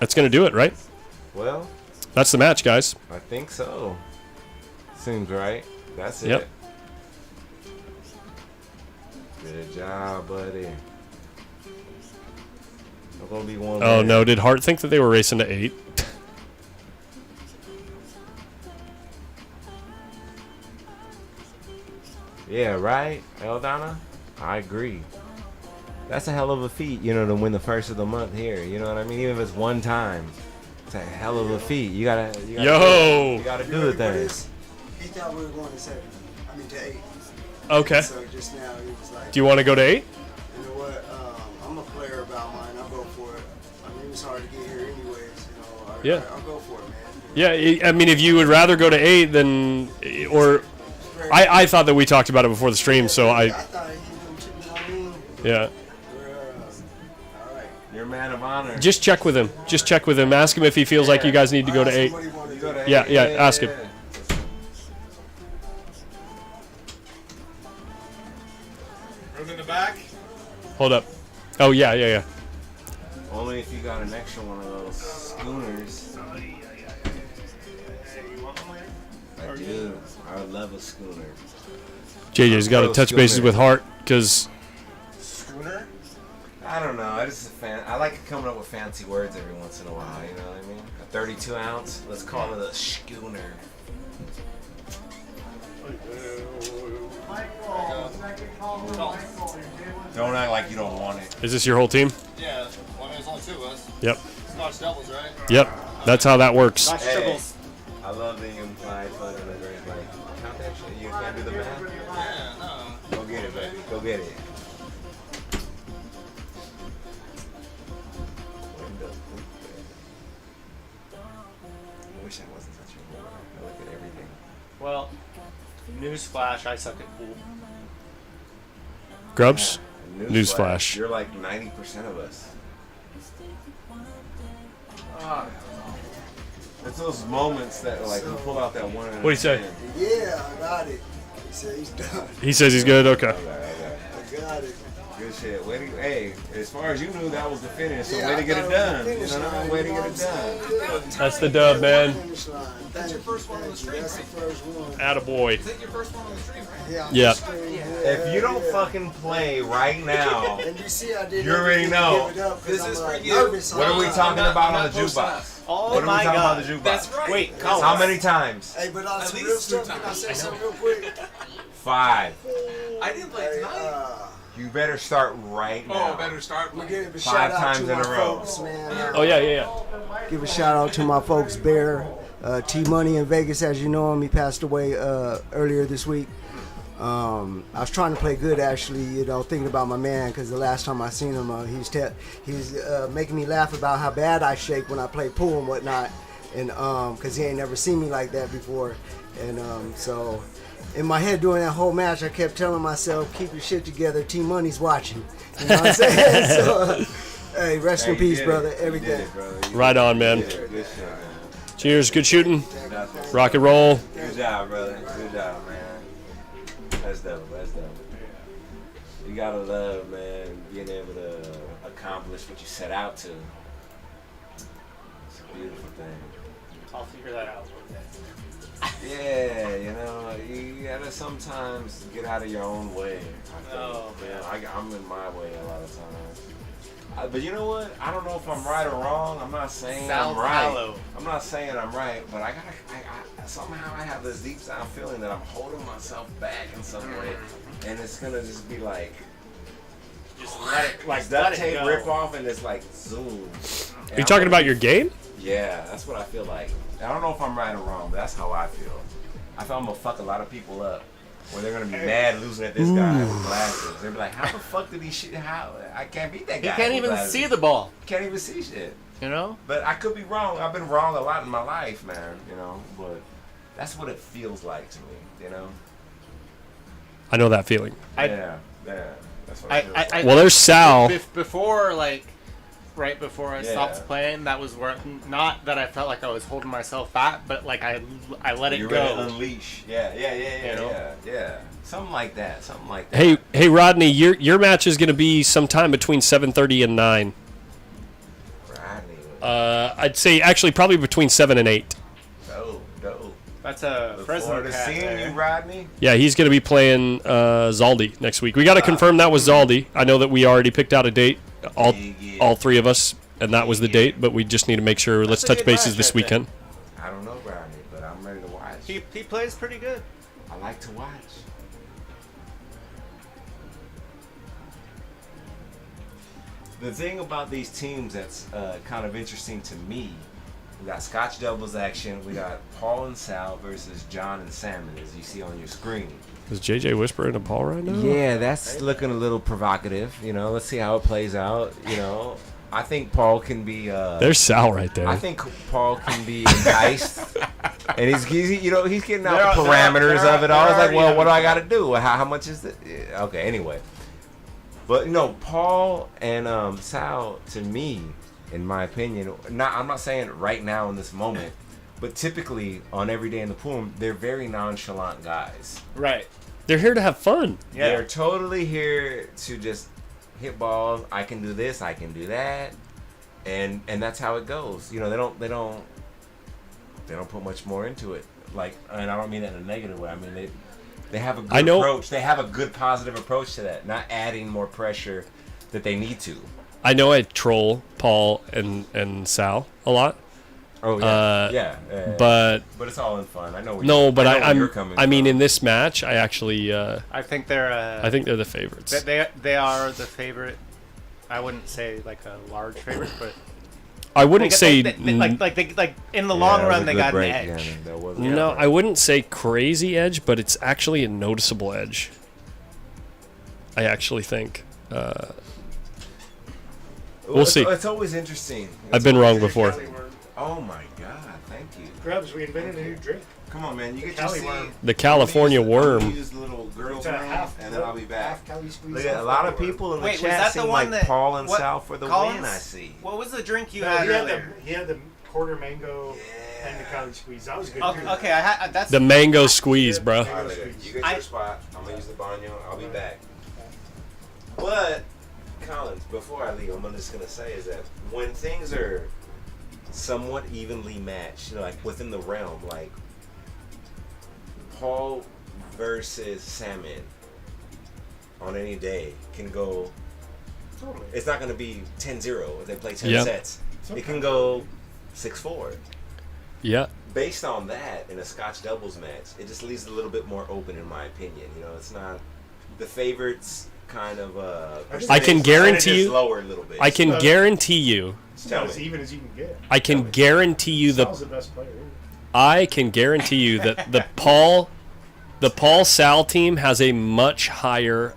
That's going to do it, right? Well, that's the match, guys. I think so. Seems right. That's Yep. it. Good job, buddy. I'm gonna be one. Oh, no. Did Hart think that they were racing to 8? Yeah, right, Eldana? I agree. That's a hell of a feat, you know, to win the first of the month here. You know what I mean? Even if it's one time, it's a hell of a feat. You gotta do it then. He thought we were going to 7. I mean to 8. Okay. So just now he was like, Do you want to go to 8? You know what? I'm a player about mine. I'll go for it. I mean, it was hard to get here anyways. You know, I'll go for it, man. Yeah, I mean, if you would rather go to 8 than, or I thought that we talked about it before the stream, so I thought he knew, you know what I mean? Yeah. You're a man of honor. Just check with him. Just check with him. Ask him if he feels like you guys need to go to 8. Yeah, ask him. Room in the back? Hold up. Oh, yeah. Only if you got an extra one of those schooners. I do. I would love a schooner. JJ's got to touch bases with Hart, because... Schooner? I don't know. I like coming up with fancy words every once in a while, you know what I mean? A 32 ounce, let's call it a schooner. Don't act like you don't want it. Is this your whole team? Yeah, well, I mean, there's only 2 of us. Yep. Scotch doubles, right? Yep. That's how that works. Hey, I love the implied fun of it. Like, count that shit. You can't do the math? Yeah, no. Go get it, baby. Go get it. I wish I wasn't such a moron. I look at everything. Well, newsflash, I suck at pool. Grubs? Newsflash. You're like 90% of us. It's those moments that like you pull out that one. What do you say? Yeah, I got it. He said he's done. He says he's good? Okay. I got it. Good shit. Hey, as far as you knew, that was the finish. So Yeah, way to get it done. You finish know what I mean? Way to get it done. That's the dub, man. That's your first one on the stream, That's the first one. Attaboy. Is that your first one on the stream, right? Yeah. If you don't fucking play right now, And you see, I didn't you already know. give it up 'cause This I'm, is for like, you. nervous. What are we talking about on the jukebox? Oh What are we my talking about god. on the jukebox? That's right. Wait, How many times? Hey, but on At some real least 2 stuff, can I say times. something real quick? 5. I didn't play tonight. You better start right now. Oh, better start We playing. give a 5 shout out times to in my a row. folks, man. Oh, yeah. Give a shout out to my folks, Bear, T Money in Vegas, as you know him. He passed away earlier this week. I was trying to play good, actually, you know, thinking about my man, because the last time I seen him, he's making me laugh about how bad I shake when I play pool and whatnot, and because he ain't never seen me like that before, and so in my head during that whole match, I kept telling myself, keep your shit together, T-Money's watching, you know what I'm saying? So, hey, rest in peace, brother, everything. Right on, man. Cheers, good shooting. Rock and roll. Good job, brother. Good job, man. That's dope. That's dope. You gotta love, man, being able to accomplish what you set out to. It's a beautiful thing. I'll figure that out. Yeah, you know, you gotta sometimes get out of your own way. I'm in my way a lot of times. But you know what? I don't know if I'm right or wrong. I'm not saying I'm right. I'm not saying I'm right, but I somehow I have this deep down feeling that I'm holding myself back in some way, and it's gonna just be like, just let it, like duct tape rip off, and it's like zoom. Are you talking about your game? Yeah, that's what I feel like. I don't know if I'm right or wrong, but that's how I feel. I feel I'm gonna fuck a lot of people up. Where they're gonna be mad losing at this guy with glasses. They'll be like, how the fuck did he shoot? How I can't beat that guy. He can't even see the ball. Can't even see shit. You know? But I could be wrong. I've been wrong a lot in my life, man. You know, but that's what it feels like to me. You know. I know that feeling. Yeah. That's what it feels like. Well, there's Sal. Before, like, right before I stopped playing, that was where, not that I felt like I was holding myself back, but like I let it You're go. ready to unleash. Yeah. Something like that. Hey, Rodney, your match is going to be sometime between 7:30 and 9. Rodney. I'd say actually probably between 7 and 8. Dope. That's a Fresno cat. Seeing you, Rodney. Yeah, he's going to be playing Zaldi next week. We got to confirm that was Zaldi. I know that we already picked out a date, all three of us, and that was the date. But we just need to make sure. Let's touch bases this weekend. I don't know Rodney, but I'm ready to watch. He plays pretty good. I like to watch. The thing about these teams that's kind of interesting to me, we got Scotch doubles action. We got Paul and Sal versus John and Salmon, as you see on your screen. Is JJ whispering a ball right now? Yeah, that's looking a little provocative. You know, let's see how it plays out. You know, I think Paul can be. There's Sal right there. I think Paul can be enticed, and he's getting out the parameters of it all. I was like, well, what do I got to do? How much is it? Okay, anyway. But Paul and Sal, to me, in my opinion, I'm not saying it right now in this moment, but typically on Every Day in the Pool, they're very nonchalant guys. Right. They're here to have fun. Yeah. They're totally here to just hit balls. I can do this. I can do that, and that's how it goes. They don't put much more into it. Like, and I don't mean that in a negative way. I mean they have a good approach. They have a good positive approach to that, not adding more pressure that they need to. I know I troll Paul and Sal a lot. Oh yeah, but it's all in fun. I know. I mean, in this match, I actually. I think they're the favorites. They are the favorite. I wouldn't say like a large favorite, but I wouldn't say like in the long run they got an edge. No, I wouldn't say crazy edge, but it's actually a noticeable edge. I actually think. We'll see. It's always interesting. I've been wrong before. Oh my God! Thank you. Grubs, we invented a new drink. Come on, man. You get your seat. The California worm. Use the little girl's room, and then I'll be back. Look at a lot of people in the chat seem like Paul and Sal for the win. I see. What was the drink you had earlier? He had the quarter mango and the Cali squeeze. That was good. Okay, that's the mango squeeze, bro. All right, you get your spot. I'm gonna use the banyo. I'll be back. But Collins, before I leave, I'm just gonna say is that when things are somewhat evenly matched, like within the realm, like Paul versus Salmon on any day can go. Totally. It's not going to be 10-0 if they play 10 sets. It can go 6-4. Yeah. Based on that, in a Scotch doubles match, it just leaves it a little bit more open, in my opinion. It's not the favorites. Kind of I can guarantee you. Lower a little bit. I can guarantee you. It's not as even as you can get. I can guarantee you Sal's the best player. I can guarantee you that the Paul The Paul Sal team has a much higher,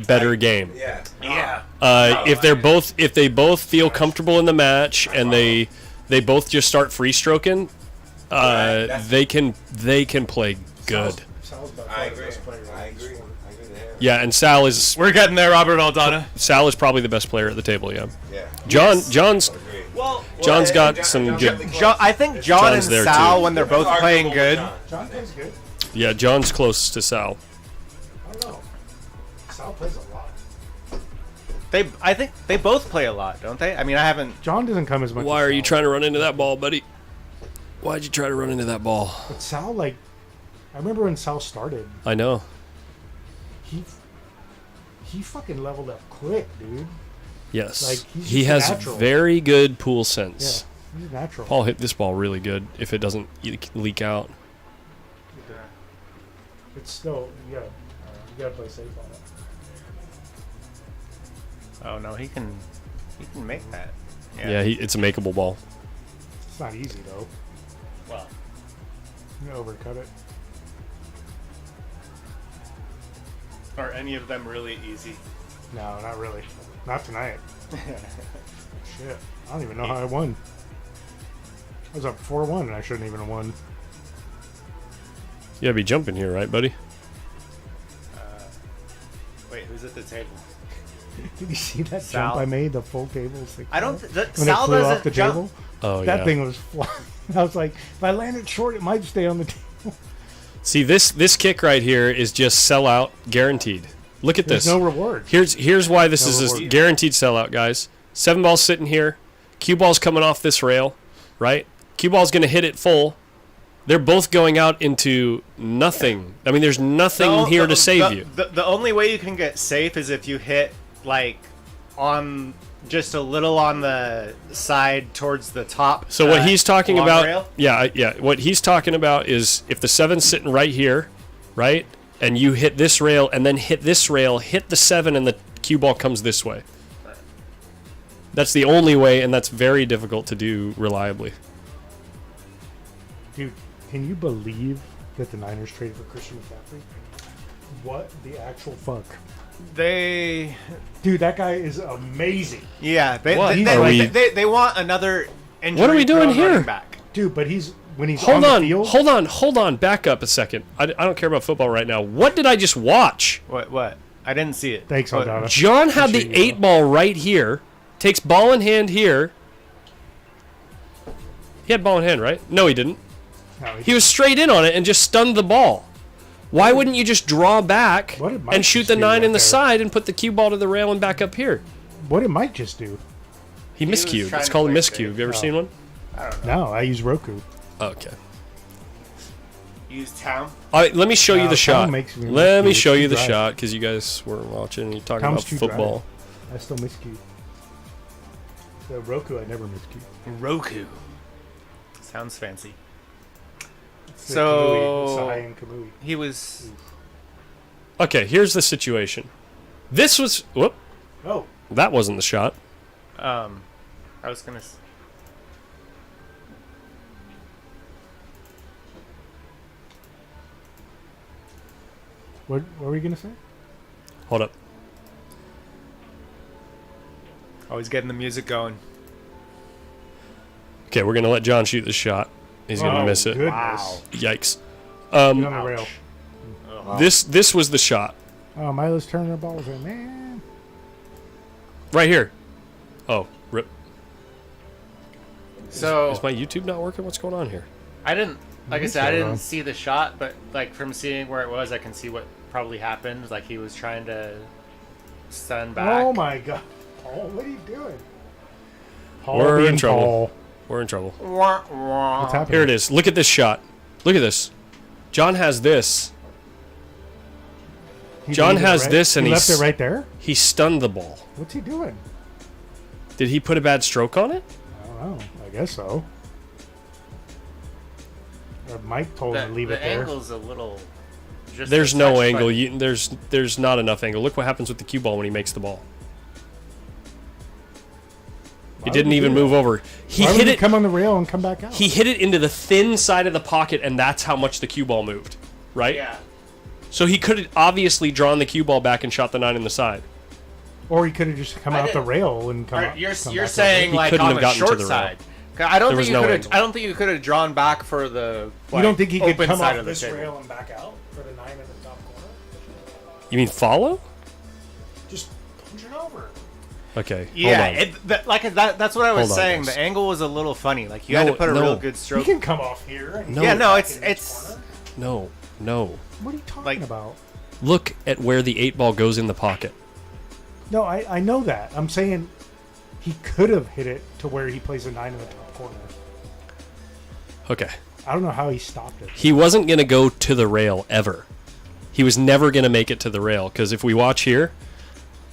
better game. Yeah. If they both feel comfortable in the match and they both just start free stroking, they can play good. I agree. Yeah, and Sal is. We're getting there, Robert Aldana. Sal is probably the best player at the table. Yeah. Yeah. John's got some good. I think John and John's there, Sal, too. when they're both playing good. John plays good. Yeah, John's close to Sal. I don't know. Sal plays a lot. I think they both play a lot, don't they? I mean, I haven't. John doesn't come as much. Why as are you Sal. trying to run into that ball, buddy? Why'd you try to run into that ball? But Sal, like, I remember when Sal started. I know. He fucking leveled up quick, dude. Yes. Like, he's he just has natural. very good pool sense. Yeah, he's natural. Paul hit this ball really good if it doesn't leak out. It's still, you gotta play safe on it. Oh no, he can make that. Yeah, it's a makeable ball. It's not easy though. Well, you can overcut it. Are any of them really easy? No, not really. Not tonight. Shit, I don't even know how I won. I was up 4-1 and I shouldn't even have won. You gotta be jumping here, right, buddy? wait, who's at the table? Did you see that Sal. jump I made? The full table. I don't. when Sal it flew doesn't off the jump. table. Oh, that yeah. thing was flying. I was like, if I landed short, it might stay on the table. See, this kick right here is just sellout guaranteed. Look at There's this. no reward. Here's why this No is a reward. guaranteed sellout, guys. 7 balls sitting here. Cue ball's coming off this rail, right? Cue ball's going to hit it full. They're both going out into nothing. I mean, there's nothing here to save you. The only way you can get safe is if you hit like on just a little on the side towards the top. So what he's talking long about, rail. yeah. What he's talking about is if the 7's sitting right here, right, and you hit this rail and then hit this rail, hit the 7, and the cue ball comes this way. That's the only way, and that's very difficult to do reliably. Dude, can you believe that the Niners traded for Christian McCaffrey? What the actual fuck? Dude, that guy is amazing. Yeah, they want another injury. What are we doing prone running here? back. Dude, but when he's Hold on on, the field. hold on. Back up a second. I don't care about football right now. What did I just watch? What? I didn't see it. Thanks, Aldana. John had the 8 ball right here. Takes ball in hand here. He had ball in hand, right? No, he didn't. No, He was straight in on it and just stunned the ball. Why wouldn't you just draw back What did Mike and shoot just the do 9 right in the there? side and put the cue ball to the rail and back up here? What did Mike just do? He was miscued. trying It's to called a play miscue. safe. Have you ever Oh. seen one? I don't know. No, I use Roku. Okay. Use town. All right, let me show you No, the Tom shot. makes me Let me miscue. show It's you too the dry. shot because you guys were watching and you're talking Tom's about too football. dry. I still miscue. The Roku, I never miscue. Roku. Sounds fancy. It's the Kamui. It's the So high-end Kamui. he was. Okay, here's the situation. This was whoop. Oh. That wasn't the shot. I was gonna. What were you gonna say? Hold up. Always getting the music going. Okay, we're gonna let John shoot the shot. He's gonna Oh, miss it. goodness. Wow. Yikes. Get on the rail. This was the shot Oh, Milo's turning the balls in, man. right here. Oh, rip. So Is my YouTube not working? What's going on here? I didn't, like I What's said, I going didn't on? see the shot, but like from seeing where it was, I can see what probably happened. Like he was trying to stun back. Oh my god. Paul, what are you doing? Paul We're in being trouble. Paul. We're in trouble. What's happening? Here it is. Look at this shot. Look at this. John has this. He John leave it has right- this and he left he's- it right there. He stunned the ball. What's he doing? Did he put a bad stroke on it? I don't know. I guess so. Mike told him to leave it the there. angle's a little. Just There's a no touch, angle. but- There's not enough angle. Look what happens with the cue ball when he makes the ball. He Why didn't would he even do move that? over. He Why would hit he it. come on the rail and come back out? He hit it into the thin side of the pocket, and that's how much the cue ball moved. right? Yeah. So he could have obviously drawn the cue ball back and shot the 9 in the side. Or he could have just come out the rail and come. You're come you're back saying He like couldn't on have the gotten to short the rail. side. I don't There was think you no could angle. have. I don't think you could have drawn back for the. You don't think he could open come side off of the this table. rail and back out for the 9 in the top corner? You mean follow? Just punch it over. Okay. Yeah, hold on. that's what I was Hold on, saying. guys. The angle was a little funny. Like you had to put a real good He stroke. can come off here. And No. Yeah, no, back in this it's. corner. No. What are you talking about? Look at where the 8 ball goes in the pocket. No, I know that. I'm saying he could have hit it to where he plays a 9 in the top corner. Okay. I don't know how he stopped it. He wasn't going to go to the rail ever. He was never going to make it to the rail because if we watch here,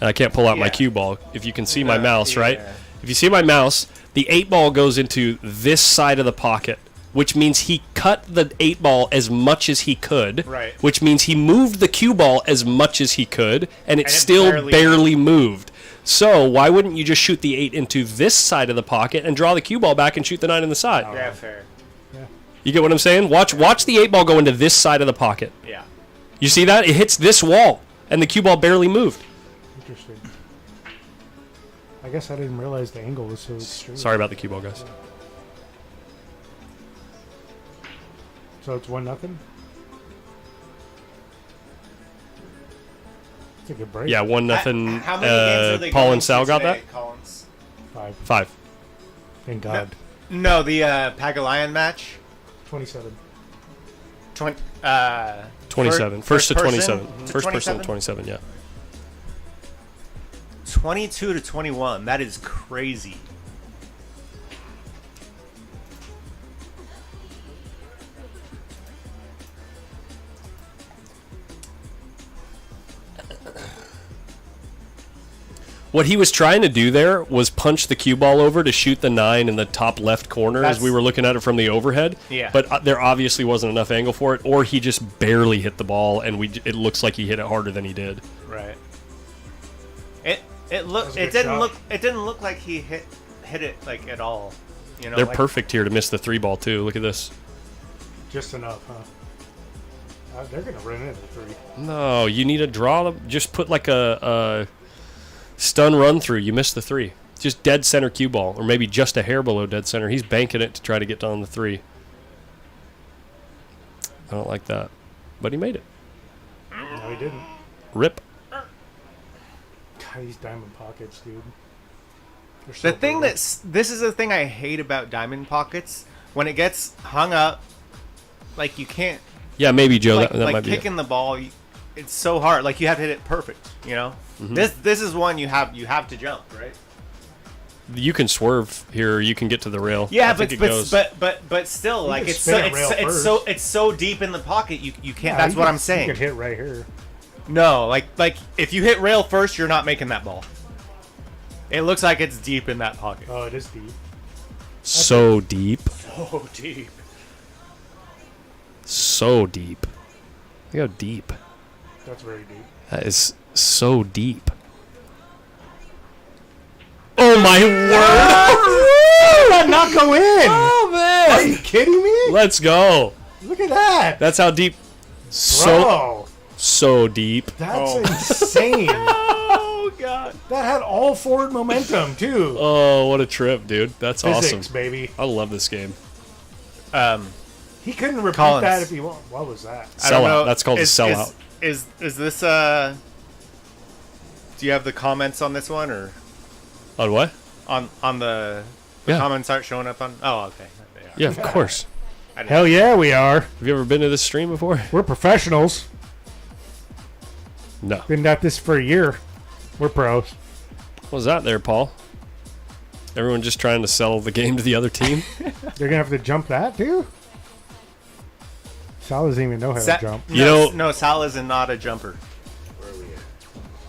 and I can't pull out my cue ball, if you can see my mouse, right? If you see my mouse, the 8 ball goes into this side of the pocket, which means he cut the 8 ball as much as he could, Right. which means he moved the cue ball as much as he could, and it it still barely moved. So why wouldn't you just shoot the 8 into this side of the pocket and draw the cue ball back and shoot the 9 in the side? Yeah, fair. You get what I'm saying? Watch the 8 ball go into this side of the pocket. Yeah. You see that? It hits this wall, and the cue ball barely moved. Interesting. I guess I didn't realize the angle was so extreme. Sorry about the cue ball, guys. So it's 1-0. It's a good break. Yeah, 1-0. How many games are they Paul going and Sal to got today, that? Collins? 5. Thank God. No, the Pagalion match. 27. 27. First to 27. person First person to 27, yeah. 22 to 21. That is crazy. What he was trying to do there was punch the cue ball over to shoot the 9 in the top left corner as we were looking at it from the overhead. Yeah. But there obviously wasn't enough angle for it, or he just barely hit the ball, and it looks like he hit it harder than he did. Right. It good didn't look like he hit it like at all. You know, They're like, perfect here to miss the 3 ball too. Look at this. Just enough, huh? They're going to run into the 3. No, you need to draw them. Just put like a stun run through. You missed the 3. Just dead center cue ball, or maybe just a hair below dead center. He's banking it to try to get down the 3. I don't like that, but he made it. No, he didn't. Rip. God, these diamond pockets, dude. The thing this is the thing I hate about diamond pockets. When it gets hung up, like you can't. Yeah, maybe Joe. Like, that like might be. kicking the ball, it's so hard. Like you have to hit it perfect. You know. Mhm. This is one you have to jump, right? You can swerve here. Or you can get to the rail. Yeah, I think it goes. but still, You like can it's spin so it rail it's so deep in the pocket. You can't. Yeah, That's you what can- I'm saying. You can hit right here. No, like if you hit rail first, you're not making that ball. It looks like it's deep in that pocket. Oh, it is deep. So deep. So deep. So deep. Look how deep. That's very deep. That is so deep. Oh my word! That not go in. Oh man! Are you kidding me? Let's go. Look at that. That's how deep. So Bro, so deep. that's insane. Oh god. That had all forward momentum too. Oh, what a trip, dude. That's Physics, awesome. baby. I love this game. He couldn't repeat Collins. that if he wanted. What was that? I don't Sellout. know. That's called a sellout. Is this Do you have the comments on this one or On what? on the Yeah. comments aren't showing up on? Oh, okay. They are. Yeah, of course. I didn't- Hell yeah, we are. Have you ever been to this stream before? We're professionals. No. Been at this for a year. We're pros. What was that there, Paul? Everyone just trying to sell the game to the other team? They're gonna have to jump that too. Sal doesn't even know how to jump. You know- no, Sal is not a jumper.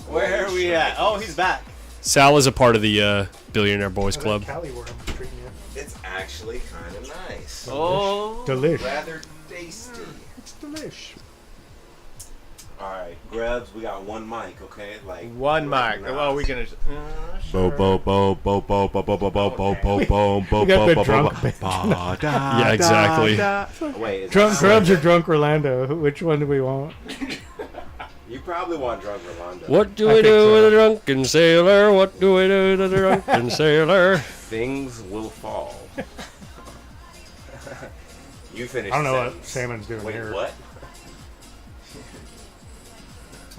Where are we at? Oh, he's back. Sal is a part of the Billionaire Boys How's Club. that Cali worm treating you? It's actually kind of nice. Oh, Delish. Rather tasty. It's delish. All right, Grubs, we got one mic, okay? Like One mic. Well, we gonna. Bo bo bo bo bo bo bo bo bo bo bo bo bo We got the bo drunk bo band. bo. Yeah, exactly. Wait, is Drunk that- Grubs or Drunk Rolando? Which one do we want? You probably want Drunk Rolando. What do I we think do so. with a drunken sailor? What do we do with a drunken sailor? Things will fall. You finished. I don't know the what sentence. Salmon's doing Wait, here. what?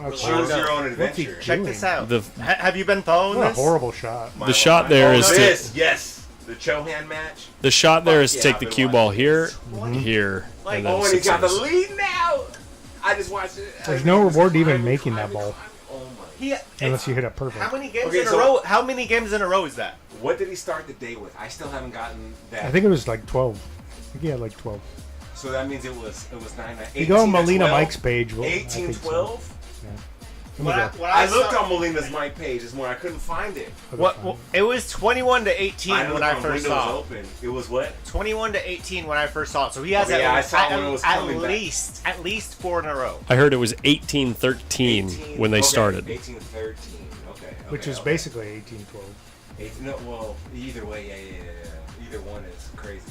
That's Choose your own What's he adventure. Check doing? this out. The Have you been following What a this? horrible shot. the shot there is to this. Yes, the Chohan match. the shot there is to Yeah, take I've the been cue ball watching here, this. here, Like, and then Oh, and he got the success. lead now. I just watched it. There's no reward to even making that ball Oh my. He, unless you hit it perfect. how many games Okay, in a so- row? How many games in a row is that? What did he start the day with? I still haven't gotten that. I think it was like 12. I think he had like 12. So that means it was 9. You go on 18 to Molina 12? Mike's page. Well, I 18 think so. 12. Let me go. When I looked on Molina's Mike page. It's more I couldn't find it. It was 21 to 18 I when I looked on first Windows saw it. Open. It was what? 21 to 18 when I first saw it. So he has Okay, yeah, I saw it when it was at coming back. least 4 in a row. I heard it was 18-13 when they okay, started. 18-13. Okay. Which is okay. basically 18-12. 18, no, well, either way, yeah. Either one is crazy.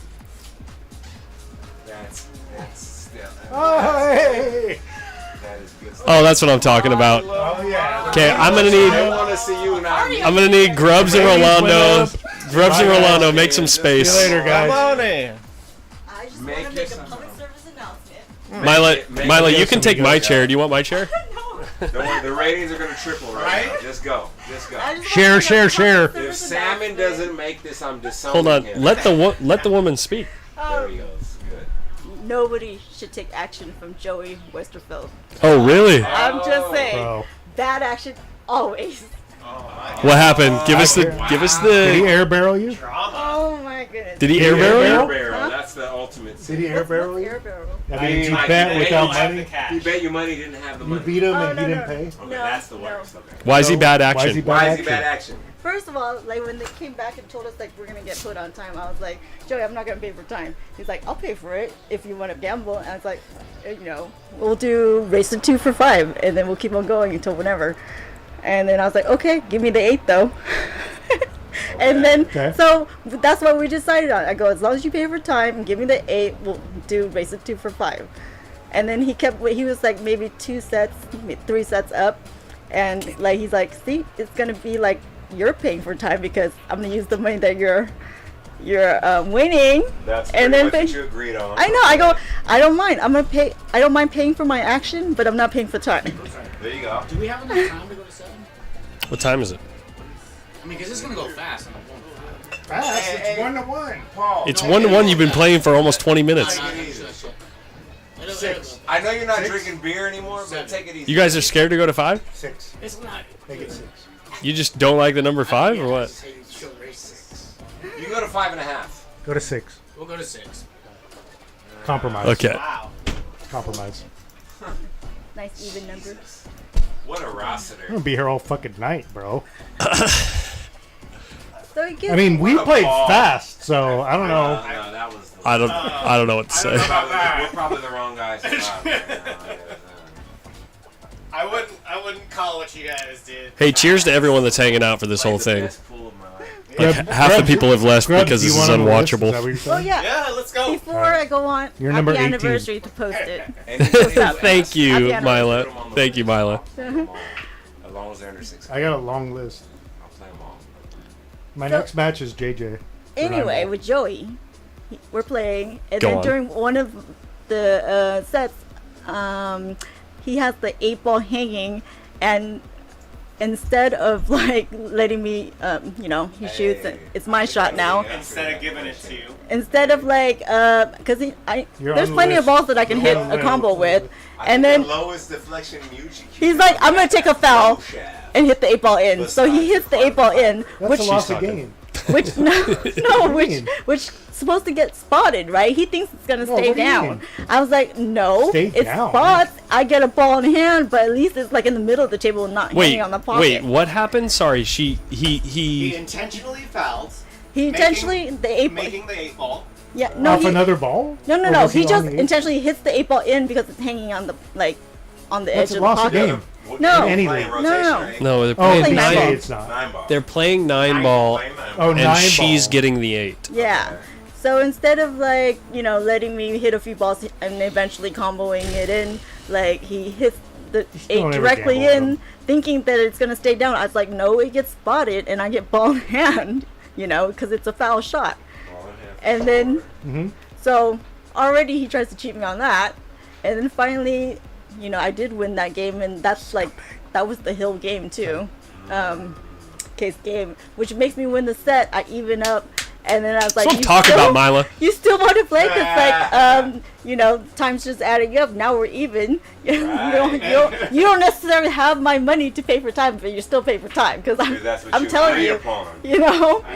That's still. Oh, hey! That is good stuff. Oh, that's what I'm talking about. Oh, yeah. Okay, I'm gonna I need want to see you not. I'm gonna need Grubs and Rolando. Grubs and Rolando, make some space. See you later, guys. Come on in. I just Make want to make a yourself- public service announcement. Mila, you can take my chair. Do you want my chair? Don't worry, the ratings are gonna triple right now. Just go. Just go. I just Share, wanna make a share, public share. service If Salmon announcement. doesn't make this, I'm disowning Hold on. him. Let the woman speak. There he goes. Good. Nobody should take action from Joey Westerfeld. Oh, really? I'm just saying, Bro. bad action always. What happened? Give us Did he the. air barrel you? Oh my goodness. Did he air barrel barrel you? Air barrel. Huh? That's the ultimate. Did he air barrel you? Air barrel. That means you like, bet he without bet money? He bet you money, didn't have the You money. beat him Oh, and no, he no. didn't pay? Okay, No, that's the no. worst. Okay. Why is he bad Why is he action? bad Why is he action? bad action? First of all, like when they came back and told us like we're gonna get put on time, I was like, Joey, I'm not gonna pay for time. He's like, I'll pay for it if you want to gamble. And I was like, we'll do race to 2 for 5, and then we'll keep on going until whenever. And then I was like, okay, give me the 8 though. And then so that's what we decided on. I go, as long as you pay for time and give me the 8, we'll do race to 2 for 5. And then he was like maybe 2 sets, 3 sets up. And like he's like, see, it's gonna be like you're paying for time because I'm gonna use the money that you're winning. That's and pretty then much pay. what you agreed on. I know. I go. I don't mind. I'm gonna pay. I don't mind paying for my action, but I'm not paying for time. There you go. Do we have enough time to go to 7? What time is it? I mean, because it's going to go fast. Fast, it's 1-1. Paul. It's 1-1. You've been playing for almost 20 minutes. Take it easy. 6. I know you're not drinking beer anymore, but take it easy. You guys are scared to go to 5? 6. It's not. Make it 6. You just don't like the number 5 or what? She'll race 6. You can go to 5.5. Go to 6. We'll go to 6. Compromise. Okay. Wow. Compromise. Nice even number. What a I'm Rossiter. gonna be here all fucking night, bro. So it gives I mean, we What a played ball. fast, so I don't know. No, that was. I don't know what to say. We're probably the wrong guys. To I wouldn't call what you guys did. Hey, cheers to everyone that's hanging out for this whole thing. Best pool of my life. Like, half the people have left Grubs, because do you this is want on the list? Is that what unwatchable. you're Oh saying? yeah. Yeah, let's go. Before I go on, You're happy number 18. anniversary to post it. Thank you, Happy Mila. anniversary. Thank you, Mila. As long as they're under 6. I got a long list. I'll play them all. My So- next match is JJ. Anyway, with Joey, we're playing, and Go then on. during one of the sets, he has the 8 ball hanging, and instead of like letting me, he shoots, and it's my shot now. Instead of giving it to you. Instead of like, because You're there's on the plenty of list. balls that I can You're hit on the a list. combo with, I and think then the lowest deflection Muji. he's like, I'm gonna take a foul and hit the 8 ball in. So he hits the 8 ball in, That's which a loss of game. which which supposed to get spotted, right? He thinks it's gonna stay what do you down. mean? I was like, no, Stay it's down? spots. I get a ball in hand, but at least it's like in the middle of the table and not hanging on the pocket. Wait, what happened? Sorry, He he. intentionally fouled. He intentionally the 8 ball. Making the 8 ball. Yeah, no, Off he, another ball? no, Or no. was He on just the eight? intentionally hits the 8 ball in because it's hanging on the like on the That's edge a of the lost pocket. game. No, In any no, league. no. No, they're Oh, playing nine say ball. it's not. 9 ball. They're playing 9-ball, Oh, and 9 she's ball. getting the 8. Yeah. So instead of like, letting me hit a few balls and eventually comboing it in, like he hits the don't 8 ever directly gamble with in, him. thinking that it's gonna stay down. I was like, no, it gets spotted, and I get ball in hand, because it's a foul shot. And then, so already he tries to cheat me on that, and then finally, I did win that game, and that's like, that was the hill game too, case game, which makes me win the set. I even up. And then I was like, So I'm talking about, Mila. You still want to play? Because, time's just adding up. Now we're even. You don't necessarily have my money to pay for time, but you still pay for time. Because I'm telling you, I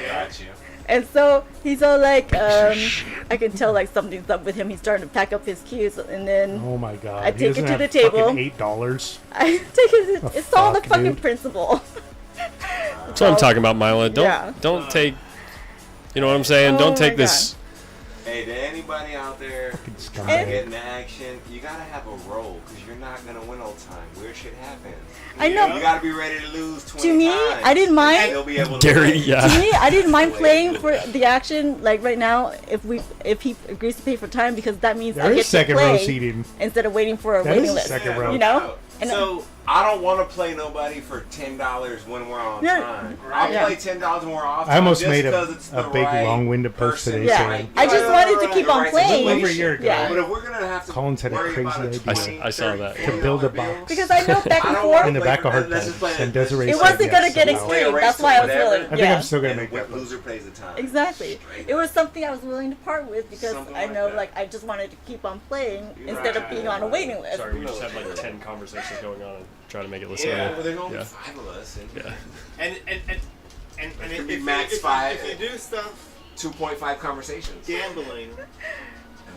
got you. And so he's all like, I can tell like something's up with him. He's starting to pack up his cues. And then Oh my god. I He take it doesn't to the have table. fucking $8. I take it. The It's all the fuck, fucking dude? principle. That's what I'm talking about, Mila. Don't take. You know what I'm saying? Oh Don't my take this. Hey, to anybody out there scumbag. getting the action, you gotta have a role because you're not gonna win all the time. Weird shit happens. I know. You gotta be ready to lose 20 To me, times. I didn't mind. And they'll be able to Gary, win. yeah. To me, I didn't mind playing for the action. Like right now, if he agrees to pay for time, because that means There I is get to second play row seating. instead of waiting for a That waiting is list. second row. And So I don't want to play nobody for $10 when we're on Yeah, time. right. I'll play $10 when we're off time. I almost just made because it's a the big right long-winded post person. today Yeah, saying I just wanted to keep on playing. Over a year ago. Yeah. But if we're gonna have to Collins had a worry crazy about idea. I saw that. To build a box. Because I know back and I don't forth, in the play back for of Hard let's just Times. play And this. Desiree it said wasn't yes, gonna get so Play a extreme. race That's to why I was whatever. willing. I think Yeah. I'm still gonna And make that. loser pays the time. Exactly. It was something I was willing to part with because Something I like know, that. like, I just wanted to keep on playing instead of being on a waiting list. Sorry, we just had like 10 conversations going on and trying to make it Yeah, listenable. well, there's only Yeah. 5 of us. Yeah. And It if, could be if, max if, 5. if you do stuff 2.5 conversations. gambling,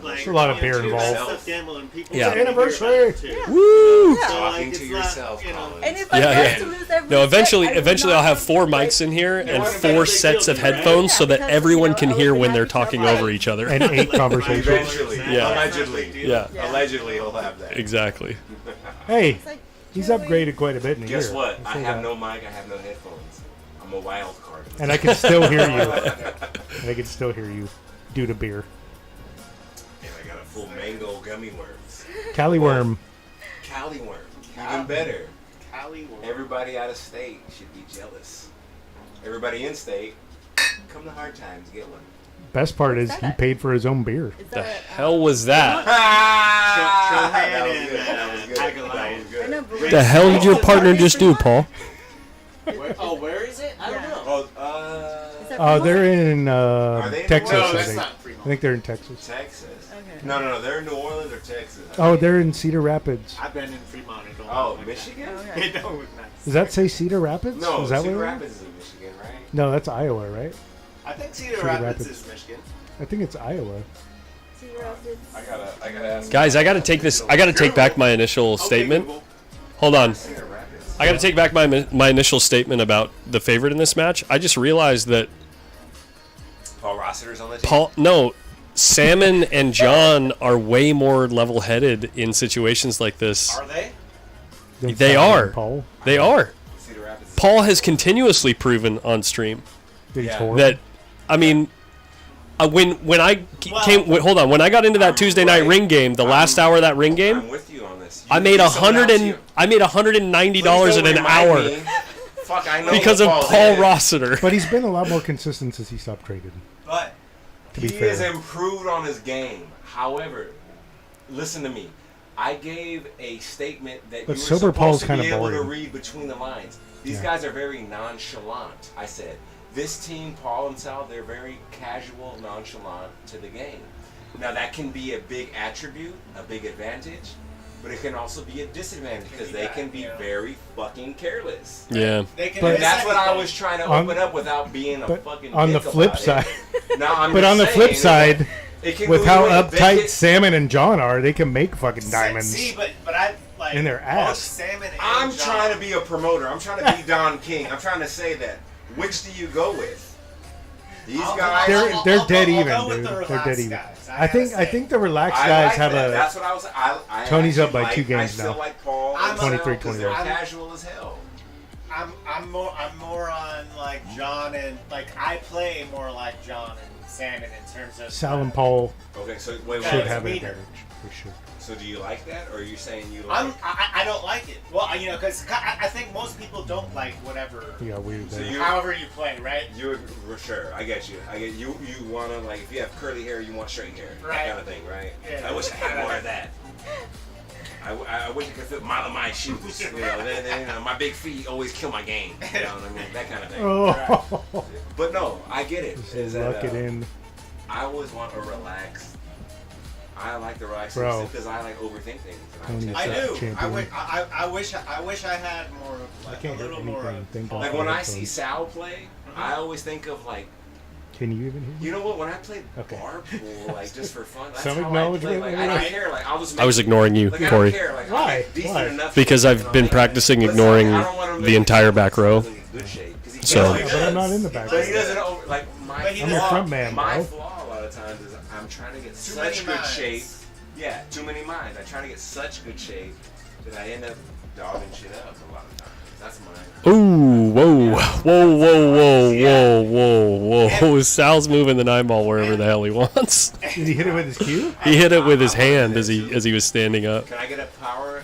like There's a lot of beer do bad involved. stuff gambling, people Yeah. say you're Anniversary. bad too. Woo! So, Talking it's to not, yourself, Collins. And if I Yeah, was yeah. to lose every No, eventually, set, I would eventually I'll not have 4 like- mics in here and want a 4 better sets of deal, right? headphones so that because, everyone I can would hear be when they're happy to talking play. over each other. And 8 conversations. Eventually. Yeah. Allegedly. Yeah. Yeah. Allegedly, he'll have that. Exactly. Hey, It's like, he's Joey, upgraded quite a bit in a year. Guess what? I'll I say have that. no mic. I have no headphones. I'm a wild card. And I can still hear you. And I can still hear you due to beer. And I got a full mango gummy worms. Cali worm. Cali worm. Even better. Cali worm. Everybody out of state should be jealous. Everybody in state, come to Hard Times, get one. Best part is he paid for his own beer. Is The that, hell was that? That was good. That was good. Aguilar. That was I know, good. but The hell did your partner just do, Paul? Where is it? I don't Yeah. know. is that They're in Are they in Texas, New I Orleans? think. not Fremont. I think they're in Texas. Texas. Okay. No, they're in New Orleans or Texas. Oh, they're in Cedar Rapids. I've been in Fremont. It don't Oh, look like Michigan? Okay. It don't look nice. Does that say Cedar Rapids? No, is that Cedar where? Rapids is in Michigan, right? No, that's Iowa, right? I think Cedar Cedar Rapids Rapids. is Michigan. I think it's Iowa. See your outfits. I gotta ask. Guys, I gotta take this. I gotta take back my initial statement. Hold on. Cedar Rapids. I gotta take back my initial statement about the favorite in this match. I just realized that Paul Rossiter's on the team. Salmon and John are way more level-headed in situations like this. Are they? Then They Simon are. and Paul. They are. Cedar Rapids. Paul has continuously proven on stream That he's Yeah. horrible. that, I mean, when I came, hold on, when I got into that Tuesday night right. ring game, the last hour of that ring I'm game, with you on this. I made $190 $190 in an hour Fuck, I know because of what Paul is. Rossiter. But he's been a lot more consistent since he stopped trading. But To be He fair. has improved on his game. However, listen to me. I gave a statement that But you were Sober supposed Paul's to kinda be able to boring. read between the lines. These Yeah. guys are very nonchalant. I said, this team, Paul and Sal, they're very casual, nonchalant to the game. Now that can be a big attribute, a big advantage, but it can also be a disadvantage because they can be very fucking careless. Yeah. they can. But- And that's what I was trying to On- open up without being a But fucking on the dick flip about side, it. Now, I'm but just on the saying flip is side, that it can with go how either way. uptight Salmon and John are, they can make fucking diamonds. See, but I like In their both ass. Salmon and I'm John. trying to be a promoter. I'm trying to be Don King. I'm trying to say that. Which do you go with? These guys, They're dead even, I'll go with dude. the They're relaxed dead even. guys. I think the relaxed guys have a. That's what I was. I Tony's up actually by 2 like- games I still now. like Paul. I'm 23-21. They're casual as hell. I'm more on like John and like I play more like John and Salmon in terms of Sal and Paul Okay, so wait, should wait. have an meaner. advantage for sure. So do you like that, or are you saying you like? I don't like it. Well, you know, because I think most people don't like whatever. Yeah, weird. So you- However you play, right? You for sure. I get you. I get you. You wanna like if you have curly hair, you want straight hair. Right. That kind of thing, right? Yeah. I wish I had more of that. I wish it could fit my shoes. You know, then you know, my big feet always kill my game. You know what I mean? That kind of thing. Oh. But no, I get it. Is Luck that, it in. I always want to relax. I like to relax Bro. because I like overthink things. Tony And I is do. champion. I wish I had more of I like, can't a hear little more. anything. Thank God like for when I headphones. see Sal play, I always think of like, Can you even hear me? you know what? When I play Okay. bar pool, like just for fun, that's Some how I play. acknowledgement, Like, I maybe? don't care. Like I'll just. I was ignoring you, like, I Corey. don't care. Like, Why? I'm decent Why? enough Because to, I've been practicing Listen, ignoring I don't want him to the make entire himself back row. in good shape, 'cause he So- does. But I'm not in the back But row. he doesn't over like my But he I'm your flaw. front man, My bro. flaw a lot of times is I'm trying to get Too such many good minds. shape. Yeah, too many minds. I'm trying to get such good shape that I end up dogging shit up a lot of times. That's mine. Ooh, whoa. Sal's moving the 9-ball wherever the hell he wants. Did he hit it with his cue? He hit it with his hand as he was standing up. Can I get a power up?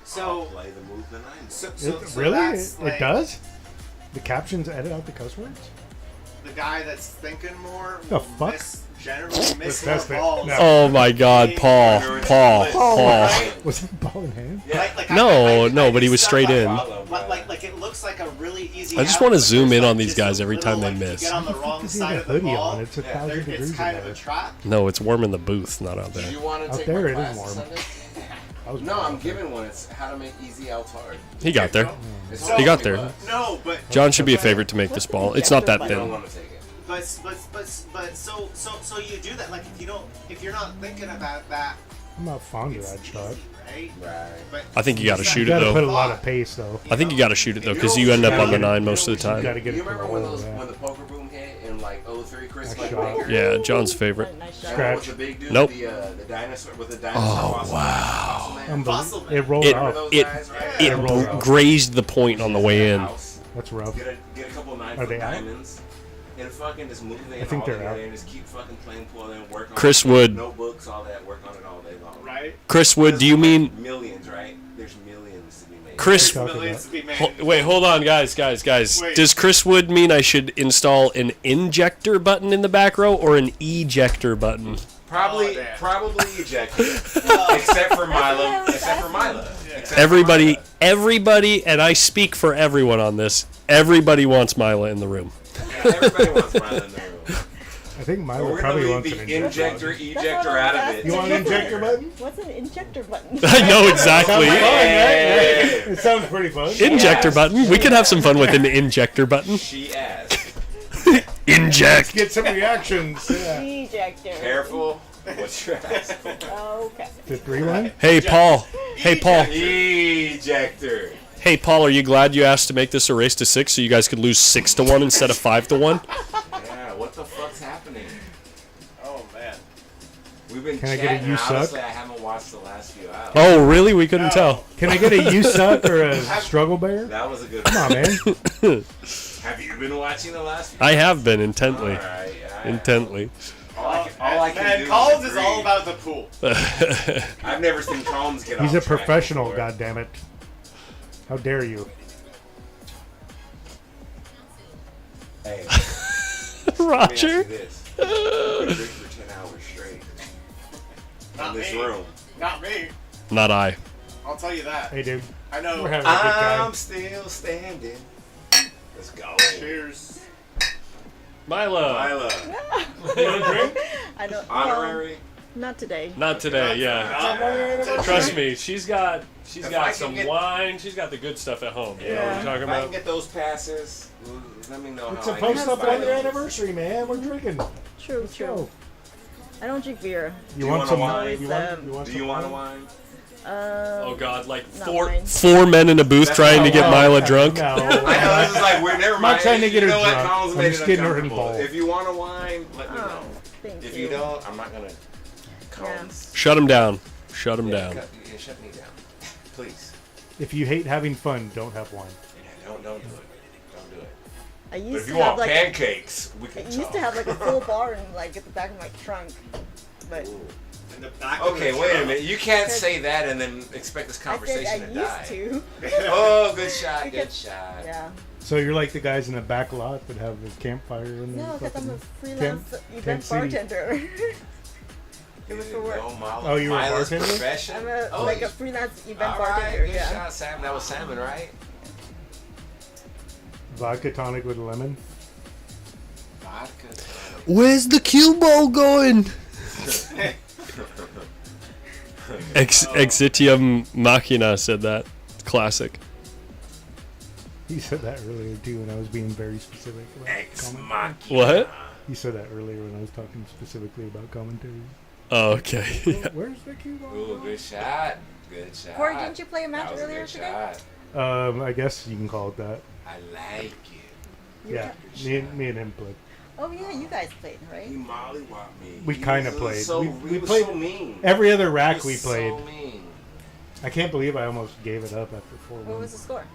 So I'll play the move the 9. so Really? that's, It like, does? The captions edit out the cuss words? The guy that's thinking more. The will fuck? generally miss That's more it. balls. No. Oh my God, Paul. Was that ball in hand? Yeah. Like, No, but he was stuff straight in. Like it looks like a really easy. I just out, want to but zoom there's, in like, on these just guys a every little, time they like, miss. You get on the wrong Because he side had a of the hoodie ball. on. It's 1,000 It's degrees kind in of a there. trap. No, it's warm in the booth, not out Do there. you want to Out take there my it is class warm. Sunday? I was No, I'm wrong. giving one. It's how to make easy outs hard. He got there. It's He got $20. there. No, but John should be a favorite to make this ball. It's not that I don't thin. want to take it. But so you do that like if you're not thinking about that, I'm not fond of that shot. right? Right. But I think you got to You shoot it gotta put a though. lot of pace though. I think you got to shoot it though, because you end up on the 9 most of the You time. gotta get You it to the remember when hole. when the poker boom hit in like 03, Chris Nice like shot. Baker? Yeah, John's favorite. Nice shot. Scratch. With the big dude, Nope. the dinosaur with the dinosaur. Oh, fossil wow. man. Fossil man. It rolled It- off. Those It guys, right? it rolled out. grazed the point on the way in. House. That's rough. Get a couple 9 Are foot they out? diamonds and fucking just move it I think all they're together out. and just keep fucking playing pool and work on Chris it. Wood. Notebooks, all that, work on it all day long. right? Chris Wood, do you mean Millions, right? There's millions to be made. Chris? Talking Millions about- to be made. Wait, hold on, guys. Wait. Does Chris Wood mean I should install an injector button in the back row or an ejector button? Probably ejected. Except for Milo. Everybody, and I speak for everyone on this. Everybody wants Mila in the room. Everybody wants Milo in the room. I think But Milo we're probably gonna wants leave an the injector. ejector out of it. You want an injector button? What's an injector button? I know exactly. Sounds fun, right? It sounds pretty fun. Injector button. We could have some fun with an injector button. She asked. Inject. Get some reactions. Yeah. Ejector. Careful. What's your ass? Okay. The 3-1? Hey, Paul. Ejector. Hey, Paul, are you glad you asked to make this a race to 6 so you guys could lose 6-1 instead of 5-1? Yeah, what the fuck's happening? Oh man. We've been Can I chatting. get a you suck? Honestly, I haven't watched the last few hours. Oh, really? We couldn't tell. Can I get a you suck or a struggle bear? That was a good Come on, man. Have you been watching the last few I have been intently. Alright, yeah. Intently. All I can Man, do Collins is is all agree. about the pool. I've never seen Collins get He's off a track professional, before. goddammit. How dare you? Hey, Roger. let me ask you this. You could drink for 10 hours straight. Not in this me. room. Not me. Not I. I'll tell you that. Hey, dude. I know. We're having a good I'm time. still standing. Let's go. Cheers. Milo. Milo. You want a drink? I don't. Honorary. Not today. Not today, yeah. Trust me, she's got If I can some get- wine. She's got the good stuff at home. You know what Yeah. I'm talking If I can about? get those passes, let me know It's how a I post can up buy on your those. anniversary, man. We're drinking. True, Let's true. go. I don't drink beer. You you want want some a wine? wine? You want Do some you want a wine? Oh God, like not four mine. four men in a booth trying to get Mila drunk. I know, this is like, we're never I'm not trying to get her You know what? drunk. Colin's I'm made just it getting her uncomfortable. involved. If you want a wine, let me know. Oh, thank If you. you don't, I'm not gonna. Colin's. Shut him down. Shut him down. Shut me down, please. If you hate having fun, don't have wine. Yeah, don't do it. Don't do it. I But used if to you have want like pancakes, we I can used talk. to have like a full bar in like at the back of my trunk, but In the back of Okay, the wait a truck. minute. You can't say that and then expect this I conversation said to I die. used to. Oh, good shot, good Because- shot. Yeah. So you're like the guys in the back lot that have the campfire in No, the because I'm a fucking freelance event tent city. bartender. It was for work. Oh, you were a Milo's bartender? profession? I'm a, Oh, like you- a freelance event All right, bartender. good Yeah. shot, Sam. That was salmon, right? Vodka tonic with lemon. Vodka. Where's the cue ball going? Exitium Machina said that. Classic. He said that earlier too, and I was being very specific. Ex About machina. What? He said that earlier when I was talking specifically about commentary. Oh, okay. Yeah. Where's the cue ball? Ooh, good shot. Good shot. Corey, didn't you play a match That was a earlier good today? shot. I guess you can call it that. I like it. Yeah, me and him played. Oh yeah, you guys played, right? He mollywopped me. We He kind of was played. So, we he was played so mean. every other rack He we was played. So mean. I can't believe I almost gave it up after 4-1. What was the score?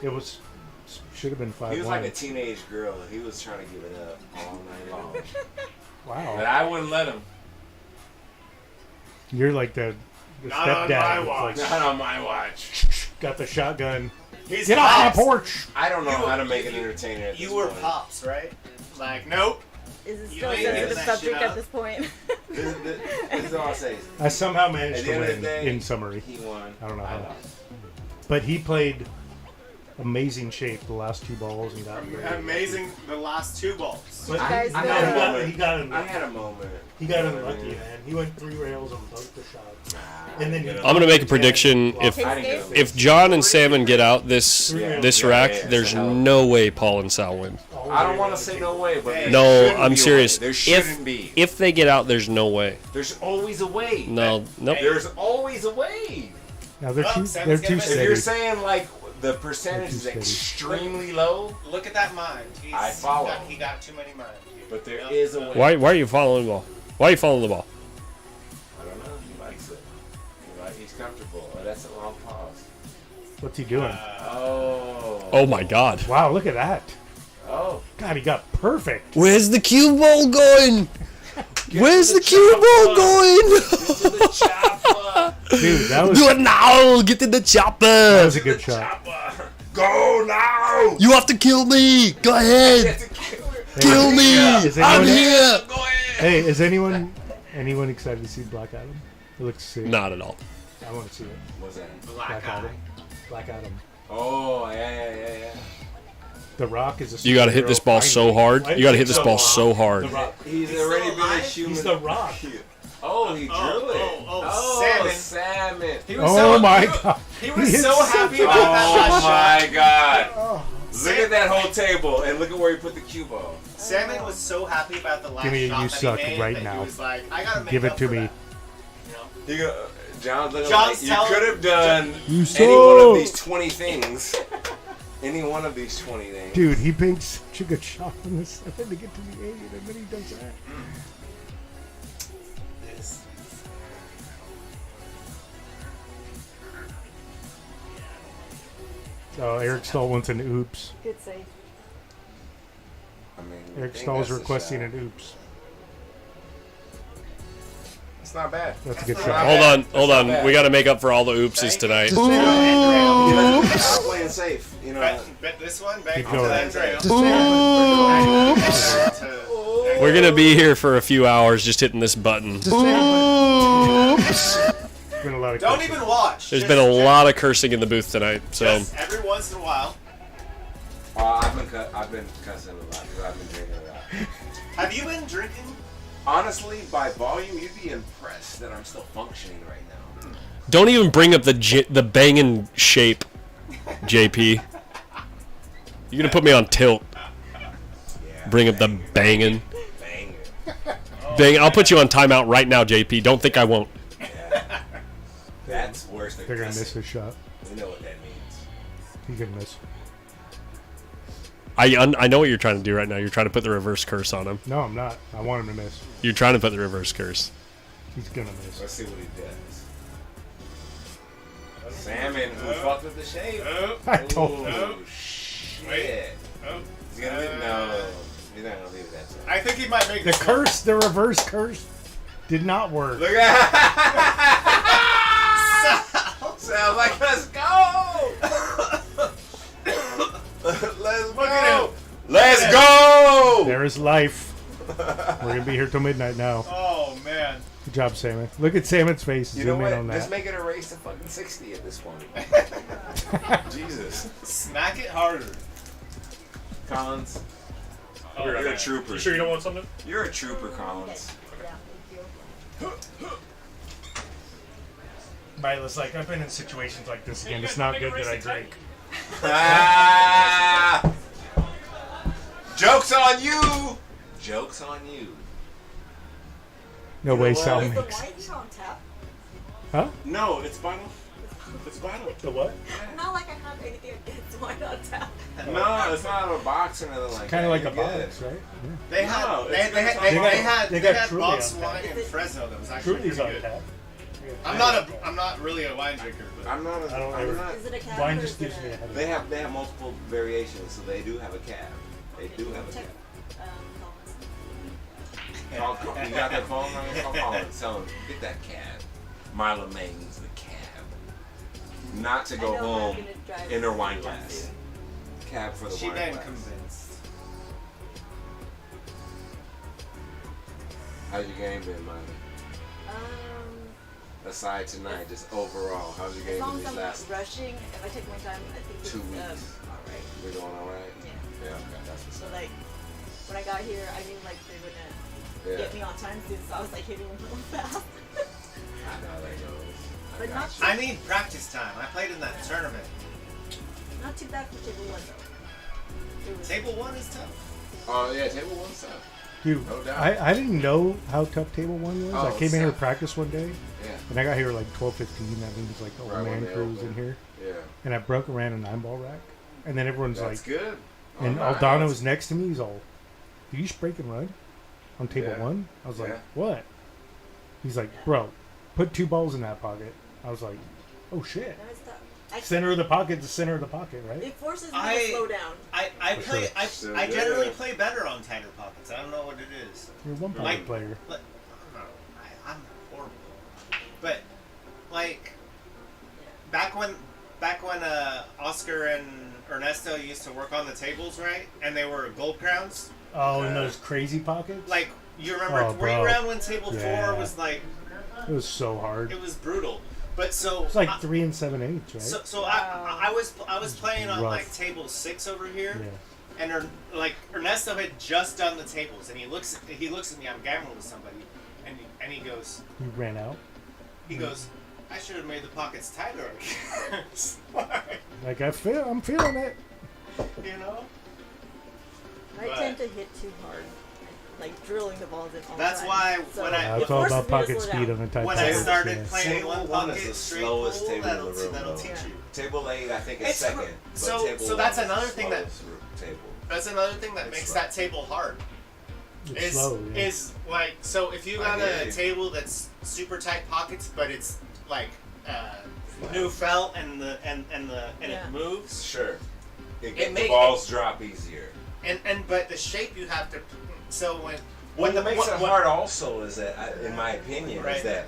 It was should have been 5-1. He was like a teenage girl. He was trying to give it up all night long. Wow. But I wouldn't let him. You're like the Not on stepdad. my that's watch. like, Not on my watch. got the shotgun. He's Get off my pops. porch! I don't know how to make an entertainer at this You were point. pops, right? Like, nope. Is it You still a ain't sensitive giving that subject shit at up. this point? This is all I'll say. I somehow managed At to the end of the win day, in summary. He won. I don't know I how. lost. But he played amazing shape the last 2 balls and got Amazing the last 2 balls. But guys he, got got, a unlucky. He got I unlucky. had a moment. He got You know what I unlucky, mean? man. He went 3 rails on both the shots. And then he I'm gonna make a prediction. If Case game? if John and Salmon get out this Yeah, rack, yeah, there's so- no way Paul and Sal win. I don't want to say no way, but there No, shouldn't I'm be a serious. way. There shouldn't be. If they get out, there's no way. There's always a way. No, nope. There's always a way. Now they're Oh, too, Sam's they're gonna too miss. If you're steady. saying like the percentage is Too steady. extremely low, Look at that mind. I follow. He got too many minds. but there is a way. Why are you following the ball? Why are you following the ball? I don't know. He likes it. He's comfortable. Oh, that's a long pause. What's he doing? Oh. Oh my God! Wow, look at that. Oh. God, he got perfect. Where's the cue ball going? Where's the cue ball going? To the chopper. Dude, that was, Do it now! Get in the that chopper! was a good shot. Chopper. Go now. You have to kill me! Go ahead! Kill me! Is I'm anyone- here! Go ahead. Hey, is anyone excited to see Black Adam? It looks sick. Not at all. I want to see it. What's that? Black Adam. Black Adam. Oh, yeah. The Rock is a You gotta hit superhero this ball so finally. hard. Why do You gotta think hit this ball so The hard. Rock. He's He's already still been a alive? human. He's the Rock. Oh, he drew it. Salmon. Salmon. He was Oh so, my he, God. He was He is so so happy about that Oh last shot. my God. Look at that whole table and look at where he put the cue ball. Salmon was so happy about the last Give me a shot you that suck he made right that now. He was like, I gotta make Give it up to for me. that. You know? John's looking John's like you telling- could have done You any one of suck. these 20 things. Any one of these 20 things. Dude, he makes such a good shot on the 7 to get to the 8, and then he does that. This. Oh, Eric Stahl wants an oops. Good save. I mean, Eric I think Stahl's that's a requesting shot. an oops. It's not bad. That's a good not shot. bad. Hold on. We gotta make up for all the oopses tonight. I'm playing safe. You know. Bet this one, back Keep to going. Andrea. We're gonna be here for a few hours just hitting this button. It's been a lot of Don't cursing. even watch. There's Just been a lot of cursing in the booth tonight, so Just every once in a while. I've been cussing a lot because I've been drinking a lot. Have you been drinking? Honestly, by volume, you'd be impressed that I'm still functioning right now. don't even bring up the banging shape, JP. You're gonna put me on tilt. Bring up the banging. Bang! I'll put you on timeout right now, JP. Don't think I won't. That's they're gonna miss his shot. We know what that means. He's gonna miss. I know what you're trying to do right now. You're trying to put the reverse curse on him. No, I'm not. I want him to miss. You're trying to put the reverse curse. He's gonna miss. Let's see what he does. Salmon, who fucked with the shape? I told him. Oh, shit. He's gonna leave? No. He's not gonna leave it that time. I think he might make The curse, the reverse curse, did not work. Look at Sounds like, let's go! Let's go! Let's go! There is life. We're gonna be here till midnight now. Oh man. Good job, Salmon. Look at Salmon's face. You know Zoom in what? on Let's that. make it a race to fucking 60 at this point. Jesus. Smack it harder. Collins. Oh, You're okay. a trooper. You sure you don't want something? You're a trooper, Collins. Mila's like, I've been in situations like this again. It's not good that I drink. Ah! Joke's on you! Joke's on you. No way, Is Sal the makes. wine here on tap? Huh? No, it's bottle. It's bottle. The what? Not like I have anything against wine on tap. No, it's not a box or anything like Kind that. of like a You're good. box, right? Yeah. They had No, they it's- had Truly box on wine tap. in Fresno that was actually Truly's pretty on good. tap. I'm not really a wine drinker, but I'm not. I don't I'm ever- not. Is it a cab Wine or just is it gives me a headache. They have multiple variations, so they do have a cab. They do have a cab. Call, you got that phone number? Call Collins. Tell him, get that cab. Marla May needs the cab. Not to go home in her wine glass. Cab for the she wine been glass. convinced. How's your game been, Marla? Aside tonight, just overall, how's your As game long been as these I'm not last rushing, if I take my time, I think it's 2 weeks? alright. We're doing alright? Yeah. Yeah, okay, that's what's So up. like, when I got here, I knew like they wouldn't Yeah. get me on time soon, so I was like hitting them real fast. I know how that goes. But got not you. I need practice time. I played in that tournament. Not too bad for table one though. It was Table 1 is tough. Oh, yeah, table one stuff. Dude, No doubt. I didn't know how tough table one was. Oh, I came in here it's tough. practice one day, Yeah. and I got here like 12:15. That means like the Right old when man they crew was open. in here, Yeah. and I broke around a 9-ball rack, and then everyone's That's like, good. Oh, and nice. Aldana was next to me. He's all, "Do you just break and run on table Yeah. one?" I was like, Yeah. "What?" He's like, "Bro, put 2 balls in that pocket." I was like, "Oh shit!" no, it's tough. I, Center of the pocket, the center of the pocket, right? it forces me I- to slow down. I For play. sure. Still I good. generally play better on tighter pockets. I don't know what it is. You're a 1-pocket Like- player. But I don't know. I'm horrible. But like back when Oscar and Ernesto used to work on the tables, right? And they were gold crowns. Oh, in those crazy pockets. Like you remember? Oh, Were you bro. around when table Yeah. 4 was like? It was so hard. It was brutal. But so It's like 3 7/8, right? So I was playing on rough. like table 6 over here, Yeah. and like Ernesto had just done the tables, and he looks at me. I'm gambling with somebody, and he goes, You ran out. I should have made the pockets tighter. Like I'm feeling it. You know. I But- tend to hit too hard, like drilling the balls in all the That's time. why So when I- it It's all forces about me to pocket slow speed down. on the type. When I pockets, started yeah. playing Table one one is pocket the straight slowest pool, table in the room, that'll though. teach you. Table 8, I think, is It's second. so- but table so that's 1 is another the thing that- slowest table. That's another thing that It's makes slow. that table hard. It's Is slow, yeah. is like so if you I got hear a you. table that's super tight pockets, but it's like new felt and Yeah. it moves. Sure. It It gets the make- balls drop easier. And but the shape you have to. So What when makes it hard also is that, in my opinion, Right. is that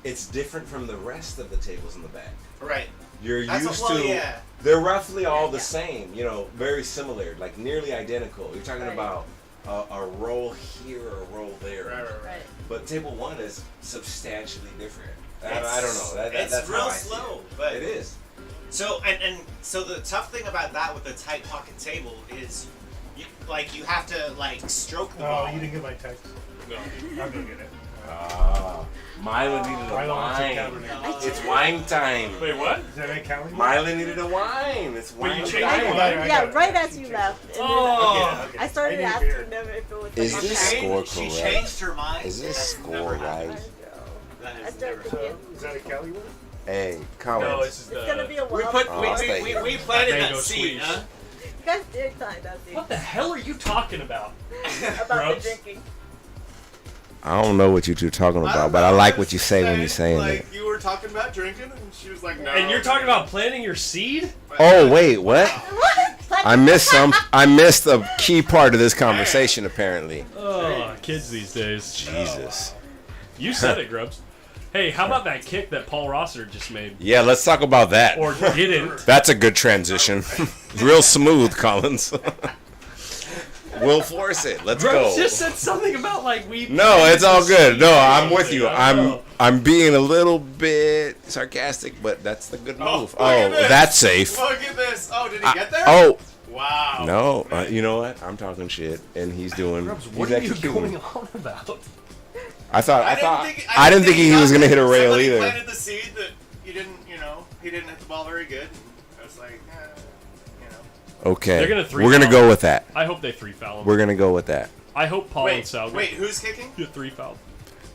it's different from the rest of the tables in the back. right. You're That's used well, to. yeah. They're roughly all the Yeah. same, very similar, like nearly identical. You're talking Right. about a roll here or a roll there. Right. But table 1 is substantially different. I It's- don't know. it's That's real how I see slow, it. but- it is. So and so the tough thing about that with the tight pocket table is, you have to like stroke the ball. Oh, you didn't get my text. No. I'm gonna get it. Milo needed a Milo wants some wine. Cabernet. It's wine time. Wait, what? Is that a Cali? Milo needed a wine. It's Wait, wine you time. changed it? I Yeah, got it. right as you left. And then Oh. I started I need asking beer. them if it was Is like this on score She correct? changed her mind. Is this That's score never happened. right? That I has started never So, thinking, is that a Cali one? Hey, No, Collins. this is It's gonna be a We wild put Oh, we, I'll we, stay we, here. we planted Mango that seed, squeeze. huh? You guys did time that seed. What the hell are you talking about? About Grubs? the drinking. I don't know what you two are talking about, but I like what you say when you're saying like, it. you were talking about drinking, and she was like, no. And you're talking about planting your seed? Oh wait, what? What? I missed some. I missed a key part of this conversation. Apparently. Oh, kids these days. Jesus. You said it, Grubs. Hey, how about that kick that Paul Rossiter just made? Yeah, let's talk about that. Or didn't. That's a good transition. Real smooth, Collins. We'll force it. Let's Grubs go. just said something about like we. No, it's all good. No, I'm with you. I don't know. I'm being a little bit sarcastic, but that's the good move. look at this. That's safe. Look at this. Oh, did he get there? Oh. Wow. No, you know what? I'm talking shit, and he's doing. Grubs, He's what are you executing. going on about? I didn't think he was gonna hit a rail Somebody either. planted the seed that he didn't hit the ball very good. I was like, Okay, They're gonna we're gonna go with that. I hope they 3-foul him. We're gonna go with that. I hope Paul and Wait, Sal wait, who's kicking? get 3-foul.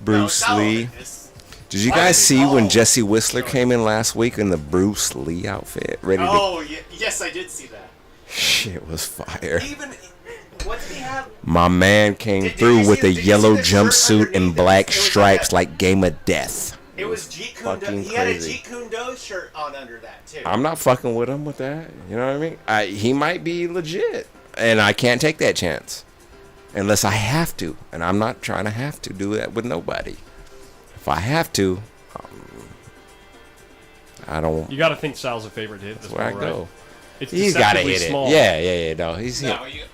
Bruce No, Lee. Sal- Did you guys see when Jesse Whistler came in last week in the Bruce Lee outfit, ready to? Oh, yes, I did see that. Shit was fire. Even what did he have? My man came Did you through with see- a did you see yellow the shirt jumpsuit and underneath? black It was like stripes a- like Game of Death. It was Jeet Kune Do. fucking He had a crazy. Jeet Kune Do shirt on under that too. I'm not fucking with him with that. You know what I mean? He might be legit, and I can't take that chance unless I have to. And I'm not trying to have to do that with nobody. If I have to, I don't. You got to think Sal's a favorite to hit this Where I ball, go. right? It's He's got to deceptively hit small. it. Yeah. No, he's hit. No, you.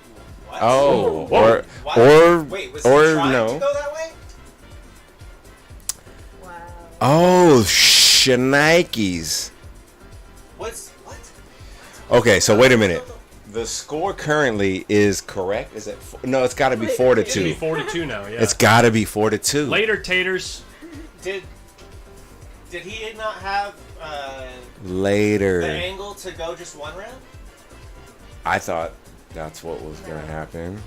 What? Oh, Whoa. or Wait, was he or trying no. to go that way? Wow. Oh, Shnikes. What? Okay, so wait a minute. The score currently is correct. Is it? No, it's got to be 4-2. It's gonna be 4-2 now. Yeah. It's got to be 4-2. Later, taters. Did he not have Later. the angle to go just one round? I thought that's what was gonna happen.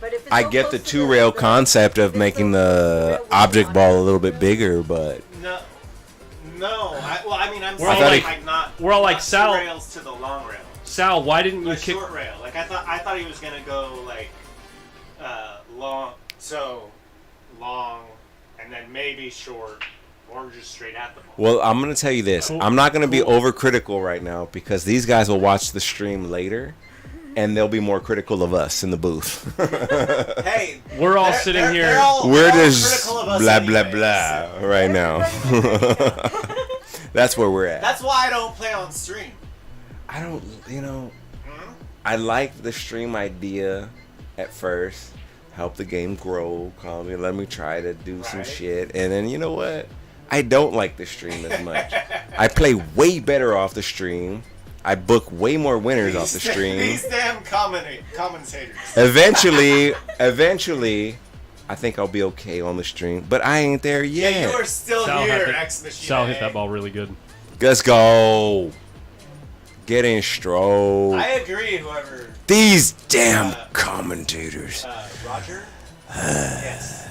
But if it's I so get the close to two-rail concept of making the object ball a little bit bigger, but No. I mean, I'm We're all saying like- not. we're all like, not Sal- two rails to the long rail. Sal, why didn't you A kick? short rail. Like I thought he was gonna go like long, and then maybe short, or just straight at the ball. well, I'm gonna tell you this. I'm not gonna be overcritical right now because these guys will watch the stream later, and they'll be more critical of us in the booth. Hey, We're all sitting here. We're they're all just critical of us blah anyway, blah blah right now. That's where we're at. That's why I don't play on stream. I don't, I liked the stream idea at first. Help the game grow. Call me, let me try to do some shit. And then, you know what? I don't like the stream as much. I play way better off the stream. I book way more winners off the stream. These damn commentators. Eventually, I think I'll be okay on the stream. But I ain't there yet. Yeah, you are still Sal here, had the- X Machine. Sal hit that ball really good. Let's go. Get in stroke. I agree, whoever. These damn commentators. Roger? Yes.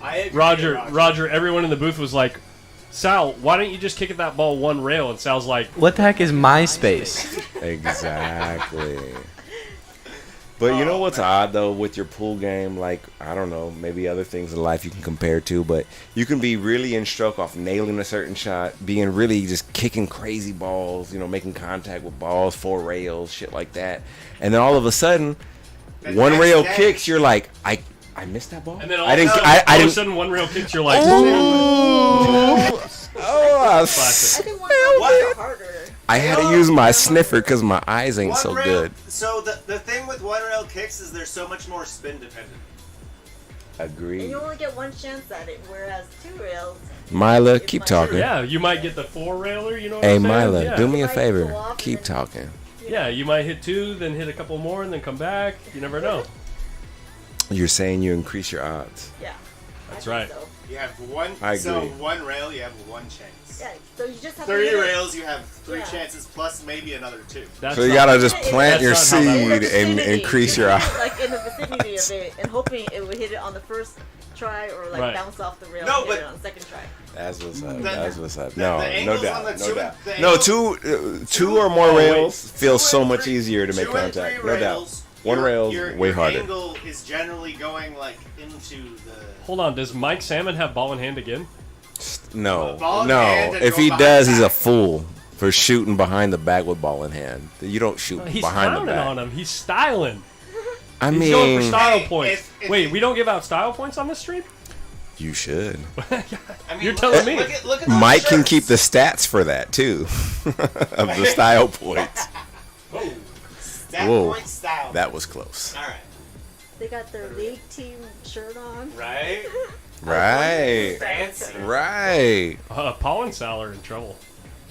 I agree, Roger, everyone in the booth was like, Sal, why don't you just kick at that ball one rail? And Sal's like, What the heck is MySpace? Exactly. But you know what's odd though with your pool game? Like, I don't know, maybe other things in life you can compare to, but you can be really in stroke off nailing a certain shot, being really just kicking crazy balls, making contact with balls, 4 rails, shit like that. And then all of a sudden, The one next rail day- kicks, you're like, I missed that ball? and then all, I didn't, of, a I sudden, all of a didn't, sudden one rail kicks, you're like, I think one rail harder. I had to use my sniffer because my eyes ain't One so rail- good. So the thing with one rail kicks is they're so much more spin dependent. And Agreed. you only get one chance at it, whereas 2 rails. Mila, keep talking. yeah, you might get the 4 railer, you know what Hey, I'm saying? Mila, yeah. do me a Might favor. go off Keep and then- talking. Yeah, you might hit 2, then hit a couple more, and then come back. You never know. You're saying you increase your odds. Yeah. That's I right. think so. You have one. I So agree. one rail, you have one chance. Yeah, so you just have 3 to hit it. rails, you have 3 Yeah. chances plus maybe another 2. That's So you not- gotta just plant your That's not how that seed works. and increase your odds. Like in the vicinity of it, and hoping it would hit it on the first try or like Right. bounce off the rail No, and get but- it on the second try. That's what's up. The- That's what's up. the No, no angles on doubt. the No two- doubt. the No, angles- two or more Oh, wait. rails feels Two so and much three- easier to make 2 and contact. 3 No doubt. rails, One rail's way your harder. angle is generally going like into the. Hold on, does Mike Salmon have ball in hand again? No, Ball in no. hand and If go he behind does, the he's a back. fool for shooting behind the bag with ball in hand. You don't shoot He's behind the pounding bag. on him. He's styling. I He's going for mean, style Hey, points. if Wait, we don't give out style points on this stream? you should. I mean, You're look telling at- me. Look at those Mike can shirts. keep the stats for that too, of the style points. Stat Whoa, point style. that was close. All right. They got their league team shirt on. Right. Right, Fancy. right. Paul and Sal are in trouble,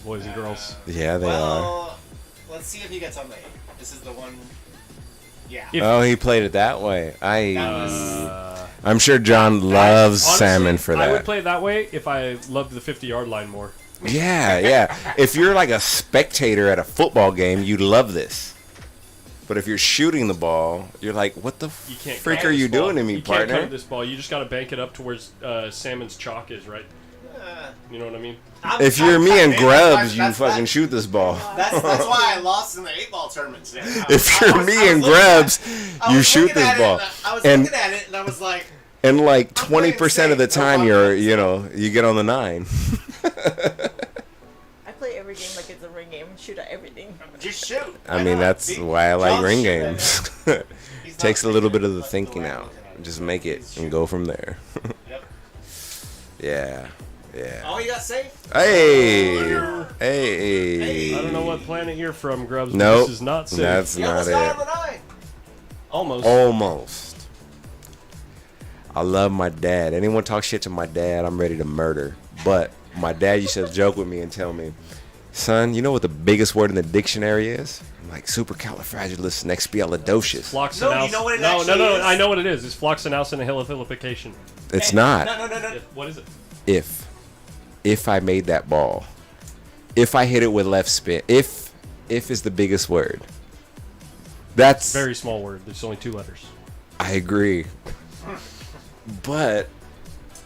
boys and girls. Yeah, they are. Well, let's see if he gets on the 8. This is the one. Yeah. If- Oh, he played it that way. I'm sure John loves Honestly, salmon for I would that. play it that way if I loved the 50-yard line more. Yeah, yeah. If you're like a spectator at a football game, you'd love this. But if you're shooting the ball, you're like, what the You can't frick cut are this you ball. doing to me, You can't partner? cut this ball. You just got to bank it up to where Salmon's chalk is, right? You know what I mean? If you're me and Grubbs, you that's- fucking shoot this ball. That's why I lost in the 8-ball tournament today. If you're me and Grubbs, you shoot this ball. I was And looking at it and I was like, and like I'm playing 20% of the safe, no time, problem. you get on the 9. I play every game like it's a ring game and shoot at everything. just shoot. I mean, that's why I like John ring shoot at games. He's not Takes a little bit of the but thinking way I'm out. looking at it. Just make it and go from there. Yep. Yeah, yeah. Oh, you got safe? Hey, hey. I don't know what planet you're from, Grubbs, but Nope, this is not safe. that's You not almost got it. on the 9. Almost. Almost. I love my dad. Anyone talk shit to my dad, I'm ready to murder. But my dad used to joke with me and tell me, son, you know what the biggest word in the dictionary is? I'm like, supercalifragilisticexpialidocious. Floxinaus. you know what it no, actually is? I know what it is. It's floxinausinohillification. It's not. No. What is it? If I made that ball, if I hit it with left spin, if is the biggest word. That's Very small word. There's only 2 letters. I agree. But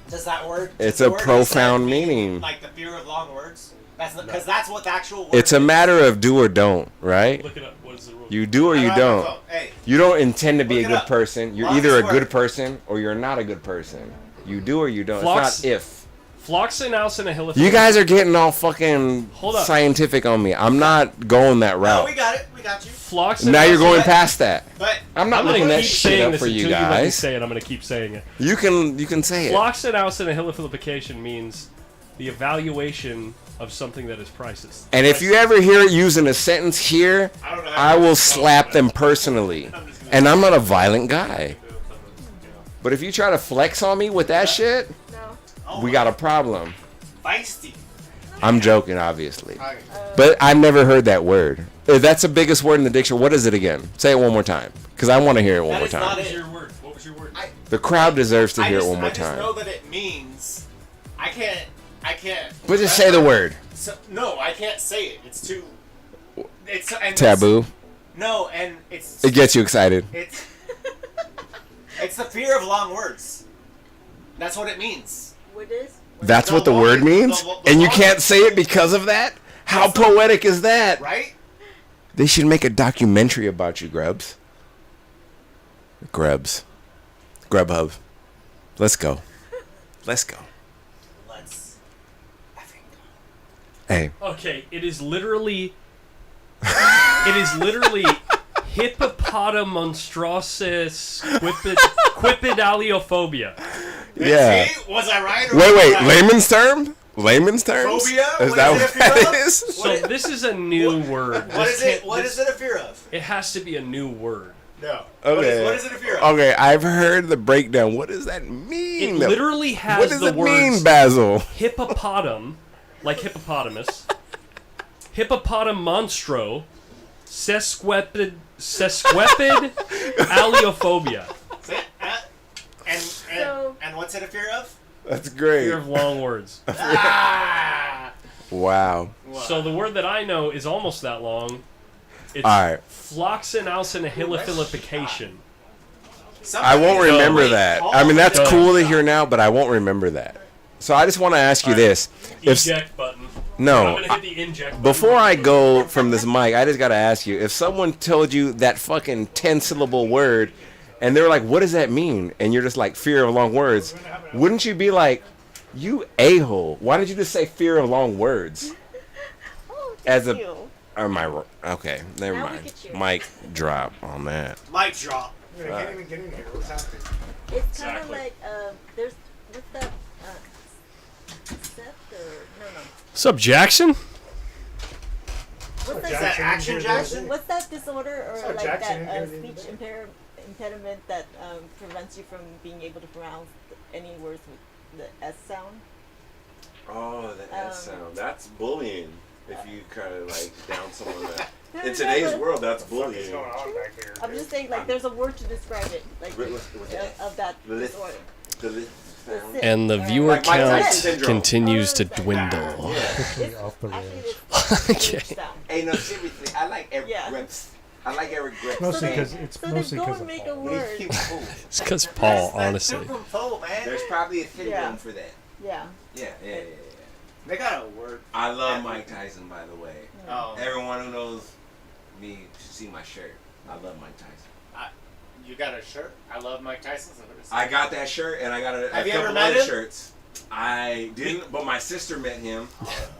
Does that word? it's does the a word profound instead mean, meaning. Like the fear of long words? That's because that's what the actual word It's a is. matter of do or don't, right? Look it up. What is the rule? You do or I you don't have my don't. phone. Hey, You don't intend to be Look a it good up. person. You're Longest either a word. good person or you're not a good person. You do or you don't. Flox- It's not if. Floxinausinohillification. You guys are getting all fucking Hold up. scientific on me. I'm not going that no, route. we got it. We got you. Now you're going But- past that. But I'm not I'm gonna looking that keep shit saying up this for until you you let me guys. say it. I'm gonna keep saying it. You can say it. Floxinausinohillification means the evaluation of something that is priceless. And if you ever hear it used in a sentence here, I don't know how I to will spell slap that. them personally. And I'm not a violent guy. But if you try to flex on me with that shit, Oh, we got a problem. feisty. I'm joking, obviously. Okay. But I've never heard that word. If that's the biggest word in the dictionary, what is it again? Say it one more time. Because I want to hear it one That more is not time. it. word? What was your word? The crowd deserves to hear it one more I just know time. that it means. I can't. But just say the word. So, no, I can't say it. It's too. It's and Taboo. No, and it's. It gets you excited. It's. It's the fear of long words. That's what it means. What is? That's what the word means? And you can't say it because of that? How poetic is that? Right? They should make a documentary about you, Grubs. Grubhub. Let's go. Let's go. Let's. I think. Hey. Okay, it is literally hippopotamonstrosis quipidaliophobia. Yeah. See? Was I right? Or Wait, was I right? layman's term? Layman's terms? Phobia? Is What that is it what a fear that of? is? So this is a new word. What This is it? can't- What this- is it a fear of? It has to be a new word. No. Okay. What is it a fear of? Okay, I've heard the breakdown. What does that mean? It literally has What does the it words mean, Basil? hippopotam, like hippopotamus, hippopotamonstro, sesquiped aliophobia. And what's it a fear of? That's great. Fear of long words. Wow. So the word that I know is almost that long. It's All right. floxinausinohillification. I won't remember that. I mean, that's Go cool to ahead. hear now, but I won't remember that. So I just want to ask you this: Eject button. no, I'm gonna hit the inject button. before I go from this mic, I just gotta ask you: if someone told you that fucking 10-syllable word, and they were like, "What does that mean?" and you're just like, "Fear of long words," wouldn't you be like, "You a-hole? Why did you just say fear of long words?" As a, am I wrong? Okay, never Now we mind. get you. Mic drop on that. Mic drop. I can't even get in here. What's happening? It's kind of Exactly. like there's what's that? Seth or no. What's up, Jackson? What's Is that Action Jackson? What's that disorder or So like Jackson that in here, speech impediment that prevents you from being able to pronounce any words with the S sound? Oh, the S sound. That's bullying. If you kind of like down someone that. In There's today's a- world, that's What's bullying. going on back here? I'm just saying, like, there's a word to describe it, like, With the of that Lith- disorder. The list sound. And the Alright. viewer Like Mike Tyson count syndrome. continues to Oh, dwindle. Officially off the Actually, rails. it's Okay. sound. Hey, no, seriously, I like Eric Yeah. Grips. I like Eric Grips. Mostly they- because it's So mostly then go because and of make a Paul. word. It's because Paul, honestly. Super full, man. There's probably a syndrome Yeah. for that. Yeah. Yeah. They got a word. I love Mike Tyson, by the way. Oh. Everyone who knows me should see my shirt. I love Mike Tyson. You got a shirt? I love Mike Tyson. I got that shirt, and I got a Have you couple ever met other him? shirts. I didn't, but my sister met him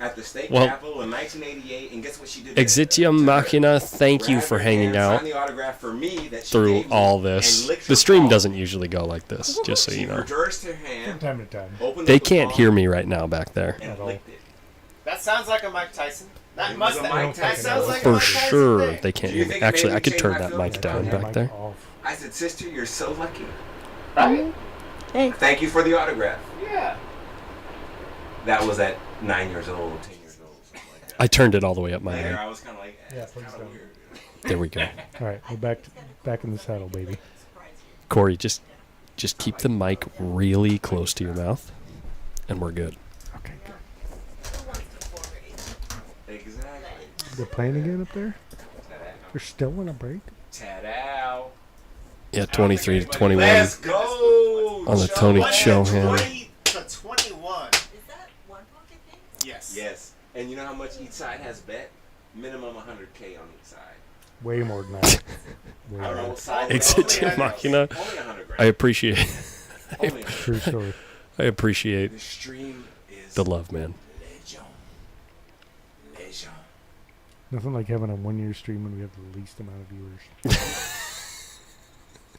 at the state Well- capitol in 1988, and guess what she did? Exitium Machina, thank you Grabbed for her hanging hand, out signed the autograph for me that she through gave me, all and this. licked her The stream palm. doesn't usually go like this, just so She you know. reversed her From hand, time to time. opened They up the can't palm, hear me right now back there. and At all. licked it. That sounds like a Mike Tyson. That It must was a that, Mike that Tyson. sounds like a For Mike Tyson sure, thing. they can't Do you hear me. think it Actually, made I me could change turn my that feelings? mic down Turn back that there. mic off. I said, sister, you're so lucky. Right? Thanks. Thank you for the autograph. Yeah. That was at 9 years old, 10 years old, something like that. I turned it all the way up my Later, head. I was kind of like, Yeah, that's please kind of don't. weird. There we go. All right, we're back in the saddle, baby. Corey, just keep the mic really close to your mouth, and we're good. Okay, good. Exactly. They're playing again up there? They're still on a break? Ta-dow. Yeah, 23 to 21 Let's go! on the Tony Show Chohan. 20 to 21. Is that one pocket thing? Yes. Yes. And you know how much each side has bet? Minimum 100K on each side. Way more than that. Way I don't know more. what side. Exitium Machina. Only 100 grand. I appreciate Only 100. True story. I appreciate The stream is the love, man. legend. Legend. Nothing like having a 1 year stream when we have the least amount of viewers.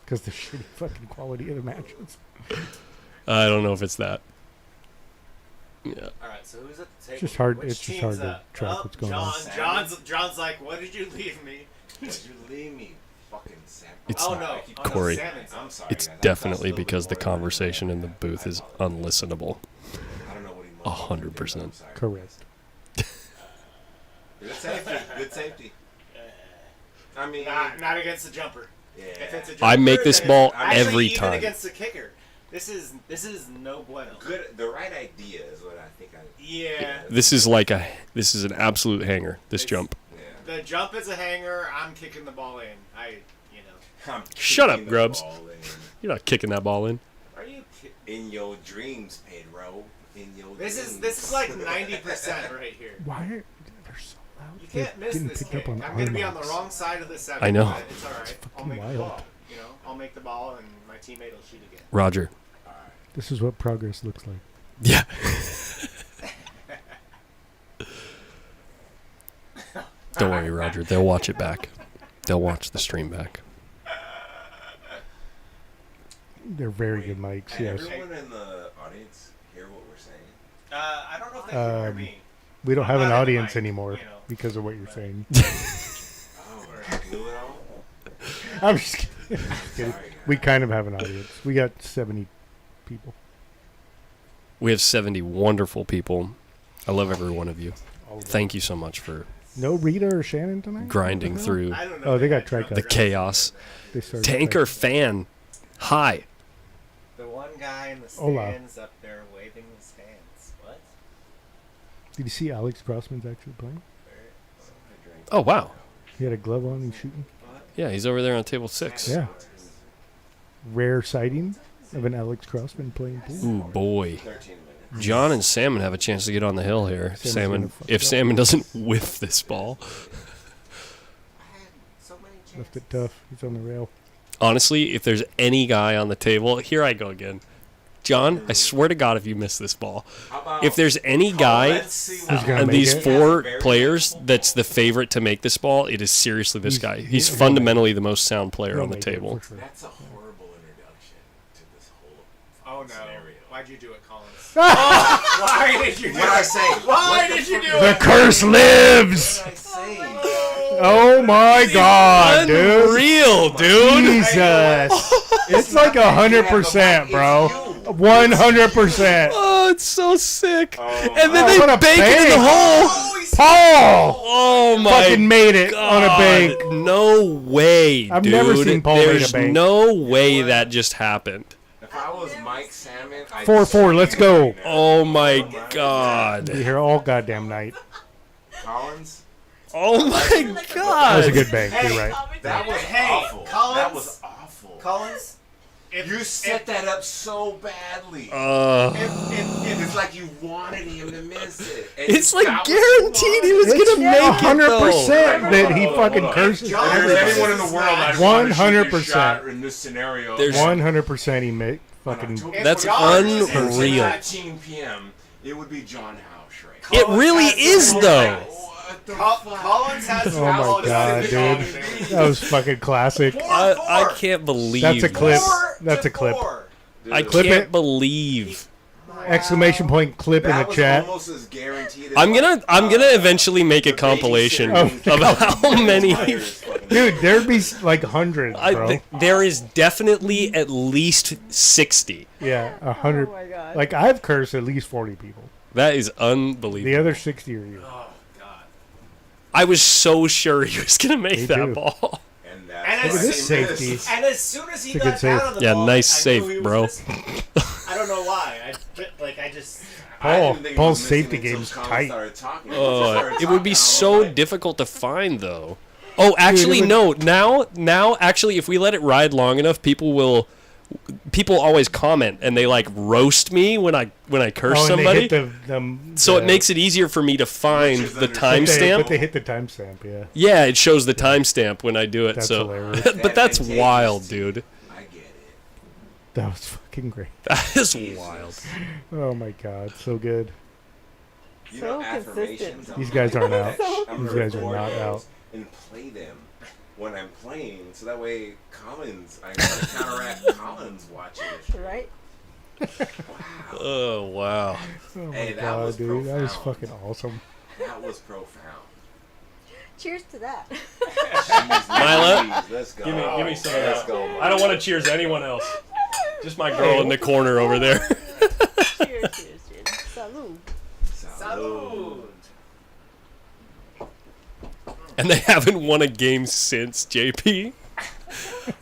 Because the shitty fucking quality of the matches. I don't know if it's that. Yeah. All right. So who's at the table? It's just hard. Which It's just hard team's to up? track Oh, what's going on. John's like, what did you leave me? Did you leave me? Fucking Sam. It's- Oh no, Corey, Salmon's up. I'm sorry. It's guys. I definitely felt a little because the bit more than conversation I in the booth is unlistenable. I don't know what he meant. 100%. I'm sorry. Correct. Good safety. Good safety. I mean, Not against the jumper. yeah. If it's a jumper, I make this then- ball Actually, every even time. against the kicker. This is no bueno. Good. The right idea is what I think. Yeah. This is an absolute hanger. This jump. Yeah. The jump is a hanger. I'm kicking the ball in. I'm Shut up, kicking the Grubbs. ball in. You're not kicking that ball in. Are you? In your dreams, Pedro. In your This dreams. is like 90% right here. Why are they're so loud? You can't miss Getting this picked kick. up I'm on gonna be on the mics. wrong side of the 7. I know. But it's all right. I'll fucking make the wild. ball. I'll make the ball, and my teammate will shoot again. Roger. This is what progress looks like. Yeah. Don't worry, Roger. They'll watch it back. They'll watch the stream back. They're very good mics, Can yes. everyone in the audience hear what we're saying? I don't know if they can hear Um, me. We don't I'm have an not in the audience mic, anymore you know. because of what you're saying. Oh, we're blue it all? I'm just kidding. Just kidding. Sorry, guys. We kind of have an audience. We got 70 people. We have 70 wonderful people. I love every one of you. All of them. Thank you so much for No Rita or Shannon tonight? grinding What the hell? through I don't know. Oh, they got Trike Trike the chaos. They started Tanker Trike. fan. Hi. The one guy in the Hola. stands up there waving his hands. What? Did you see Alex Grossman's actually playing? Oh, wow. He had a glove on. He's shooting. Yeah, he's over there on table 6. Yeah. rare sighting of an Alex Crossman playing pool. Ooh, boy. 13 minutes. John and Salmon have a chance to get on the hill here. Salmon's Salmon, gonna fuck if it up. Salmon doesn't whiff this ball. Left it tough. He's on the rail. Honestly, if there's any guy on the table, here I go again. John, I swear to God, if you miss this ball, if there's any guy Let's see Who's what gonna of make these it? four players that's the favorite to make this ball, it is seriously this guy. He's fundamentally the most sound player He'll on the make it table. for sure. That's a horrible introduction to this whole Oh no! scenario. Why'd you do it, Collins? Why did you do What I it? say? Why What did the you do fuck- The it? curse lives! What did I say? Oh my God, dude! Unreal, dude. Jesus! It's like 100%, bro. 100%. Oh, it's so sick. And then Oh, they what a bank it in the bank. hole. Paul Oh my fucking made it on a God. bank. No way, I've dude. never seen Paul made a There's bank. no way that just happened. If I was Mike Salmon, I'd 4-4, let's go. Oh my God. Be here all goddamn night. Collins. Oh my That was a God. good bank. You're right. That was Hey, awful. Collins. That was awful. Collins. You set that up so badly. If It's like you wanted him to miss it. And It's that like was guaranteed he was It's gonna make it 100% though. that he fucking curses If there's everybody. anyone in the world I'd want to shoot 100%. this shot in this scenario, There's- 100% he made fucking. That's Unreal. unreal. 19 p.m. It would be John Housh right It really is though. What the Collins has Oh my God, dude. That was fucking classic. I can't believe That's a clip. this. That's a clip. I Clip can't it. believe. Exclamation point clip in the That was chat. almost as guaranteed as I'm gonna like, eventually make a the compilation babysitter of how many. Dude, there'd be like hundreds, bro. There is definitely at least 60. Yeah, 100. Oh my God. Like I've cursed at least 40 people. That is The unbelievable. other 60 are you. I was so sure he was gonna make Me that too. ball. And And Look at this safety. And as soon as he It's a good got save. down on the Yeah, ball, nice I knew save, he was bro. missing. I don't know why. I just. Paul's safety game's tight. It would be so difficult to find though. Oh, actually, would- no. Now, actually, if we let it ride long enough, people always comment and they like roast me when I curse Oh, and somebody. they hit the So it makes it easier for me to find the But timestamp. they hit the timestamp, yeah. Yeah, it shows the timestamp when I do it. That's so, hilarious. but that's wild, dude. I get it. That was fucking great. That is wild. Oh my God, so good. You So know, affirmations. consistent. I'm These guys gonna aren't out. I'm These gonna guys are record not those out. And play them when I'm playing, so that way Collins, I gotta counteract Collins watching it. Right? Oh wow. Oh my Hey, that God, was dude, that was profound. fucking awesome. That was profound. Cheers to that. Mila, Let's go. give me some of Let's that. go, Mila. I don't want to cheers anyone else. Just my girl in the corner over there. Cheers. Salud. Salud. And they haven't won a game since, JP.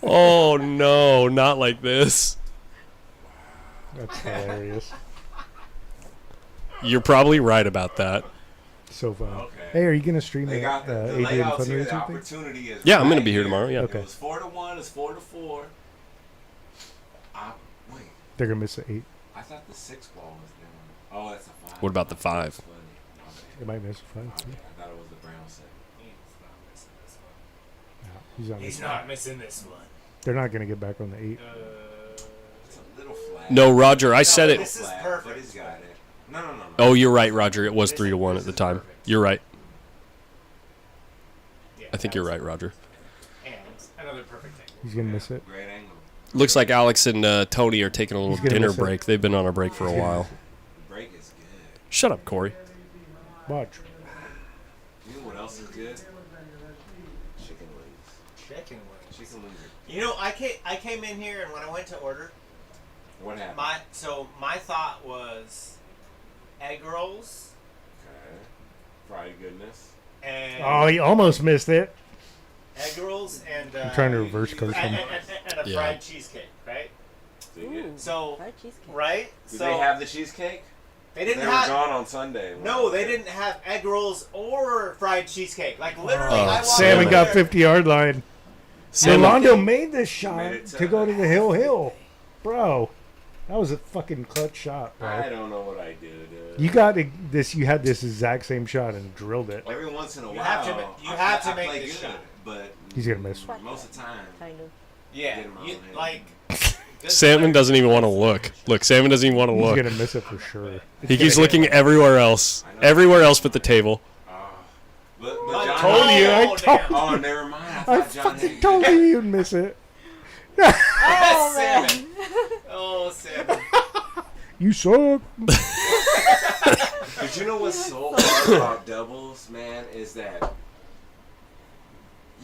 Oh no, not like this. That's hilarious. You're probably right about that. So fun. Okay. Hey, are you gonna stream They the got the Adrian layouts here. The fundraiser thing? opportunity is Yeah, I'm gonna right be here here. tomorrow. Yeah. Okay. It was 4-1. It's 4-4. Wait, They're gonna miss the 8. I thought the 6 ball was there. Oh, that's a 5. What about the 5? They might miss a 5. I thought it was the Brown set. He's not. not missing this one. They're not gonna get back on the 8. It's a little flat. No, Roger, I said it. This is Flat, perfect. but he's got it. No. Oh, you're right, Roger. It was 3-1 at the time. You're right. I think you're right, Roger. And another perfect thing. He's gonna miss it. Great angle. Looks like Alex and Tony are taking a He's little gonna dinner miss it. break. They've been on a break for a while. The break is good. Shut up, Corey. Watch. You know what else is good? Chicken wings. Chicken wings. Chicken wings are You know, I came in here and when I went to order, What happened? my thought was egg rolls Okay. Fried goodness. and Oh, he almost missed it. egg rolls and I'm trying to reverse curse him. and a Yeah. fried cheesecake, right? Ooh, So fried cheesecake. right? Did So they have the cheesecake? they didn't They were have gone on Sunday. no, they didn't have egg rolls or fried cheesecake. Like literally, Oh, I walked Salmon in got there- 50-yard line. Rolando made this shot made it to go to the hill. Bro, that was a fucking clutch shot, bro. I don't know what I did. You got this. You had this exact same shot and drilled it. Every once in a You while, have to I make play this good, shot. but He's gonna miss. most of the time, Kind of. Yeah, you, like. Salmon doesn't even want to look. Look, Salmon doesn't even want to He's look. gonna miss it for sure. He keeps looking everywhere else. Everywhere else but the table. but I John, told you, I told you. Oh, never mind. I thought John fucking had- told you you'd miss it. Oh man. Salmon. Oh, Salmon. You suck. But you know what's so hard about doubles, man, is that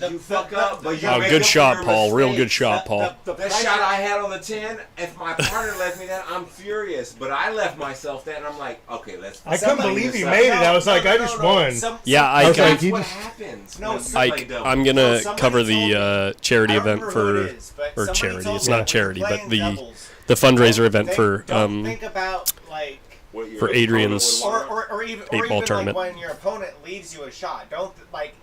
you fuck up, but you Oh, make good up for shot, your Paul. Real mistakes. good shot, Paul. That shot I had on the 10, if my partner left me that, I'm furious. But I left myself that, and I'm like, okay, let's. I couldn't believe he made it. I was like, I just won. Yeah, I was like, That's he what just. happens. No, when you Ike, play doubles. I'm gonna somebody cover told me- the charity I don't event remember who it for, is, but or somebody charity. told It's me not when charity, you're but playing the doubles, fundraiser event for don't think about like What your for opponent Adrian's would want. or even eight-ball tournament. like when your opponent leaves you a shot. Don't like.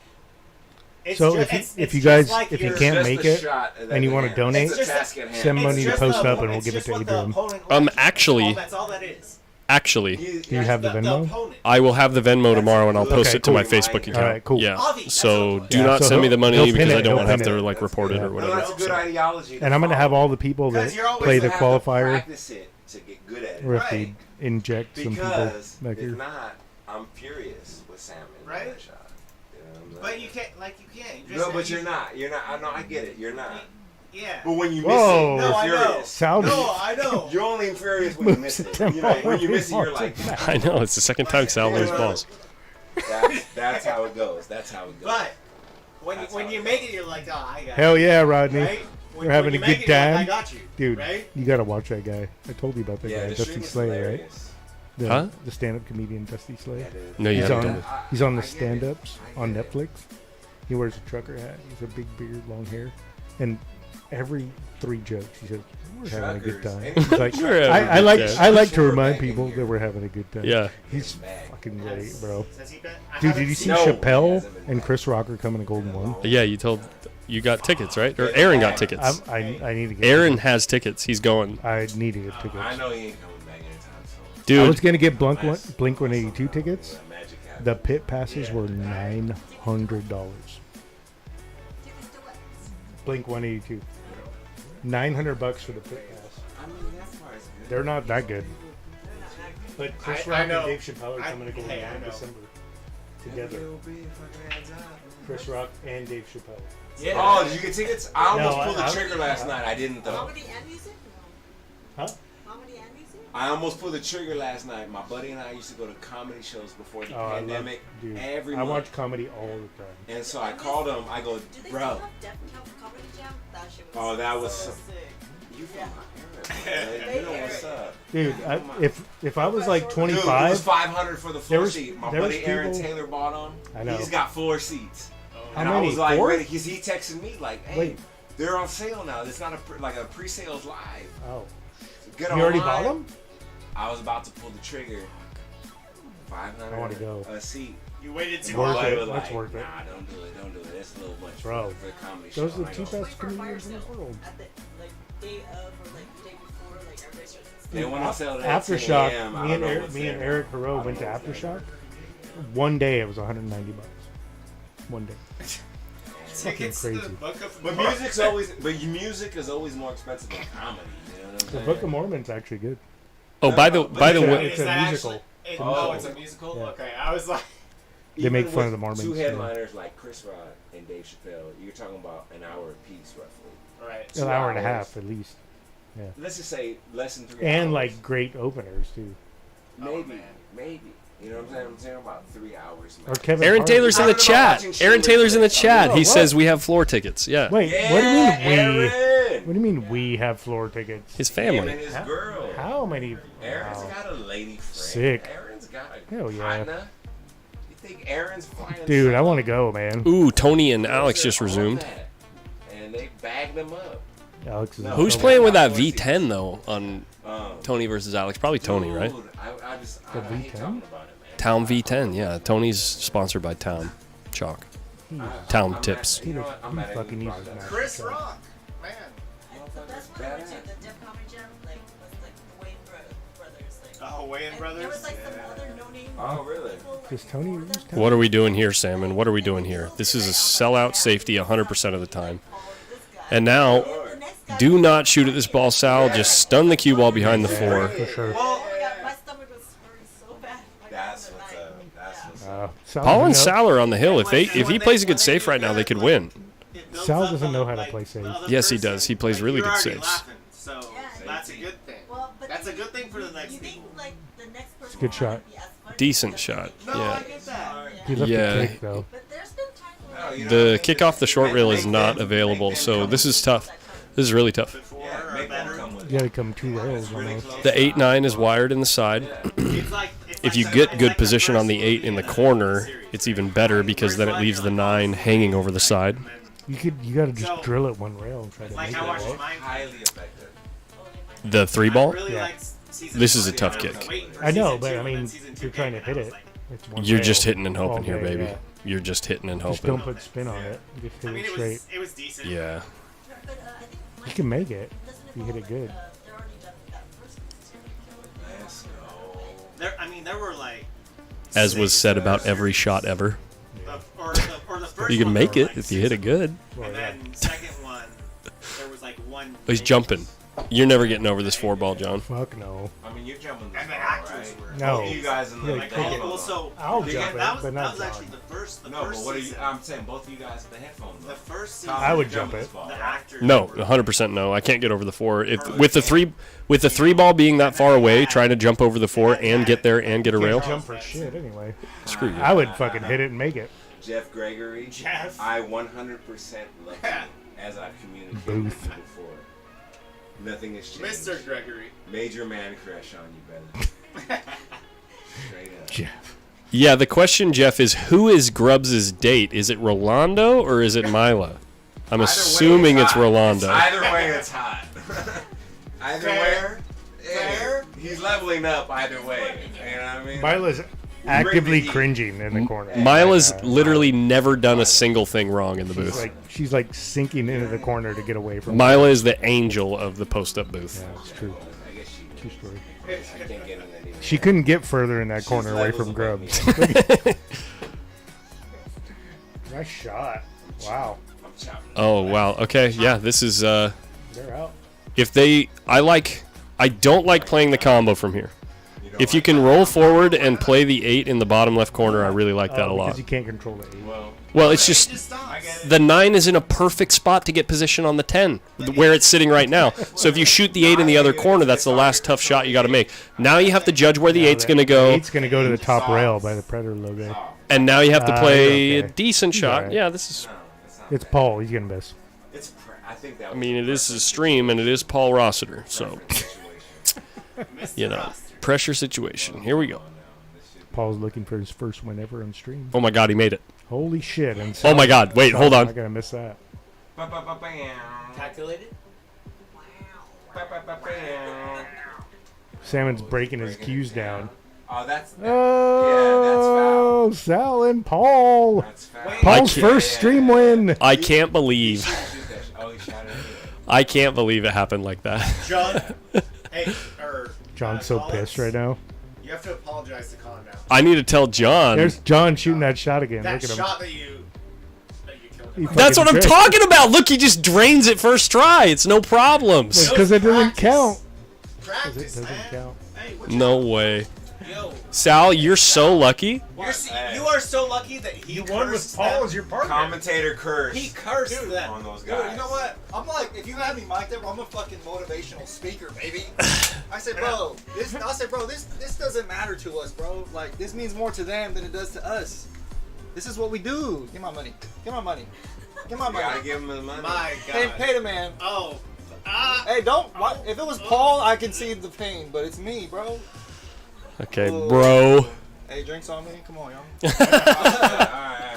It's So just, if you just guys like if you your- can't Just make the it shot at and you the want to end. donate, It's just- task at hand. send it's money to just post the up and we'll it's give it just to what the Adrian. opponent Um, lets you. actually- That's all that is. Actually, Do you have the Venmo? opponent. I will have the Venmo tomorrow and I'll post Okay, it to my cool. Facebook account. Alright, cool. Yeah. Avi, that's So what- do Yeah, not so send me the he'll money pin because it, I don't he'll want to have pin to it. like report it Yeah. or No, whatever. that's a good ideology. And I'm gonna have all the people that Because you're always play the gonna have to qualifier, practice it to get good at it. or if Right. we inject some people Because back if here. not, I'm furious with Salmon. in Right. that shot. You know what I'm But saying? you can't like you can't. No, but you're not. You're not. I know. I get it. You're not. Yeah. But when you miss Whoa. it, No, you're I know. furious. Sound No, I know. You're only furious when you miss it. You know, when you miss it, you're like, I know it's the second time Sal loses balls. that's how it goes. That's how it goes. But when That's when how you it make goes. it, you're like, oh, I got Hell it. yeah, Rodney. Right? We're having when a you good make it, you're like, time. I got you, Dude, right? you gotta watch that guy. I told you about that Yeah, guy, the Dusty stream is Slay, right? hilarious. Huh? The stand-up comedian Dusty Slay. Yeah, dude. No, you He's haven't on. done it. He's on the I get it. stand-ups I on get it. Netflix. He wears a trucker hat. He's a big beard, long hair, and every 3 jokes he says, "We're having a good Truckers. time." Any He's like, We're having a I good like time. I like to Sure, remind back in people here. that we're having a good time. Yeah. He's Back. fucking great, bro. Has he been? I Dude, haven't did you see seen- No, he Chappelle hasn't been and back. Chris Rock are coming to Golden One? Yeah, you got tickets, right? Or Aaron got tickets. I need to get Aaron tickets. has tickets. He's going. I need to get tickets. I know he ain't coming back anytime soon. I Dude, was gonna get Blink 182 tickets. That magic happens. The pit passes were $900. Blink 182. $900 for the pit pass. I mean, that part's good. They're not that good. But Chris I Rock and know. Dave Chappelle are I- coming to Golden hey, I One in know. December together. It'll be a fucking hands up. Chris Rock and Dave Chappelle. Yeah. Oh, did you get tickets? I almost No, pulled the I- trigger last night. I didn't though. Comedy and music? No. Huh? Comedy and music? I almost pulled the trigger last night. My buddy and I used to go to comedy shows before the Oh, I love, pandemic dude. every I month. watch comedy all the time. And so I called him. I go, Do they bro. still have Def Comedy Jam? That shit was Oh, that was so so- sick. You from my era, man. You know what's up. Dude, if I was like Dude, it 25, was $500 for the There floor was- seat. My there was buddy Aaron people- Taylor bought them. I know. He's got 4 seats. How And I many? was like, 4? ready, because he texted me like, hey, Wait. they're on sale now. It's not like a pre-sales live. Oh, Get you already online. bought them? I was about to pull the trigger. $500 I wanna go. a seat. You waited too Worth long. My buddy it. was That's like, worth it. Nah, don't do it. Don't do it. It's a little much Bro, for the comedy those show. are the I go, cheapest Wait for a fire comedians in the sale. world. At the day of or day before, everybody starts. They went on sale at 10 Aftershock. a.m. I Me don't and know Eric, what's me and there. Eric I Haro don't went to know what's there. Aftershock. One day it was $190. One day. Tickets to crazy. the Book of But music is always more expensive than comedy. You know what I'm The saying? Book of Mormon's actually good. oh, by the way, It's a musical. Oh, it's a musical? Yeah. Okay, I was like... They make Even fun of with the Mormons, Two yeah. headliners like Chris Rock and Dave Chappelle, you're talking about an hour apiece, roughly. Right. An 2 hour and a hours. half at least. Yeah. Let's just say less than 3 hours. And like great openers too. maybe. You know what I'm saying? I'm saying about 3 hours. Or Kevin Aaron Hart. Taylor's in the Talking about chat. watching Aaron Taylor's in the Schindler's chat. List. He Oh, says what? we have floor tickets. Yeah. Wait, Yeah, what do you mean we? Aaron! What do you mean we have floor tickets? His Him family. and his How- girl. How many? Aaron's Wow. got a lady friend. Sick. Aaron's got a Hell yeah. partner. You think Aaron's flying? Dude, I solo? want to go, man. Ooh, Tony and Alex They're just on resumed. that. And they bagged them up. Alex is No. Who's so- playing with that V10 though on Um, Tony versus Alex? Probably Tony, right? Dude, I just The I hate V10? talking about it, man. Town V10. Yeah, Tony's sponsored by Town Chalk. Town tips. He fucking needs a Chris Rock, man. The best one I went to, the Def Comedy Jam, like, was like the Wayne brothers. Like, Oh, Wayne and Brothers? There was like some other no-name. Oh, really? Does Tony use What are we doing here, Salmon? What are we doing here? This is a sellout safety 100% of the time. And now, do not shoot at this ball, Sal. Just stun the cue ball behind the four. For sure. My stomach was hurting so bad. That's what's up. That's what's up. Sal Paul and doesn't know- Sal are on the hill. If he plays a good safe right now, they could win. Sal doesn't know how to play safe. Yes, he does. He plays really good You're already saves. laughing, so that's a good thing. That's a good thing for the next people. Like, the next person Good shot. Decent shot. No, I Yeah. get that. He left Yeah. the kick though. The kick off the short rail is not available, so this is tough. This is really tough. You gotta come 2 rails almost. The 8-9 is wired in the side. If you get good position on the 8 in the corner, it's even better because then it leaves the 9 hanging over the side. You gotta just drill it 1 rail and try to make it, right? Highly effective. The 3 ball? Yeah. This is a tough kick. I know, but I mean, if you're trying to hit it, it's 1 You're rail just hitting and hoping all here, day, baby. yeah. You're just hitting and Just hoping. don't put spin on it. Just hit I mean, it it straight. was decent. Yeah. You can make it if you hit it good. Let's go. There were like. As was said about every shot ever. Or the first You can one, make there were it like if you hit it good. And then second one, there was like one. He's jumping. You're never getting over this 4 ball, John. Fuck no. I mean, you're jumping this And the ball, actors right? were. No. You guys in the Yeah, like, kick it. headphones Also, on. I'll the- jump it, that was, but that not was John. actually the first. No, but first what are you? season. I'm saying both of you guys with the headphones. The on. first Tom, season. I would you're jump jumping it. this ball, The right? actors. No, were- 100% no. I can't get over the 4. With the 3 ball being that far away, trying to jump over the 4 and get there and get a rail. Can't jump for shit anyway. Screw you. I would fucking hit it and make it. Jeff Gregory. Jeff. I 100% love you as I've communicated Booth. with you before. Nothing has changed. Mr. Gregory. Major man crush on you, brother. Straight up. Jeff. Yeah, the question, Jeff, is who is Grubbs' date? Is it Rolando or is it Mila? I'm Either way, assuming it's hot. Rolando. Either way, it's hot. Either Fair. way, Fair. he's leveling up either way. You know what I mean? Mila's actively cringing in the corner. Mila's literally never done a single thing wrong in the booth. She's like sinking into the corner to get away from Mila is the angel of the post-up booth. Yeah, it's true. True story. I can't get in any. She couldn't get further in that corner away from Grubbs. Nice shot. Wow. I'm chopping. Oh, wow. Okay, yeah, this is... They're out. I don't like playing the combo from here. If you can roll forward and play the 8 in the bottom left corner, I really like that a lot. Because you can't control the 8. Well, it's just the 9 is in a perfect spot to get position on the 10, where it's sitting right now. So if you shoot the 8 in the other corner, that's the last tough shot you got to make. Now you have to judge where the 8's going to go. 8's going to go to the top rail by the Predator logo. And now you have to play okay. a decent He's shot. alright. Yeah, this is... It's Paul. He's going to miss. I think that I mean, it is a stream, and it is Paul Rossiter, so... You know, pressure situation. Here we go. Paul's looking for his first win ever on stream. Oh my God, he made it. Holy shit. And Oh my God, wait, hold on. I'm not going to miss that. Calculated? Salmon's breaking his cues down. Oh, that's Oh, Sal and Paul. Paul's I can't- first stream win. I can't believe... Oh, he shot it. I can't believe it happened like that. John. Hey, John's so Collins, pissed right now. You have to apologize to Con now. I need to tell John. There's John shooting that shot again. That Look at him. shot that you killed him. That's what I'm talking about. Look, he just drains it first try. It's no problems. Because it doesn't count. Practice, It doesn't man. count. Hey, No way. Yo. Sal, you're so lucky. You are so lucky that he won with Paul as your partner. Commentator curse. He cursed them. on those Dude, guys. you know what? I'm like, if you have me mic'd up, I'm a fucking motivational speaker, baby. I said, bro, this doesn't matter to us, bro. Like, this means more to them than it does to us. This is what we do. Give my money. Give my money. Give my You money. gotta give him the money. My God. Pay the man. Oh. Hey, don't. If it was Paul, I can see the pain, but it's me, bro. Okay, Ooh. bro. Hey, drinks on me. Come on, y'all.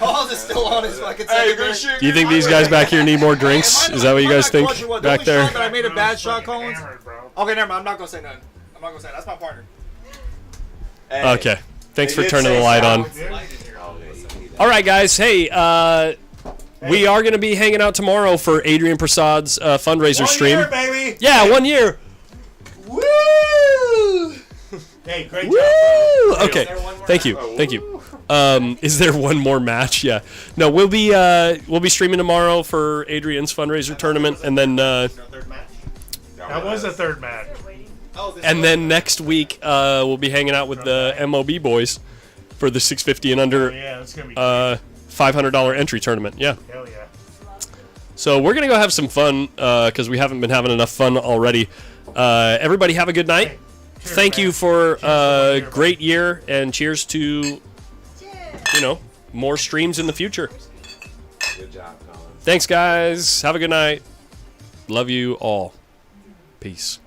Paul's is still on his fucking second drink. Do you think these guys back here need more drinks? Is that what you guys think back there? That I made a bad shot, Collins. Okay, never mind. I'm not gonna say nothing. I'm not gonna say that. That's my partner. Okay. Thanks for turning the light on. All right, guys. Hey, we are going to be hanging out tomorrow for Adrian Prasad's fundraiser stream. 1 year, baby. Yeah, 1 year. Woo! Hey, great Woo! job. Okay, thank you, thank you. Is there one more match? Yeah. No, we'll be streaming tomorrow for Adrian's fundraiser tournament, and then That was the third match. and then next week we'll be hanging out with the MOB boys for the 650 and under Yeah, that's gonna be $500 entry tournament. Yeah. hell yeah. So we're gonna go have some fun because we haven't been having enough fun already. Everybody have a good night. Thank you for a great year, and cheers to more streams in the future. Good job, Colin. Thanks, guys. Have a good night. Love you all. Peace.